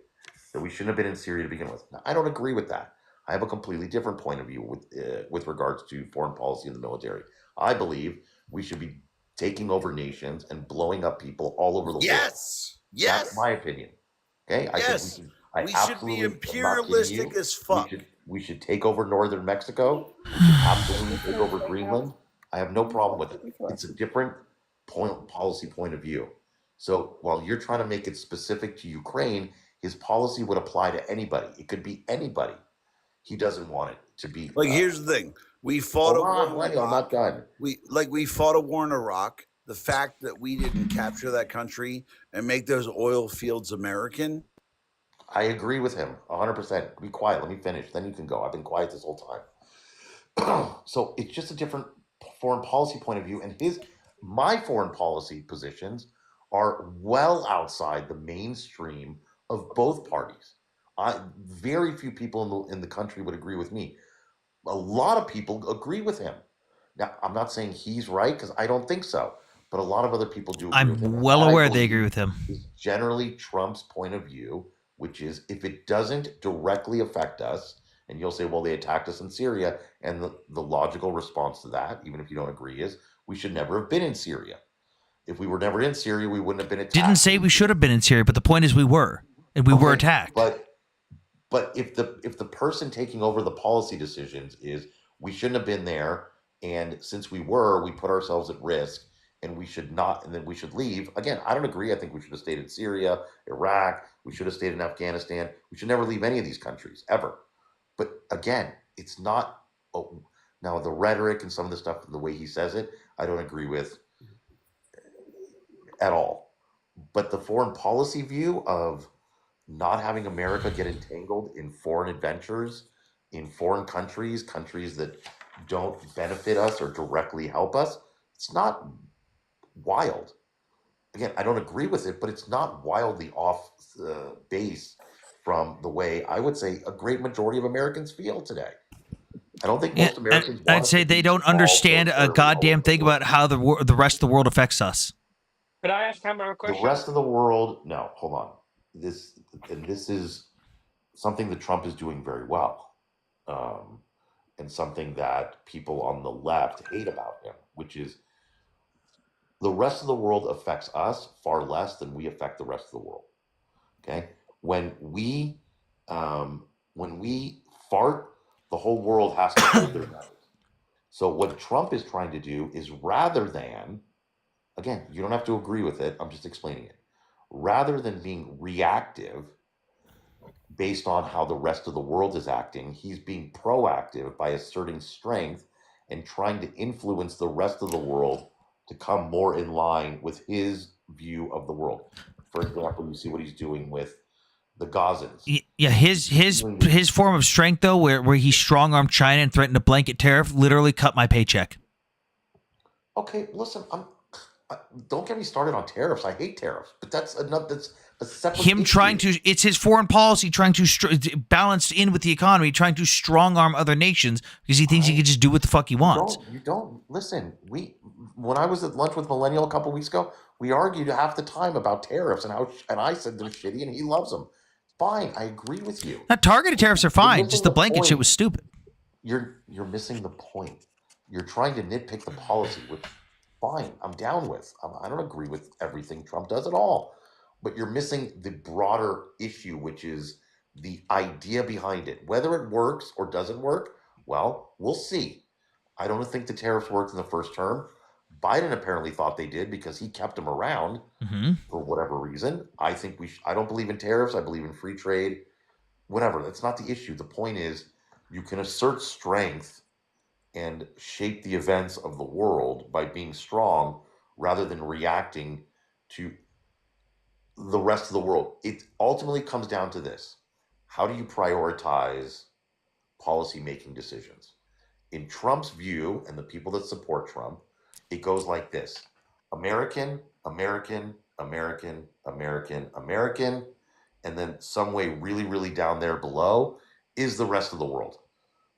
That we shouldn't have been in Syria to begin with. Now, I don't agree with that. I have a completely different point of view with regards to foreign policy in the military. I believe we should be taking over nations and blowing up people all over the world. Yes. That's my opinion. Okay? I think we should be imperialistic as fuck. We should take over northern Mexico. We should absolutely take over Greenland. I have no problem with it. It's a different policy point of view. So while you're trying to make it specific to Ukraine, his policy would apply to anybody. It could be anybody. He doesn't want it to be. Here's the thing: we fought a war in Iraq. I'm not done. We fought a war in Iraq. The fact that we didn't capture that country and make those oil fields American. I agree with him 100%. Be quiet. Let me finish. Then you can go. I've been quiet this whole time. So it's just a different foreign policy point of view, and my foreign policy positions are well outside the mainstream of both parties. Very few people in the country would agree with me. A lot of people agree with him. Now, I'm not saying he's right because I don't think so, but a lot of other people do agree with him. I'm well aware they agree with him. Generally, Trump's point of view, which is if it doesn't directly affect us, and you'll say, well, they attacked us in Syria, and the logical response to that, even if you don't agree, is we should never have been in Syria. If we were never in Syria, we wouldn't have been attacked. Didn't say we should have been in Syria, but the point is we were, and we were attacked. But if the person taking over the policy decisions is we shouldn't have been there, and since we were, we put ourselves at risk, and we should not, and then we should leave. Again, I don't agree. I think we should have stayed in Syria, Iraq. We should have stayed in Afghanistan. We should never leave any of these countries ever. But again, it's not. Oh, now the rhetoric and some of the stuff, the way he says it, I don't agree with at all. But the foreign policy view of not having America get entangled in foreign adventures, in foreign countries that don't benefit us or directly help us, it's not wild. Again, I don't agree with it, but it's not wildly off base from the way I would say a great majority of Americans feel today. I don't think most Americans. I'd say they don't understand a goddamn thing about how the rest of the world affects us. Could I ask Cameron a question? The rest of the world, no, hold on. This is something that Trump is doing very well, and something that people on the left hate about him, which is the rest of the world affects us far less than we affect the rest of the world. Okay, when we fart, the whole world has to hold their nose. So what Trump is trying to do is, rather than, again, you don't have to agree with it, I'm just explaining it. Rather than being reactive based on how the rest of the world is acting, he's being proactive by asserting strength and trying to influence the rest of the world to come more in line with his view of the world. For example, you see what he's doing with the Gazans. Yeah, his form of strength, though, where he strong-armed China and threatened a blanket tariff, literally cut my paycheck. Okay, listen, don't get me started on tariffs. I hate tariffs, but that's a separate Him issue. trying to, it's his foreign policy trying to balance in with the economy, trying to strong-arm other nations because he thinks he can just do what the fuck he wants. You don't listen. When I was at lunch with Millennial a couple weeks ago, we argued half the time about tariffs and I said they're shitty and he loves them. Fine, I agree with you. Not targeted tariffs are fine. Just the blanket shit was stupid. You're missing the point. You're trying to nitpick the policy, which fine, I'm down with. I don't agree with everything Trump does at all. But you're missing the broader issue, which is the idea behind it. Whether it works or doesn't work, well, we'll see. I don't think the tariffs worked in the first term. Biden apparently thought they did because he kept them around for whatever reason. I think I don't believe in tariffs. I believe in free trade. Whatever. That's not the issue. The point is you can assert strength and shape the events of the world by being strong rather than reacting to the rest of the world. It ultimately comes down to this. How do you prioritize policy-making decisions? In Trump's view, and the people that support Trump, it goes like this. American, American, American, American, American, and then some way really, really down there below is the rest of the world.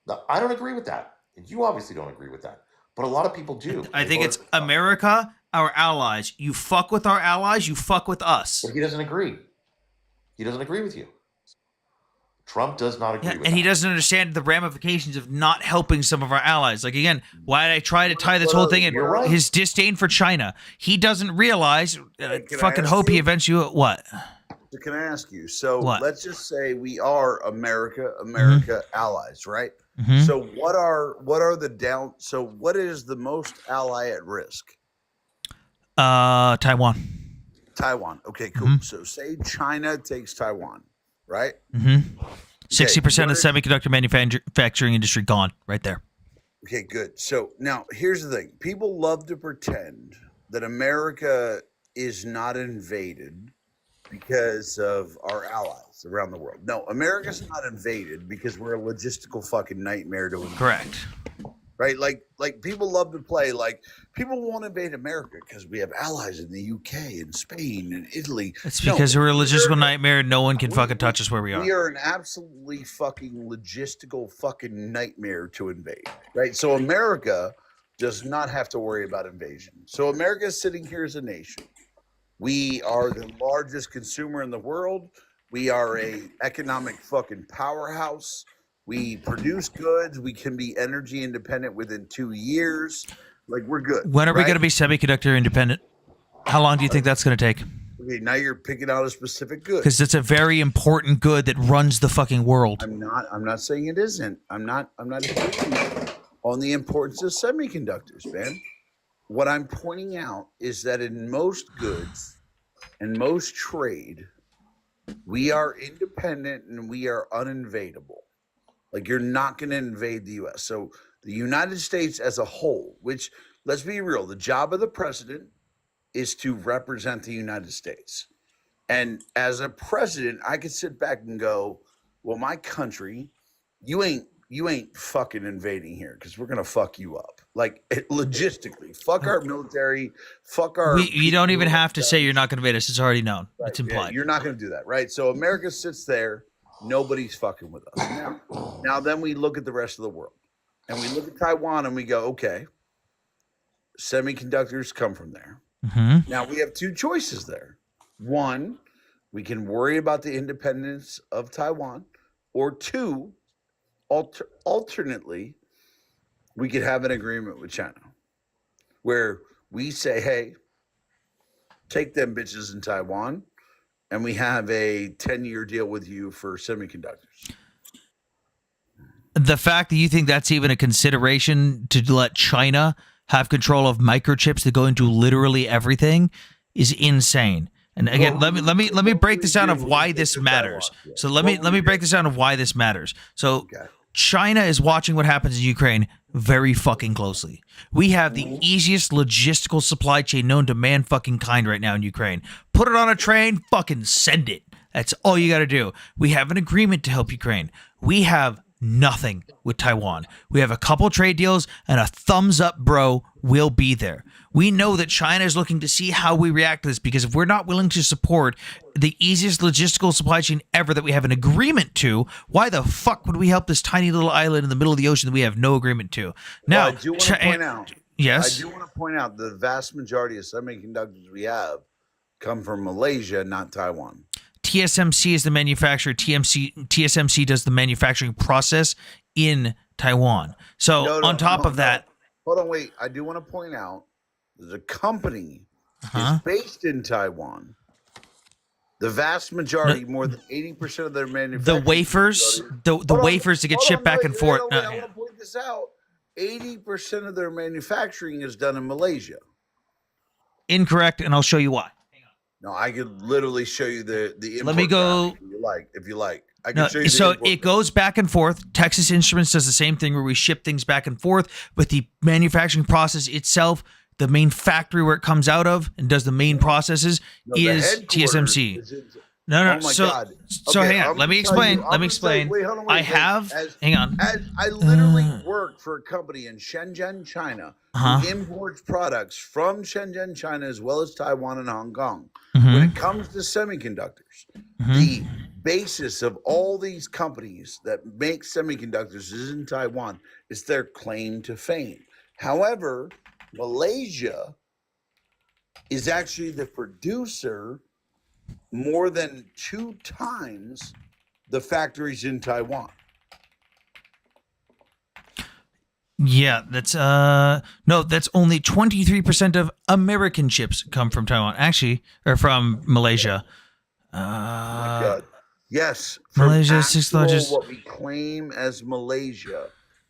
Now, I don't agree with that. And you obviously don't agree with that. But a lot of people do. I think it's America, our allies. You fuck with our allies, you fuck with us. But he doesn't agree. He doesn't agree with you. Trump does not agree with and he doesn't understand the ramifications of not helping some of our allies. Like, again, why did I try to tie this whole thing in? You're right. His disdain for China. He doesn't realize, fucking hope he eventually, what? So can I ask you? So What? let's just say we are America allies, right? Mhm. So what are the down? So what is the most ally at risk? Taiwan. Taiwan. Okay, cool. So say China takes Taiwan, right? 60% of the semiconductor manufacturing industry gone right there. Okay, good. So now here's the thing. People love to pretend that America is not invaded because of our allies around the world. No, America's not invaded because we're a logistical fucking nightmare to invade. Correct. Right? Like people love to play like people won't invade America because we have allies in the UK and Spain and Italy. It's because we're a logistical nightmare and no one can fucking touch us where we are. We are an absolutely fucking logistical fucking nightmare to invade. Right? So America does not have to worry about invasion. So America is sitting here as a nation. We are the largest consumer in the world. We are a economic fucking powerhouse. We produce goods. We can be energy independent within 2 years. Like, we're good. When are we right? going to be semiconductor independent? How long do you think that's going to take? Okay, now you're picking out a specific good. Because it's a very important good that runs the fucking world. I'm not saying it isn't. I'm not agreeing on the importance of semiconductors, man. What I'm pointing out is that in most goods and most trade, we are independent and we are uninvadable. Like, you're not going to invade the U.S. So the United States as a whole, which, let's be real, the job of the president is to represent the United States. And as a president, I could sit back and go, well, my country, you ain't fucking invading here because we're gonna fuck you up. Like, logistically, fuck our military, fuck our. You don't even have to say you're not going to invade us. It's already known. Right. It's implied. Yeah, you're not going to do that, right? So America sits there. Nobody's fucking with us. Now then we look at the rest of the world, and we look at Taiwan, and we go, okay, semiconductors come from there. Mm-hmm. Now we have two choices there. One, we can worry about the independence of Taiwan, or two, alternately, we could have an agreement with China where we say, hey, take them bitches in Taiwan, and we have a 10-year deal with you for semiconductors. The fact that you think that's even a consideration to let China have control of microchips that go into literally everything is insane. And again, let me break this down of why this matters. So let me break this down of why this matters. So China is watching what happens in Ukraine very fucking closely. We have the easiest logistical supply chain known to man fucking kind right now in Ukraine. Put it on a train, fucking send it. That's all you got to do. We have an agreement to help Ukraine. We have nothing with Taiwan. We have a couple trade deals and a thumbs up, bro, will be there. We know that China is looking to see how we react to this, because if we're not willing to support the easiest logistical supply chain ever that we have an agreement to, why the fuck would we help this tiny little island in the middle of the ocean that we have no agreement to? Now, I do want to point out. Yes. I do want to point out the vast majority of semiconductors we have come from Malaysia, not Taiwan. TSMC is the manufacturer. TSMC does the manufacturing process in Taiwan. So on top of that, hold on, wait. I do want to point out the company is based in Taiwan. The vast majority, more than 80% of their manufacturing. the wafers, the wafers to get shipped back and forth. I want to point this out. 80% of their manufacturing is done in Malaysia. Incorrect, and I'll show you why. No, I could literally show you the import. Let me go. If you like. I can show you the so import it goes back and forth. Texas Instruments does the same thing where we ship things back and forth, but the manufacturing process itself, the main factory where it comes out of and does the main processes is TSMC. No. Oh my so God. So Okay, hang on. I'm Let me gonna tell explain. you- Let I'm me gonna tell you- explain. wait, hold on, I wait. have. As- Hang on. As I literally work for a company in Shenzhen, China, who imports products from Shenzhen, China, as well as Taiwan and Hong Kong. When it comes to semiconductors, the basis of all these companies that make semiconductors is in Taiwan. It's their claim to fame. However, Malaysia is actually the producer more than 2 times the factories in Taiwan. Yeah, that's no, that's only 23% of American chips come from Taiwan. Actually, or from Malaysia. Yes, Malaysia from is sixth actual largest. what we claim as Malaysia,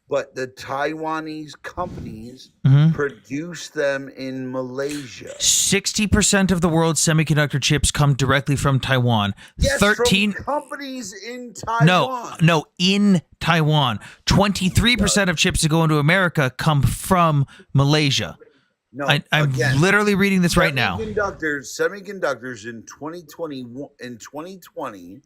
but the Taiwanese companies produce them in Malaysia. 60% of the world's semiconductor chips come directly from Taiwan. Yes, 13 from companies in Taiwan. No, in Taiwan. 23% of chips that go into America come from Malaysia. No, I'm again, literally reading this right now. Semiconductors in 2020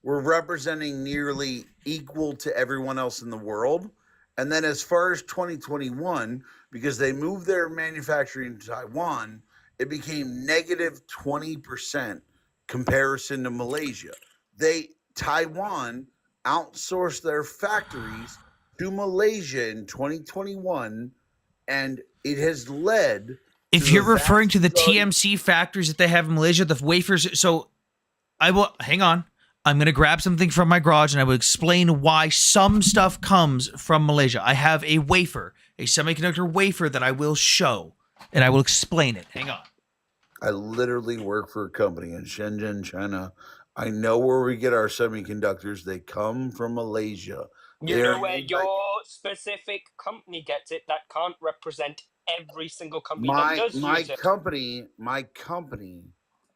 were representing nearly equal to everyone else in the world. And then as far as 2021, because they moved their manufacturing to Taiwan, it became negative 20% comparison to Malaysia. Taiwan outsourced their factories to Malaysia in 2021, and it has led. If you're referring to the TMC factories that they have in Malaysia, the wafers, so I will, hang on. I'm going to grab something from my garage and I will explain why some stuff comes from Malaysia. I have a wafer, a semiconductor wafer that I will show, and I will explain it. Hang on. I literally work for a company in Shenzhen, China. I know where we get our semiconductors. They come from Malaysia. You They're know where made by your specific company gets it. That can't represent every single company that does use it. my company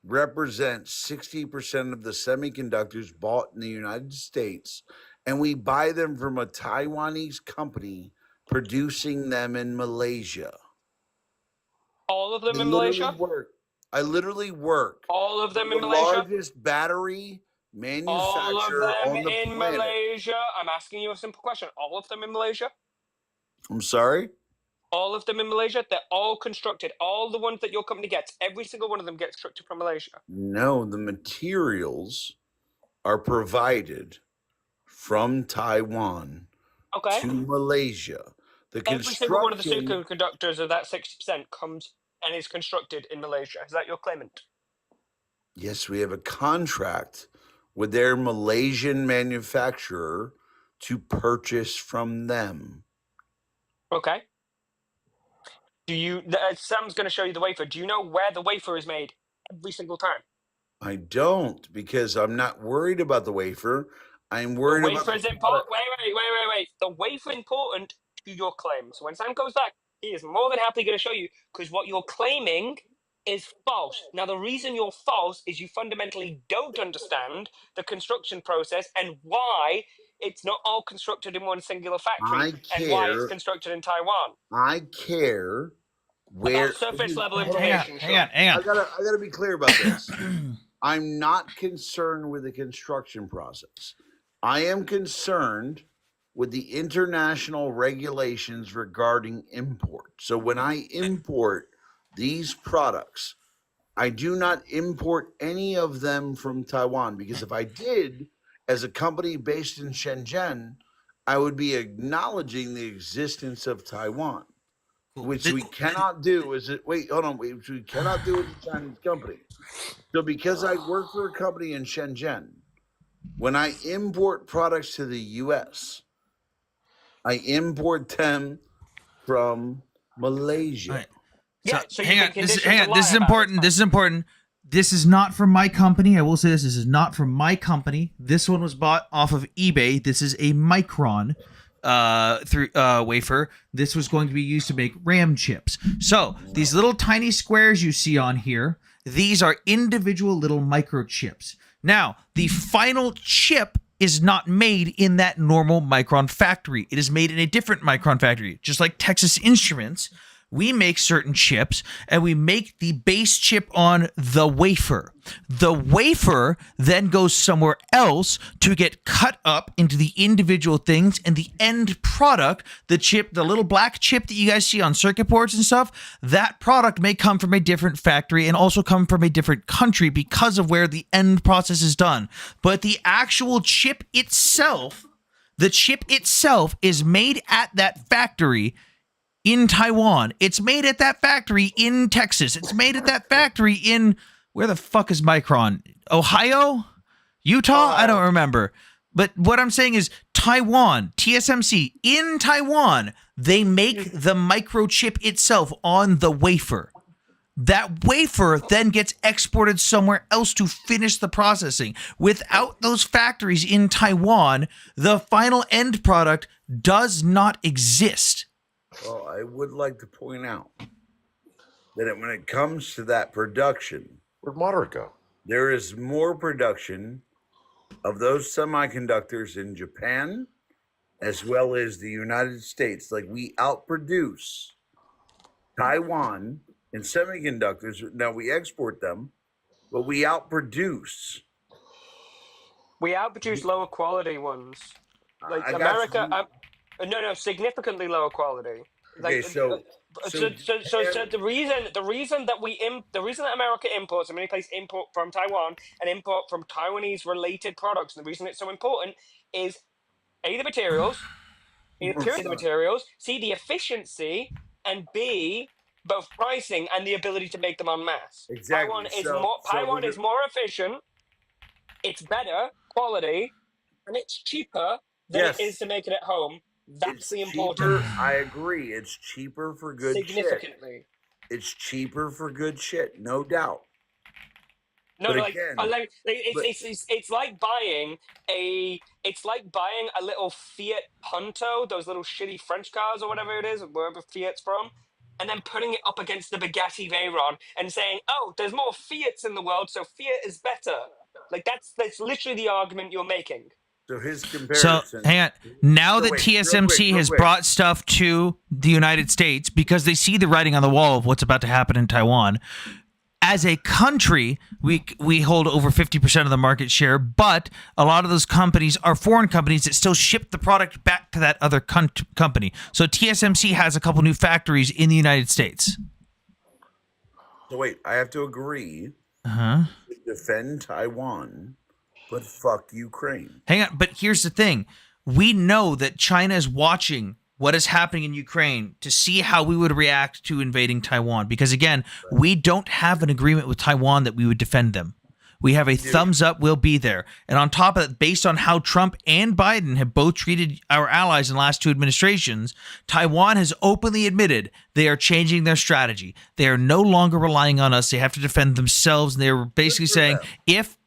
represents 60% of the semiconductors bought in the United States, and we buy them from a Taiwanese company producing them in Malaysia. All of them in Malaysia? I literally work All of them for in the Malaysia? largest battery All of manufacturer them on the in planet. Malaysia? I'm asking you a simple question. All of them in Malaysia? I'm sorry? All of them in Malaysia? They're all constructed. All the ones that your company gets, every single one of them gets constructed from Malaysia. No, the materials are provided from Taiwan Okay. to Malaysia. The Every single one of the construction, superconductors of that 60% comes and is constructed in Malaysia. Is that your claimant? yes, we have a contract with their Malaysian manufacturer to purchase from them. Okay. Sam's going to show you the wafer. Do you know where the wafer is made every single time? I don't, because I'm not worried about the wafer. I'm The worried about wafer is the important. product. Wait. The wafer important to your claim. So when Sam goes back, he is more than happy going to show you, because what you're claiming is false. Now, the reason you're false is you fundamentally don't understand the construction process and why it's not all constructed in one singular factory and why it's constructed in Taiwan. I care where. About surface level Hold on, information. hang on. I gotta be clear about this. I'm not concerned with the construction process. I am concerned with the international regulations regarding import. So when I import these products, I do not import any of them from Taiwan, because if I did, as a company based in Shenzhen, I would be acknowledging the existence of Taiwan, which we cannot do which we cannot do as a Chinese company. So because I work for a company in Shenzhen, when I import products to the US, I import them from Malaysia. Hang on. This is important. This is important. This is not from my company. I will say this. This is not from my company. This one was bought off of eBay. This is a Micron wafer. This was going to be used to make RAM chips. So these little tiny squares you see on here, these are individual little microchips. Now, the final chip is not made in that normal Micron factory. It is made in a different Micron factory. Just like Texas Instruments, we make certain chips and we make the base chip on the wafer. The wafer then goes somewhere else to get cut up into the individual things, and the end product, the chip, the little black chip that you guys see on circuit boards and stuff, that product may come from a different factory and also come from a different country because of where the end process is done. But the actual chip itself, is made at that factory in Taiwan. It's made at that factory in Texas. It's made at that factory in, where the fuck is Micron? Ohio? Utah? I don't remember. But what I'm saying is Taiwan, TSMC, in Taiwan, they make the microchip itself on the wafer. That wafer then gets exported somewhere else to finish the processing. Without those factories in Taiwan, the final end product does not exist. Well, I would like to point out that when it comes to that production, where'd Moderate go? There is more production of those semiconductors in Japan as well as the United States. Like, we outproduce Taiwan in semiconductors. Now we export them, but we outproduce. We outproduce lower quality ones. Like America, significantly lower quality. Okay, so the reason that America imports and many places import from Taiwan and import from Taiwanese related products, and the reason it's so important is A, the materials, C, the efficiency, and B, both pricing and the ability to make them en masse. Exactly. Taiwan is more efficient, it's better quality, and it's cheaper than it is to make it at home. That's the important. I agree. It's cheaper for good significantly. It's cheaper for good shit, no doubt. No, But like, again, it's like buying a little Fiat Punto, those little shitty French cars or whatever it is, wherever Fiat's from, and then putting it up against the Bugatti Veyron and saying, "Oh, there's more Fiats in the world, so Fiat is better." Like that's literally the argument you're making. So his So comparison. hang on. Now So that wait, TSMC real has quick. brought stuff to the United States because they see the writing on the wall of what's about to happen in Taiwan. As a country, we hold over 50% of the market share, but a lot of those companies are foreign companies that still ship the product back to that other company. So TSMC has a couple new factories in the United States. So wait, I have to agree. Uh-huh. To defend Taiwan, but fuck Ukraine. Hang on, but here's the thing. We know that China is watching what is happening in Ukraine to see how we would react to invading Taiwan. Because again, we don't have an agreement with Taiwan that we would defend them. We have a thumbs up, we'll be there. And on top of that, based on how Trump and Biden have both treated our allies in the last two administrations, Taiwan has openly admitted they are changing their strategy. They are no longer relying on us. They have to defend themselves. And they're basically saying, if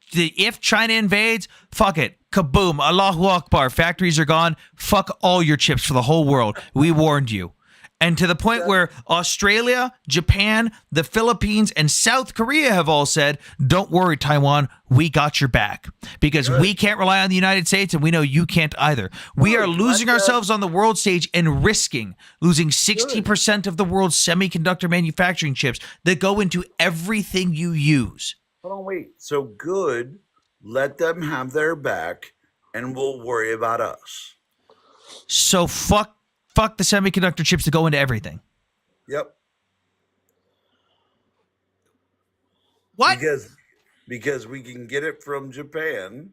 China invades, fuck it. Kaboom. Allahu Akbar. Factories are gone. Fuck all your chips for the whole world. We warned you. And to the point where Australia, Japan, the Philippines, and South Korea have all said, don't worry, Taiwan, we got your back. Because we can't rely on the United States, and we know you can't either. We are losing ourselves on the world stage and risking losing 60% of the world's semiconductor manufacturing chips that go into everything you use. Hold on, wait. So good, let them have their back, and we'll worry about us. So fuck the semiconductor chips that go into everything. Yep. What? Because we can get it from Japan.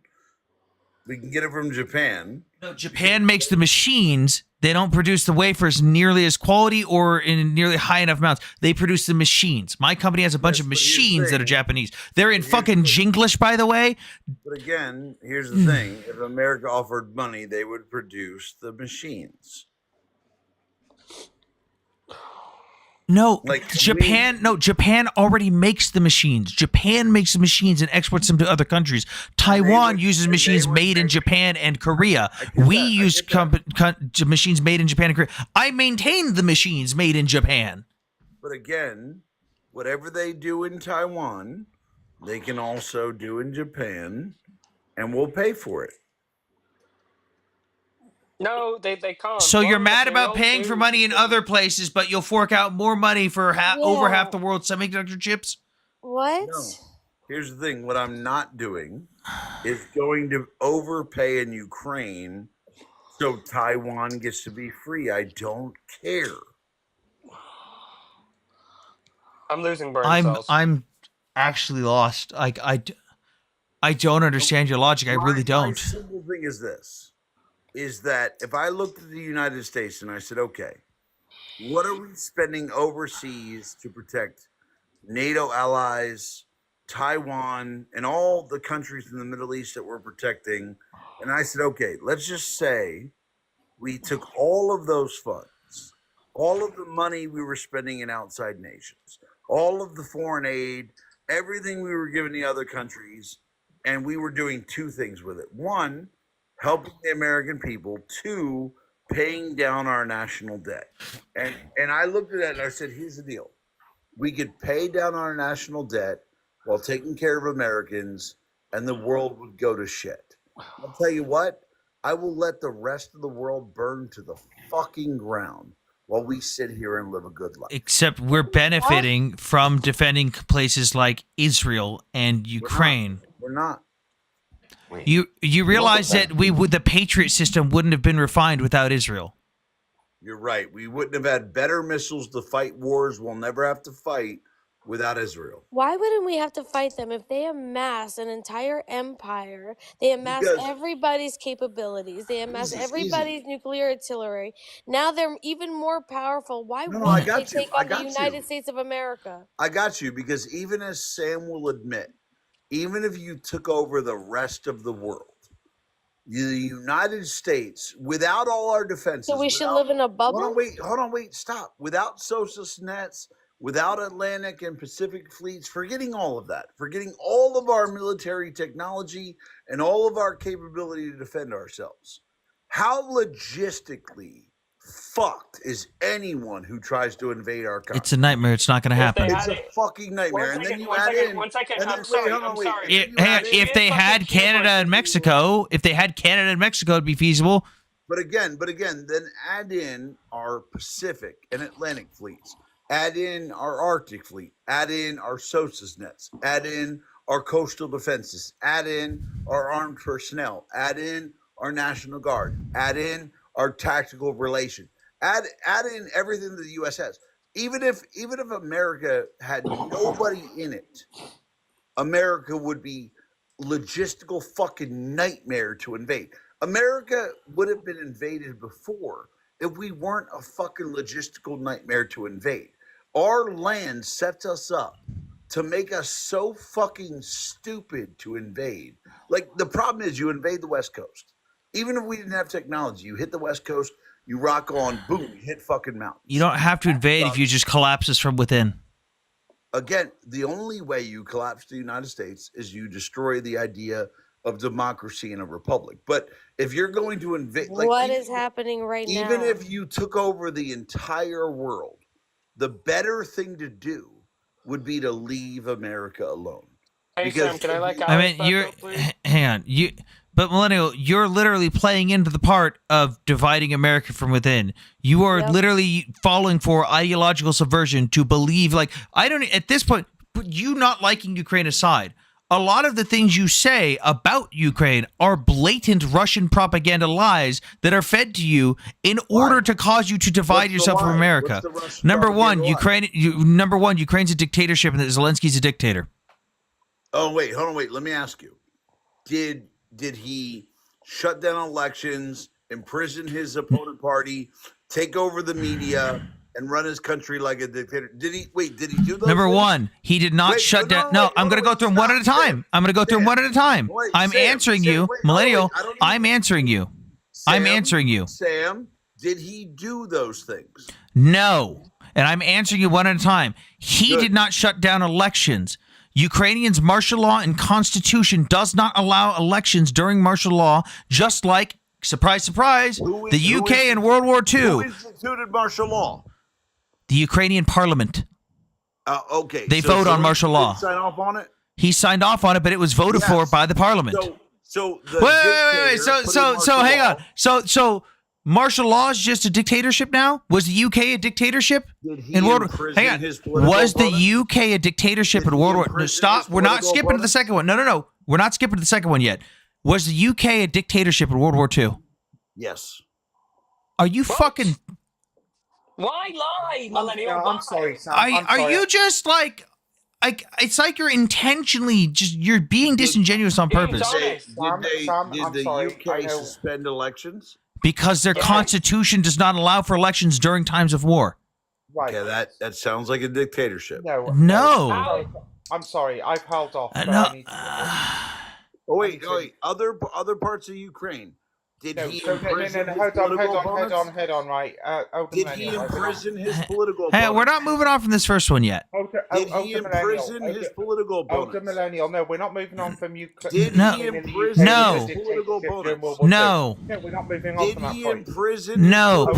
We can get it from Japan. No, Japan makes the machines. They don't produce the wafers nearly as quality or in nearly high enough amounts. They produce the machines. My company has a bunch of machines that are Japanese. They're in fucking Jinglish, by the way. But again, here's the thing. If America offered money, they would produce the machines. No, Like, Japan already makes the machines. Japan makes the machines and exports them to other countries. Taiwan uses machines made in Japan and Korea. We use machines made in Japan and Korea. I maintain the machines made in Japan. But again, whatever they do in Taiwan, they can also do in Japan, and we'll pay for it. No, they can't. So you're mad They about all paying do. for money in other places, but you'll fork out more money for over half the world's semiconductor chips? What? No. Here's the thing. What I'm not doing is going to overpay in Ukraine so Taiwan gets to be free. I don't care. I'm losing brain cells. I'm actually lost. I don't understand your logic. I really My don't. simple thing is this, is that if I looked at the United States and I said, okay, what are we spending overseas to protect NATO allies, Taiwan, and all the countries in the Middle East that we're protecting? And I said, okay, let's just say we took all of those funds, all of the money we were spending in outside nations, all of the foreign aid, everything we were giving the other countries, and we were doing two things with it. One, helping the American people. Two, paying down our national debt. And I looked at that and I said, here's the deal. We could pay down our national debt while taking care of Americans, and the world would go to shit. I'll tell you what, I will let the rest of the world burn to the fucking ground while we sit here and live a good life. Except we're benefiting from defending places like Israel and Ukraine. We're not. You realize that the Patriot system wouldn't have been refined without Israel. You're right. We wouldn't have had better missiles to fight wars we'll never have to fight without Israel. Why wouldn't we have to fight them if they amass an entire empire? They amass Because- everybody's capabilities. They amass This is everybody's nuclear artillery. Now they're even more powerful. Why No, I wouldn't got they you. take I on the got you. United States of America? I got you, because even as Sam will admit, even if you took over the rest of the world, the United States, without all our defenses, So we should without- live in a bubble? Hold on, wait, stop. Without social nets, without Atlantic and Pacific fleets, forgetting all of that, forgetting all of our military technology and all of our capability to defend ourselves, how logistically fucked is anyone who tries to invade our country? It's a nightmare. It's not going to happen. It's a fucking nightmare. And then you add in. One second. and then- I'm wait, sorry. hold on, I'm wait. sorry. If they had Canada and Mexico, it'd be feasible. But again, then add in our Pacific and Atlantic fleets, add in our Arctic fleet, add in our SOSUS nets, add in our coastal defenses, add in our armed personnel, add in our National Guard, add in our tactical relation, add in everything that the U.S. has. Even if America had nobody in it, America would be logistical fucking nightmare to invade. America would have been invaded before if we weren't a fucking logistical nightmare to invade. Our land sets us up to make us so fucking stupid to invade. Like, the problem is you invade the West Coast. Even if we didn't have technology, you hit the West Coast, you rock on, boom, you hit fucking mountains. You don't have to invade if you just collapse us from within. Again, the only way you collapse the United States is you destroy the idea of democracy in a republic. But if you're going to invade, What is happening right now? even if you took over the entire world, the better thing to do would be to leave America alone. Hey, Sam, can I like I mean, hang on. But Millennial, you're literally playing into the part of dividing America from within. You are literally falling for ideological subversion to believe, like, at this point, you not liking Ukraine aside, a lot of the things you say about Ukraine are blatant Russian propaganda lies that are fed to you in order to cause you to divide yourself from America. Number one, Ukraine's a dictatorship and that Zelensky's a dictator. Oh, wait, hold on, wait. Let me ask you. Did he shut down elections, imprison his opponent party, take over the media, and run his country like a dictator? Did he do those Number things? one, he did not shut down. No, I'm going to go through them one at a time. I'm going to go through them one at a time. I'm answering you, Millennial. I'm answering you. I'm answering you. Sam, did he do those things? No. And I'm answering you one at a time. He did not shut down elections. Ukrainians' martial law and constitution does not allow elections during martial law, just like, surprise, surprise, the UK in World War II. Who instituted martial law? The Ukrainian parliament. Okay. They vote on martial law. Did he sign off on it? He signed off on it, but it was voted for by the parliament. So wait. So hang on. So martial law is just a dictatorship now? Was the UK a dictatorship? Did he in World imprison Hang on. his political Was the opponents? UK a dictatorship in World War? No, stop. We're not skipping to the second one. No. We're not skipping to the second one yet. Was the UK a dictatorship in World War II? Yes. Are you fucking? Why lie, Millennial? I'm sorry, Sam. Are you just like it's like you're intentionally you're being disingenuous on purpose? Did the UK suspend elections? Because their constitution does not allow for elections during times of war. Right. Okay, that sounds like a dictatorship. No. I'm sorry. I've held off. but no. I need to- Wait. Other parts of Ukraine. Did he imprison his Hold political opponents? right. Did he imprison his political Hey, opponents? we're not moving on from this first one yet. Did he imprison his political opponents? Millennial. No, we're not moving on from Ukraine. Did No. he imprison No. his political opponents? No. No, we're not moving on Did from that he point. imprison No, his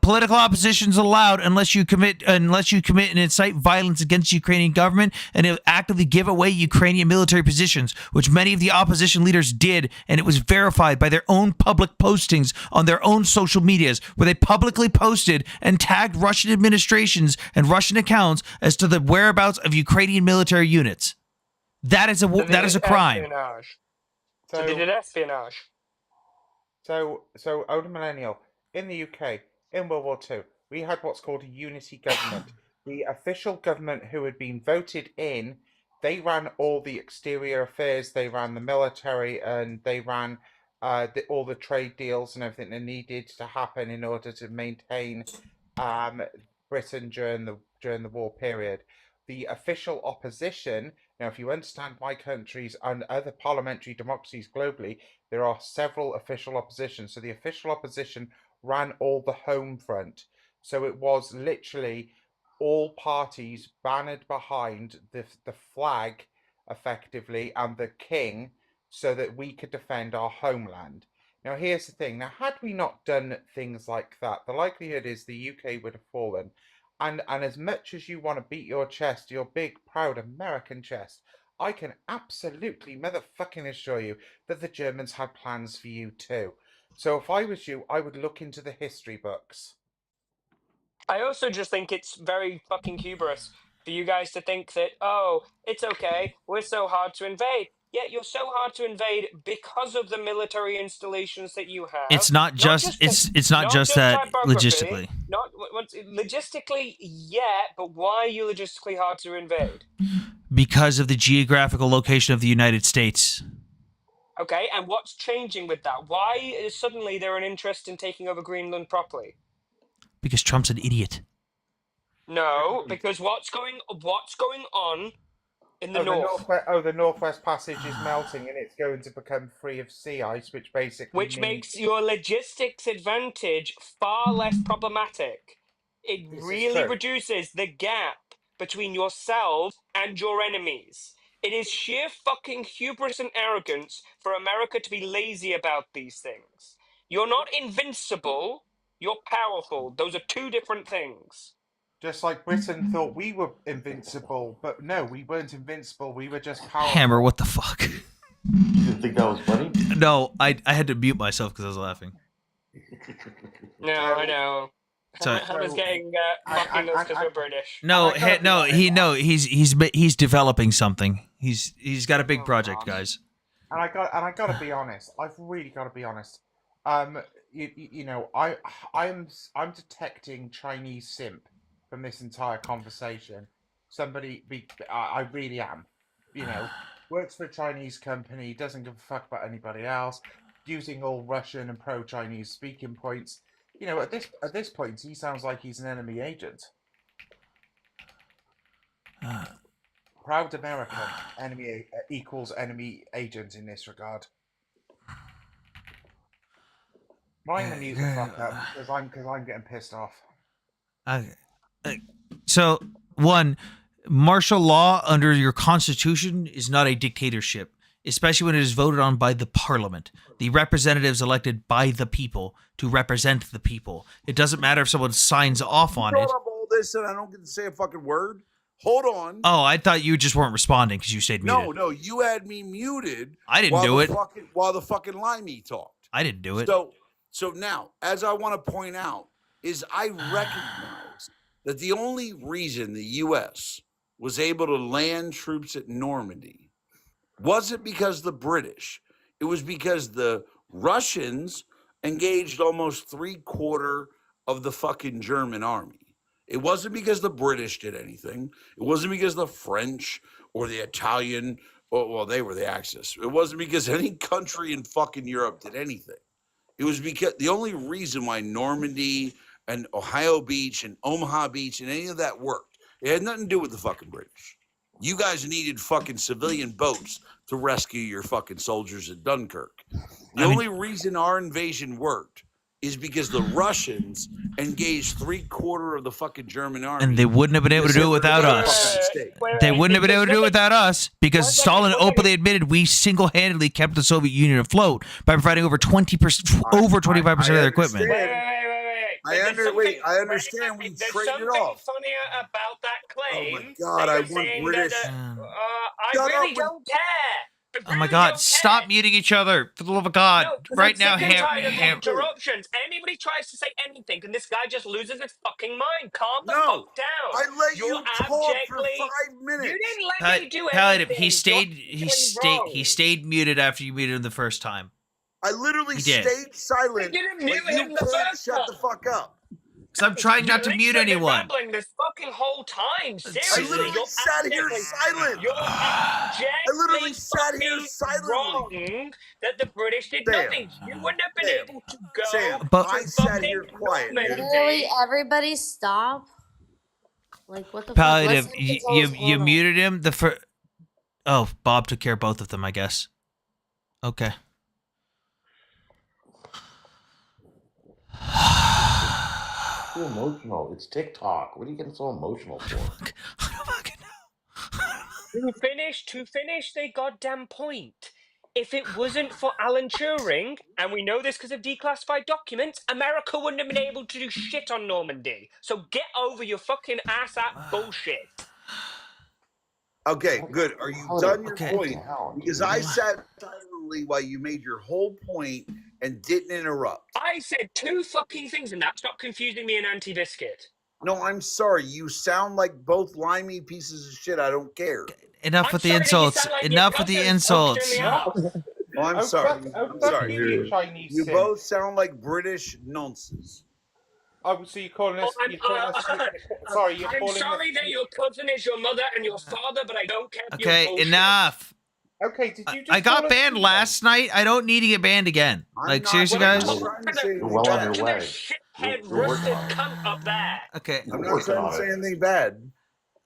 political opposition is allowed unless you commit and incite violence against the Ukrainian government and actively give away Ukrainian military positions, which many of the opposition leaders did, and it was verified by their own public postings on their own social medias, where they publicly posted and tagged Russian administrations and Russian accounts as to the whereabouts of Ukrainian military units. That is a crime. Espionage. So they did espionage. So Older Millennial, in the UK, in World War II, we had what's called a unity government. The official government who had been voted in, they ran all the exterior affairs, they ran the military, and they ran all the trade deals and everything that needed to happen in order to maintain Britain during the war period. The official opposition, now if you understand my countries and other parliamentary democracies globally, there are several official oppositions. So the official opposition ran all the home front. So it was literally all parties bannered behind the flag, effectively, and the king, so that we could defend our homeland. Now, here's the thing. Now, had we not done things like that, the likelihood is the UK would have fallen. And as much as you want to beat your chest, your big, proud American chest, I can absolutely motherfucking assure you that the Germans had plans for you too. So if I was you, I would look into the history books. I also just think it's very fucking hubris for you guys to think that, oh, it's okay, we're so hard to invade. Yeah, you're so hard to invade because of the military installations that you have. It's not just it's not just that logistically. Not logistically, yeah, but why are you logistically hard to invade? Because of the geographical location of the United States. Okay, and what's changing with that? Why is suddenly there an interest in taking over Greenland properly? Because Trump's an idiot. No, because what's going on in the north? The Northwest Passage is melting and it's going to become free of sea ice, which basically makes your logistics advantage far less problematic. It really reduces the gap between yourselves and your enemies. It is sheer fucking hubris and arrogance for America to be lazy about these things. You're not invincible, you're powerful. Those are two different things. Just like Britain thought we were invincible, but no, we weren't invincible. We were just powerful. Hammer, what the fuck? You didn't think that was funny? No, I had to mute myself because I was laughing. No, I know. Sorry. I was getting fucking us because we're British. He's developing something. He's got a big project, guys. And I got to be honest. I've really got to be honest. I'm detecting Chinese simp from this entire conversation. I really am. Works for a Chinese company, doesn't give a fuck about anybody else, using all Russian and pro-Chinese speaking points. At this point, he sounds like he's an enemy agent. Proud American enemy equals enemy agent in this regard. Mind the music fuck up because I'm getting pissed off. So, one, martial law under your constitution is not a dictatorship, especially when it is voted on by the parliament, the representatives elected by the people to represent the people. It doesn't matter if someone signs off on it. All this and I don't get to say a fucking word. Hold on. Oh, I thought you just weren't responding because you stayed muted. No, you had me muted. I didn't do it. While the fucking limey talked. I didn't do it. So now, as I want to point out, is I recognize that the only reason the U.S. was able to land troops at Normandy wasn't because the British. It was because the Russians engaged almost 3/4 of the fucking German army. It wasn't because the British did anything. It wasn't because the French or the Italian, well, they were the Axis. It wasn't because any country in fucking Europe did anything. It was because the only reason why Normandy and Ohio Beach and Omaha Beach and any of that worked, it had nothing to do with the fucking British. You guys needed fucking civilian boats to rescue your fucking soldiers at Dunkirk. The only reason our invasion worked is because the Russians engaged 3/4 of the fucking German army. And they wouldn't have been able to do it without us. They wouldn't have been able to do it without us because Stalin openly admitted we single-handedly kept the Soviet Union afloat by providing over 25% of their equipment. I understand we traded off. Funnier about that claim. Oh my god, I want British. I really don't care. Oh my god, stop muting each other. For the love of God. Right now, interruptions. Anybody tries to say anything, and this guy just loses his fucking mind. Calm the fuck down. I let you talk for 5 minutes. You didn't let me do anything. He stayed muted after you muted him the first time. I literally stayed silent. You didn't mute him the first time. Shut the fuck up. Because I'm trying not to mute anyone. You're this fucking whole time. Seriously, I literally sat here silent. You're I literally sat here silently. Wrong that the British did nothing. You wouldn't have been able to go. Sam, but I sat here quiet. Literally, everybody stop. Like what the Palliative, fuck? you muted him the first. Oh, Bob took care of both of them, I guess. Okay. too emotional. It's TikTok. What are you getting so emotional for? To finish the goddamn point. If it wasn't for Alan Turing, and we know this because of declassified documents, America wouldn't have been able to do shit on Normandy. So get over your fucking ass-ass bullshit. Okay, good. Are you done your point? Because I sat silently while you made your whole point and didn't interrupt. I said 2 fucking things, and that stop confusing me and Anti-Biscuit. No, I'm sorry. You sound like both limey pieces of shit. I don't care. Enough with the insults. Enough with the insults. Oh, I'm sorry. I'm sorry. You both sound like British nonsense. Oh, so you're calling us? Sorry, you're I'm calling sorry us. that your cousin is your mother and your father, but I don't care. Okay, enough. Okay, did you just I got banned last night. I don't need to get banned again. Like, seriously, guys? You're well on your way. Head rusted cunt up there. Okay. I'm not trying to say anything bad.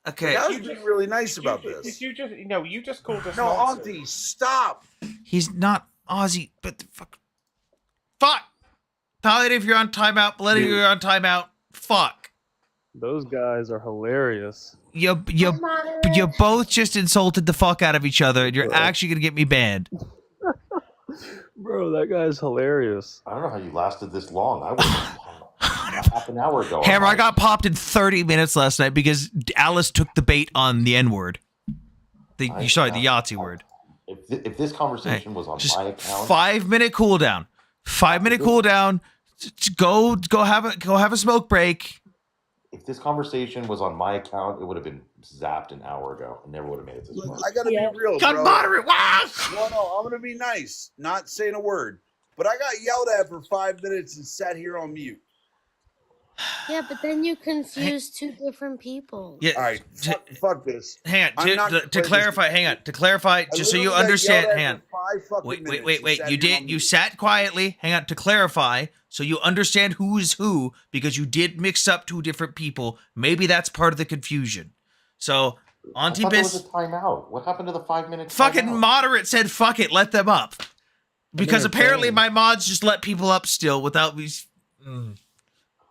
Okay. I was being really nice about Did this. you just? No, you just called us. No, nonsense. Auntie, stop. He's not Aussie, but fuck. Palliative, you're on timeout. Bloody, you're on timeout. Fuck. Those guys are hilarious. You both just insulted the fuck out of each other, and you're actually gonna get me banned. Bro, that guy's hilarious. I don't know how you lasted this long. I was half an hour ago. Hammer, I got popped in 30 minutes last night because Alice took the bait on the N-word. The Yahtzee word. If this conversation was on my account, 5-minute cooldown. 5-minute cooldown. Go have a smoke break. if this conversation was on my account, it would have been zapped an hour ago. I never would have made it this far. I gotta be real, Got bro. moderate. Wow. No, I'm gonna be nice, not saying a word. But I got yelled at for 5 minutes and sat here on mute. Yeah, but then you confuse 2 different people. Yeah. All right, fuck this. Hang I'm not on. gonna To play clarify, hang on. To clarify, I just so you literally got understand. yelled at Hang on. for 5 fucking minutes Wait. and sat You here on did. mute. You sat quietly. Hang on. To clarify, so you understand who is who, because you did mix up 2 different people. Maybe that's part of the confusion. So, Auntie I thought there was Bis, a timeout. What happened to the 5 minute fucking timeout? moderate said, "Fuck it, let them up," because they're apparently playing. my mods just let people up still without me.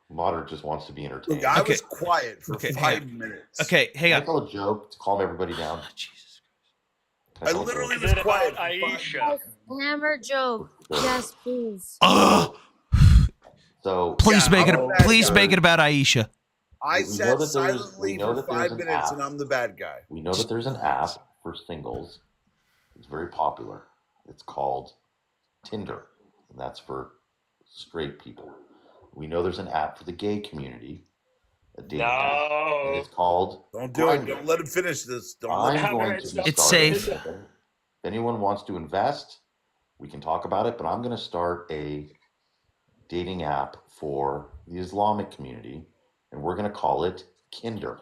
Moderate just wants to be entertained. Look, I was quiet for Okay, 5 hang on. minutes. Okay, hang Can I on. tell a joke to calm everybody down? Jesus. Can I tell a literally joke? was quiet for 5 Aisha. Hammer joke. Yes, please. So Please make it. I'm a bad Please guy. make it about Aisha. I We know sat that there's- silently we know for that there's 5 an minutes app. and I'm the bad guy. We know that there's an app for singles. It's very popular. It's called Tinder, and that's for straight people. We know there's an app for the gay community. A dating app. And it's called Don't do it. Grindr. Don't let him finish this. Don't let I'm him going finish to be It's starting safe. it. If anyone wants to invest, we can talk about it, but I'm going to start a dating app for the Islamic community, and we're going to call it Kinder.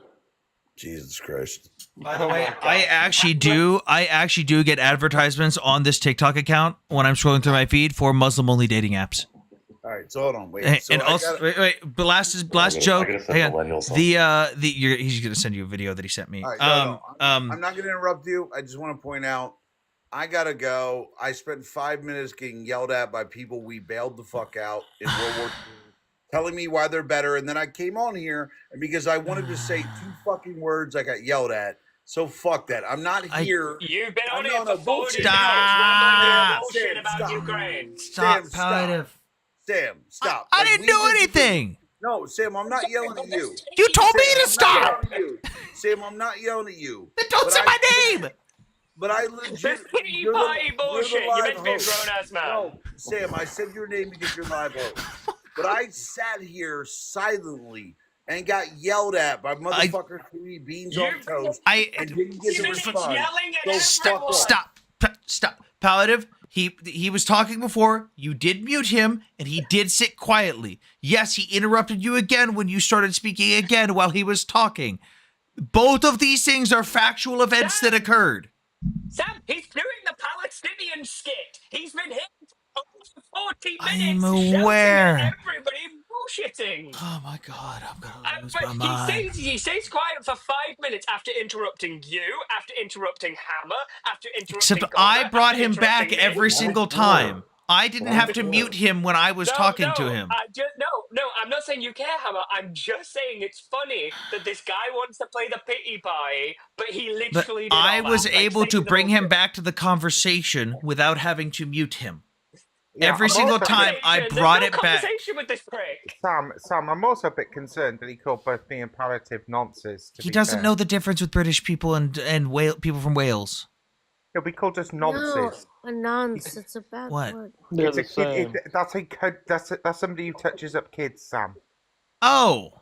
Jesus Christ. By the way, I actually do get advertisements on this TikTok account when I'm scrolling through my feed for Muslim-only dating apps. All right, so hold on. Wait. Hey, So and I also, gotta- wait. But last joke. I gotta send Hang on. millennials something. He's gonna send you a video that he sent me. All right, no. I'm not going to interrupt you. I just want to point out, I got to go. I spent 5 minutes getting yelled at by people we bailed the fuck out in World War II, telling me why they're better. And then I came on here, and because I wanted to say 2 fucking words, I got yelled at. So fuck that. I'm not here. You've been on No, here no, for 40 bullshit. minutes rambling Stop. bullshit about Stop. Ukraine. Stop, Sam, palliative. Sam, stop. I Like, didn't we do went through- anything. No, Sam, I'm not yelling at you. You told me Sam, to I'm stop. not yelling at you. Sam, I'm not yelling at you. Then don't But say I- my name. But I legit. Pity you're the- party you're the bullshit. You live meant to be a host. grown-ass man. No, Sam, I said your name because you're live host. But I sat here silently and got yelled at by motherfuckers who eat beans on toast and didn't get to respond. So fuck off. Stop. Palliative. He was talking before. You did mute him, and he did sit quietly. Yes, he interrupted you again when you started speaking again while he was talking. Both of these things are factual events that occurred. Sam, he's doing the Palestinian skit. He's been hit for 40 I minutes. am shouting aware. at everybody bullshitting. Oh my god, I'm gonna lose But my mind. he stays quiet for 5 minutes after interrupting you, after interrupting Hammer, after interrupting Except Golda, I brought after him back interrupting me. every single time. I didn't have to mute him when I was talking to him. No, I'm not saying you care, Hammer. I'm just saying it's funny that this guy wants to play the pity party, but he But literally did I all was that. Like, able to saving the bring him bullshit. back to the conversation without having to mute him. Yeah, Every I'm single also- time I There's brought no it back. conversation with this prick. Sam, I'm also a bit concerned that he called both me and Palliative nonsense. He doesn't know the difference with British people and people from Wales. He'll be called just No, nonsense. a nonce. It's a bad What? word. They're It's the a kid. same. That's somebody who touches up kids, Sam. Oh,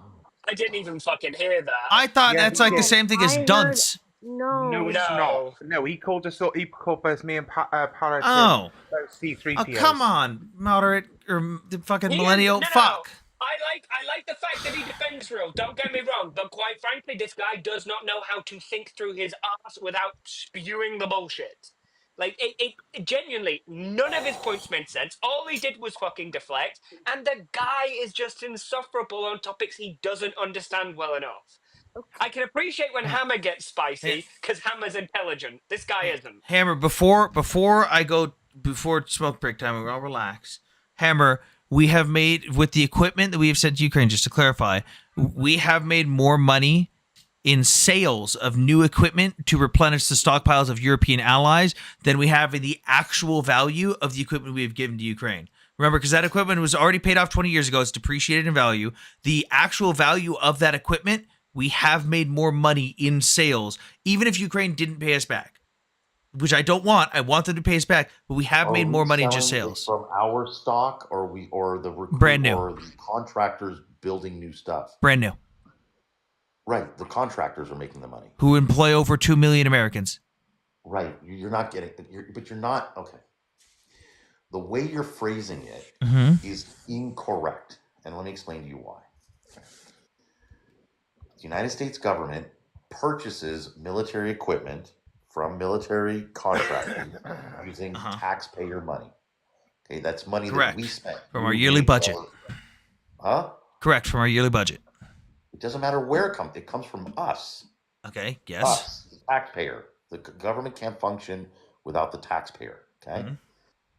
I didn't even fucking hear that. I thought Yeah, that's he like the did. same thing as I heard- dunce. No, it's not. No, he called us. He called both me and Palliative. Oh. C3POs. Oh, come on, moderate or the fucking He is- millennial. no. Fuck. I like the fact that he defends real. Don't get me wrong, but quite frankly, this guy does not know how to think through his ass without spewing the bullshit. Like it genuinely, none of his points made sense. All he did was fucking deflect, and the guy is just insufferable on topics he doesn't understand well enough. I can appreciate when Hammer gets spicy because Hammer's intelligent. This guy isn't. Hammer, before smoke break time, we're all relax. Hammer, we have made, with the equipment that we have sent to Ukraine, just to clarify, we have made more money in sales of new equipment to replenish the stockpiles of European allies than we have in the actual value of the equipment we have given to Ukraine. Remember, because that equipment was already paid off 20 years ago. It's depreciated in value. The actual value of that equipment, we have made more money in sales, even if Ukraine didn't pay us back, which I don't want. I want them to pay us back, but we have made more money in just selling it sales. from our stock, or the recruit, Brand new. or the contractors building new stuff. Brand new. Right, the contractors are making the money. Who employ over 2 million Americans. Right, you're not getting, but you're not okay. The way you're phrasing it is incorrect, and let me explain to you why. The United States government purchases military equipment from military contractors using taxpayer money. Okay, that's money Correct. that we spent From our yearly budget. Huh? Correct, from our yearly budget. It doesn't matter where it comes. It comes from us. Okay, yes. Us, the taxpayer. The government can't function without the taxpayer. Okay.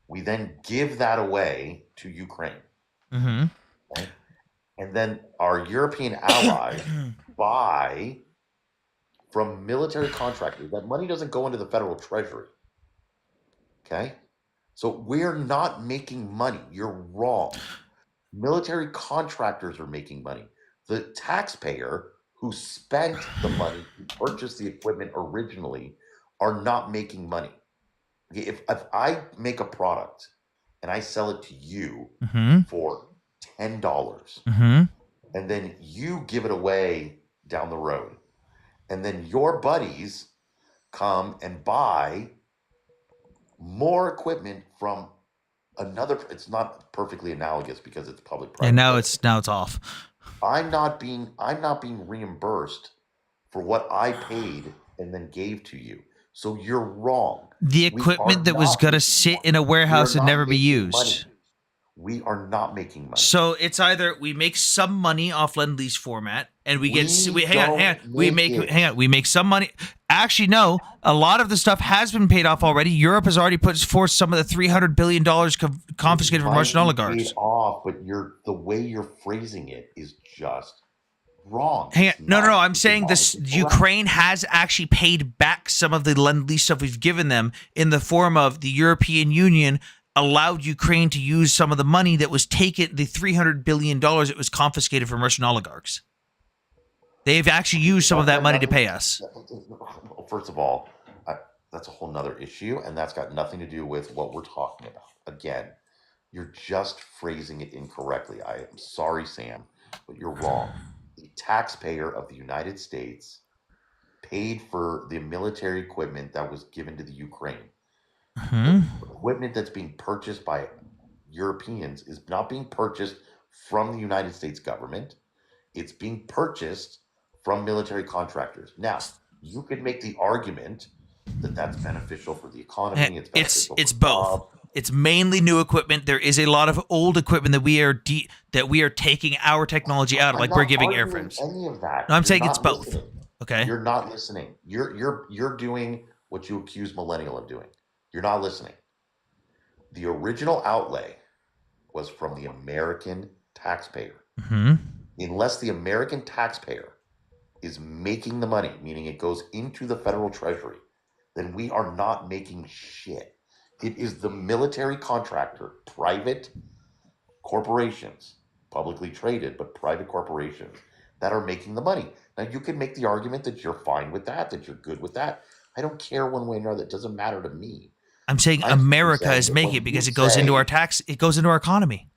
We then give that away to Ukraine. Okay? And then our European allies buy from military contractors. That money doesn't go into the federal treasury. Okay. So we're not making money. You're wrong. Military contractors are making money. The taxpayer who spent the money to purchase the equipment originally are not making money. Okay, if I make a product and I sell it to you for $10, and then you give it away down the road, and then your buddies come and buy more equipment from another, it's not perfectly analogous because it's public-private. And now it's off. I'm not being reimbursed for what I paid and then gave to you. So you're wrong. The We equipment are that was not going to making sit in a warehouse We're and not never be making used. money. We are not making money. So it's either we make some money off lend lease format, and we get We hang on, don't we make it. we make some money. Actually, no, a lot of the stuff has been paid off already. Europe has already put forth some of the $300 billion confiscated from Might Russian be oligarchs. paid off, but the way you're phrasing it is just wrong. Hang on. It's No, not- I'm saying this. it's correct. Ukraine has actually paid back some of the lend lease stuff we've given them in the form of the European Union allowed Ukraine to use some of the money that was taken, the $300 billion that was confiscated from Russian oligarchs. They've actually used some of that money to pay us. First of all, that's a whole nother issue, and that's got nothing to do with what we're talking about. Again, you're just phrasing it incorrectly. I am sorry, Sam, but you're wrong. The taxpayer of the United States paid for the military equipment that was given to the Ukraine. Equipment that's being purchased by Europeans is not being purchased from the United States government. It's being purchased from military contractors. Now, you could make the argument that that's beneficial for the economy. It's beneficial it's for both. jobs. It's mainly new equipment. There is a lot of old equipment that we are taking our technology out of, like I'm we're not giving arguing airframes. Any of that. No, I'm You're saying not it's both. listening. Okay. You're not listening. You're doing what you accuse Millennial of doing. You're not listening. The original outlay was from the American taxpayer. Unless the American taxpayer is making the money, meaning it goes into the federal treasury, then we are not making shit. It is the military contractor, private corporations, publicly traded, but private corporations that are making the money. Now, you can make the argument that you're fine with that you're good with that. I don't care one way or another. It doesn't matter to me. I'm saying America is making it because it goes into our tax. It goes into our economy.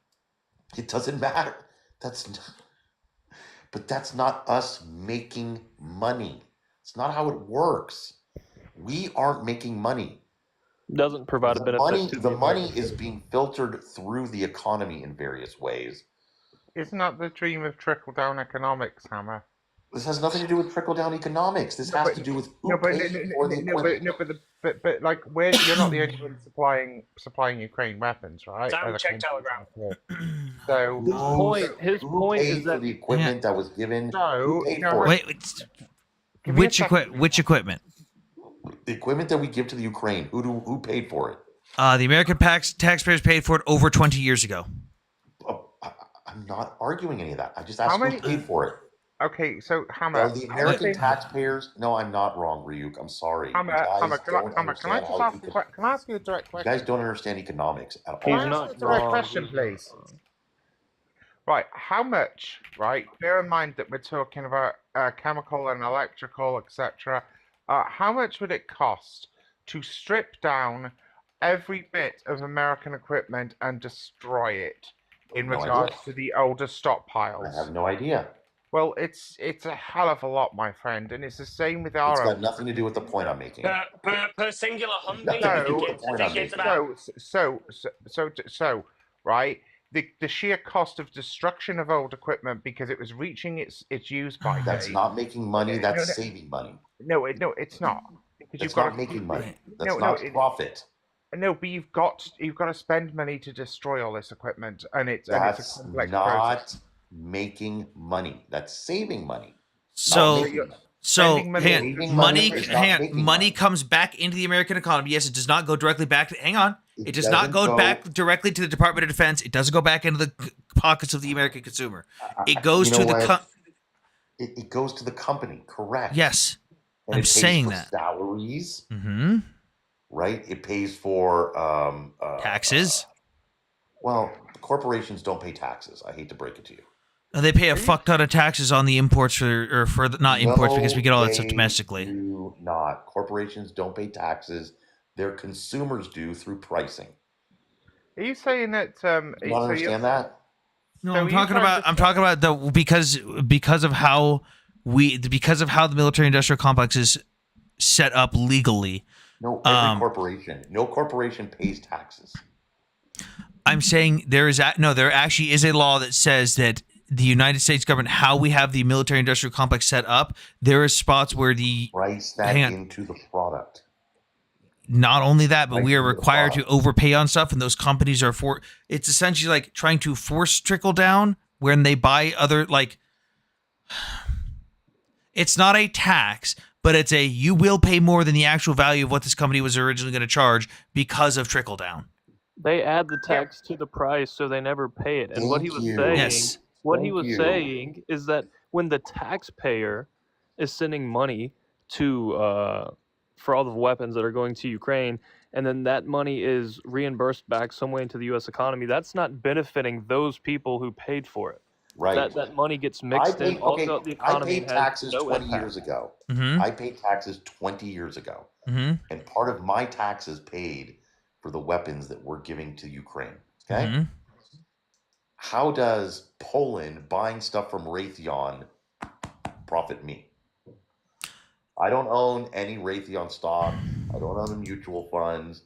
It doesn't matter. But that's not us making money. It's not how it works. We aren't making money. Doesn't provide a benefit to the money is being filtered through the economy in various ways. Isn't that the dream of trickle-down economics, Hammer? This has nothing to do with trickle-down economics. This has to do with who pays for the equipment. But like, you're not the only one supplying Ukraine weapons, right? Sam, check Telegram. So his point is that the equipment that was given. Which equipment? The equipment that we give to the Ukraine. Who paid for it? The American taxpayers paid for it over 20 years ago. I'm not arguing any of that. I just asked who paid for it. Okay, so Hammer. Are the American taxpayers? No, I'm not wrong, Ryuk. I'm sorry. Hammer, can I ask you a direct question? You guys don't understand economics at all. Can I ask you a direct question, please? Right, how much, right, bear in mind that we're talking about chemical and electrical, etc. How much would it cost to strip down every bit of American equipment and destroy it in regards to the older stockpiles? I have no idea. Well, it's a hell of a lot, my friend, and it's the same with our. It's got nothing to do with the point I'm making. Per singular Humvee, I think it's about. So, right? The sheer cost of destruction of old equipment because it was reaching its use by date. That's not making money. That's saving money. No, it's not. Because you've got making money. That's not profit. No, but you've got to spend money to destroy all this equipment, and it's a complex not process. Making money. That's saving money. Money comes back into the American economy. Yes, it does not go directly back to. Hang on. It does not go back directly to the Department of Defense. It doesn't go back into the pockets of the American consumer. It goes to the. It goes to the company. Correct. Yes, and I'm saying that. Salaries. Mm-hmm. Right. It pays for taxes. Well, corporations don't pay taxes. I hate to break it to you. They pay a fuck ton of taxes on the imports because we get all that stuff domestically. Do not. Corporations don't pay taxes. Their consumers do through pricing. Are you saying that? You don't understand that? No, I'm talking about the because of how the military-industrial complex is set up legally. No, no corporation pays taxes. I'm saying there actually is a law that says that the United States government, how we have the military-industrial complex set up, there are spots where the price that into the product. Not only that, but we are required to overpay on stuff, and those companies are it's essentially like trying to force trickle down when they buy other it's not a tax, but it's you will pay more than the actual value of what this company was originally going to charge because of trickle down. They add the tax to the price, so they never pay it. And what he was saying is that when the taxpayer is sending money to for all the weapons that are going to Ukraine, and then that money is reimbursed back some way into the U.S. economy, that's not benefiting those people who paid for it. Right. That money gets mixed in. Also, the economy I paid taxes has no 20 impact. years ago. Mm-hmm. I paid taxes 20 years ago. Mm-hmm. And part of my taxes paid for the weapons that we're giving to Ukraine. Okay? Mm-hmm. How does Poland buying stuff from Raytheon profit me? I don't own any Raytheon stock. I don't own the mutual funds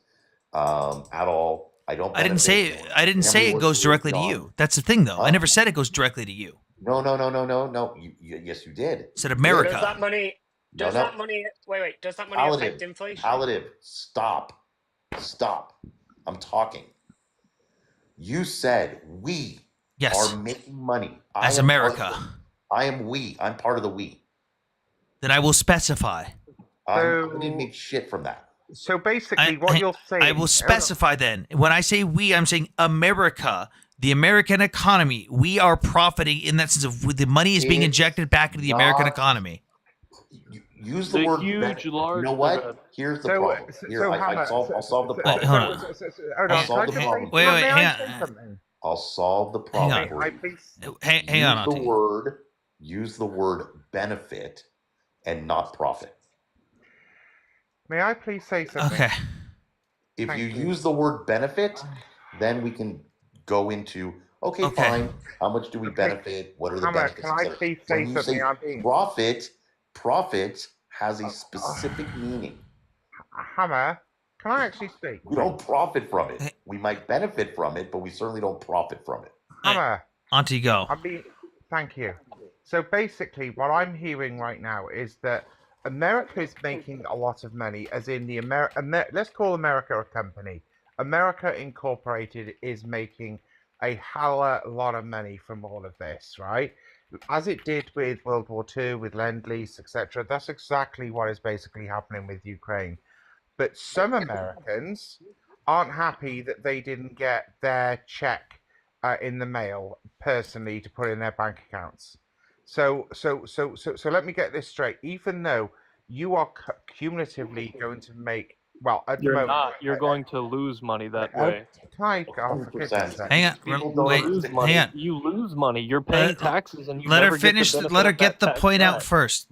at all. I didn't say it goes directly to you. That's the thing, though. I never said it goes directly to you. No. Yes, you did. Said America. Does that money? Does that money affect inflation? Paladin, stop. I'm talking. You said we are making money as America. I am we. I'm part of the we. Then I will specify. I didn't make shit from that. So basically, what you're saying, I will specify then. When I say we, I'm saying America, the American economy. We are profiting in that sense of the money is being injected back into the American economy. Use the word huge, large. You know what? Here's the problem. Here, I'll solve the problem. Hold on. I'll solve the problem. Wait, hang on. I'll solve the problem. Hang on. Use the word benefit and not profit. May I please say something? Okay. If you use the word benefit, then we can go into fine. How much do we benefit? What are the benefits? Can I please say something? Profit has a specific meaning. Hammer, can I actually speak? We don't profit from it. We might benefit from it, but we certainly don't profit from it. Hammer. On you go. Thank you. So basically, what I'm hearing right now is that America is making a lot of money, as in the let's call America a company. America Incorporated is making a hell of a lot of money from all of this, right? As it did with World War II, with Lend-Lease, etc. That's exactly what is basically happening with Ukraine. But some Americans aren't happy that they didn't get their check in the mail personally to put in their bank accounts. So let me get this straight. Even though you are cumulatively going to make, well, at the moment, you're going to lose money that way. Hang on. Wait. Hang on. You lose money. You're paying taxes, and you let never her finish. Let her get the point out first.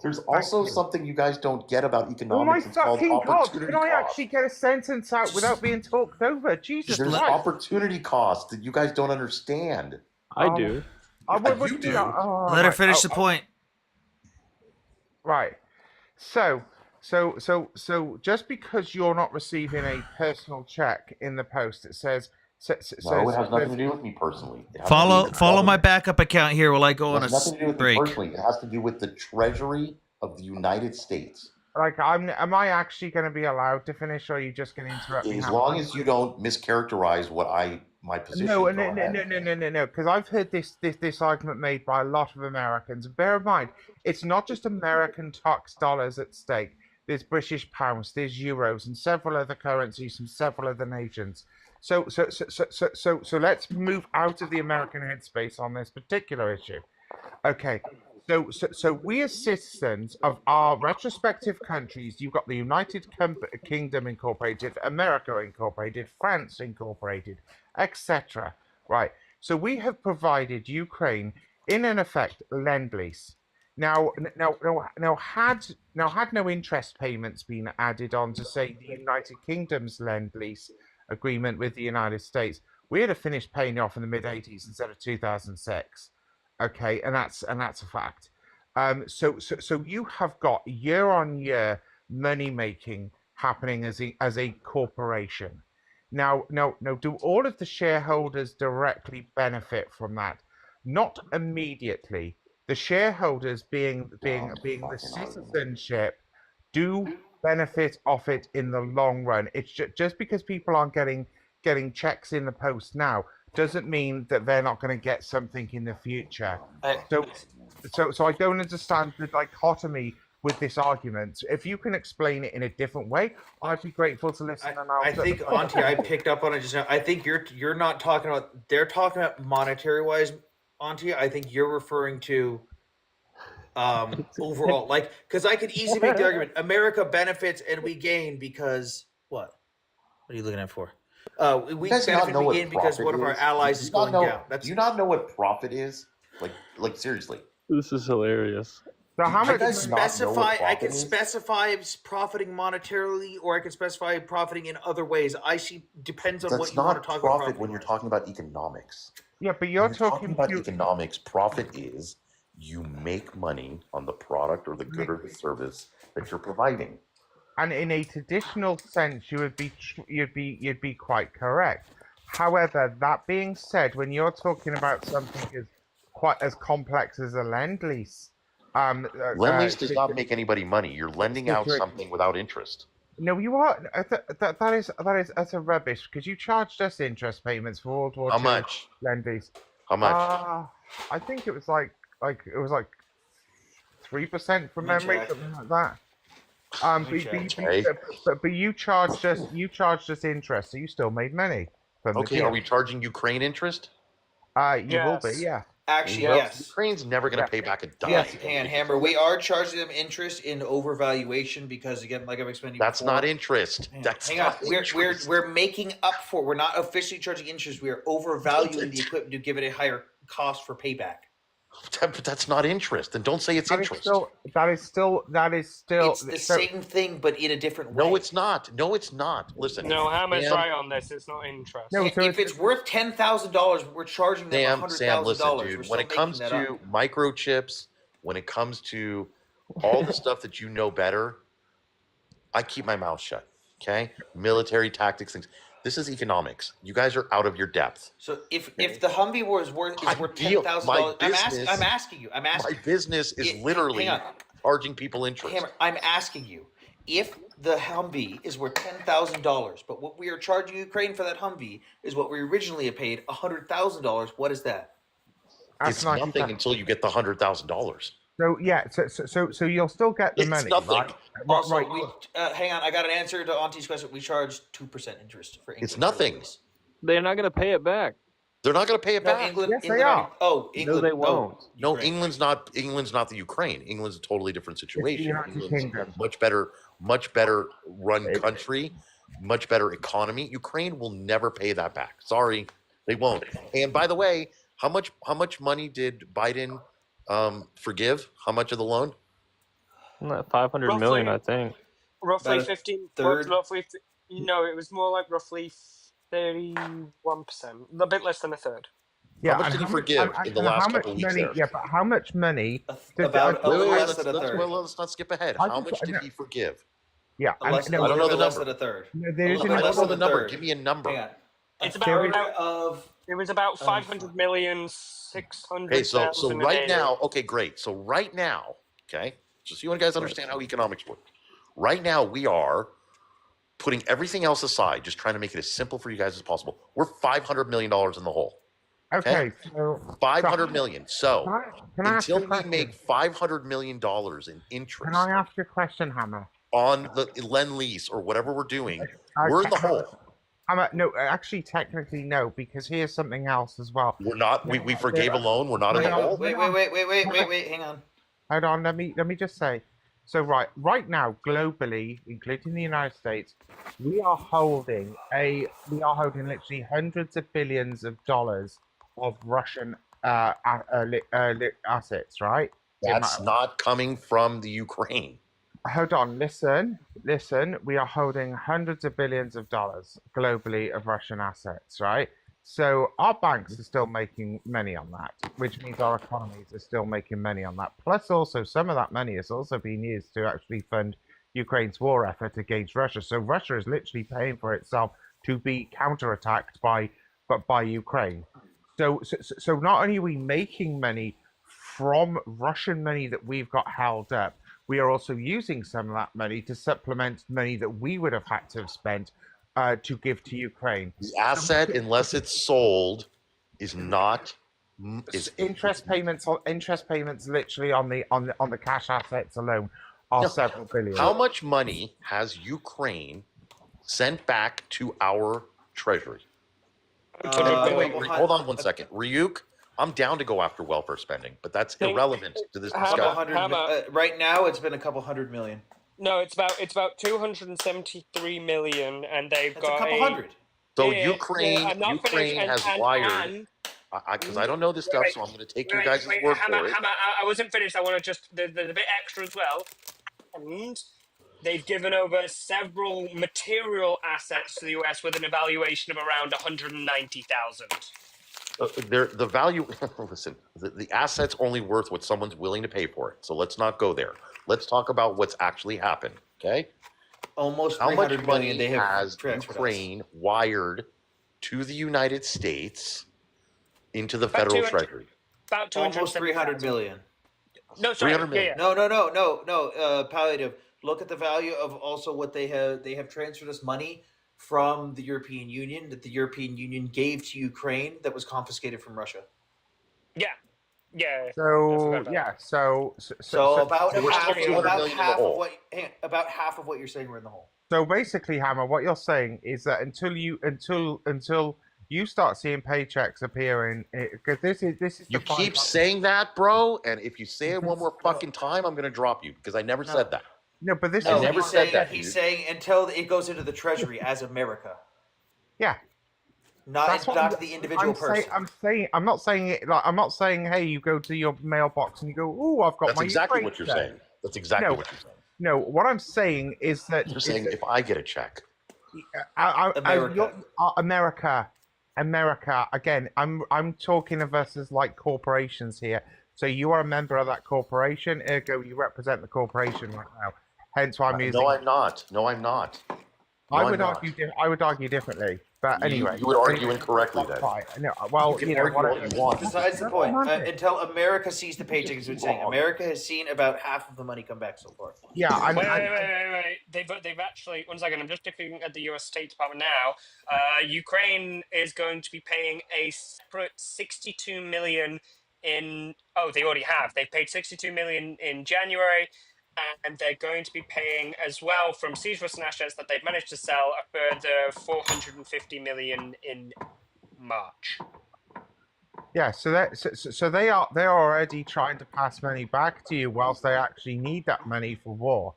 There's also something you guys don't get about economics. Oh my it's called fucking god! opportunity Can I cost. actually get a sentence out without being talked over? Jesus There's Christ! opportunity cost that you guys don't understand. I do. You do. Let her finish the point. Right. So just because you're not receiving a personal check in the post, it says. No, it has nothing to do with me personally. Follow my backup account here while I go on a nothing to do with break. me personally. It has to do with the Treasury of the United States. Like, am I actually going to be allowed to finish, or are you just going to interrupt me? As long as you don't mischaracterize my position. No, because I've heard this argument made by a lot of Americans. Bear in mind, it's not just American tax dollars at stake. There's British pounds, there's euros, and several other currencies from several other nations. So let's move out of the American headspace on this particular issue. Okay. So we as citizens of our retrospective countries, you've got the United Kingdom Incorporated, America Incorporated, France Incorporated, etc. Right. So we have provided Ukraine, in effect, Lend-Lease. Now, had no interest payments been added on to, say, the United Kingdom's Lend-Lease agreement with the United States, we'd have finished paying off in the mid-80s instead of 2006. Okay, and that's a fact. So you have got year-on-year money making happening as a corporation. Now, do all of the shareholders directly benefit from that? Not immediately. The shareholders, being the citizenship, do benefit off it in the long run. It's just because people aren't getting checks in the post now doesn't mean that they're not going to get something in the future. So I don't understand the dichotomy with this argument. If you can explain it in a different way, I'd be grateful to listen. I think, Auntie, I picked up on it just now. I think you're not talking about. They're talking about monetary wise, Auntie. I think you're referring to overall, like, because I could easily make the argument America benefits and we gain because what? What are you looking at for? We benefit and we gain because one of our allies is going down. Do you not know what profit is? Like seriously. This is hilarious. So how I can specify profiting monetarily, or I can specify profiting in other ways. I see. Depends on what you want to talk about. Profit when you're talking about economics. Yeah, but you're talking about economics. Profit is you make money on the product or the good or the service that you're providing. And in a traditional sense, you'd be quite correct. However, that being said, when you're talking about something as complex as a Lend-Lease, Lend-Lease does not make anybody money. You're lending out something without interest. No, you are. That's a rubbish, because you charged us interest payments for World War II. How much? Lend-Lease. How much? I think it was like 3% from memory, something like that. But you charged us interest, so you still made money. from the Okay, deal. are we charging Ukraine interest? You will be, yeah. Actually, Well, yes. Ukraine's never going to pay back a dime. Yes, and Hammer, we are charging them interest in overvaluation because, again, like I've explained to you That's before, not interest. That's hang on, not interest. we're making up for. We're not officially charging interest. We are overvaluing the equipment to give it a higher cost for payback. But that's not interest. Then don't say it's interest. That is still. It's the same thing, but in a different way. No, it's not. No, it's not. Listen. No, Hammer's Sam, right on this. It's not interest. If it's worth $10,000, we're charging them Sam, listen, $100,000. dude. When it comes to microchips, when it comes to all the stuff that you know better, I keep my mouth shut. Okay, military tactics, things. This is economics. You guys are out of your depth. So if the Humvee is worth $10,000, I'm asking you. My business is literally charging people interest. Hammer, I'm asking you, if the Humvee is worth $10,000, but what we are charging Ukraine for that Humvee is what we originally paid, $100,000. What is that? It's nothing until you get the $100,000. So yeah, so you'll still get the money, right? Also, Right. hang on, I got an answer to Auntie's question. We charge 2% interest for England. It's nothing. They're not going to pay it back. They're not going to pay it No, back. England, England. Oh, England. No, they won't. No, England's not the Ukraine. England's a totally different situation. United England's Kingdom. much better run country, much better economy. Ukraine will never pay that back. Sorry, they won't. And by the way, how much money did Biden forgive? How much of the loan? 500 million, I think. Roughly About a 15. third? No, it was more like roughly 31%. A bit less than a third. Yeah, How much and did he much- forgive and- in the and last how much couple of weeks money? there? Yeah, but how much money? About a little less than a third. Let's not skip ahead. I How just- much did he forgive? Yeah, I don't know the less number. Than a third. No, there A is little an bit less I don't know than the a number. third. Give me a number. Hang on. It's There about it was about 500 million, 600. Okay, so right now, okay, great. So right now, okay, just so you guys understand how economics work. Right now, we are putting everything else aside, just trying to make it as simple for you guys as possible. We're $500 million in the hole. Okay, so 500 million. So can I ask you until a we question? make $500 million in interest Can I ask you a question, Hammer? on the lend lease or whatever we're doing, we're in the hole. No, actually, technically, no, because here's something else as well. We're not. We forgave a loan. We're not in the hole. Wait. Hang on. Hold on. Let me just say. So right now, globally, including the United States, we are holding literally hundreds of billions of dollars of Russian assets. Right? That's not coming from the Ukraine. Hold on, listen. We are holding hundreds of billions of dollars globally of Russian assets, right? So our banks are still making money on that, which means our economies are still making money on that. Plus, also some of that money is also being used to actually fund Ukraine's war effort against Russia. So Russia is literally paying for itself to be counterattacked by Ukraine. So not only are we making money from Russian money that we've got held up, we are also using some of that money to supplement money that we would have had to have spent to give to Ukraine. The asset, unless it's sold, is not. Interest payments literally on the cash assets alone are several billion. How much money has Ukraine sent back to our treasury? Hold on 1 second, Ryuk. I'm down to go after welfare spending, but that's irrelevant to this discussion. Right now, it's been a couple hundred million. No, it's about 273 million, and they've That's got a couple hundred. So Yeah, Ukraine I'm not Ukraine finished, has and- wired. Because I don't know this stuff, so I'm going to take your guys' word for it. I wasn't finished. I want to just the bit extra as well. And they've given over several material assets to the US with an evaluation of around 190,000. The value. Listen, the asset's only worth what someone's willing to pay for it. So let's not go there. Let's talk about what's actually happened. Okay. Almost How much 300 money million they have has transferred us. Ukraine wired to the United States into the About federal 200 treasury? About Almost 300 million. No, sorry. 300 million. No. Palliative. Look at the value of also what they have transferred us money from the European Union that the European Union gave to Ukraine that was confiscated from Russia. Yeah. So yeah, so about we're half, still 200 million in the hole. about half of what you're saying we're in the hole. So basically, Hammer, what you're saying is that until you start seeing paychecks appearing because this is You the fun keep part. saying that, bro, and if you say it one more fucking time, I'm gonna drop you because I never said that. No, but this I is never he's said saying, that. he's Dude. saying until it goes into the treasury as America. Yeah. Not That's what not the individual person. I'm not saying it like I'm not saying, hey, you go to your mailbox and you go, oh, I've got That's my exactly Ukraine what you're check. saying. That's exactly No, what you're saying. no. What I'm saying is that You're saying if I get a check, America. Again, I'm talking versus like corporations here. So you are a member of that corporation, ergo you represent the corporation right now. Hence why I'm using. No, I'm not. No, I'm not. No, I I'm would not. argue. I would argue differently. But anyway, you would argue incorrectly then. Right. No, well, You can argue all you want. Besides the point, until America sees the paycheck, is what it's saying. America has seen about half of the money come back so far. Yeah, wait. They've actually, one second, I'm just looking at the US State Department now. Ukraine is going to be paying a separate 62 million in, they already have. They've paid 62 million in January, and they're going to be paying as well from seized Russian assets that they've managed to sell a further 450 million in March. Yeah, so they're already trying to pass money back to you whilst they actually need that money for war,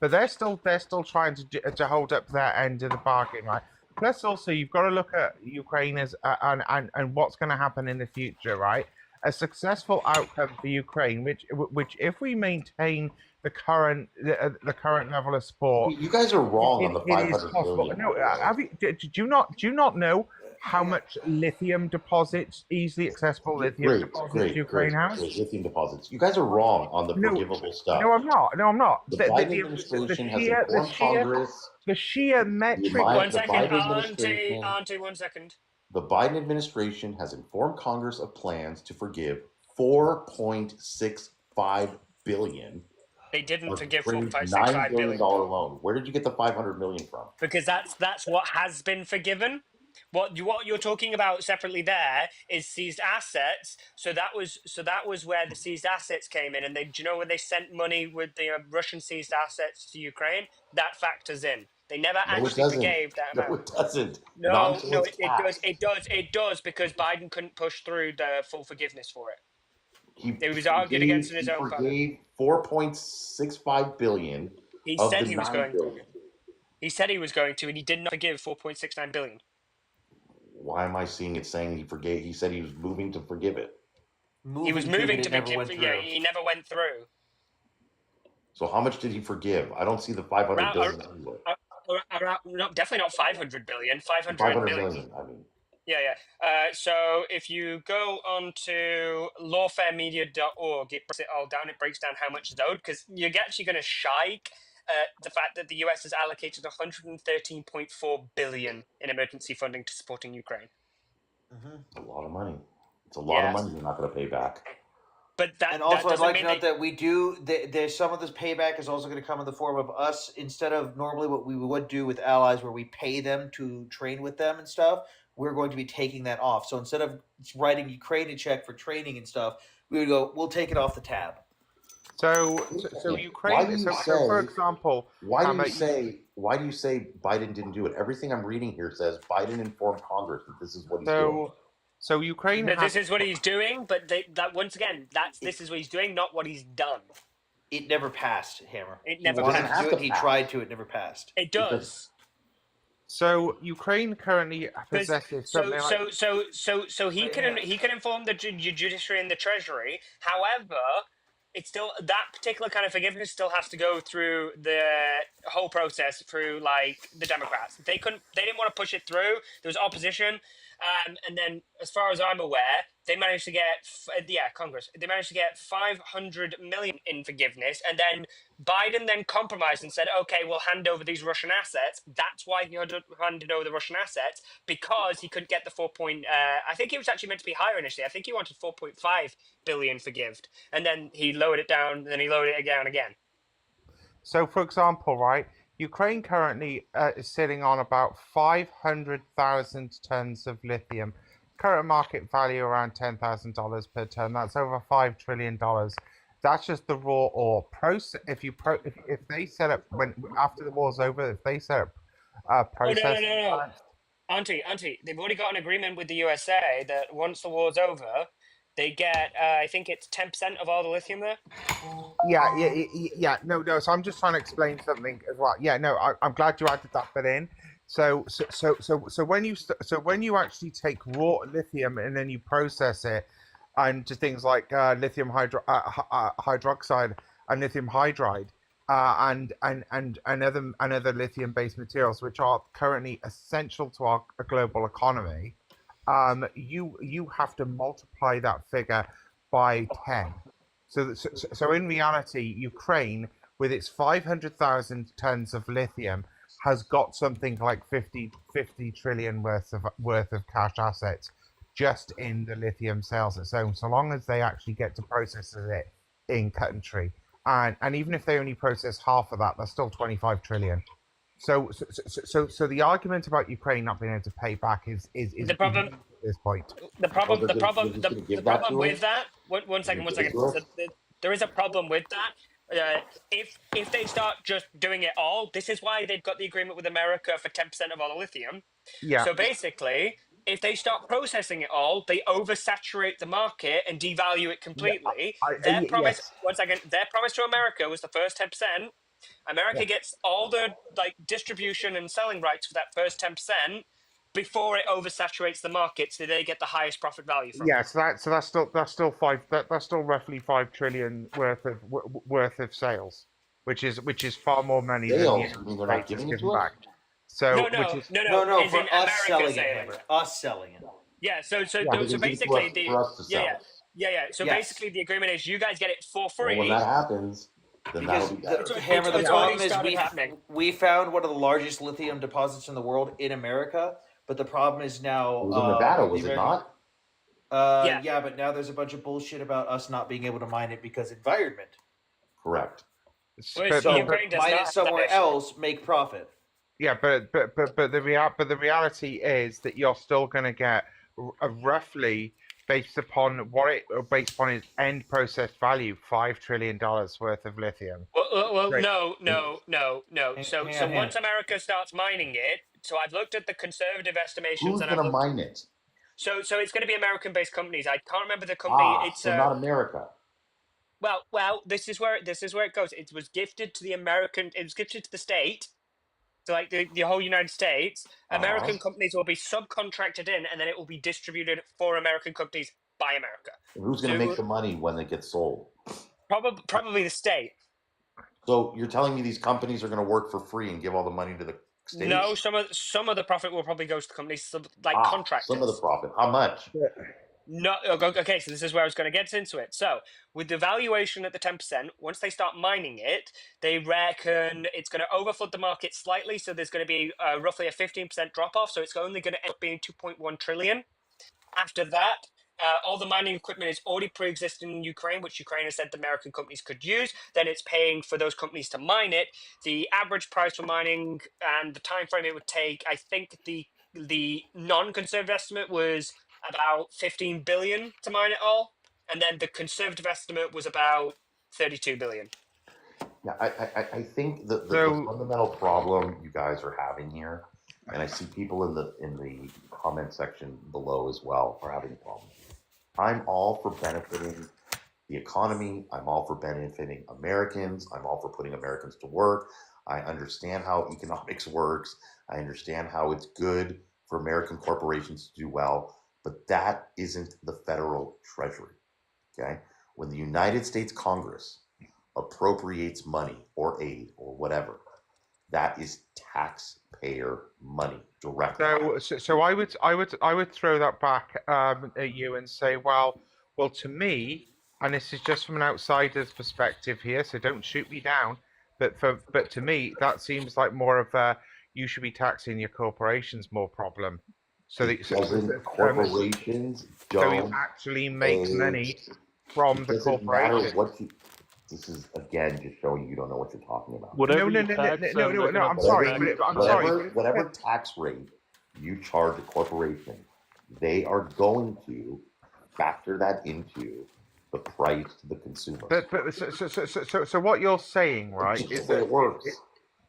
but they're still trying to hold up their end of the bargain, right? Plus, also you've got to look at Ukraine as and what's going to happen in the future, right? A successful outcome for Ukraine, which if we maintain the current level of support, You guys are wrong on the it is 500 possible. million. No, do you not know how much lithium deposits, easily accessible lithium deposits Ukraine has? Great. Lithium deposits. You guys are wrong on the forgivable stuff. No, I'm not. The Biden administration has informed Congress. The sheer metric. One second, administration- Auntie, 1 second. The Biden administration has informed Congress of plans to forgive $4.65 billion. They didn't forgive $9 $4.65 billion. loan. Where did you get the $500 million from? Because that's what has been forgiven. What you're talking about separately there is seized assets. So that was where the seized assets came in, and do you know when they sent money with the Russian seized assets to Ukraine? That factors in. They never actually forgave that amount. No, it doesn't. No, it does because Biden couldn't push through the full forgiveness for it. He was argued against in his own party. He forgave $4.65 billion. He said he was going to. He said he was going to, and he did not forgive $4.69 billion. Why am I seeing it saying he forgave? He said he was moving to forgive it. He was moving to forgive it. Yeah, he never went through. So how much did he forgive? I don't see the $500 billion anywhere. No, definitely not 500 billion. 500 million. I mean. Yeah. So if you go on to lawfaremedia.org, it breaks it all down. It breaks down how much is owed because you're actually going to shike the fact that the US has allocated 113.4 billion in emergency funding to supporting Ukraine. It's a lot of money. It's a lot of money you're not going to pay back. But and also, I'd like to note that we do. There's some of this payback is also going to come in the form of us instead of normally what we would do with allies, where we pay them to train with them and stuff. We're going to be taking that off. So instead of writing Ukraine a check for training and stuff, we would go. We'll take it off the tab. So Ukraine. So for example, why do you say Biden didn't do it? Everything I'm reading here says Biden informed Congress that this is what he's doing. So Ukraine. This is what he's doing, but that once again, this is what he's doing, not what he's done. It never passed, Hammer. It never passed. He tried to. It never passed. It does. So Ukraine currently possesses something like. So he can inform the judiciary and the treasury. However, it's still that particular kind of forgiveness still has to go through the whole process through like the Democrats. They didn't want to push it through. There was opposition. And then, as far as I'm aware, they managed to get Congress. They managed to get 500 million in forgiveness, and then Biden then compromised and said, "Okay, we'll hand over these Russian assets." That's why he handed over the Russian assets because he couldn't get the 4. I think it was actually meant to be higher initially. I think he wanted 4.5 billion forgived, and then he lowered it down. Then he lowered it down again. So, for example, right. Ukraine currently is sitting on about 500,000 tons of lithium. Current market value around $10,000 per ton. That's over $5 trillion. That's just the raw ore. If they set up after the war's over, if they set up processing plants. Auntie, they've already got an agreement with the USA that once the war's over, they get, I think it's 10% of all the lithium there. Yeah. No. So I'm just trying to explain something as well. Yeah, no, I'm glad you added that bit in. So when you actually take raw lithium and then you process it into things like lithium hydroxide and lithium hydride and other lithium based materials which are currently essential to our global economy, you have to multiply that figure by 10. So in reality, Ukraine, with its 500,000 tons of lithium, has got something like 50 trillion worth of cash assets just in the lithium sales its own. So long as they actually get to process it in country, and even if they only process half of that, that's still 25 trillion. So the argument about Ukraine not being able to pay back is the problem at this point. The problem with that. One second. So there is a problem with that. If they start just doing it all, this is why they've got the agreement with America for 10% of all the lithium. Yeah. So basically, if they start processing it all, they oversaturate the market and devalue it completely. Their promise. Yes. One second. Their promise to America was the first 10%. America gets all the distribution and selling rights for that first 10% before it oversaturates the market, so they get the highest profit value from. Yeah, so that's still roughly 5 trillion worth of sales, which is far more money than the Sales? I mean, they're not States giving has it given to us? back. So No, as for in us America selling saying it, Hammer. Us selling it. Yeah, so because basically it's for us to sell. So Yes. basically the agreement is you guys get it for free. Well, when that happens, then Because that'll be better. Hammer, the it's problem already is started happening. we found one of the largest lithium deposits in the world in America, but the problem is now It was in Nevada, the was it American- not? Yeah, but now there's a bunch of bullshit about us not being able to mine it because environment. Correct. So mine it somewhere else, make profit. Yeah, but the reality is that you're still going to get a roughly based upon its end process value, $5 trillion worth of lithium. Well, Right. no. So hang on. once America starts mining it, so I've looked at the conservative estimations. Who's and going I've to looked, mine it? So it's going to be American-based companies. I can't remember the company. It's so not America. Well, this is where it goes. It was gifted to the American. It was gifted to the state. So like the whole United States, American companies will be subcontracted in, and then it will be distributed for American companies by America. And who's going to make the money when they get sold? Probably the state. So you're telling me these companies are going to work for free and give all the money to the states? No, some of the profit will probably go to the companies, contractors. Some of the profit. How much? No, okay, so this is where I was going to get into it. So, with the valuation at the 10%, once they start mining it, they reckon it's going to overflood the market slightly. So, there's going to be roughly a 15% drop off. So, it's only going to end up being 2.1 trillion. After that, all the mining equipment is already pre-existing in Ukraine, which Ukraine has said the American companies could use. Then it's paying for those companies to mine it. The average price for mining and the time frame it would take, I think the non-conservative estimate was about 15 billion to mine it all, and then the conservative estimate was about 32 billion. Yeah, I think the fundamental problem you guys are having here, and I see people in the comment section below as well are having a problem. I'm all for benefiting the economy. I'm all for benefiting Americans. I'm all for putting Americans to work. I understand how economics works. I understand how it's good for American corporations to do well. But that isn't the federal treasury, okay? When the United States Congress appropriates money or aid or whatever, that is taxpayer money directly. So I would throw that back at you and say, well, to me, and this is just from an outsider's perspective here, so don't shoot me down, but to me, that seems like more of a you should be taxing your corporations more problem. So corporations don't. So you actually make money from the corporation. This is again just showing you don't know what you're talking about. No. I'm sorry. Whatever tax rate you charge a corporation, they are going to factor that into the price to the consumer. So what you're saying, right, is that it works.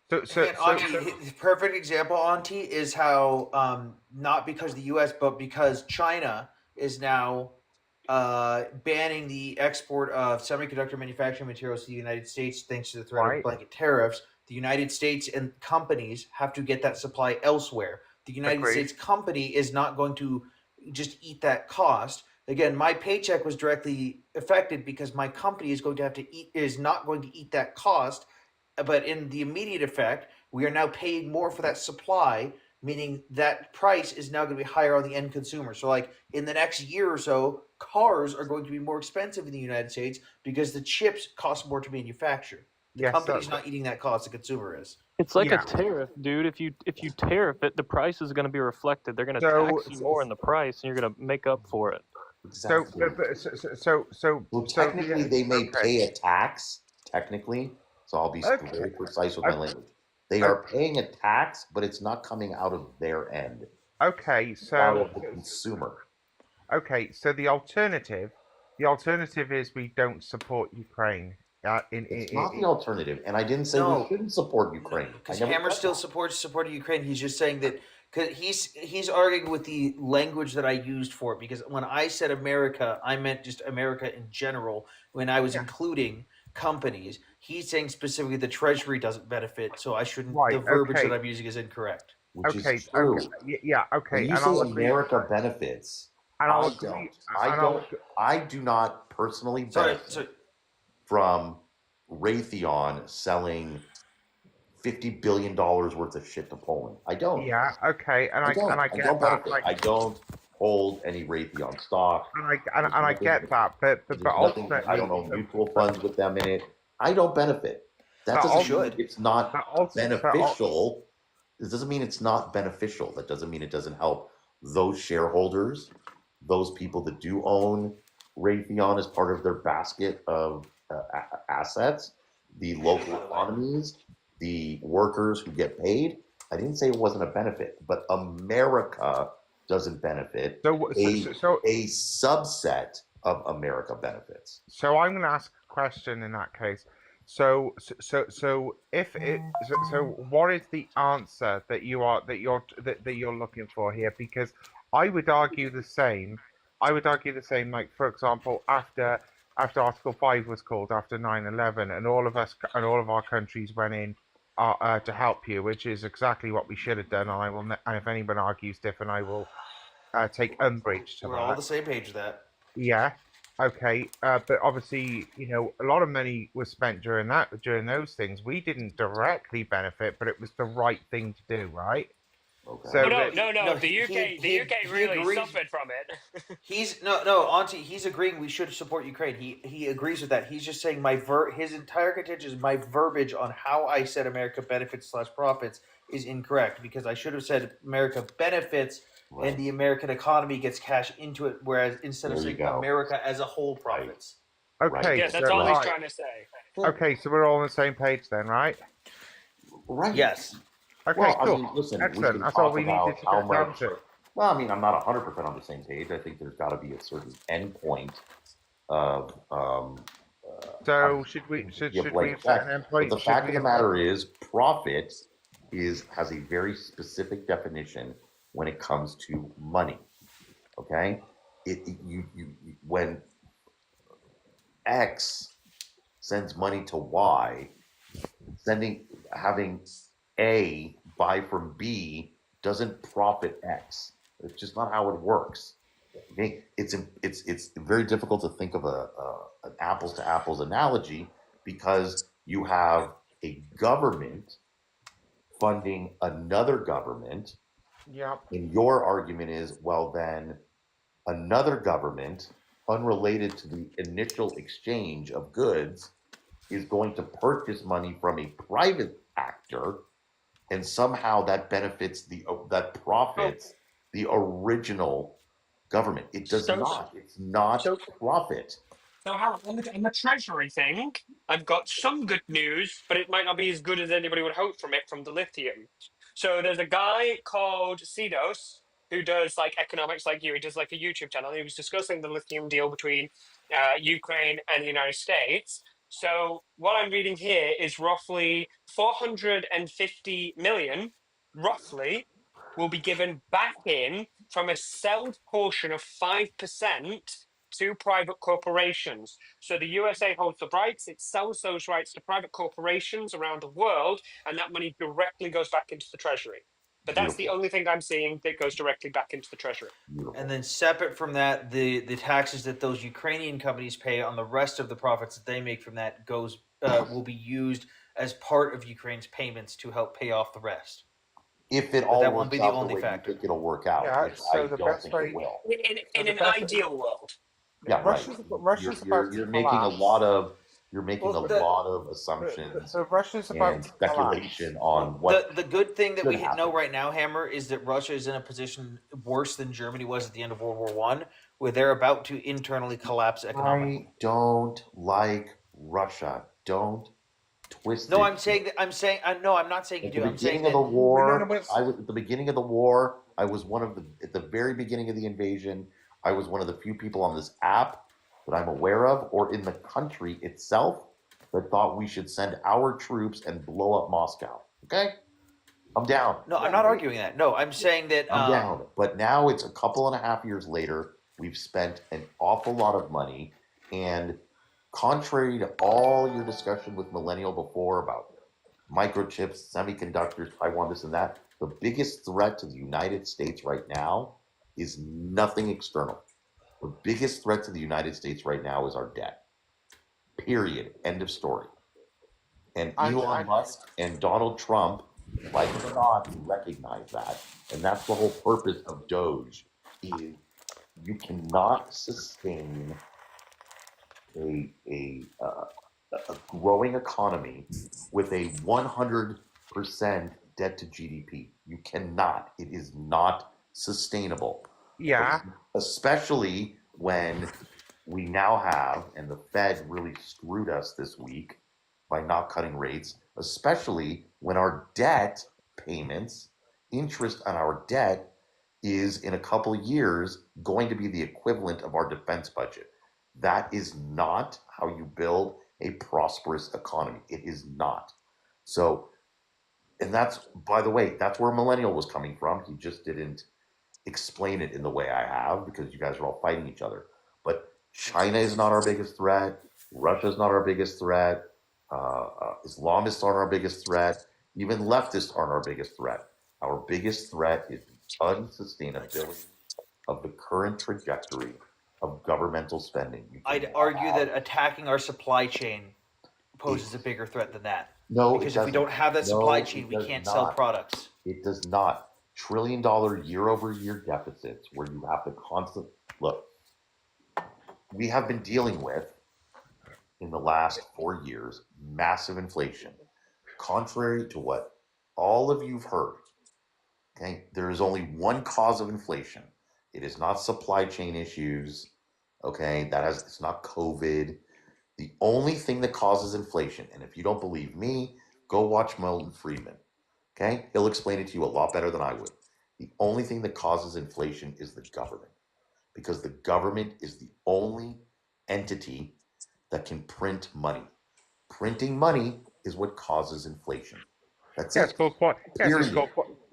And Auntie, the perfect example, Auntie, is how not because the U.S. but because China is now banning the export of semiconductor manufacturing materials to the United States thanks to the threat of blanket tariffs. The United States and companies have to get that supply elsewhere. The United Agreed. States company is not going to just eat that cost. Again, my paycheck was directly affected because my company is not going to eat that cost. But in the immediate effect, we are now paying more for that supply, meaning that price is now going to be higher on the end consumer. So, like in the next year or so, cars are going to be more expensive in the United States because the chips cost more to manufacture. The company's not eating that cost; the consumer is. It's like a tariff, dude. If you tariff it, the price is going to be reflected. They're going to tax you more in the price, and you're going to make up for it. Exactly. Well, technically, they may pay a tax. Technically, so I'll be very precise with my language. They are paying a tax, but it's not coming out of their end. Okay, Out so of the consumer. okay, so the alternative is we don't support Ukraine. It's not the alternative, and I didn't say we shouldn't support Ukraine. Because Hammer still supporting Ukraine. He's just saying that because he's arguing with the language that I used for it. Because when I said America, I meant just America in general. When I was including companies, he's saying specifically the Treasury doesn't benefit, so I shouldn't. The verbiage that I'm using is incorrect. Which is true. Okay. When you say America benefits, I do not personally benefit from Raytheon selling $50 billion worth of shit to Poland. I don't. Yeah. Okay. And I get that. I don't hold any Raytheon stock. And I get that, but ultimately, I don't own mutual funds with them in it. I don't benefit. That doesn't mean it's not beneficial. This doesn't mean it's not beneficial. That doesn't mean it doesn't help those shareholders, those people that do own Raytheon as part of their basket of assets, the local economies, the workers who get paid. I didn't say it wasn't a benefit, but America doesn't benefit. A subset of America benefits. So I'm going to ask a question in that case. So what is the answer that you're looking for here? Because I would argue the same. Like, for example, after Article 5 was called after 9/11, and all of our countries went in to help you, which is exactly what we should have done. And if anyone argues different, I will take umbrage to that. We're all on the same page with that. Yeah. Okay. But obviously, a lot of money was spent during those things. We didn't directly benefit, but it was the right thing to do, right? Okay. So No. The UK really suffered from it. Auntie. He's agreeing we should support Ukraine. He agrees with that. He's just saying his entire contention is my verbiage on how I said America benefits / profits is incorrect, because I should have said America benefits and the American economy gets cash into it, whereas instead of saying America as a whole profits. Okay. Yeah, that's all he's trying to say. Okay, so we're all on the same page then, right? Right. Yes. Okay, well, cool. I mean, listen, excellent. That's all we needed to get down to. Well, I mean, I'm not 100% on the same page. I think there's got to be a certain endpoint of. So should we set an endpoint? But the fact of the matter is, profit has a very specific definition when it comes to money. Okay, when X sends money to Y, having A buy from B doesn't profit X. It's just not how it works. Okay, it's very difficult to think of an apples to apples analogy, because you have a government funding another government. Yeah. And your argument is, well, then another government, unrelated to the initial exchange of goods, is going to purchase money from a private actor, and somehow that benefits that profits the original government. It does not. It's not profit. So, Howard, on the Treasury thing, I've got some good news, but it might not be as good as anybody would hope from it from the lithium. So there's a guy called Sidos who does like economics like you. He does like a YouTube channel. He was discussing the lithium deal between Ukraine and the United States. So what I'm reading here is roughly 450 million, roughly, will be given back in from a sold portion of 5% to private corporations. So the USA holds the rights, it sells those rights to private corporations around the world, and that money directly goes back into the treasury. But that's the only thing I'm seeing that goes directly back into the treasury. And then separate from that, the taxes that those Ukrainian companies pay on the rest of the profits that they make from that goes will be used as part of Ukraine's payments to help pay off the rest. If it But all that won't works be the out the only way factor. you think it'll work out, Yeah, which so I the don't best think way- it will. In an ideal world. Yeah, right. Russia's about to You're making a collapse. lot of making Well, a lot of assumptions So Russia's about and to collapse. speculation on what The good thing that could we happen. know right now, Hammer, is that Russia is in a position worse than Germany was at the end of World War One, where they're about to internally collapse economically. I don't like Russia. Don't twist No, it. I'm saying that. No, I'm not saying you At do. the I'm saying beginning of that. the war, I was at the beginning of the war. I was one of the at the very beginning of the invasion. I was one of the few people on this app that I'm aware of, or in the country itself, that thought we should send our troops and blow up Moscow. Okay, I'm down. No, I'm not arguing that. No, I'm saying that. I'm down. But now it's a couple and a half years later. We've spent an awful lot of money, and contrary to all your discussion with Millennial before about microchips, semiconductors, Taiwan, this and that, the biggest threat to the United States right now is nothing external. The biggest threat to the United States right now is our debt. Period. End of story. And Elon Musk and Donald Trump, like it or not, recognize that. And that's the whole purpose of Doge is you cannot sustain a growing economy with a 100% debt to GDP. You cannot. It is not sustainable. Yeah. Especially when we now have, and the Fed really screwed us this week by not cutting rates, especially when our debt payments, interest on our debt is in a couple of years going to be the equivalent of our defense budget. That is not how you build a prosperous economy. It is not. So, and that's, by the way, that's where Millennial was coming from. He just didn't explain it in the way I have because you guys are all fighting each other. But China is not our biggest threat. Russia is not our biggest threat. Islamists aren't our biggest threat. Even leftists aren't our biggest threat. Our biggest threat is the unsustainability of the current trajectory of governmental spending. I'd argue that attacking our supply chain poses a bigger threat than that. No, it because if we doesn't. don't have that No, supply it chain, we does can't sell not. products. It does not. $1 trillion year-over-year deficits where you have to constantly look. We have been dealing with, in the last 4 years, massive inflation. Contrary to what all of you've heard, okay, there is only one cause of inflation. It is not supply chain issues, okay, it's not COVID. The only thing that causes inflation, and if you don't believe me, go watch Milton Friedman, okay? He'll explain it to you a lot better than I would. The only thing that causes inflation is the government, because the government is the only entity that can print money. Printing money is what causes inflation. That's Yeah, it. it's called Period.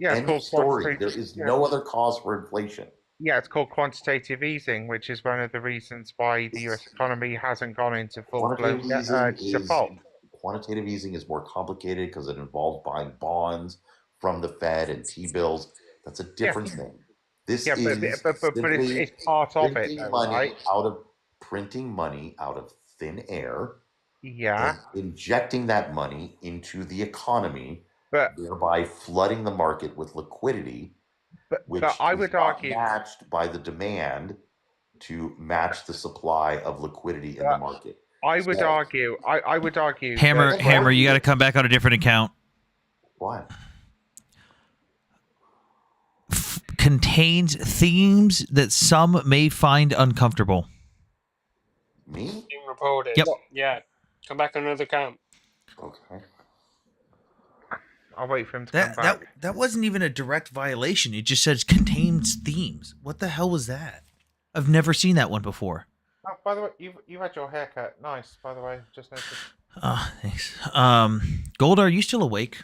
End of story. There quantitative. is no other cause for inflation. Yeah, it's called quantitative easing, which is one of the reasons why the U.S. economy hasn't gone into full-blown default. Quantitative easing is more complicated because it involves buying bonds from the Fed and T-bills. That's a different thing. This Yeah, is but simply it's part of it, printing though, money right? printing money out of thin air. Yeah. And injecting that money into the economy, But thereby flooding the market with liquidity, which I is would not argue matched by the demand to match the supply of liquidity in the market. I would So- argue. I would argue. Hammer, that- you got to come back on a different account. Why? Contains themes that some may find uncomfortable. Me? Being reported. Yep. Yeah. Come back on another account. Okay. I'll wait for him to That come back. that wasn't even a direct violation. It just says contains themes. What the hell was that? I've never seen that one before. Oh, by the way, you've had your haircut. Nice, by the way. Just noticed. Thanks. Gold, are you still awake?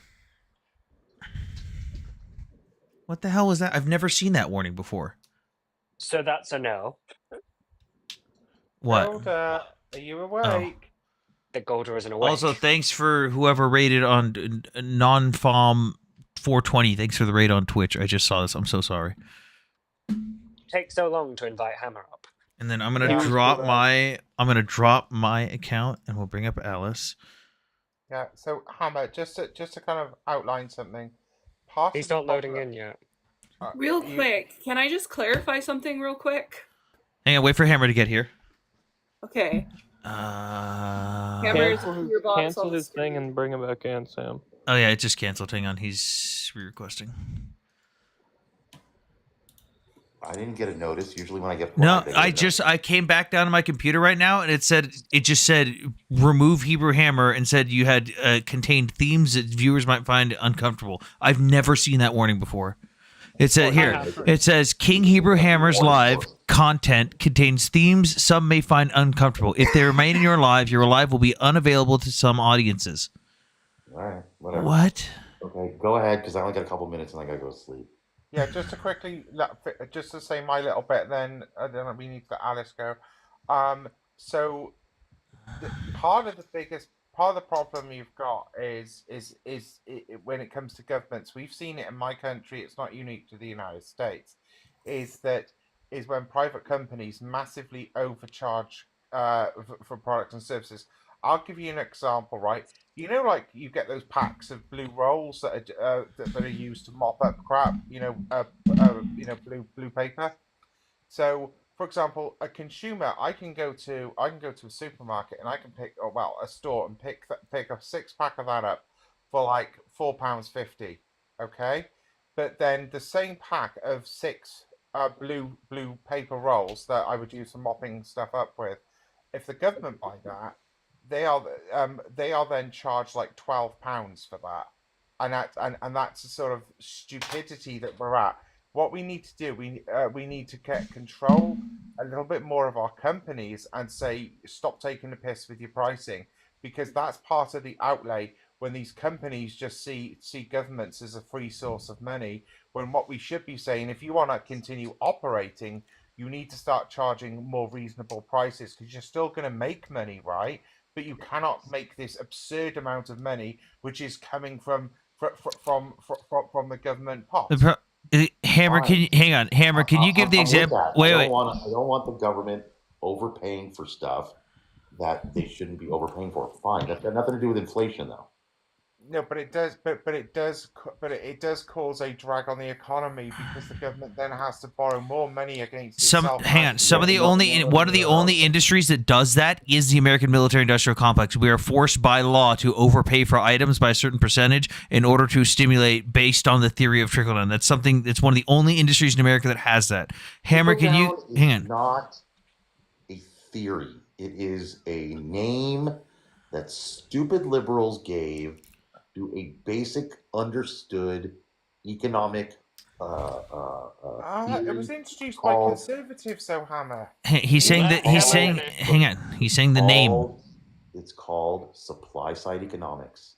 What the hell was that? I've never seen that warning before. So that's a no. What? Golda, are you awake? The Golda isn't awake. Also, thanks for whoever rated on non-fom 420. Thanks for the raid on Twitch. I just saw this. I'm so sorry. Takes so long to invite Hammer up. And then I'm gonna drop my account, and we'll bring up Alice. Yeah. So Hammer, just to kind of outline something. He's not loading in yet. Real quick, can I just clarify something real quick? Hang on, wait for Hammer to get here. Okay. Hammer's your box. Cancel his thing and bring him back in, Sam. Oh yeah, it just canceled. Hang on, he's re-requesting. I didn't get a notice. Usually when I get No, I came back down to my computer right now, and it just said remove Hebrew Hammer, and said you had contained themes that viewers might find uncomfortable. I've never seen that warning before. It said here. It says King Hebrew Hammer's live content contains themes some may find uncomfortable. If they remain in your live will be unavailable to some audiences. All right, whatever. What? Okay, go ahead, because I only got a couple minutes and I gotta go to sleep. Yeah, just to quickly, just to say my little bit, then we need to let Alice go. So part of the problem you've got is when it comes to governments. We've seen it in my country. It's not unique to the United States. Is when private companies massively overcharge for products and services. I'll give you an example, right? You know, like you get those packs of blue rolls that are used to mop up crap. Blue paper. So, for example, a consumer, I can go to a supermarket and I can pick, a store and pick a 6-pack of that up for like £4.50. Okay, but then the same pack of 6 blue paper rolls that I would use for mopping stuff up with, if the government buy that, they are then charged like £12 for that, and that's the sort of stupidity that we're at. What we need to do, we need to get control a little bit more of our companies and say stop taking the piss with your pricing, because that's part of the outlay when these companies just see governments as a free source of money, when what we should be saying, if you want to continue operating, you need to start charging more reasonable prices, because you're still going to make money, right? But you cannot make this absurd amount of money, which is coming from the government pot. Hammer, can you hang on? Hammer, can you give the example? Wait. I don't want the government overpaying for stuff that they shouldn't be overpaying for. Fine, that's got nothing to do with inflation, though. No, but it does cause a drag on the economy, because the government then has to borrow more money against itself. One of the only industries that does that is the American military-industrial complex. We are forced by law to overpay for items by a certain percentage in order to stimulate based on the theory of trickle down. That's one of the only industries in America that has that. Hammer, can you hang on? Not a theory. It is a name that stupid liberals gave to a basic understood economic it was introduced by conservatives, so Hammer. He's saying the name. It's called supply side economics.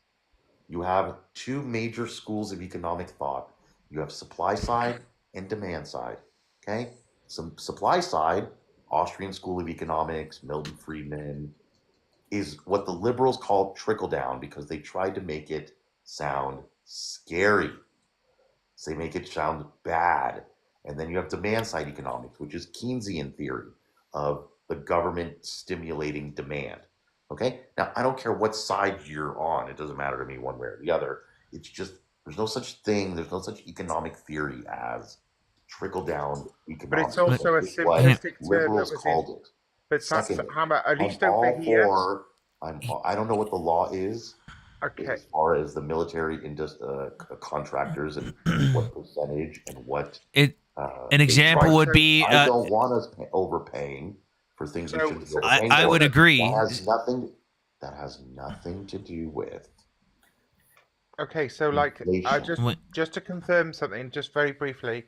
You have two major schools of economic thought. You have supply side and demand side. Okay? Some supply side, Austrian School of Economics, Milton Friedman, is what the liberals call trickle down, because they tried to make it sound scary. So they make it sound bad. And then you have demand side economics, which is Keynesian theory of the government stimulating demand. Okay? Now, I don't care what side you're on. It doesn't matter to me one way or the other. It's just, there's no such economic theory as trickle down economics. But it's also a simplistic term that was in. But Second, Hammer, at least I'm over all here. for, I don't know what the law is Okay. as far as the military contractors and what percentage and what. An they example charge. would be. I don't want us overpaying for things we shouldn't be overpaying I for. would agree. That has nothing to do with. Okay, so just to confirm something, just very briefly,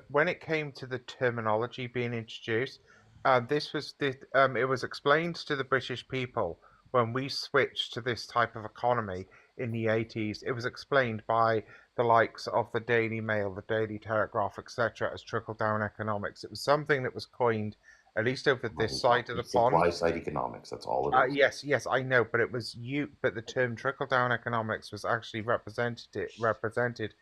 when it came to the terminology being introduced, It was explained to the British people when we switched to this type of economy in the 80s. It was explained by the likes of the Daily Mail, the Daily Telegraph, etc., as trickle-down economics. It was something that was coined, at least over this side of the pond. Supply side economics. That's all it is. Yes, I know, but it was But the term trickle-down economics was actually represented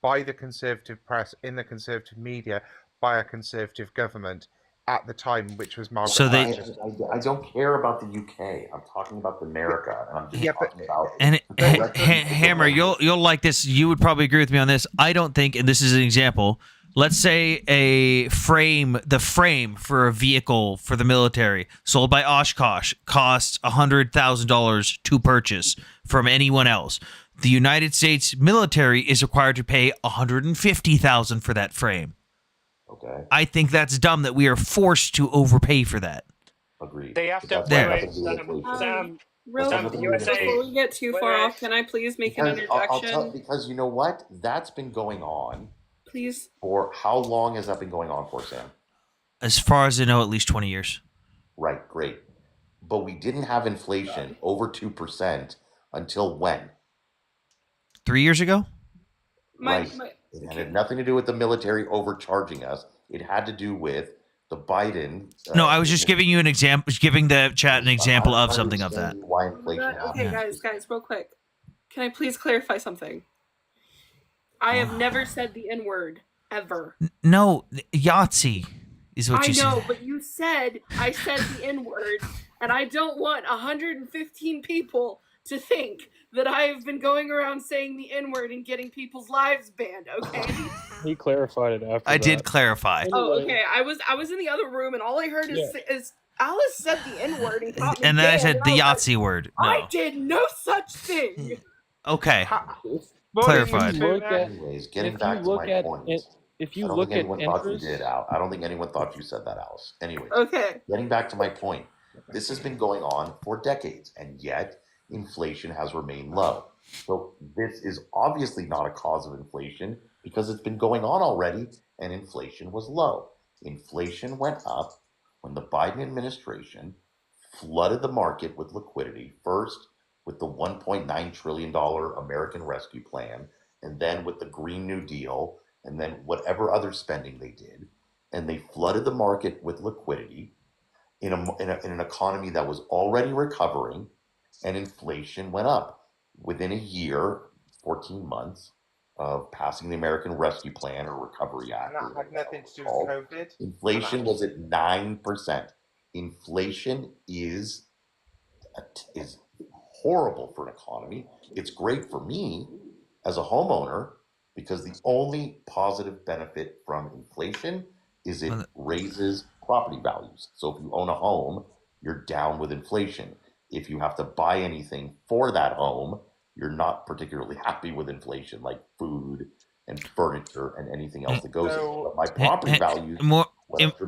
by the conservative press in the conservative media by a conservative government at the time, which was Margaret Thatcher. I don't care about the UK. I'm talking about America. And I'm just talking about. And Hammer, you'll like this. You would probably agree with me on this. I don't think, and this is an example. Let's say the frame for a vehicle for the military sold by Oshkosh costs $100,000 to purchase from anyone else. The United States military is required to pay $150,000 for that frame. Okay. I think that's dumb that we are forced to overpay for that. Agreed. They have to Sam, the USA. Before we get too far off, can I please make an interjection? Because you know what? That's been going on. Please. For how long has that been going on for, Sam? As far as I know, at least 20 years. Right, great. But we didn't have inflation over 2% until when? 3 years ago? Right. It had nothing to do with the military overcharging us. It had to do with the Biden. No, I was just giving you an example, giving the chat an example of something of that. Why inflation Okay, guys, real quick. Can I please clarify something? I have never said the N-word, ever. No, Yahtzee is what you said. I know, but you said I said the N-word, and I don't want 115 people to think that I've been going around saying the N-word and getting people's lives banned, okay? He clarified it after I did clarify. Oh, okay. I was in the other room, and all I heard is Alice said the N-word and caught me And then I dead, said and the was Yahtzee like, word. I No. did no such thing. Okay. Clarified. Anyways, getting back to my point. If you I don't look think at anyone thought you interest, did, Al. I don't think anyone thought you said that, Alice. Anyways, Okay. getting back to my point. This has been going on for decades, and yet inflation has remained low. So this is obviously not a cause of inflation because it's been going on already, and inflation was low. Inflation went up when the Biden administration flooded the market with liquidity, first with the $1.9 trillion American Rescue Plan, and then with the Green New Deal, and then whatever other spending they did. And they flooded the market with liquidity in an economy that was already recovering, and inflation went up. Within a year, 14 months of passing the American Rescue Plan or Recovery Act, And that had nothing to do with COVID. inflation was at 9%. Inflation is horrible for an economy. It's great for me as a homeowner because the only positive benefit from inflation is it raises property values. So if you own a home, you're down with inflation. If you have to buy anything for that home, you're not particularly happy with inflation, like food and furniture and anything else that goes in it. But my property values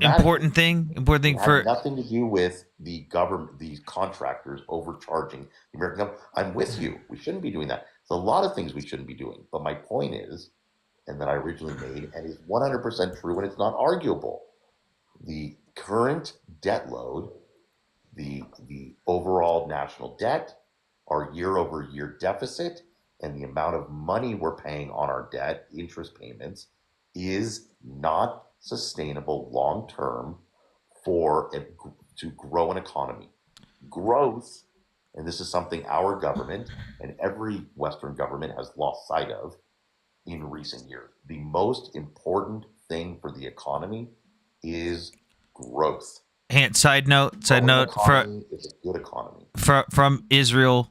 Important thing it for had nothing to do with the government, these contractors overcharging the American government. I'm with you. We shouldn't be doing that. There's a lot of things we shouldn't be doing. But my point is, and that I originally made, and is 100% true, and it's not arguable. The current debt load, the overall national debt, our year-over-year deficit, and the amount of money we're paying on our debt, interest payments, is not sustainable long-term for it to grow an economy. Growth, and this is something our government and every Western government has lost sight of in recent years. The most important thing for the economy is growth. Side note It's a good economy. From Israel,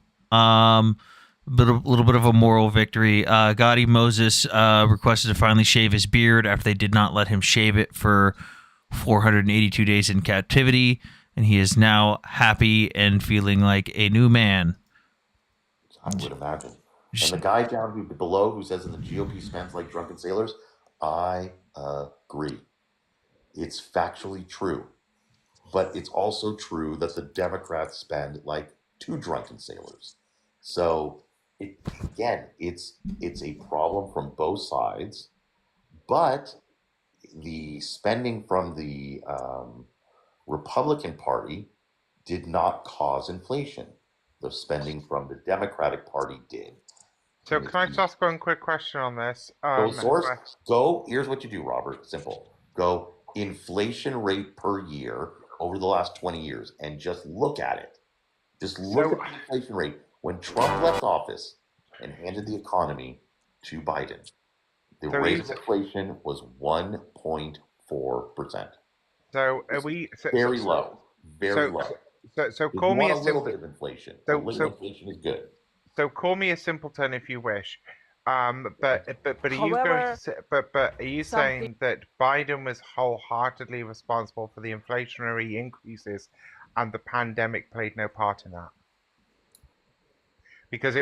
little bit of a moral victory. Gadi Moses requested to finally shave his beard after they did not let him shave it for 482 days in captivity, and he is now happy and feeling like a new man. I would imagine. And the guy down below who says in the GOP spends like drunken sailors, I agree. It's factually true. But it's also true that the Democrats spend like two drunken sailors. So it's a problem from both sides. But the spending from the Republican Party did not cause inflation. The spending from the Democratic Party did. So can I just ask one quick question on this? Here's what you do, Robert. Simple. Go inflation rate per year over the last 20 years and just look at it. Just look at the inflation rate. When Trump left office and handed the economy to Biden, the rate of inflation was 1.4%. So are we very low. Very low. So call me a little bit of inflation. A little inflation is good. So call me a simpleton if you wish. But are you going to but are you saying that Biden was wholeheartedly responsible for the inflationary increases and the pandemic played no part in that? Because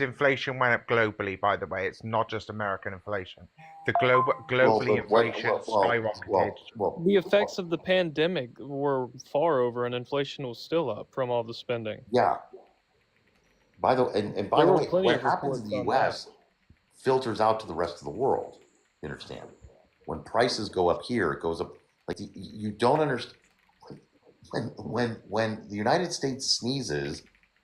inflation went up globally, by the way. It's not just American inflation. The globally inflation skyrocketed. The effects of the pandemic were far over, and inflation was still up from all the spending. Yeah. By the way, what happens in the U.S. filters out to the rest of the world. You understand? When prices go up here, it goes up. Like you don't understand. When the United States sneezes,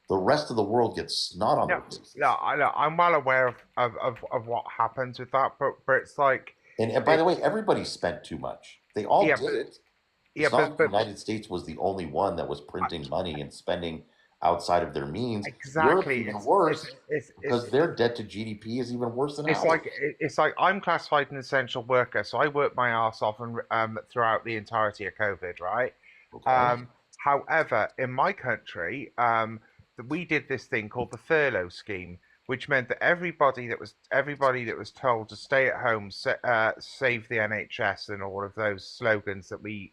the rest of the world gets snot on their faces. Yeah, I'm well aware of what happens with that, but it's like. And by the way, everybody spent too much. They all did it. It's not like the United States was the only one that was printing money and spending outside of their means. Exactly. Europe's even worse because their debt to GDP is even worse than ours. It's like I'm classified an essential worker, so I worked my ass off throughout the entirety of COVID, right? Okay. However, in my country, we did this thing called the furlough scheme, which meant that everybody that was told to stay at home, save the NHS, and all of those slogans that we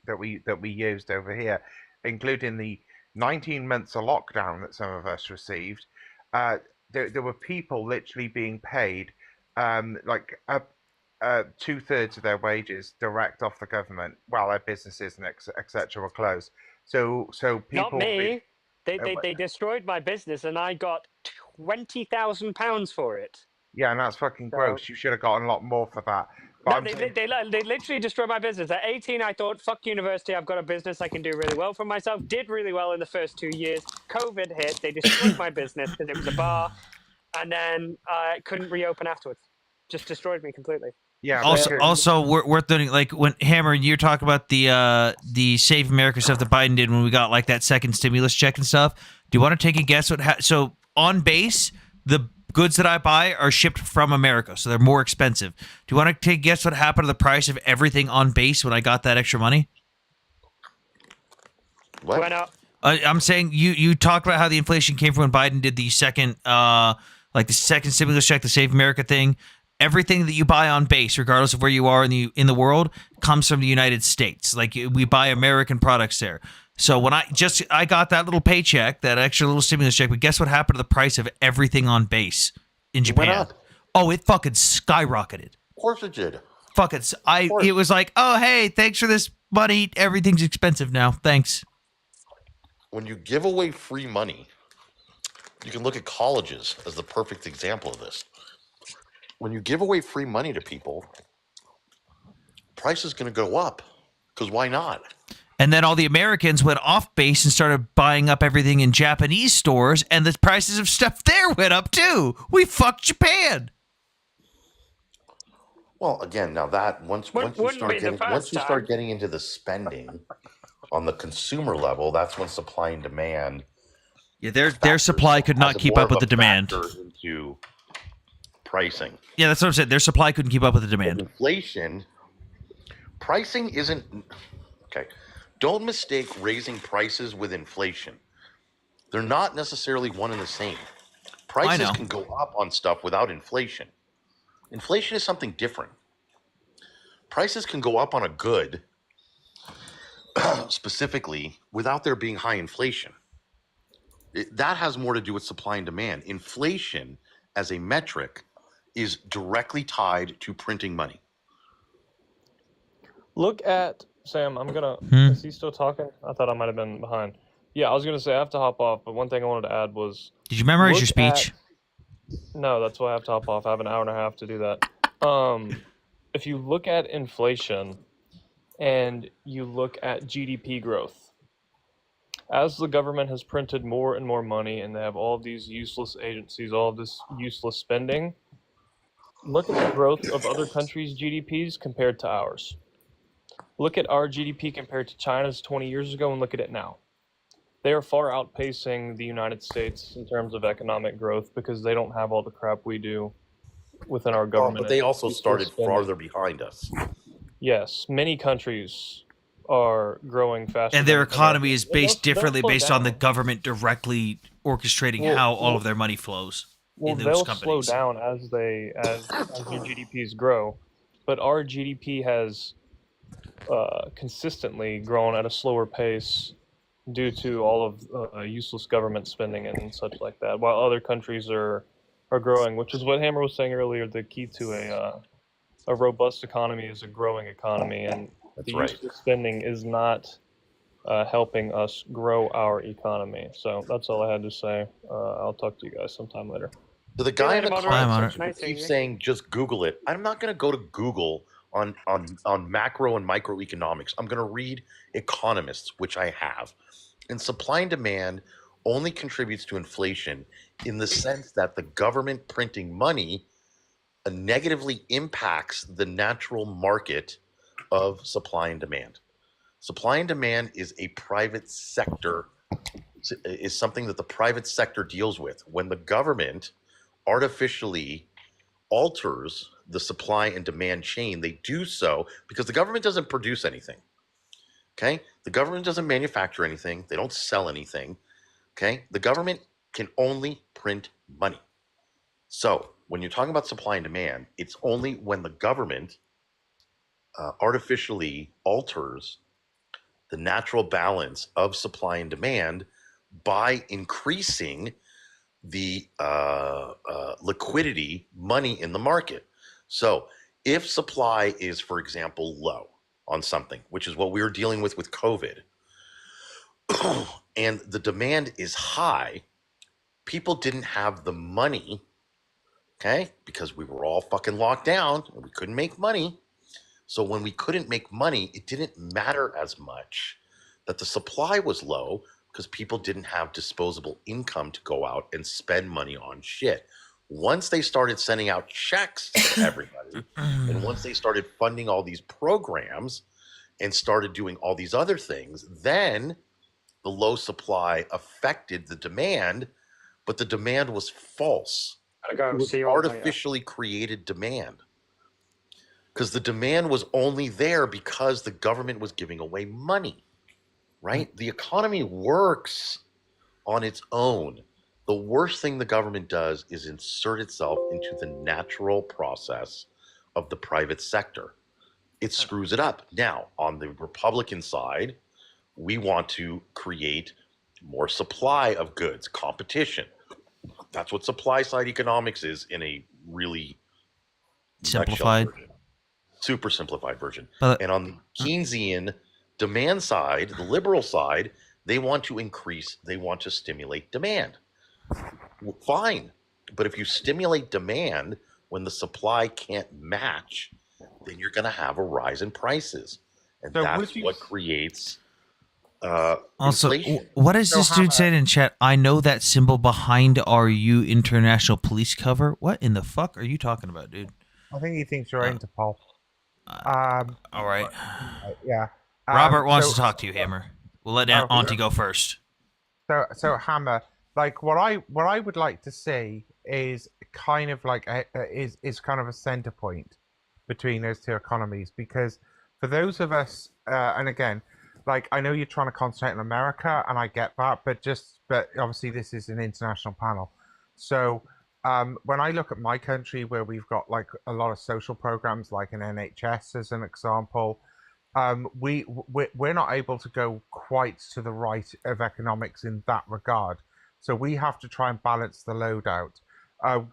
used over here, including the 19 months of lockdown that some of us received, there were people literally being paid 2/3 of their wages direct off the government while their businesses and etc. were closed. So people. Not me. They destroyed my business, and I got £20,000 for it. Yeah, and that's fucking gross. You should have gotten a lot more for that. No, they literally destroyed my business. At 18, I thought, fuck university, I've got a business, I can do really well for myself. Did really well in the first 2 years. COVID hit, they destroyed my business because it was a bar, and then I couldn't reopen afterwards. Just destroyed me completely. Yeah. Also, worth noting, like when Hammer, you're talking about the Save America stuff that Biden did when we got like that second stimulus check and stuff. Do you want to take a guess so on base, the goods that I buy are shipped from America, so they're more expensive. Do you want to take a guess what happened to the price of everything on base when I got that extra money? What? Went up. I'm saying you talked about how the inflation came from when Biden did the second stimulus check, the Save America thing. Everything that you buy on base, regardless of where you are in the world, comes from the United States. Like we buy American products there. So when I got that little paycheck, that extra little stimulus check, but guess what happened to the price of everything on base in Japan? Went up. Oh, it fucking skyrocketed. Of course it did. It was like, oh hey, thanks for this money. Everything's expensive now. Thanks. When you give away free money, you can look at colleges as the perfect example of this. When you give away free money to people, price is going to go up because why not? And then all the Americans went off base and started buying up everything in Japanese stores, and the prices of stuff there went up too. We fucked Japan. Well, again, now that once you start getting into the spending on the consumer level, that's when supply and demand. Yeah, their supply could not keep up with the demand. Into pricing. Yeah, that's what I'm saying. Their supply couldn't keep up with the demand. Inflation, pricing isn't okay. Don't mistake raising prices with inflation. They're not necessarily one and the same. Prices can go up on stuff without inflation. Inflation is something different. Prices can go up on a good specifically without there being high inflation. That has more to do with supply and demand. Inflation as a metric is directly tied to printing money. Look at Sam. I'm gonna. Is he still talking? I thought I might have been behind. Yeah, I was gonna say I have to hop off, but one thing I wanted to add was. Did you memorize your speech? No, that's why I have to hop off. I have an hour and a half to do that. If you look at inflation, and you look at GDP growth. As the government has printed more and more money and they have all these useless agencies, all this useless spending, look at the growth of other countries' GDPs compared to ours. Look at our GDP compared to China's 20 years ago and look at it now. They are far outpacing the United States in terms of economic growth because they don't have all the crap we do within our government. But they also Useless started spending. farther behind us. Yes, many countries are growing faster. And their than economy is America. They'll- based they'll differently slow based on the down. government directly orchestrating how all of their money flows Well, in those they'll companies. slow down as your GDPs grow, but our GDP has consistently grown at a slower pace due to all of useless government spending and such like that, while other countries are growing, which is what Hammer was saying earlier. The key to a robust economy is a growing economy, and That's the right. useless spending is not helping us grow our economy. So that's all I had to say. I'll talk to you guys sometime later. So the guy in the later, comment moderator. section Nice who seeing keeps you. saying just Google it. I'm not going to go to Google on macro and microeconomics. I'm going to read economists, which I have. And supply and demand only contributes to inflation in the sense that the government printing money negatively impacts the natural market of supply and demand. Supply and demand is a private sector, is something that the private sector deals with. When the government artificially alters the supply and demand chain, they do so because the government doesn't produce anything. Okay? The government doesn't manufacture anything. They don't sell anything. Okay? The government can only print money. So when you're talking about supply and demand, it's only when the government artificially alters the natural balance of supply and demand by increasing the liquidity, money in the market. So if supply is, for example, low on something, which is what we were dealing with COVID, and the demand is high, people didn't have the money, okay, because we were all fucking locked down and we couldn't make money. So when we couldn't make money, it didn't matter as much that the supply was low because people didn't have disposable income to go out and spend money on shit. Once they started sending out checks to everybody, and once they started funding all these programs and started doing all these other things, then the low supply affected the demand, but the demand was false. It was artificially created demand. Because the demand was only there because the government was giving away money, right? The economy works on its own. The worst thing the government does is insert itself into the natural process of the private sector. It screws it up. Now, on the Republican side, we want to create more supply of goods, competition. That's what supply side economics is in a really Simplified. super simplified version. But- And on the Keynesian demand side, the liberal side, they want to stimulate demand. Well, fine. But if you stimulate demand when the supply can't match, then you're going to have a rise in prices. And So that's would you- what creates Also, inflation. what is So this how dude about- saying in chat? I know that symbol behind RU International Police cover. What in the fuck are you talking about, dude? I think he thinks you're Interpol. All right. Yeah. Robert wants so- to talk to you, Hammer. We'll let Oh, Auntie go first. So Hammer, like what I would like to see is kind of like is kind of a center point between those two economies, because for those of us, and again, like I know you're trying to concentrate on America, and I get that, but obviously this is an international panel, so. When I look at my country, where we've got like a lot of social programs, like an NHS as an example, we're not able to go quite to the right of economics in that regard. So we have to try and balance the load out.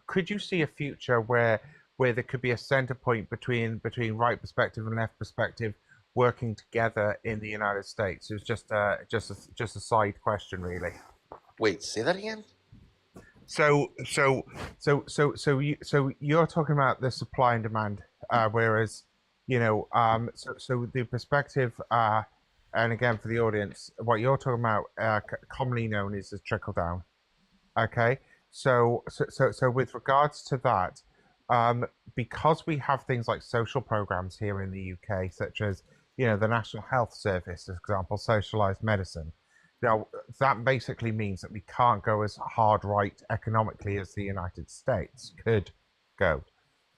Could you see a future where there could be a center point between right perspective and left perspective working together in the United States? It was just a side question, really. Wait, say that again? So you're talking about the supply and demand, whereas So the perspective, and again for the audience, what you're talking about, commonly known as trickle down. Okay, so with regards to that, because we have things like social programs here in the UK, such as the National Health Service, for example, socialized medicine. Now that basically means that we can't go as hard right economically as the United States could go.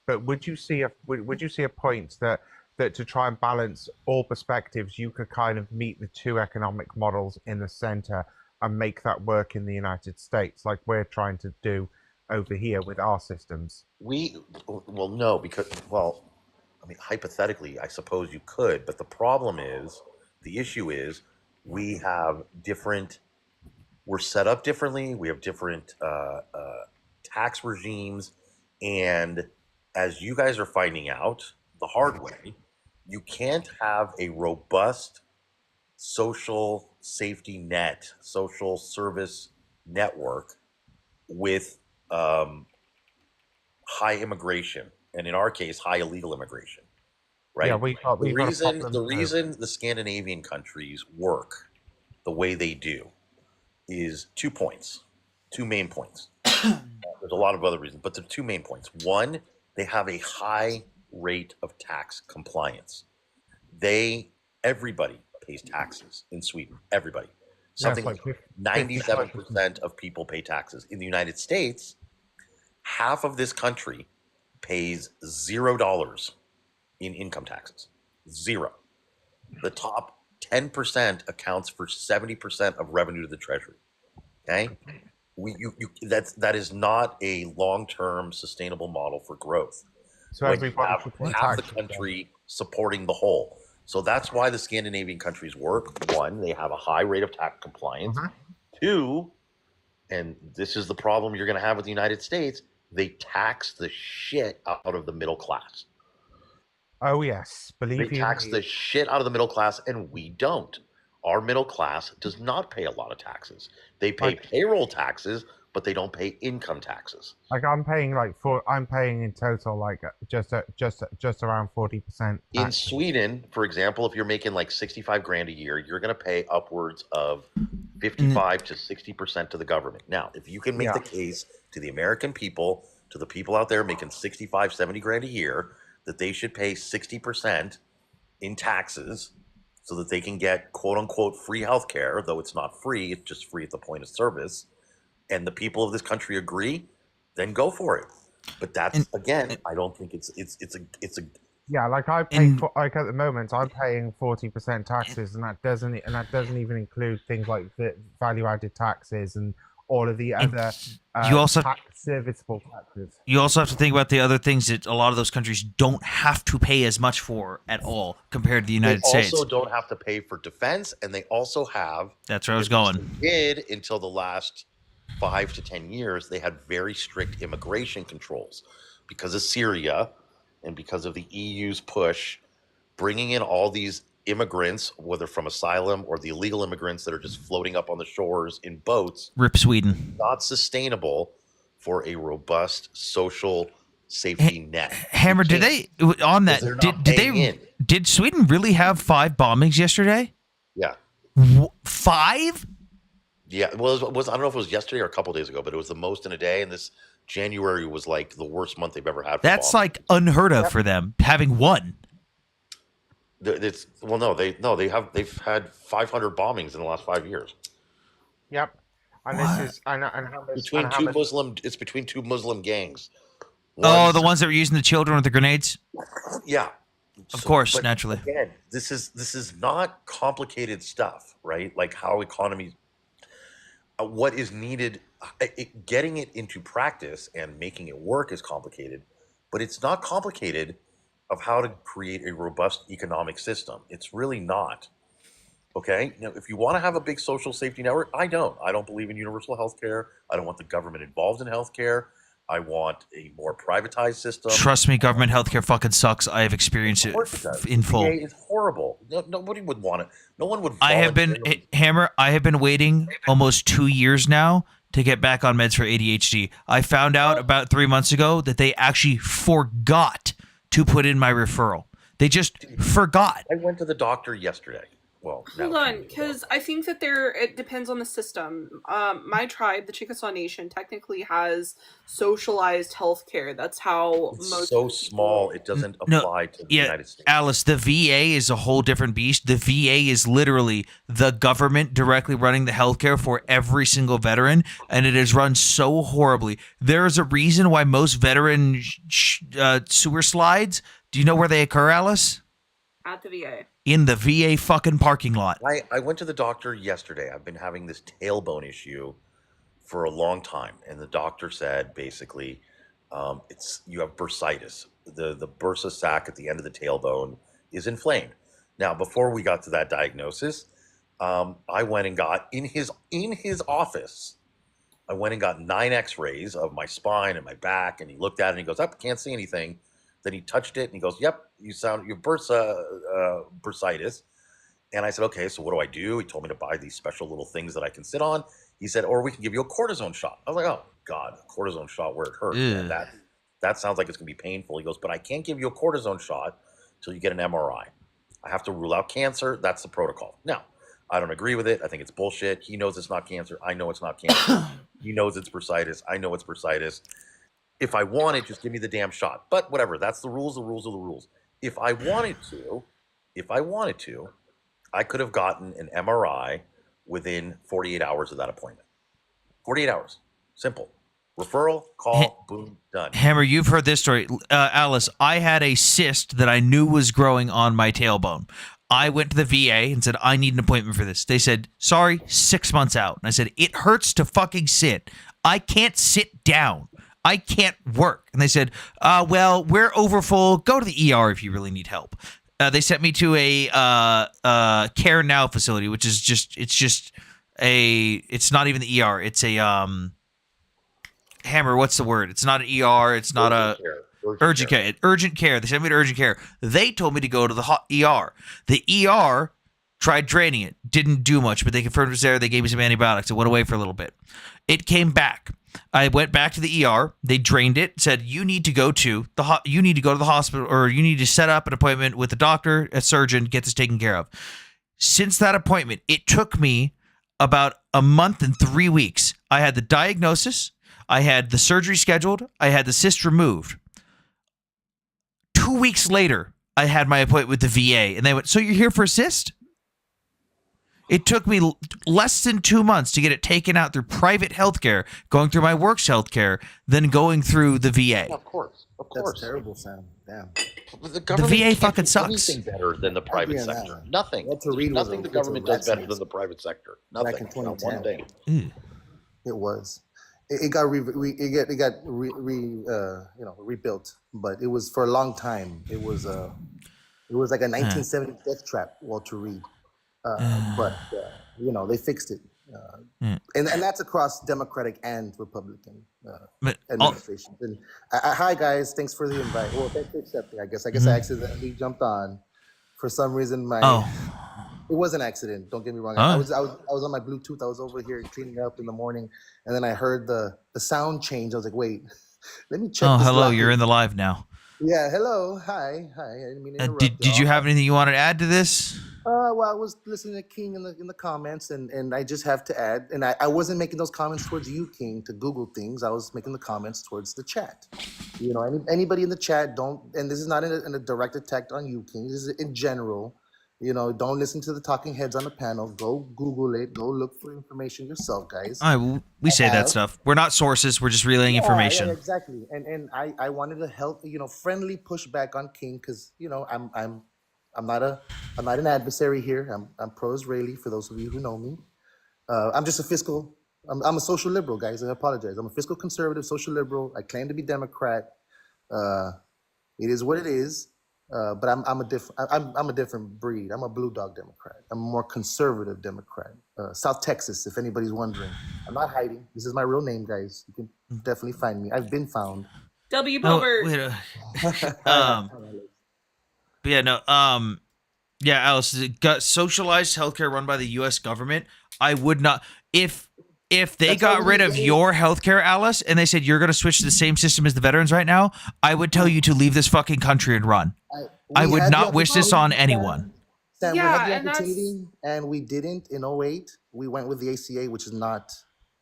But would you see a point that to try and balance all perspectives, you could kind of meet the two economic models in the center and make that work in the United States, like we're trying to do over here with our systems? No, because I mean, hypothetically, I suppose you could, but the issue is, we have we're set up differently. We have different tax regimes, and as you guys are finding out the hard way, you can't have a robust social safety net, social service network with high immigration, and in our case, high illegal immigration, right? Yeah, the reason the Scandinavian countries work the way they do is two main points. There's a lot of other reasons, but the two main points. One, they have a high rate of tax compliance. Everybody pays taxes in Sweden. Everybody. Something like 97% of people pay taxes. In the United States, half of this country pays $0 in income taxes. Zero. The top 10% accounts for 70% of revenue to the Treasury. Okay? That is not a long-term sustainable model for growth. So everybody have half the country supporting the whole. So that's why the Scandinavian countries work. One, they have a high rate of tax compliance. Two, and this is the problem you're going to have with the United States, they tax the shit out of the middle class. Oh yes, They tax the shit out of the middle class, and we don't. Our middle class does not pay a lot of taxes. They pay payroll taxes, but they don't pay income taxes. Like I'm paying in total like just around 40%. In Sweden, for example, if you're making like 65 grand a year, you're going to pay upwards of 55 to 60% to the government. Now, if you can make the case to the American people, to the people out there making 65, 70 grand a year, that they should pay 60% in taxes so that they can get quote unquote free healthcare, though it's not free, it's just free at the point of service, and the people of this country agree, then go for it. But that's again, I don't think it's a yeah, like I pay like at the moment I'm paying 40% taxes, and that doesn't even include things like the value-added taxes and all of the other you also serviceable taxes. You also have to think about the other things that a lot of those countries don't have to pay as much for at all compared to the United States. They also don't have to pay for defense, and they also have. That's where I was going. Did until the last 5 to 10 years, they had very strict immigration controls because of Syria and because of the EU's push, bringing in all these immigrants, whether from asylum or the illegal immigrants that are just floating up on the shores in boats. Rip Sweden. Not sustainable for a robust social safety net. Hammer, did they on that? Did Sweden really have 5 bombings yesterday? Yeah. 5? Yeah, well, it was I don't know if it was yesterday or a couple days ago, but it was the most in a day, and this January was like the worst month they've ever had. That's like unheard of for them having 1. They've had 500 bombings in the last 5 years. Yep, and this is It's between two Muslim gangs. The ones that were using the children with the grenades. Yeah, of course, naturally. Again, this is not complicated stuff, right? Like how economies. What is needed, getting it into practice and making it work is complicated, but it's not complicated of how to create a robust economic system. It's really not. Okay? Now, if you want to have a big social safety network, I don't believe in universal health care. I don't want the government involved in health care. I want a more privatized system. Trust me, government healthcare fucking sucks. I have experienced it in full. It's horrible. Nobody would want it. No one would. I have been waiting almost 2 years now to get back on meds for ADHD. I found out about 3 months ago that they actually forgot to put in my referral. They just forgot. I went to the doctor yesterday. Well, Hold on, because I think that it depends on the system. My tribe, the Chickasaw Nation, technically has socialized healthcare. That's how it's most so small it doesn't apply to the United States. Alice, the VA is a whole different beast. The VA is literally the government directly running the healthcare for every single veteran, and it is run so horribly. There is a reason why most veteran sewer slides, do you know where they occur, Alice? at the VA. In the VA fucking parking lot. I went to the doctor yesterday. I've been having this tailbone issue for a long time, and the doctor said basically, you have bursitis. The bursa sac at the end of the tailbone is inflamed. Now, before we got to that diagnosis, I went and got in his office. I went and got 9 X-rays of my spine and my back, and he looked at it and he goes, "Up, can't see anything." Then he touched it and he goes, "Yep, you have bursitis." And I said, "Okay, so what do I do?" He told me to buy these special little things that I can sit on. He said, "Or we can give you a cortisone shot." I was like, "Oh God, a cortisone shot where it hurts." Man, that sounds like it's gonna be painful. He goes, "But I can't give you a cortisone shot until you get an MRI. I have to rule out cancer. That's the protocol." Now, I don't agree with it. I think it's bullshit. He knows it's not cancer. I know it's not cancer. He knows it's bursitis. I know it's bursitis. If I want it, just give me the damn shot. But whatever, that's the rules. The rules are the rules. If I wanted to, I could have gotten an MRI within 48 hours of that appointment. 48 hours. Simple. Referral, call, boom, done. Hammer, you've heard this story. Alice, I had a cyst that I knew was growing on my tailbone. I went to the VA and said, "I need an appointment for this." They said, "Sorry, 6 months out." And I said, "It hurts to fucking sit. I can't sit down. I can't work." And they said, "Well, we're overfull. Go to the ER if you really need help." They sent me to a Care Now facility, which is it's not even the ER. It's a Hammer, what's the word? It's not an ER. It's not urgent care. Urgent care. They sent me to urgent care. They told me to go to the ER. The ER tried draining it. Didn't do much, but they confirmed it was there. They gave me some antibiotics. It went away for a little bit. It came back. I went back to the ER. They drained it. Said, you need to go to the hospital, or you need to set up an appointment with a doctor, a surgeon, get this taken care of. Since that appointment, it took me about a month and 3 weeks. I had the diagnosis. I had the surgery scheduled. I had the cyst removed. 2 weeks later, I had my appointment with the VA, and they went, "So you're here for a cyst?" It took me less than 2 months to get it taken out through private healthcare, going through my work's healthcare, than going through the VA. Of course. That's terrible, Sam. Damn. The government VA can't fucking do sucks. anything better than the private sector. Nothing. Nothing the government does better than the private sector. Nothing. Back in Not 2010. one thing. It was. It got rebuilt, but it was for a long time. It was like a 1970 death trap, Walter Reed. But they fixed it, and that's across Democratic and Republican administrations. And hi guys, thanks for the invite. Well, thanks for accepting. I guess I accidentally jumped on. For some reason, it was an accident. Don't get me wrong. I was on my Bluetooth. I was over here cleaning up in the morning, and then I heard the sound change. I was like, wait, let me check. Oh, this hello. live. You're in the live now. Yeah, hello. Hi. I didn't mean to interrupt Did you have anything you wanted to add to this? Well, I was listening to King in the comments, and I just have to add, and I wasn't making those comments towards you, King, to Google things. I was making the comments towards the chat. Anybody in the chat, and this is not in a direct attack on you, King. This is in general. Don't listen to the talking heads on the panel. Go Google it. Go look for information yourself, guys. We say that stuff. We're not sources. We're just relaying information. Yeah, exactly. And I wanted to help, friendly pushback on King, because I'm not an adversary here. I'm pro-Israeli, for those of you who know me. I'm just I'm a social liberal, guys. I apologize. I'm a fiscal conservative, social liberal. I claim to be Democrat. It is what it is. But I'm a different breed. I'm a blue dog Democrat. I'm a more conservative Democrat. South Texas, if anybody's wondering. I'm not hiding. This is my real name, guys. You can definitely find me. I've been found. W. Bober. But yeah, Alice, it got socialized healthcare run by the U.S. government. I would not, if if they That's why got we rid didn't of get it. your healthcare, Alice, and they said you're going to switch to the same system as the veterans right now, I would tell you to leave this fucking country and run. I We would had the not wish this on opportunity, anyone. Sam, we had Yeah, the and that's opportunity, and we didn't in '08. We went with the ACA, which is not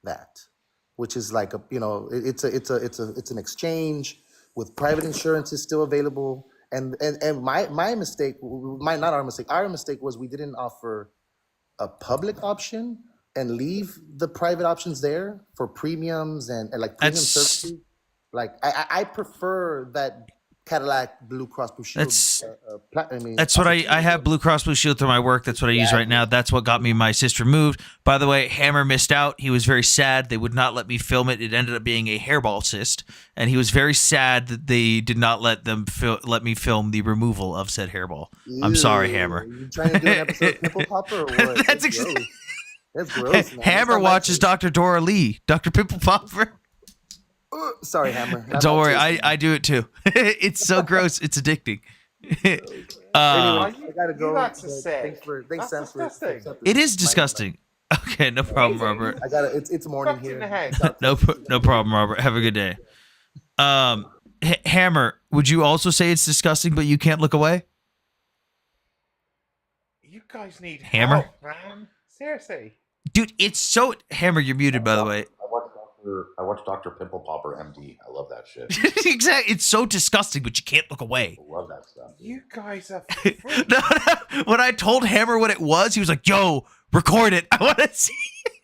that, which is like it's an exchange with private insurance is still available. And my mistake, not our mistake. Our mistake was we didn't offer a public option and leave the private options there for premiums and like premium services. Like I prefer that Cadillac Blue Cross Blue Shield. That's what I have Blue Cross Blue Shield through my work. That's what I use right now. That's what got me my cyst removed. By the way, Hammer missed out. He was very sad. They would not let me film it. It ended up being a hairball cyst, and he was very sad that they did not let me film the removal of said hairball. I'm sorry, Hammer. You trying to do an episode of Pimple Popper or what? That's gross. That's gross, man. Hammer watches Dr. Dora Lee, Dr. Pimple Popper. Sorry, Hammer. Don't worry, I do it too. It's so gross. It's addicting. Anyway, I gotta go. That's Thanks, Sam, for It is disgusting. Okay, no problem, Robert. I gotta. It's morning here. No problem, Robert. Have a good day. Hammer, would you also say it's disgusting, but you can't look away? You guys need Hammer? help, man. Seriously. Dude, it's so Hammer. You're muted, by the way. I watched Dr. Pimple Popper MD. I love that shit. Exactly. It's so disgusting, but you can't look away. I love that stuff. You guys are. No. When I told Hammer what it was, he was like, "Yo, record it. I want to see."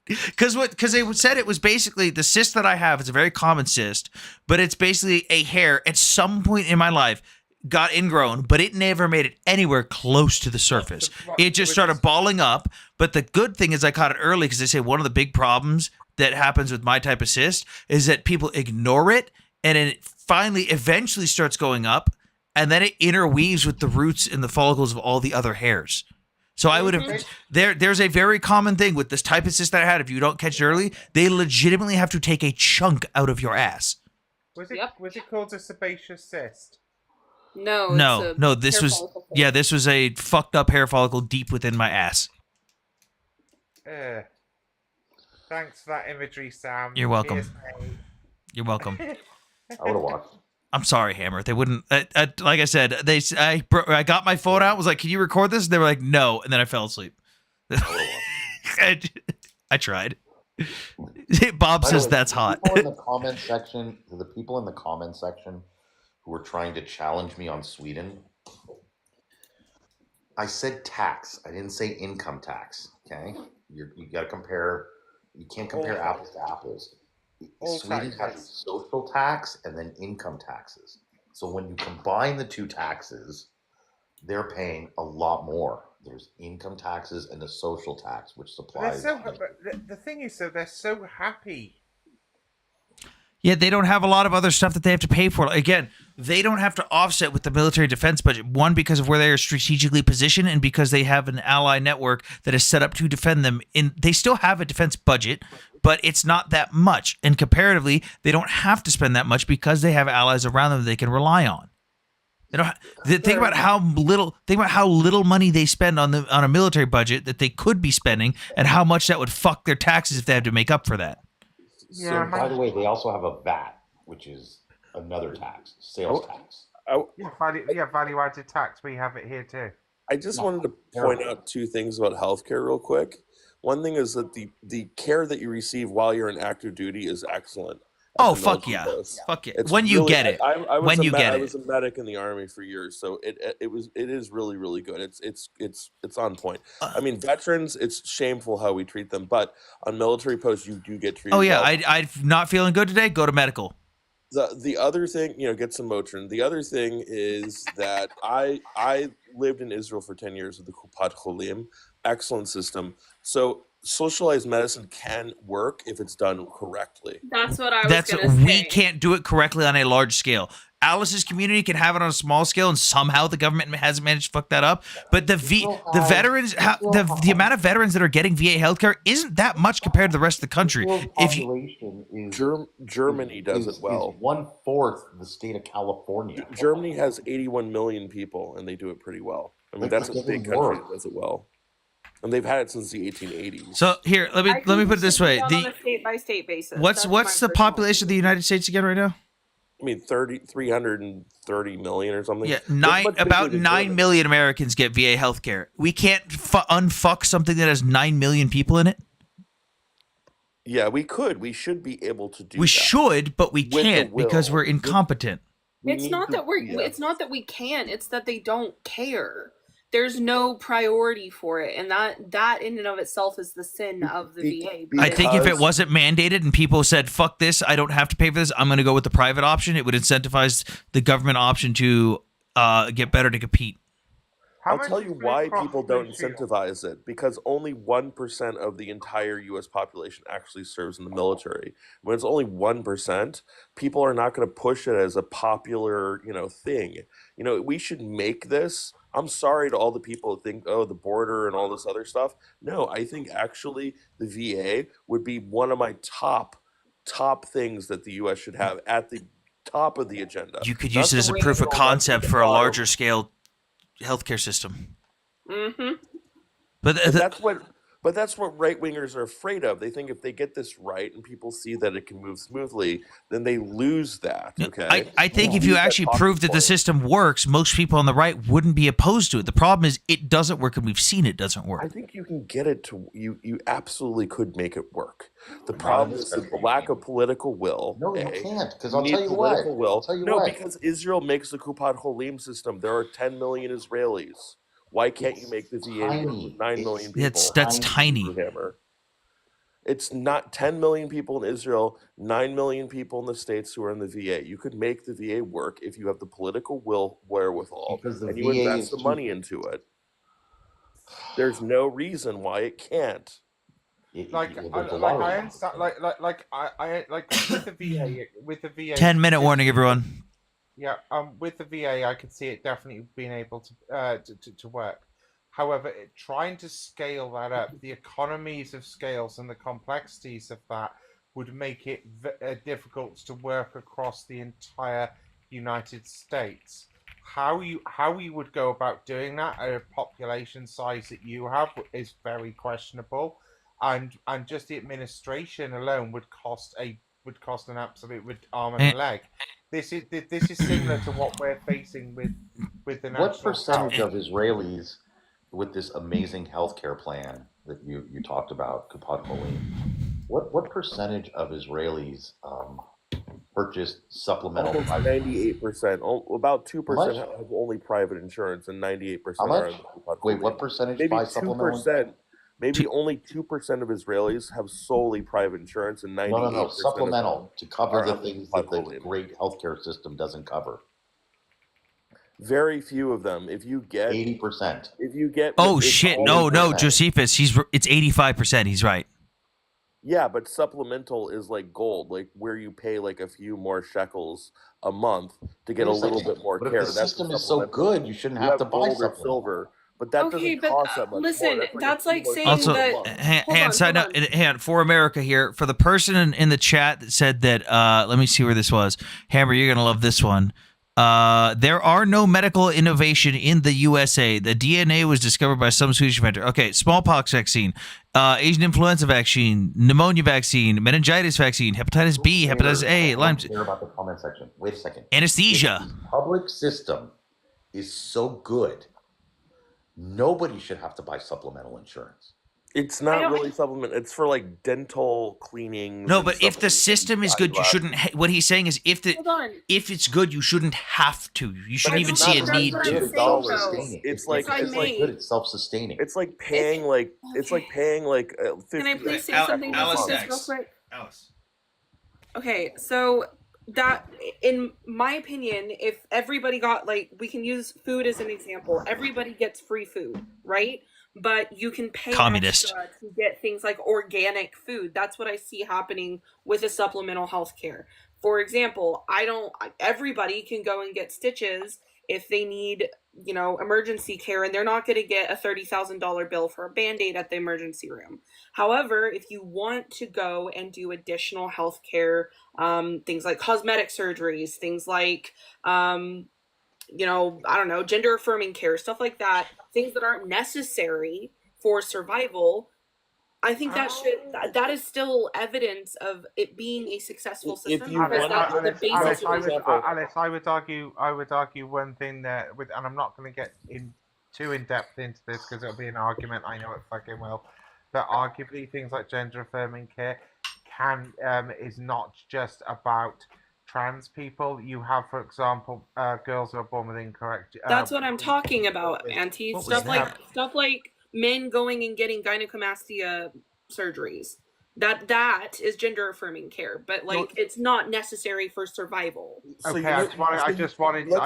Because they said it was basically the cyst that I have. It's a very common cyst, but it's basically a hair at some point in my life got ingrown, but it never made it anywhere close to the surface. It just started balling up. But the good thing is I caught it early because they say one of the big problems that happens with my type of cyst is that people ignore it, and then it finally eventually starts going up, and then it interweaves with the roots and the follicles of all the other hairs. So I would have there's a very common thing with this type of cyst that I had. If you don't catch it early, they legitimately have to take a chunk out of your ass. Was it called a sebaceous cyst? No. No. This was this was a fucked up hair follicle deep within my ass. Thanks for that imagery, Sam. You're welcome. PSA. You're welcome. I would have watched. I'm sorry, Hammer. They wouldn't. Like I said, I got my phone out. Was like, "Can you record this?" They were like, "No," and then I fell asleep. I tried. Bob says that's hot. The people in the comment section who were trying to challenge me on Sweden. I said tax. I didn't say income tax. Okay, you got to compare. You can't compare apples to apples. Sweden has social tax and then income taxes. So when you combine the two taxes, they're paying a lot more. There's income taxes and the social tax, which supplies. The thing is, though, they're so happy. Yeah, they don't have a lot of other stuff that they have to pay for. Again, they don't have to offset with the military defense budget. One, because of where they are strategically positioned, and because they have an ally network that is set up to defend them. They still have a defense budget, but it's not that much. And comparatively, they don't have to spend that much because they have allies around them they can rely on. They don't. Think about how little money they spend on a military budget that they could be spending, and how much that would fuck their taxes if they had to make up for that. So, by the way, they also have a VAT, which is another tax, sales tax. Value-added tax. We have it here too. I just wanted to point out two things about healthcare real quick. One thing is that the care that you receive while you're in active duty is excellent. Oh, fuck yeah. Fuck yeah. When you get it. I when you get it. I was a medic in the Army for years, so it is really, really good. It's on point. I mean, veterans, it's shameful how we treat them, but on military posts, you do get treated. Oh yeah, well. I'm not feeling good today. Go to medical. The other thing, get some Motrin. The other thing is that I lived in Israel for 10 years with the Kupat Cholim. Excellent system. So socialized medicine can work if it's done correctly. That's what I was going to say. We can't do it correctly on a large scale. Alice's community can have it on a small scale, and somehow the government hasn't managed to fuck that up. But the veterans, the amount of veterans that are getting VA healthcare isn't that much compared to the rest of the country. Germany does it well. 1/4 the state of California. Germany has 81 million people, and they do it pretty well. I mean, that's a big country that does it well. and they've had it since the 1880s. So here, let me put it this way: on a state by state basis. what's the population of the United States again right now? I mean, 330 million or something. Yeah, That's much bigger about than 9 Germany. million Americans get VA healthcare. We can't unfuck something that has 9 million people in it. Yeah, we could. We should be able to do. We that. should, but we With the can't because will. we're incompetent. It's not that it's not that we can, it's that they don't care. There's no priority for it, and that in and of itself is the sin of the VA. I think if it wasn't mandated and people said, fuck this, I don't have to pay for this, I'm going to go with the private option, it would incentivize the government option to get better to compete. I'll tell you why people don't incentivize it. Because only 1% of the entire U.S. population actually serves in the military. When it's only 1%, people are not going to push it as a popular, thing. We should make this. I'm sorry to all the people who think, oh, the border and all this other stuff. No, I think actually the VA would be one of my top things that the U.S. should have at the top of the agenda. You could use it as a proof of concept for a larger scale healthcare system. Mm-hmm. But that's what right wingers are afraid of. They think if they get this right and people see that it can move smoothly, then they lose that. Okay. I think if you actually prove that the system works, most people on the right wouldn't be opposed to it. The problem is it doesn't work, and we've seen it doesn't work. I think you can get it to you absolutely could make it work. The problem is the lack of political will. No, you can't, because I'll need tell you political why. will. I'll tell you no, why. Because Israel makes the Kupat Holim system. There are 10 million Israelis. Why can't you make the VA work with 9 million people? That's tiny. It's not 10 million people in Israel, 9 million people in the States who are in the VA. You could make the VA work if you have the political wherewithal and you VA invest the money into it. There's no reason why it can't. I understand. With the VA. 10-minute warning, everyone. Yeah, with the VA, I could see it definitely being able to work. However, trying to scale that up, the economies of scales and the complexities of that would make it difficult to work across the entire United States. How you would go about doing that at a population size that you have is very questionable, and just the administration alone would cost an absolute arm and a leg. This is similar to what we're facing with the national. What percentage of Israelis with this amazing healthcare plan that you talked about, Kupat Holim, what percentage of Israelis purchased supplemental? Almost 98%. About 2% have only private insurance, and 98% are in the Kupat Holim. Wait, what percentage buy supplemental? 2%. Maybe only 2% of Israelis have solely private insurance, and 98%. No, supplemental to cover the are things that the great healthcare system doesn't cover. Very few of them. If you get 80%. If you get Oh shit! No, Josephus, it's 85%. He's right. Yeah, but supplemental is like gold, like where you pay like a few more shekels a month to get a little bit more but care. If the That's system a is so good, you shouldn't have to buy gold or supplemental. silver, but that Okay, doesn't but cost that much listen, more. that's like saying Also, that. hand for America here, for the person in the chat that said that, let me see where this was. Hammer, you're going to love this one. There are no medical innovation in the USA. The DNA was discovered by some Swedish inventor. Okay, smallpox vaccine, Asian influenza vaccine, pneumonia vaccine, meningitis vaccine, hepatitis B, hepatitis A, Lyme. Care about the comment section. Wait a second. Anesthesia. If the public system is so good, nobody should have to buy supplemental insurance. It's not really supplement. It's for like dental cleaning. No, but if the system is good, you shouldn't. What he's saying is, if it's good, you shouldn't have to. You shouldn't even see a need to. It's like good. It's self-sustaining. It's like paying like it's like paying like 50. Can I please say something about this real quick? Alice. Okay, so that, in my opinion, if everybody got, like, we can use food as an example. Everybody gets free food, right? But you can pay Communist. extra to get things like organic food. That's what I see happening with a supplemental health care. For example, everybody can go and get stitches if they need, emergency care, and they're not going to get a $30,000 bill for a Band-Aid at the emergency room. However, if you want to go and do additional health care, things like cosmetic surgeries, things like, gender affirming care, stuff like that, things that aren't necessary for survival, I think that is still evidence of it being a successful system. Alice, I would argue one thing that and I'm not going to get too in depth into this because it'll be an argument. I know it fucking will, but arguably things like gender affirming care is not just about trans people. You have, for example, girls who are born with incorrect. That's what I'm talking about, Auntie. Stuff like men going and getting gynecomastia surgeries. That is gender affirming care, but like it's not necessary for survival. Okay, I just wanted to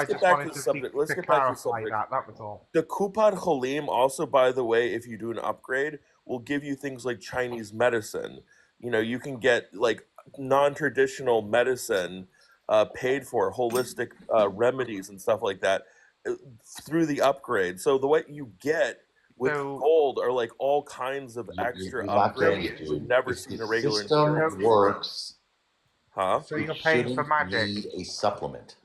clarify that. That was all. The Kupat Cholim also, by the way, if you do an upgrade, will give you things like Chinese medicine. You know, you can get like non-traditional medicine paid for, holistic remedies and stuff like that through the upgrade. So the way you get with gold are like all kinds of extra upgrades we've never seen a regular insurance works. Huh? So you're paying for magic. Need a supplement.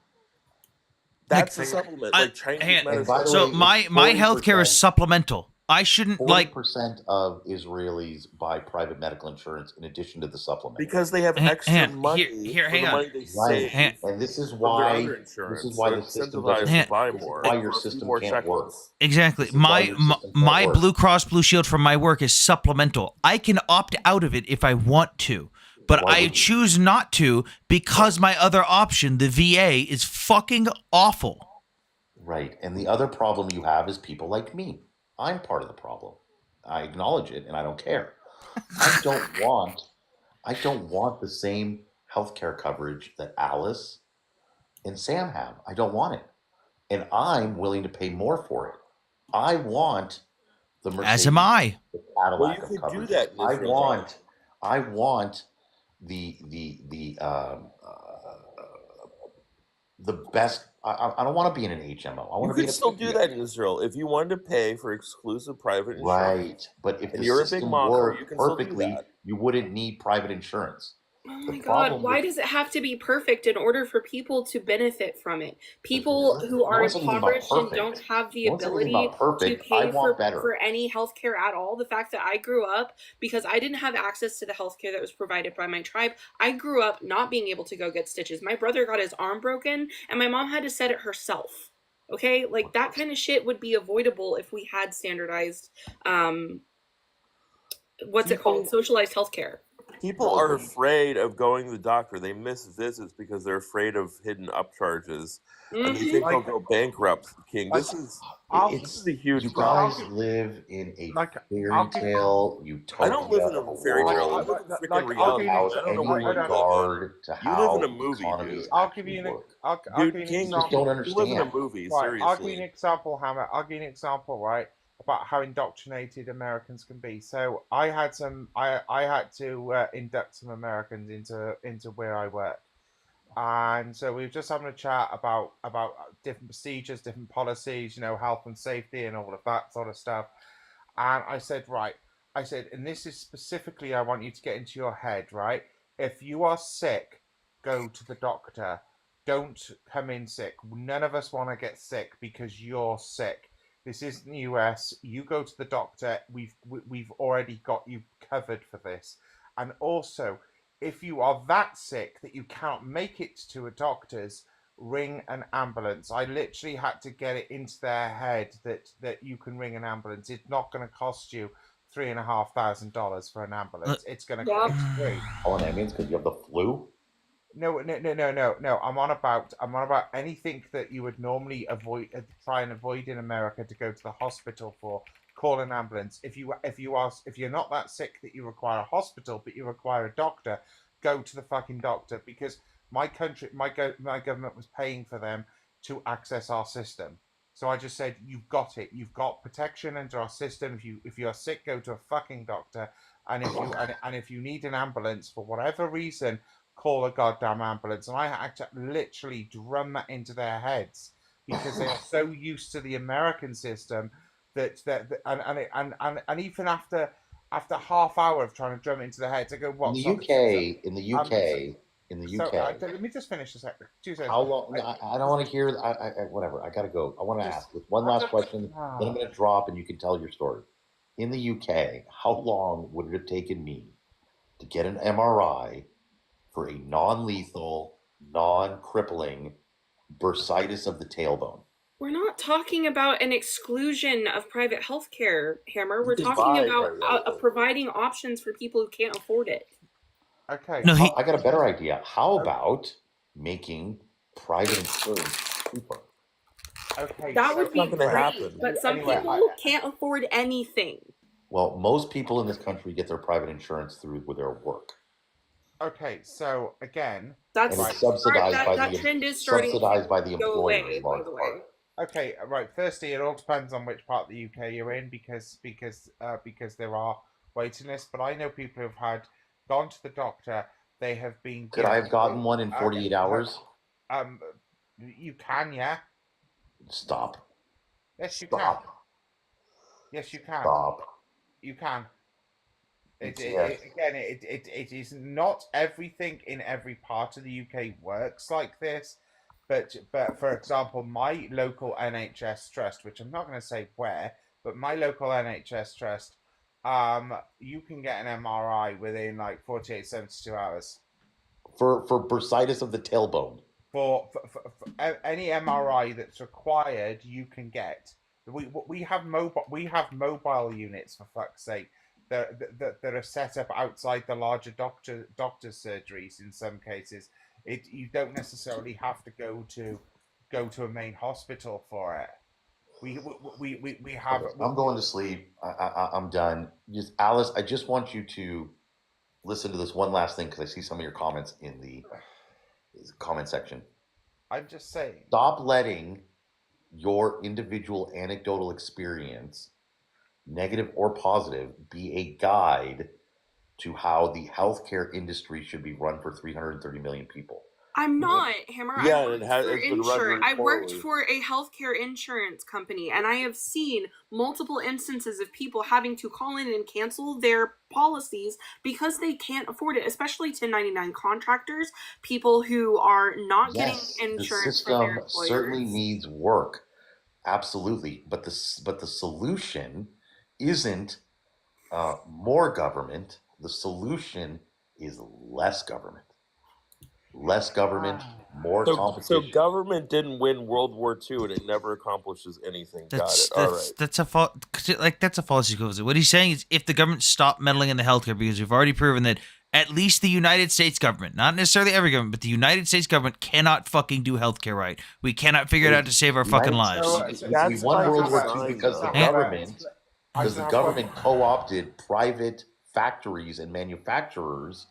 That's a supplement, like Chinese medicine. So my healthcare is supplemental. I shouldn't 40% of Israelis buy private medical insurance in addition to the supplement because they have extra money. Hang on. Money they save and this is why the system doesn't buy more. Why your system can't work. Exactly. My Blue Cross Blue Shield from my work is supplemental. I can opt out of it if I want to, but I choose not to because my other option, the VA, is fucking awful. Right. And the other problem you have is people like me. I'm part of the problem. I acknowledge it and I don't care. I don't want the same healthcare coverage that Alice and Sam have. I don't want it. And I'm willing to pay more for it. I want the Mercedes, as am I. The Cadillac well, you could coverage. do that. I want the best. I don't want to be in an HMO. I want you to be could still do that in Israel if you wanted to pay for exclusive private insurance. Right, but if you're a big mocker, you can perfectly, still do that. You wouldn't need private insurance. Oh my God, why does it have to be perfect in order for people to benefit from it? People who are impoverished and don't have the ability to pay for any healthcare at all. The fact that I grew up, because I didn't have access to the healthcare that was provided by my tribe, I grew up not being able to go get stitches. My brother got his arm broken and my mom had to set it herself. Okay, like that kind of shit would be avoidable if we had standardized, socialized healthcare. People are afraid of going to the doctor. They miss visits because they're afraid of hidden upcharges. And they think they'll go bankrupt. King, this is a huge problem. You guys live in a fairy tale utopia. I don't live in a fairy tale. I live in freaking reality. I don't know where you live in a movie, dude. I'll give you an example. Don't understand. You live in a movie, seriously. I'll give you an example, Hammer. I'll give you an example, right? About how indoctrinated Americans can be. So I had to induct some Americans into where I work, and so we were just having a chat about different procedures, different policies, health and safety, and all of that sort of stuff. And I said, and this is specifically, I want you to get into your head, right? If you are sick, go to the doctor. Don't come in sick. None of us want to get sick because you're sick. This isn't the US. You go to the doctor. We've already got you covered for this. And also, if you are that sick that you cannot make it to a doctor's, ring an ambulance. I literally had to get it into their head that you can ring an ambulance. It's not going to cost you $3,500 for an ambulance. It's going to cost free. Oh, and that means because you have the flu? No. I'm on about anything that you would normally try and avoid in America to go to the hospital for. Call an ambulance. If you're not that sick that you require a hospital, but you require a doctor, go to the fucking doctor, because my government was paying for them to access our system. So I just said, you've got it. You've got protection under our system. If you're sick, go to a fucking doctor. And if you need an ambulance for whatever reason, call a goddamn ambulance. And I had to literally drum that into their heads because they are so used to the American system that even after half hour of trying to drum it into their heads, I go, what? In the UK. Let me just finish a second. 2 seconds. How long? I don't want to hear. Whatever. I gotta go. I want to ask one last question. Then I'm going to drop, and you can tell your story. in the UK, how long would it have taken me to get an MRI for a non-lethal, non-crippling bursitis of the tailbone? We're not talking about an exclusion of private health care, Hammer. We're Just talking buy about private providing options for people who can't afford it. Okay. No, he. I got a better idea. How about making private insurance cheaper? Okay. That would be not gonna great, happen. but some Anyway, people can't afford anything. Well, most people in this country get their private insurance through with their work. Okay, so again, That's And right. it's subsidized by that the trend is starting subsidized by the to go employer away, in by large the way. part. Okay, right. Firstly, it all depends on which part of the UK you're in, because there are waiting lists. But I know people who've gone to the doctor. They have been. Could I have gotten one in 48 hours? You can, yeah. Stop. Yes, you Stop. can. Yes, you can. Stop. You can. Yes. It is not everything in every part of the UK works like this, but for example, my local NHS trust, which I'm not going to say where, but my local NHS trust, you can get an MRI within like 48, 72 hours. For bursitis of the tailbone. For any MRI that's required, you can get. We have mobile units, for fuck's sake, that are set up outside the larger doctor's surgeries. In some cases, you don't necessarily have to go to a main hospital for it. We have. Okay, I'm going to sleep. I'm done. Just Alice, I just want you to listen to this one last thing because I see some of your comments in the comment section. I'm just saying. Stop letting your individual anecdotal experience, negative or positive, be a guide to how the healthcare industry should be run for 330 million people. I'm not, Hammer. Yeah, I worked for a healthcare insurance company, and I have seen multiple instances of people having to call in and cancel their policies because they can't afford it, especially 1099 contractors, people who are not getting insurance from their The system employers. certainly needs work, absolutely, but the solution isn't more government. The solution is less government. Less government, more competition. So government didn't win World War II, and it never accomplishes anything. Got it. All right. That's a false equivalency. What he's saying is, if the government stopped meddling in the healthcare, because we've already proven that at least the United States government, not necessarily every government, but the United States government cannot fucking do healthcare right. We cannot figure it out to save our fucking lives. We won World War II because the government co-opted private factories and manufacturers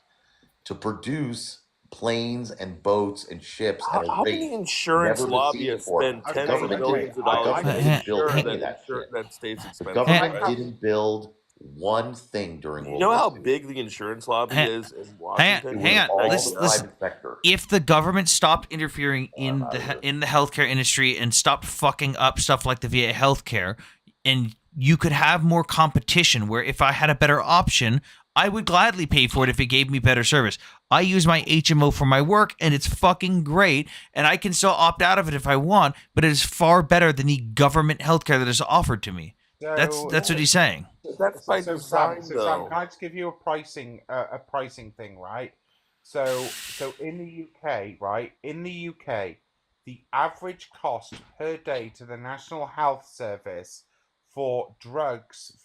to produce planes and boats and ships at a How rate many insurance never been seen lobbyists before. spend The tens of government millions didn't- of dollars the government to didn't build insure any of that shit. that stays The expensive? government right? didn't build one thing during World You know War how II. big the insurance lobby is in Hang Washington? on. all Listen, the listen. private sector. If the government stopped interfering in the healthcare industry and stopped fucking up stuff like the VA healthcare, and you could have more competition, where if I had a better option, I would gladly pay for it if it gave me better service. I use my HMO for my work, and it's fucking great, and I can still opt out of it if I want, but it is far better than the government healthcare that is offered to me. That's what he's saying. That's by So design, Sam, though. can I just give you a pricing thing, right? So in the UK, right? In the UK, the average cost per day to the National Health Service for drugs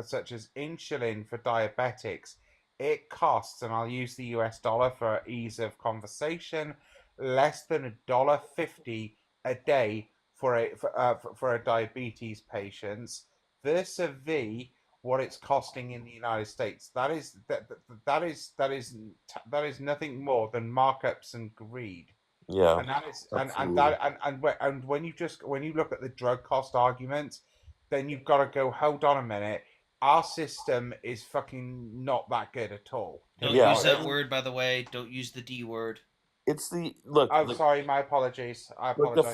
such as insulin for diabetics, it costs, and I'll use the US dollar for ease of conversation, less than $1.50 a day for a diabetes patient, versus what it's costing in the United States. That is nothing more than markups and greed. Yeah, and that is absolutely. and when you look at the drug cost argument, then you've got to go, hold on a minute, our system is fucking not that good at all. Don't use that word, by the way. Don't use the D word. It's the look. I'm sorry, my apologies. I Look, apologize. the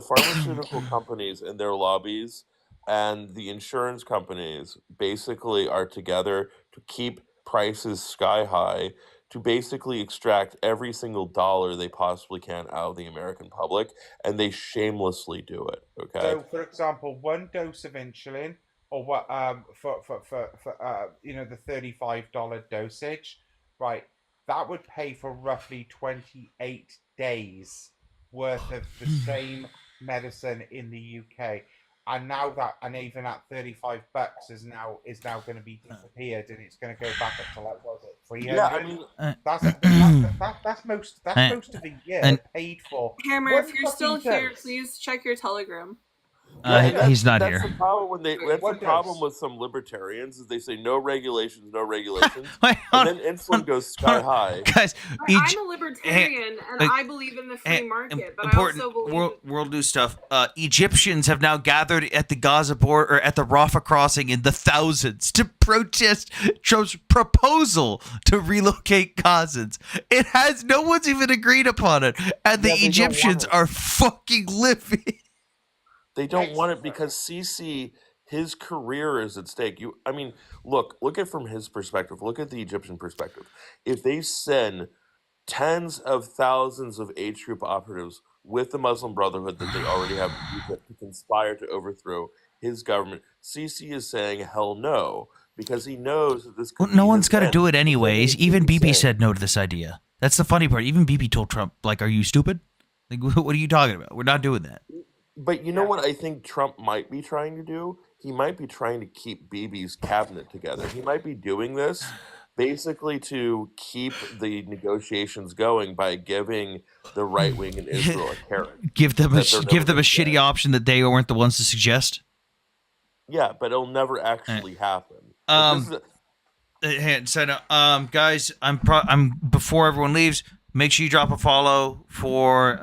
pharmaceutical companies and their lobbies and the insurance companies basically are together to keep prices sky high, to basically extract every single dollar they possibly can out of the American public, and they shamelessly do it. Okay. So, for example, one dose of insulin or what for the $35 dosage, right? That would pay for roughly 28 days worth of the same medicine in the UK. And now that, and even at $35 is now going to be disappeared, and it's going to go back up to like, what was it, 300? Yeah, I mean, that's most of the year paid for. Hammer, One if you're still fucking here, dose. please check your Telegram. He's not that's here. The problem when that's What the problem does? with some libertarians is they say no regulations, Wait, and then insulin goes sky high. Guys, I'm a libertarian, and I believe in the free market, but I important also believe world news stuff. Egyptians have now gathered at the Gaza border, or at the Rafah crossing, in the thousands to protest Trump's proposal to relocate Gazans. No one's even agreed upon it, and the Yeah, they don't want Egyptians it. are fucking livid. They don't want it because Sisi, his career is at stake. Look at from his perspective. Look at the Egyptian perspective. If they send tens of thousands of H Troop operatives with the Muslim Brotherhood that they already have in Egypt to conspire to overthrow his government, Sisi is saying hell no, because he knows that this could Well, no be one's his got to end. do it anyways. Even Bibi insane. said no to this idea. That's the funny part. Even Bibi told Trump, like, "Are you stupid? Like, what are you talking about? We're not doing that." But you know what I think Trump might be trying to do? He might be trying to keep Bibi's cabinet together. He might be doing this basically to keep the negotiations going by giving the right wing in Israel a carrot. Give them a that they're never gonna shitty option that they weren't the ones to suggest. Yeah, but it'll never actually happen. Like, this is Guys, I'm before everyone leaves. Make sure you drop a follow for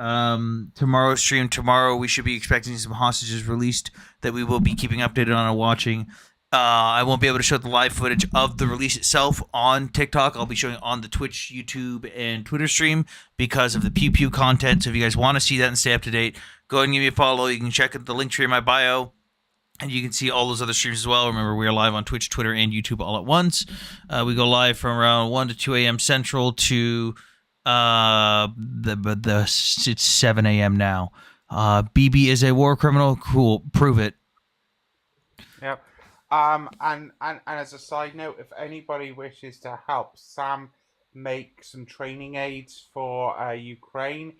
tomorrow's stream. Tomorrow we should be expecting some hostages released that we will be keeping updated on and watching. I won't be able to show the live footage of the release itself on TikTok. I'll be showing it on the Twitch, YouTube, and Twitter stream because of the pew pew content. So if you guys want to see that and stay up to date, go ahead and give me a follow. You can check out the link tree in my bio. And you can see all those other streams as well. Remember, we are live on Twitch, Twitter, and YouTube all at once. We go live from around 1 to 2 a.m. Central to it's 7 a.m. now. BB is a war criminal. Cool. Prove it. Yep. And as a side note, if anybody wishes to help Sam make some training aids for Ukraine,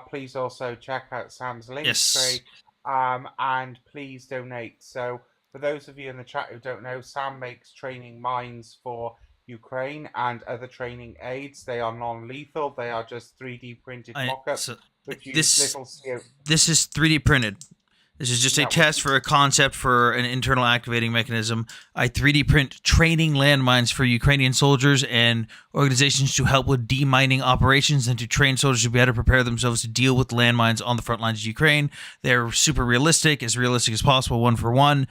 please also check out Sam's link tree. And please donate. So for those of you in the chat who don't know, Sam makes training mines for Ukraine and other training aids. They are non-lethal. They are just 3D printed mock-ups. This is 3D printed. This is just a test for a concept for an internal activating mechanism. I 3D print training landmines for Ukrainian soldiers and organizations to help with demining operations and to train soldiers to better prepare themselves to deal with landmines on the front lines of Ukraine. They're super realistic as possible, 1-for-1.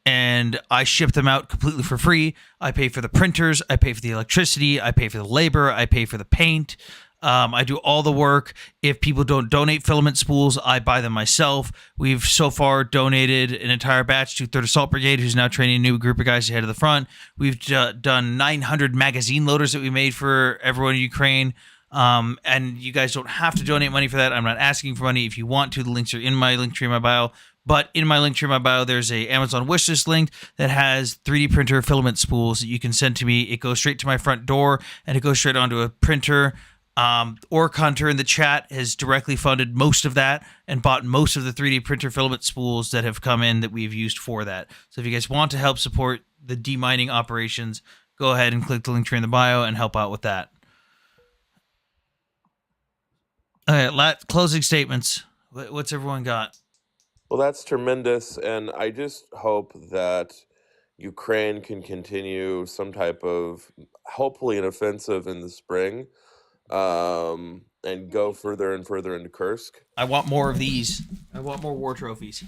And I ship them out completely for free. I pay for the printers. I pay for the electricity. I pay for the labor. I pay for the paint. I do all the work. If people don't donate filament spools, I buy them myself. We've so far donated an entire batch to 3rd Assault Brigade, who's now training a new group of guys to head to the front. We've done 900 magazine loaders that we made for everyone in Ukraine. And you guys don't have to donate money for that. I'm not asking for money. If you want to, the links are in my link tree in my bio. But in my link tree in my bio, there's a Amazon wishlist link that has 3D printer filament spools that you can send to me. It goes straight to my front door, and it goes straight onto a printer. Orc Hunter in the chat has directly funded most of that and bought most of the 3D printer filament spools that have come in that we've used for that. So if you guys want to help support the demining operations, go ahead and click the link tree in the bio and help out with that. All right, closing statements. What's everyone got? Well, that's tremendous, and I just hope that Ukraine can continue some type of, hopefully, an offensive in the spring, and go further and further into Kursk. I want more of these. I want more war trophies.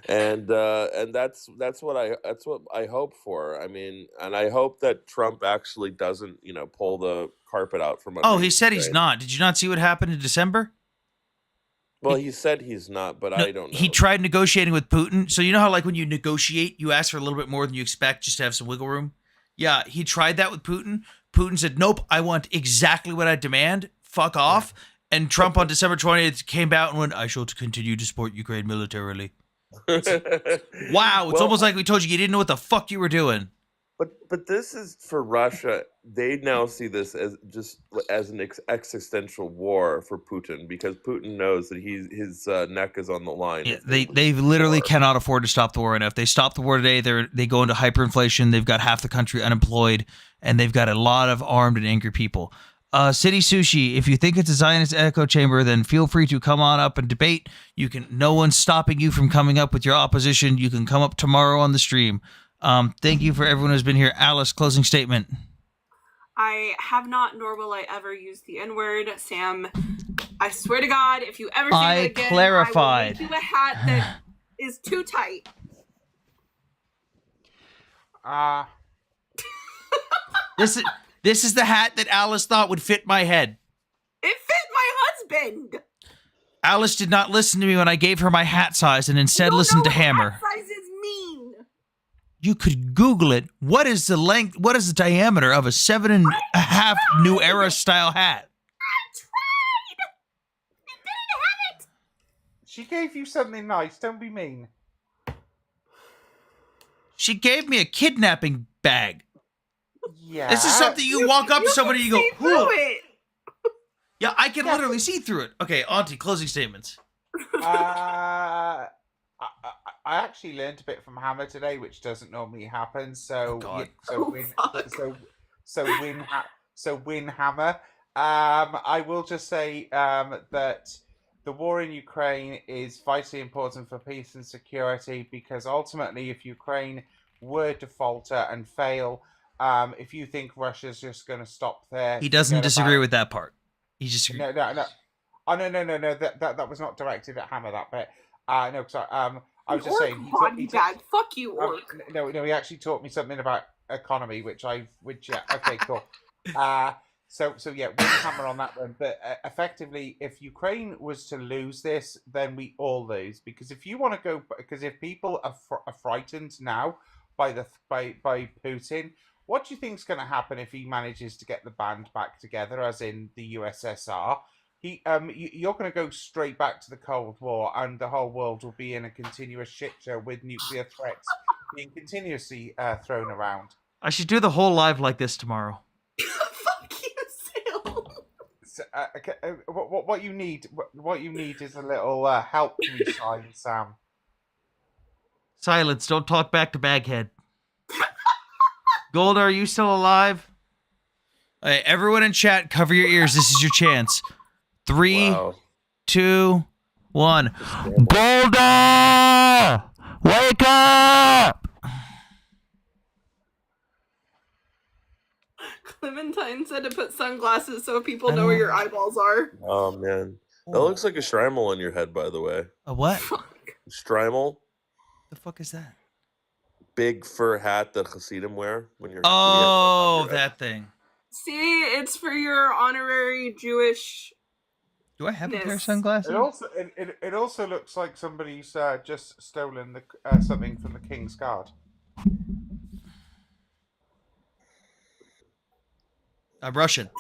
And that's what I hope for. I mean, and I hope that Trump actually doesn't, pull the carpet out from under. Oh, he said he's not. Did you not see what happened in December? Well, he said he's not, but I don't know. He tried negotiating with Putin. So you know how, like, when you negotiate, you ask for a little bit more than you expect just to have some wiggle room? Yeah, he tried that with Putin. Putin said, nope, I want exactly what I demand. Fuck off. And Trump on December 20th came out and went, "I shall continue to support Ukraine militarily." Wow, it's almost like we told you didn't know what the fuck you were doing. But this is for Russia. They now see this as an existential war for Putin, because Putin knows that his neck is on the line. Yeah, they literally cannot afford to stop the war. And if they stop the war today, they go into hyperinflation. They've got half the country unemployed, and they've got a lot of armed and angry people. City Sushi, if you think it's a Zionist echo chamber, then feel free to come on up and debate. No one's stopping you from coming up with your opposition. You can come up tomorrow on the stream. Thank you for everyone who's been here. Alice, closing statement. I have not, nor will I ever use the N-word. Sam, I swear to God, if you ever say it again, clarified. I will make you a hat that is too tight. This is the hat that Alice thought would fit my head. It fit my husband. Alice did not listen to me when I gave her my hat size and instead listened to Hammer. Hat sizes mean. You could Google it. What is the length? What is the diameter of a 7.5 New Era style hat? I tried. It didn't have it. She gave you something nice. Don't be mean. She gave me a kidnapping bag. Yeah. This is something you walk up to somebody and you go, through it. Yeah, I can literally see through it. Okay, Auntie, closing statements. I actually learned a bit from Hammer today, which doesn't normally happen. So, win Hammer. I will just say that the war in Ukraine is vitally important for peace and security, because ultimately, if Ukraine were to falter and fail, if you think Russia's just going to stop there, He doesn't disagree with that part. He just no. Oh no. That was not directed at Hammer. That bit. No, sorry. I was just saying. Fuck you, Orc. No. He actually taught me something about economy, okay, cool. So yeah, win Hammer on that one. But effectively, if Ukraine was to lose this, then we all lose. Because if you want to go, because if people are frightened now by Putin, what do you think is going to happen if he manages to get the band back together, as in the USSR? You're going to go straight back to the Cold War, and the whole world will be in a continuous shit show with nuclear threats being continuously thrown around. I should do the whole live like this tomorrow. Fuck you, Sale. So, what you need is a little help from your side, Sam. Silence. Don't talk back to Baghead. Golda, are you still alive? Hey, everyone in chat, cover your ears. This is your chance. 3, 2, 1. Golda! Wake up! Clementine said to put sunglasses so people know where your eyeballs are. Oh man, that looks like a Strymel on your head, by the way. A what? Strymel. The fuck is that? Big fur hat that Hasidim wear when you're. Oh, that thing. See, it's for your honorary Jewish. Do I have a pair of sunglasses? It also looks like somebody's just stolen something from the King's Guard. I'm Russian.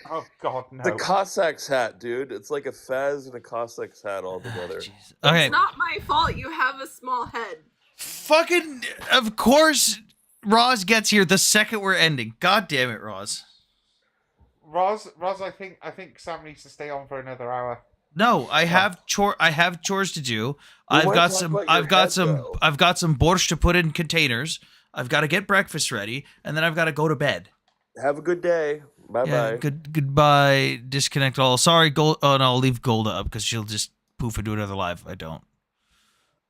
Oh God, no! The Cossack's hat, dude. It's like a fez and a Cossack's hat all together. Okay. It's not my fault you have a small head. Fucking, of course, Roz gets here the second we're ending. God damn it, Roz. Roz, I think Sam needs to stay on for another hour. No, I have chores to do. I've got some borscht to put in containers. I've got to get breakfast ready, and then I've got to go to bed. Have a good day. Bye bye. Yeah, goodbye. Disconnect all. Sorry, Gold. Oh no, I'll leave Golda up because she'll just poof and do another live. I don't.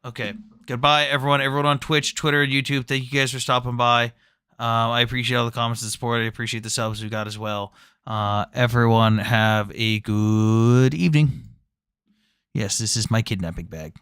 Okay. Goodbye, everyone. Everyone on Twitch, Twitter, and YouTube. Thank you guys for stopping by. I appreciate all the comments and support. I appreciate the subs we got as well. Everyone have a good evening. Yes, this is my kidnapping bag.